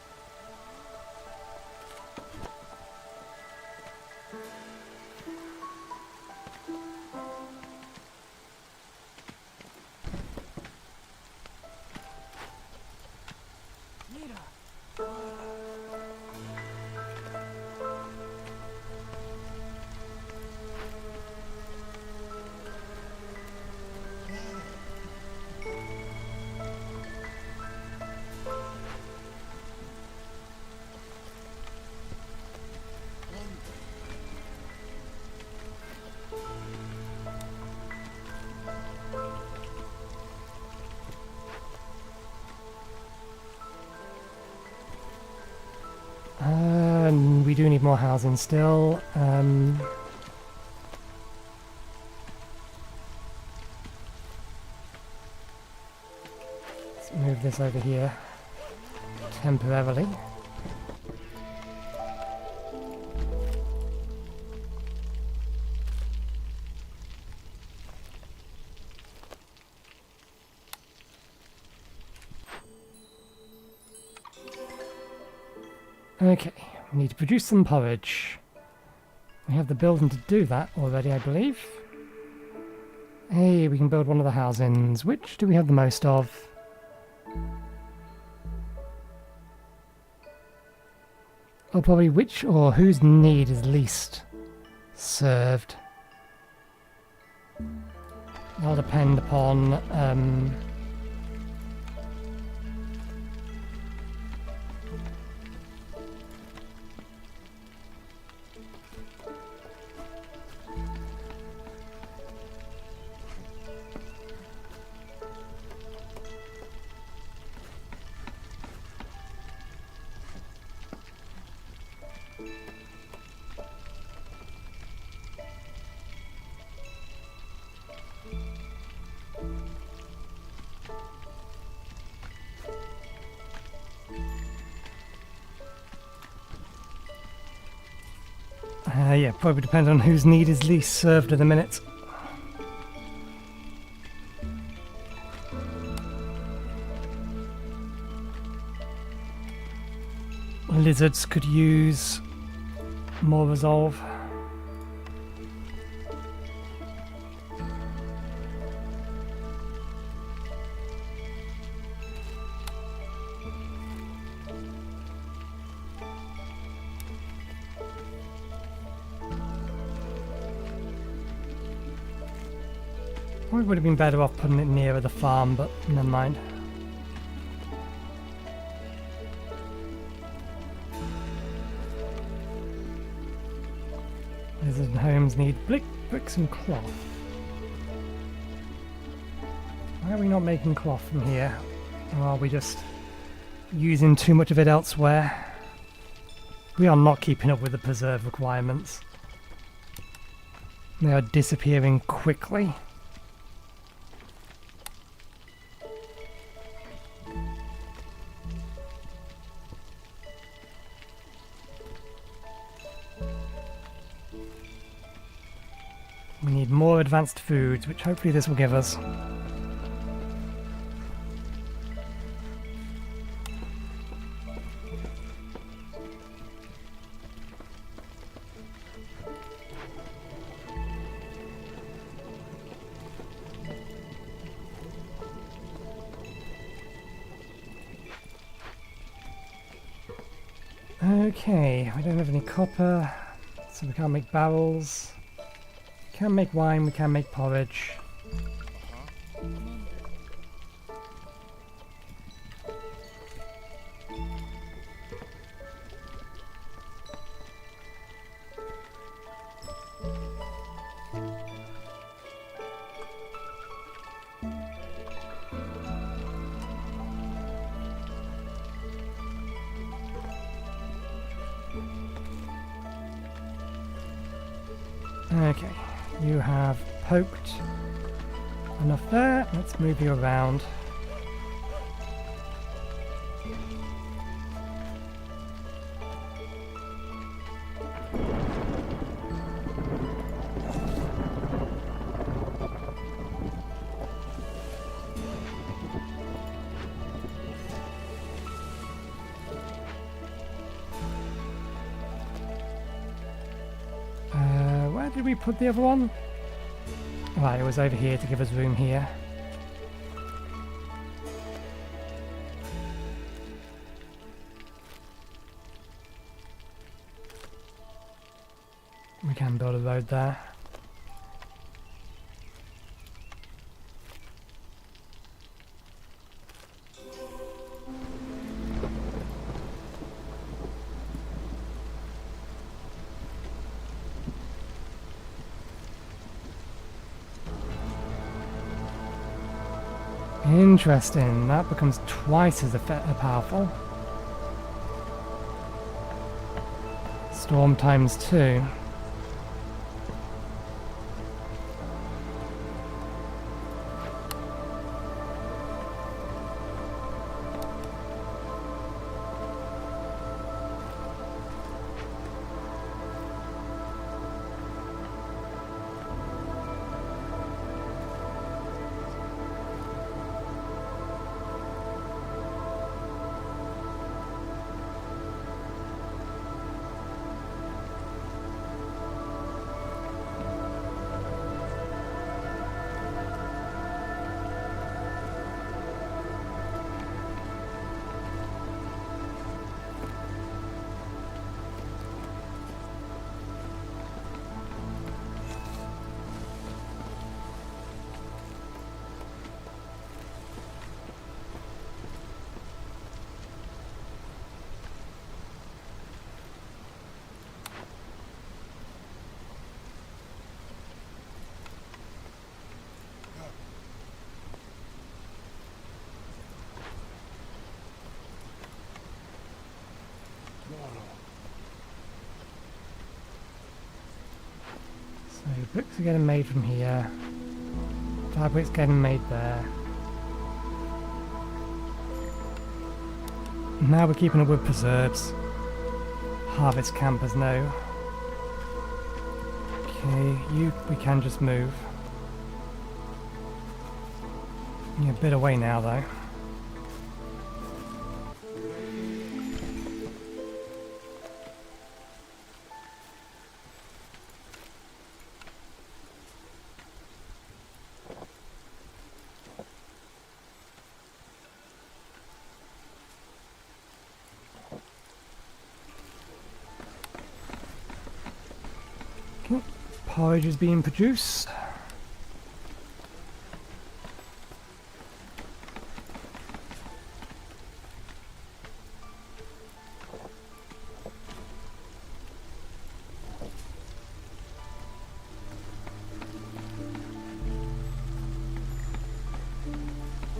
We do need more housing still. Let's move this over here temporarily. Okay, we need to produce some porridge. We have the building to do that already, I believe. Hey, we can build one of the housings. Which do we have the most of? Or probably which or whose need is least served. That'll depend upon yeah, probably depends on whose need is least served at the minute. Lizards could use more resolve. We would have been better off putting it nearer the farm, but never mind. Lizard homes need bricks and cloth. Why are we not making cloth from here? Or are we just using too much of it elsewhere? We are not keeping up with the preserve requirements. They are disappearing quickly. We need more advanced foods, which hopefully this will give us. Okay, we don't have any copper, so we can't make barrels. We can make wine, we can make porridge. Okay, you have poked enough there. Let's move you around. Where did we put the other one? Right, it was over here to give us room here. We can build a road there. Interesting, that becomes twice as powerful. Storm times 2. So bricks are getting made from here. Fabric's getting made there. Now we're keeping up with preserves. Harvest campers now. Okay, we can just move. You're a bit away now though. Porridge is being produced.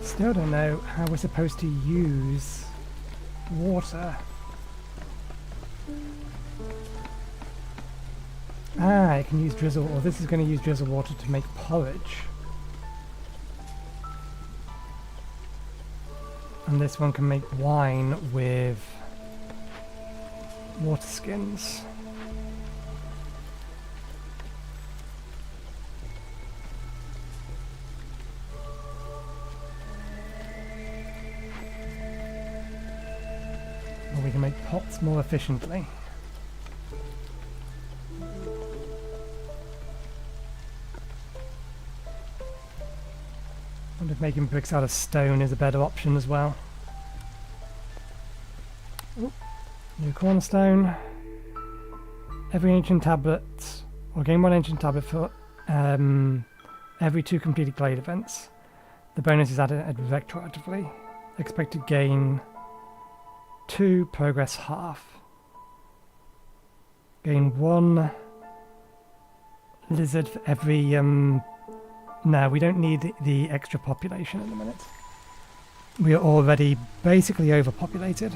Still don't know how we're supposed to use water. Ah, I can use drizzle, or this is going to use drizzle water to make porridge. And this one can make wine with water skins. Or we can make pots more efficiently. I wonder if making bricks out of stone is a better option as well. Ooh, new cornerstone. Every ancient tablet, or gain 1 ancient tablet for every 2 completed glade events. The bonus is added retroactively. Expect to gain 2 progress half. Gain 1 lizard for every no, we don't need the extra population at the minute. We are already basically overpopulated.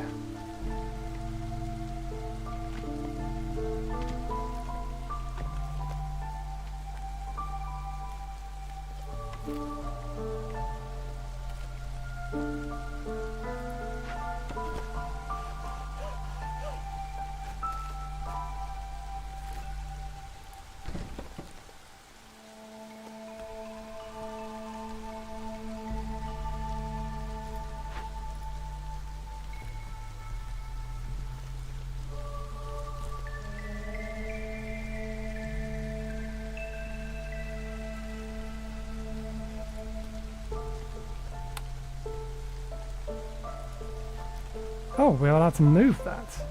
Oh, we're allowed to move that.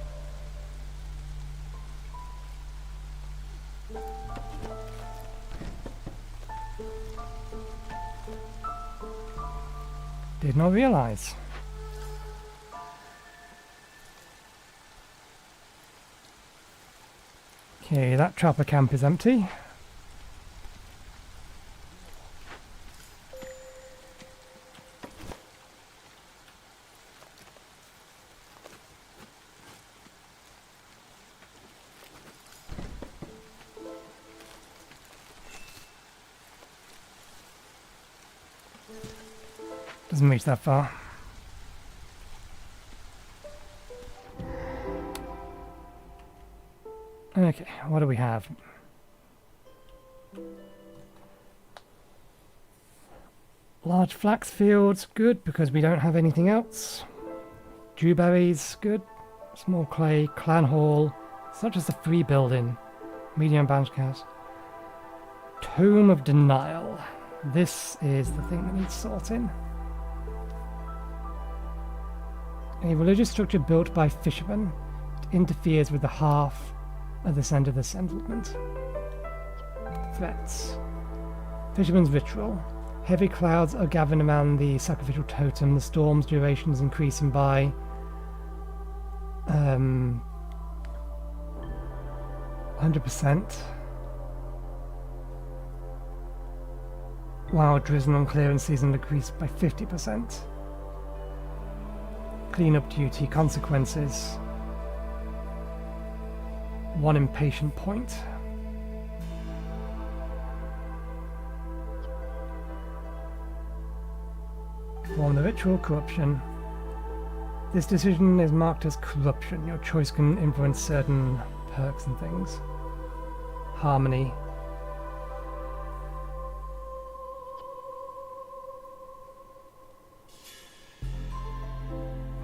Did not realize. Okay, that trapper camp is empty. Doesn't reach that far. Okay, what do we have? Large flax fields, good, because we don't have anything else. Dewberries, good. Small clay, clan hall, such as a free building. Medium branch cast. Tome of Denial. This is the thing that needs sorting. A religious structure built by fishermen. It interferes with the half at the center of the settlement. Threats. Fisherman's ritual. Heavy clouds are gathering around the sacrificial totem. The storm's duration is increasing by 100%. While drizzle on clearance season decreased by 50%. Cleanup duty consequences. 1 impatient point. Perform the ritual. Corruption. This decision is marked as corruption. Your choice can influence certain perks and things. Harmony.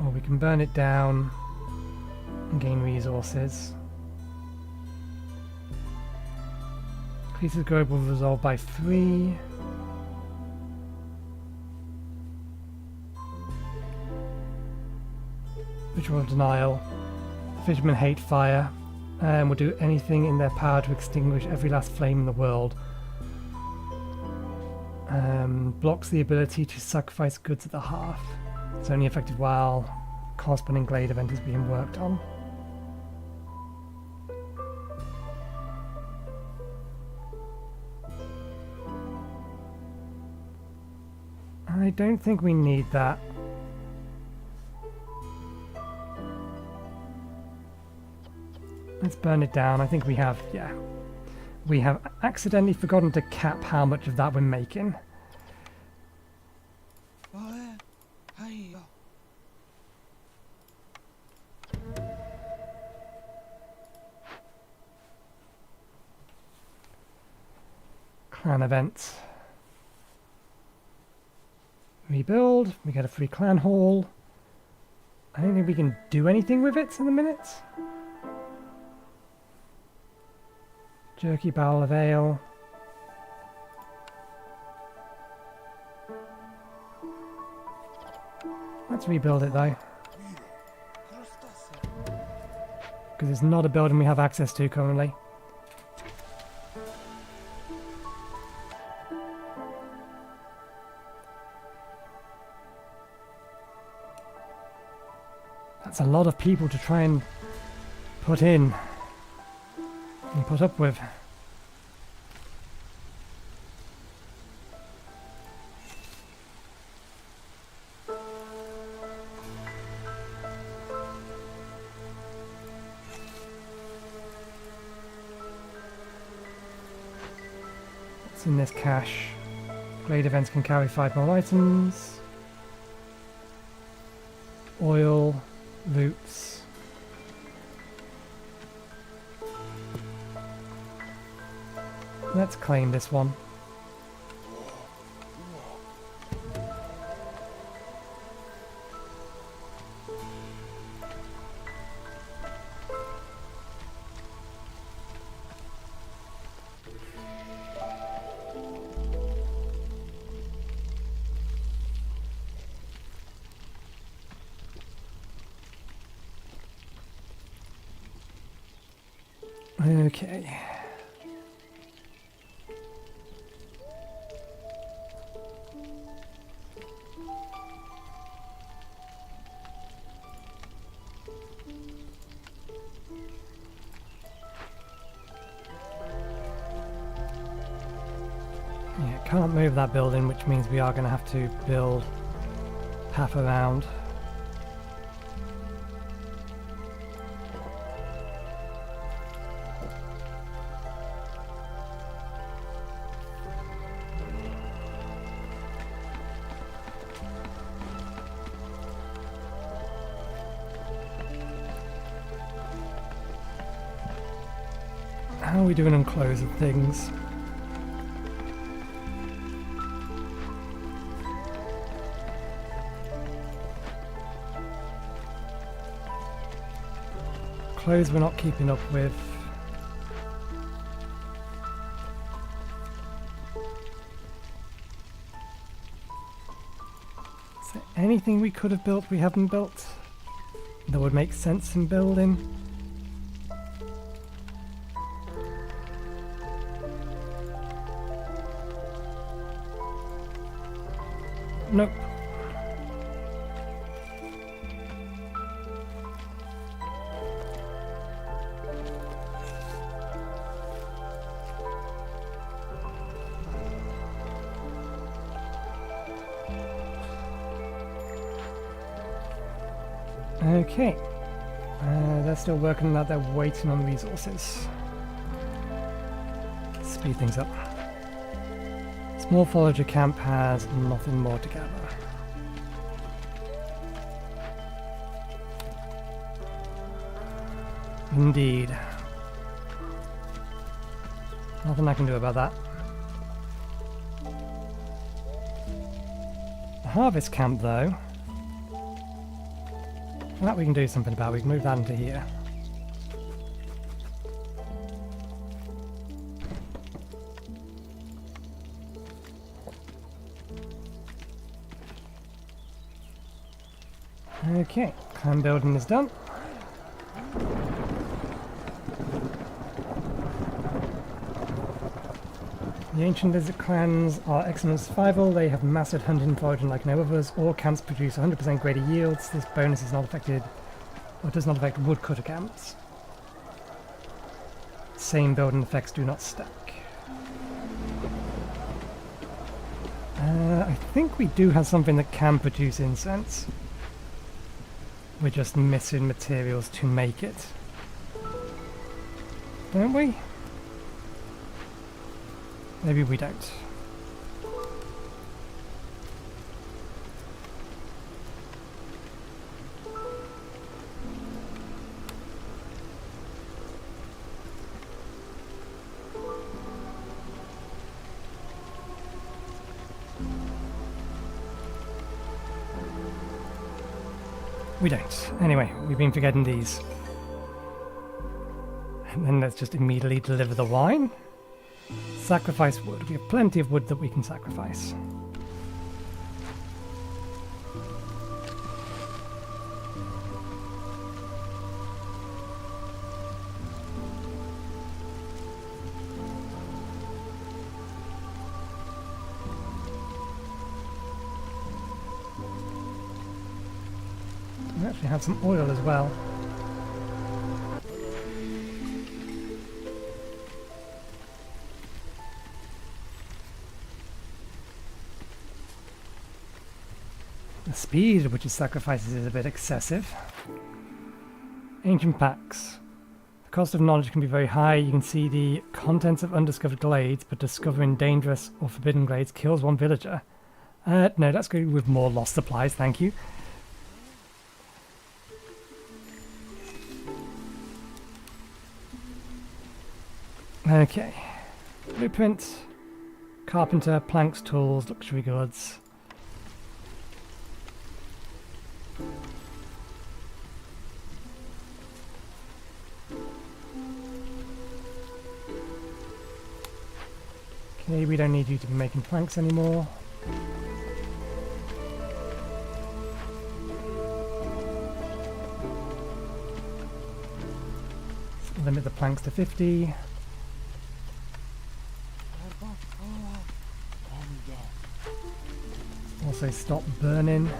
Or we can burn it down and gain resources. Increases global resolve by 3. Ritual of Denial. Fishermen hate fire and will do anything in their power to extinguish every last flame in the world. Blocks the ability to sacrifice goods at the hearth. It's only effective while corresponding glade event is being worked on. I don't think we need that. Let's burn it down. I think we have, yeah. We have accidentally forgotten to cap how much of that we're making. Clan events. Rebuild. We get a free clan hall. I don't think we can do anything with it in a minute. Jerky barrel of ale. Let's rebuild it though. Because it's not a building we have access to currently. That's a lot of people to try and put in and put up with. What's in this cache? Glade events can carry 5 more items. Oil, roots. Let's claim this one. Okay. Yeah, can't move that building, which means we are going to have to build half around. How are we doing on clothes and things? Clothes we're not keeping up with. Is there anything we could have built we haven't built that would make sense in building? Nope. Okay. They're still working on that, they're waiting on resources. Speed things up. Small forager camp has nothing more to gather. Indeed. Nothing I can do about that. The harvest camp, though, that we can do something about. We can move that into here. Okay, clan building is done. The ancient desert clans are excellent survival. They have mastered hunting and foraging like no others. All camps produce 100% greater yields. This bonus is not affected, or does not affect woodcutter camps. Same building effects do not stack. I think we do have something that can produce incense. We're just missing materials to make it. Don't we? Maybe we don't. We don't. Anyway, we've been forgetting these. And then let's just immediately deliver the wine. Sacrifice wood. We have plenty of wood that we can sacrifice. We actually have some oil as well. The speed at which it sacrifices is a bit excessive. Ancient packs. The cost of knowledge can be very high. You can see the contents of undiscovered glades, but discovering dangerous or forbidden glades kills one villager. No, that's good with more lost supplies, thank you. Okay. Blueprint. Carpenter, planks, tools, luxury goods. Okay, we don't need you to be making planks anymore. Let's limit the planks to 50. Also stop burning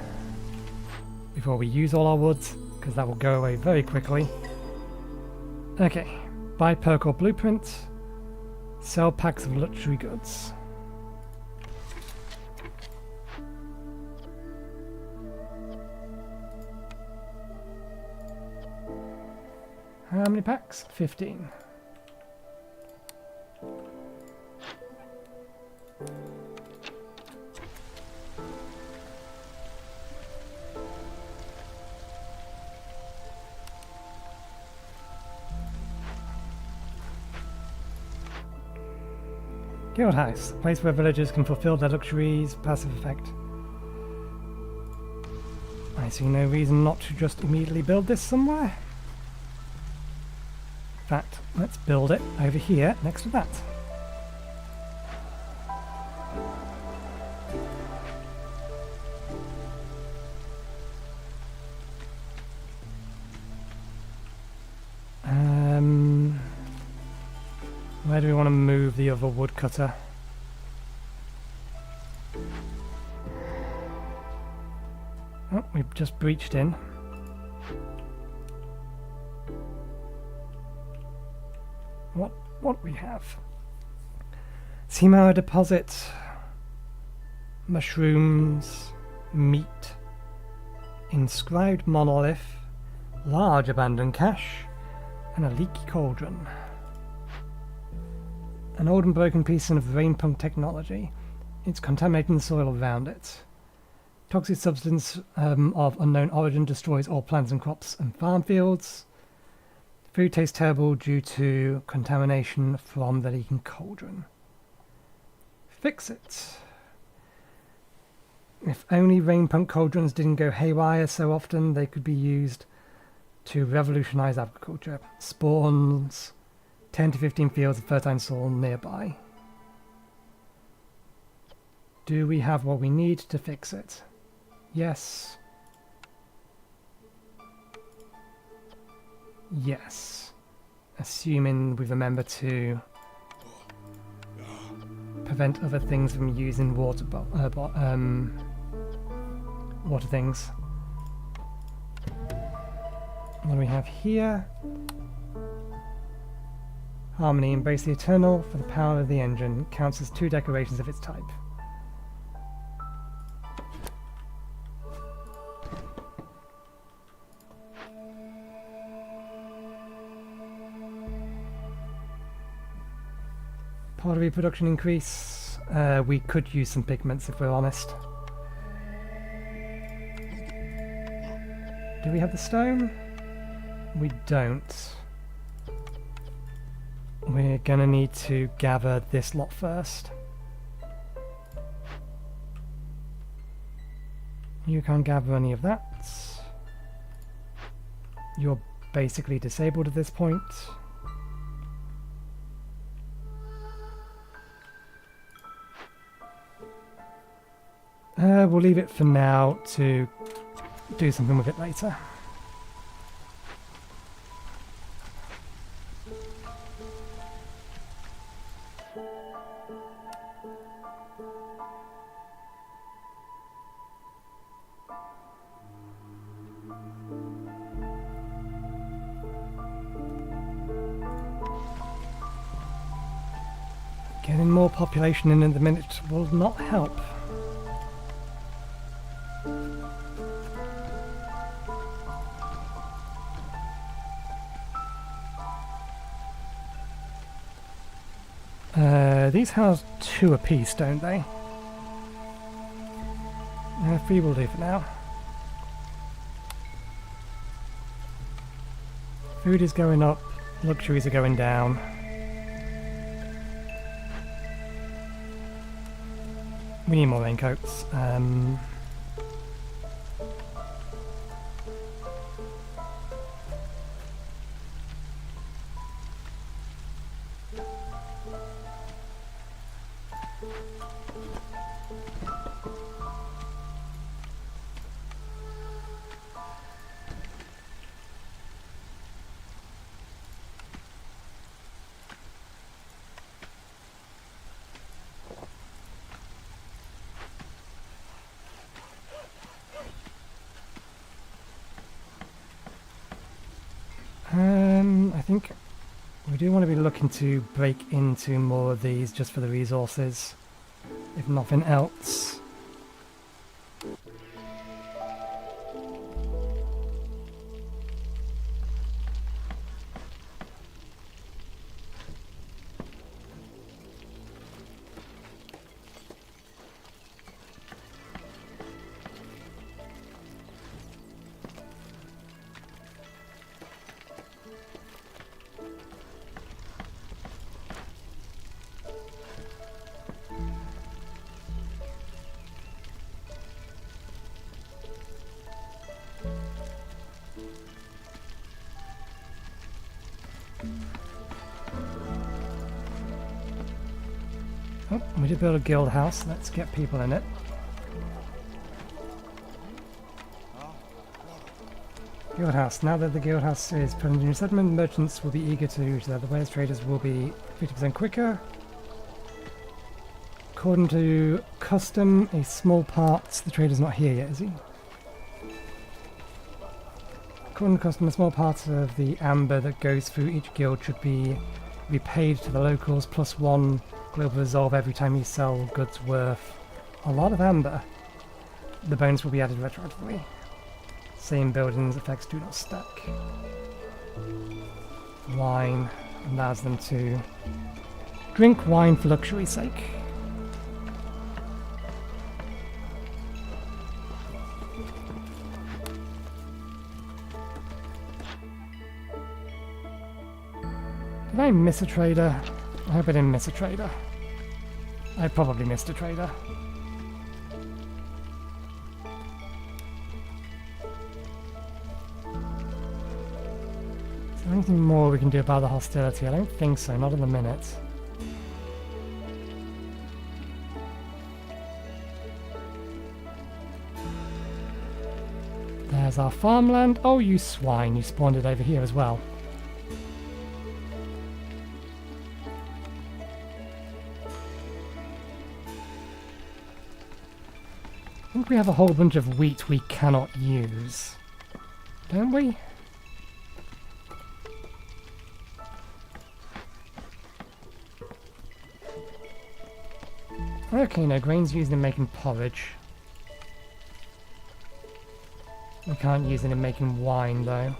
before we use all our woods, because that will go away very quickly. Okay, buy perk or blueprint. Sell packs of luxury goods. How many packs? 15. Guild House, a place where villagers can fulfill their luxuries, passive effect. I see no reason not to just immediately build this somewhere. In fact, let's build it over here next to that. Where do we want to move the other woodcutter? Oh, we've just breached in. What we have? Seamower deposit, mushrooms, meat, inscribed monolith, large abandoned cache, and a leaky cauldron. An old and broken piece of rainpunk technology. It's contaminating the soil around it. Toxic substance of unknown origin destroys all plants and crops and farm fields. Food tastes terrible due to contamination from the leaking cauldron. Fix it. If only rainpunk cauldrons didn't go haywire so often, they could be used to revolutionize agriculture. Spawns 10 to 15 fields of fertile soil nearby. Do we have what we need to fix it? Yes. Yes. Assuming we remember to prevent other things from using water things. What do we have here? Harmony, embrace the eternal for the power of the engine. Counts as 2 decorations of its type. Pottery production increase. We could use some pigments if we're honest. Do we have the stone? We don't. We're gonna need to gather this lot first. You can't gather any of that. You're basically disabled at this point. We'll leave it for now to do something with it later. Getting more population in the minute will not help. These house 2 apiece, don't they? 3 will do for now. Food is going up, luxuries are going down. We need more raincoats. I think we do want to be looking to break into more of these just for the resources, if nothing else. Oh, we did build a guild house. Let's get people in it. Guild house. Now that the guild house is put into new settlement, merchants will be eager to reach there. The wares traders will be 50% quicker. According to custom, a small part. The trader's not here yet, is he? According to custom, a small part of the amber that goes through each guild should be repaid to the locals, +1 global resolve every time you sell goods worth a lot of amber. The bonus will be added retroactively. Same buildings effects do not stack. Wine allows them to drink wine for luxury's sake. Did I miss a trader? I hope I didn't miss a trader. I probably missed a trader. Is there anything more we can do about the hostility? I don't think so, not in the minute. There's our farmland. Oh, you swine, you spawned it over here as well. I think we have a whole bunch of wheat we cannot use, don't we? Okay, no, grain's used in making porridge. We can't use it in making wine, though.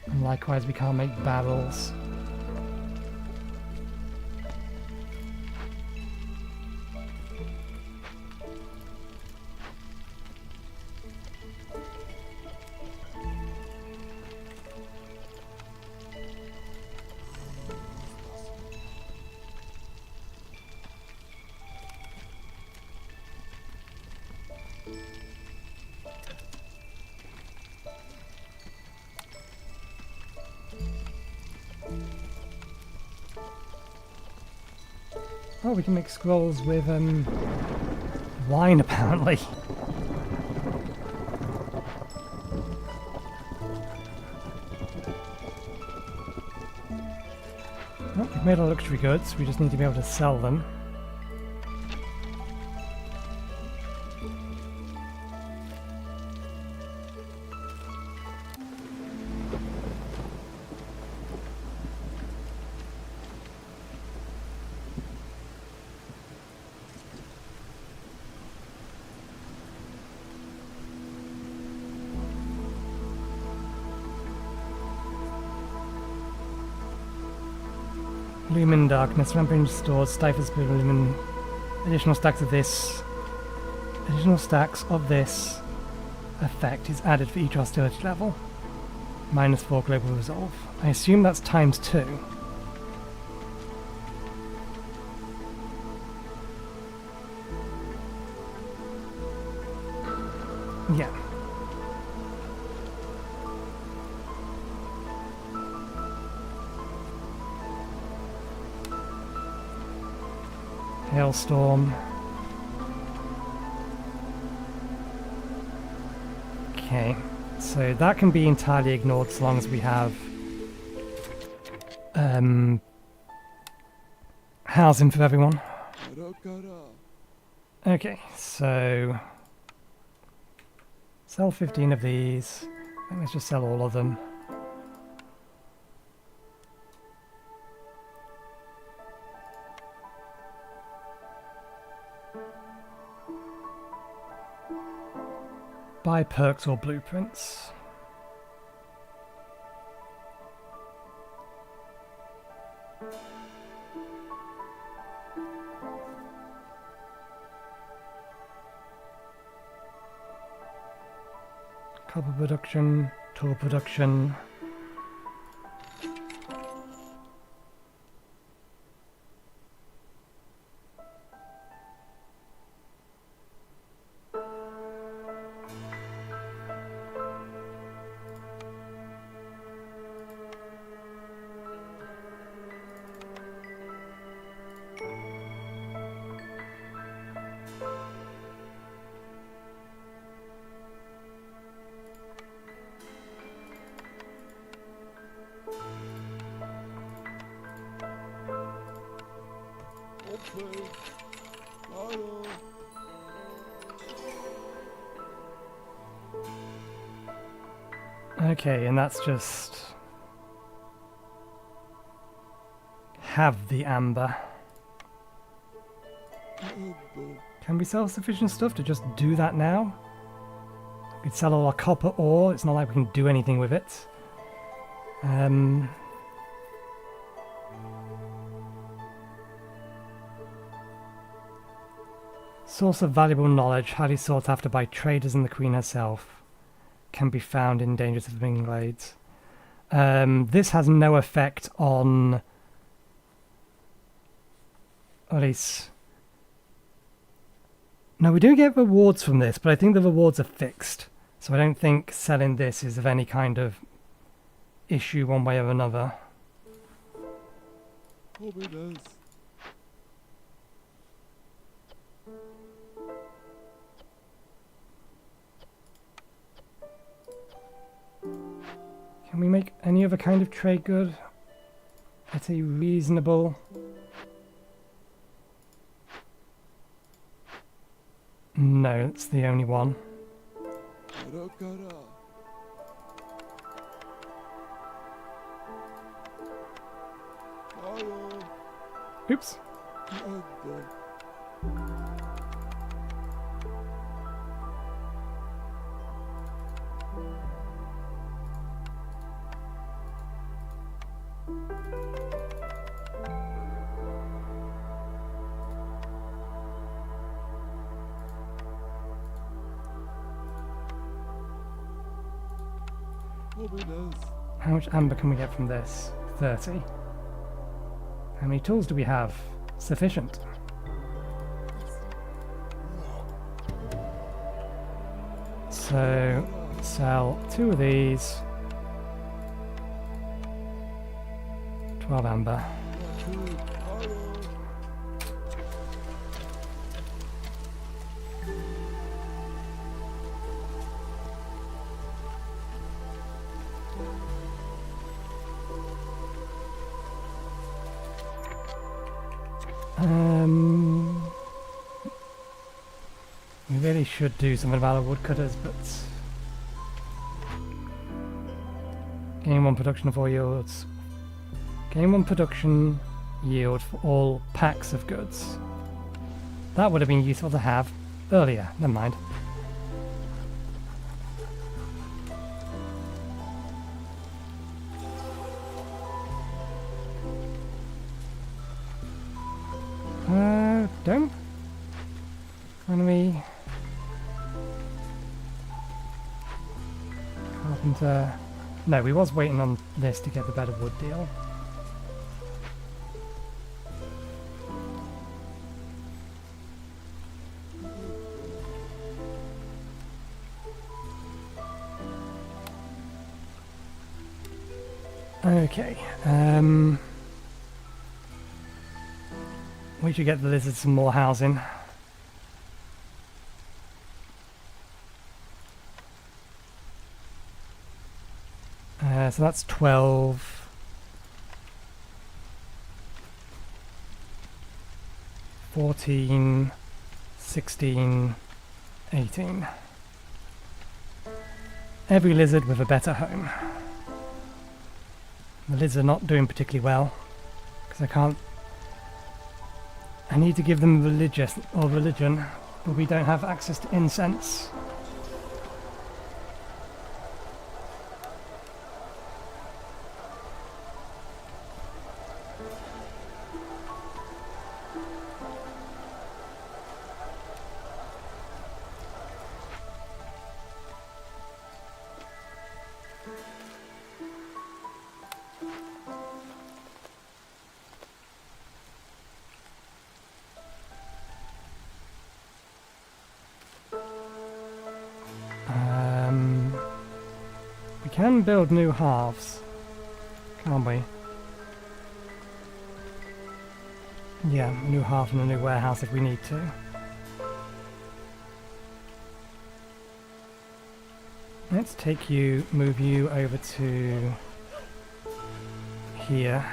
And likewise, we can't make barrels. Oh, we can make scrolls with wine, apparently. Oh, we've made our luxury goods, we just need to be able to sell them. Lumen darkness, rampage stores, stifles spirit lumen. Additional stacks of this. Additional stacks of this effect is added for each hostility level. -4 global resolve. I assume that's times 2. Yeah. Hailstorm. Okay, so that can be entirely ignored as long as we have housing for everyone. Okay, so sell 15 of these. I think let's just sell all of them. Buy perks or blueprints. Copper production, tool production. Okay, and that's just have the amber. Can we sell sufficient stuff to just do that now? We could sell all our copper ore, it's not like we can do anything with it. Source of valuable knowledge, highly sought after by traders and the Queen herself. Can be found in dangerous living glades. This has no effect on... Or at least... No, we do get rewards from this, but I think the rewards are fixed. So I don't think selling this is of any kind of issue one way or another. Can we make any other kind of trade good at a reasonable... No, it's the only one. Oops. How much amber can we get from this? 30. How many tools do we have? Sufficient. So, sell 2 of these. 12 amber. We really should do something about the woodcutters, but gain 1 production of all yields. Gain 1 production yield for all packs of goods. That would have been useful to have earlier. Never mind. Dome? Enemy. Carpenter. No, we was waiting on this to get the better wood deal. Okay, we should get the lizards some more housing. So that's 12. 14, 16, 18. Every lizard with a better home. The lizards are not doing particularly well, because I need to give them religion, but we don't have access to incense. We can build new halves, can't we? Yeah, a new half and a new warehouse if we need to. Let's move you over to here.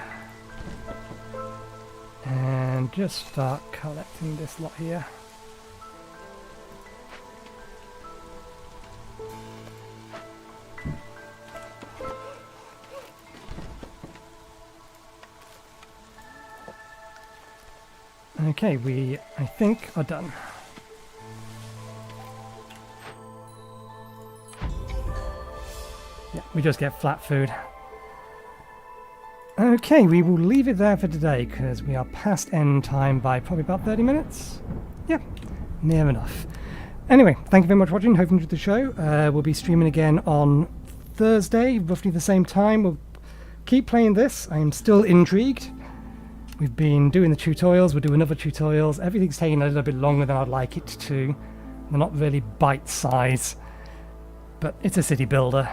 And just start collecting this lot here. Okay, I think, are done. Yeah, we just get flat food. Okay, we will leave it there for today, because we are past end time by probably about 30 minutes. Yeah, near enough. Anyway, thank you very much for watching. Hope you enjoyed the show. We'll be streaming again on Thursday, roughly the same time. We'll keep playing this. I am still intrigued. We've been doing the tutorials, we'll do another tutorials. Everything's taking a little bit longer than I'd like it to. They're not really bite size, but it's a city builder.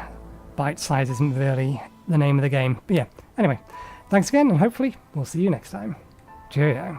Bite size isn't really the name of the game. But yeah, anyway, thanks again, and hopefully we'll see you next time. Cheerio.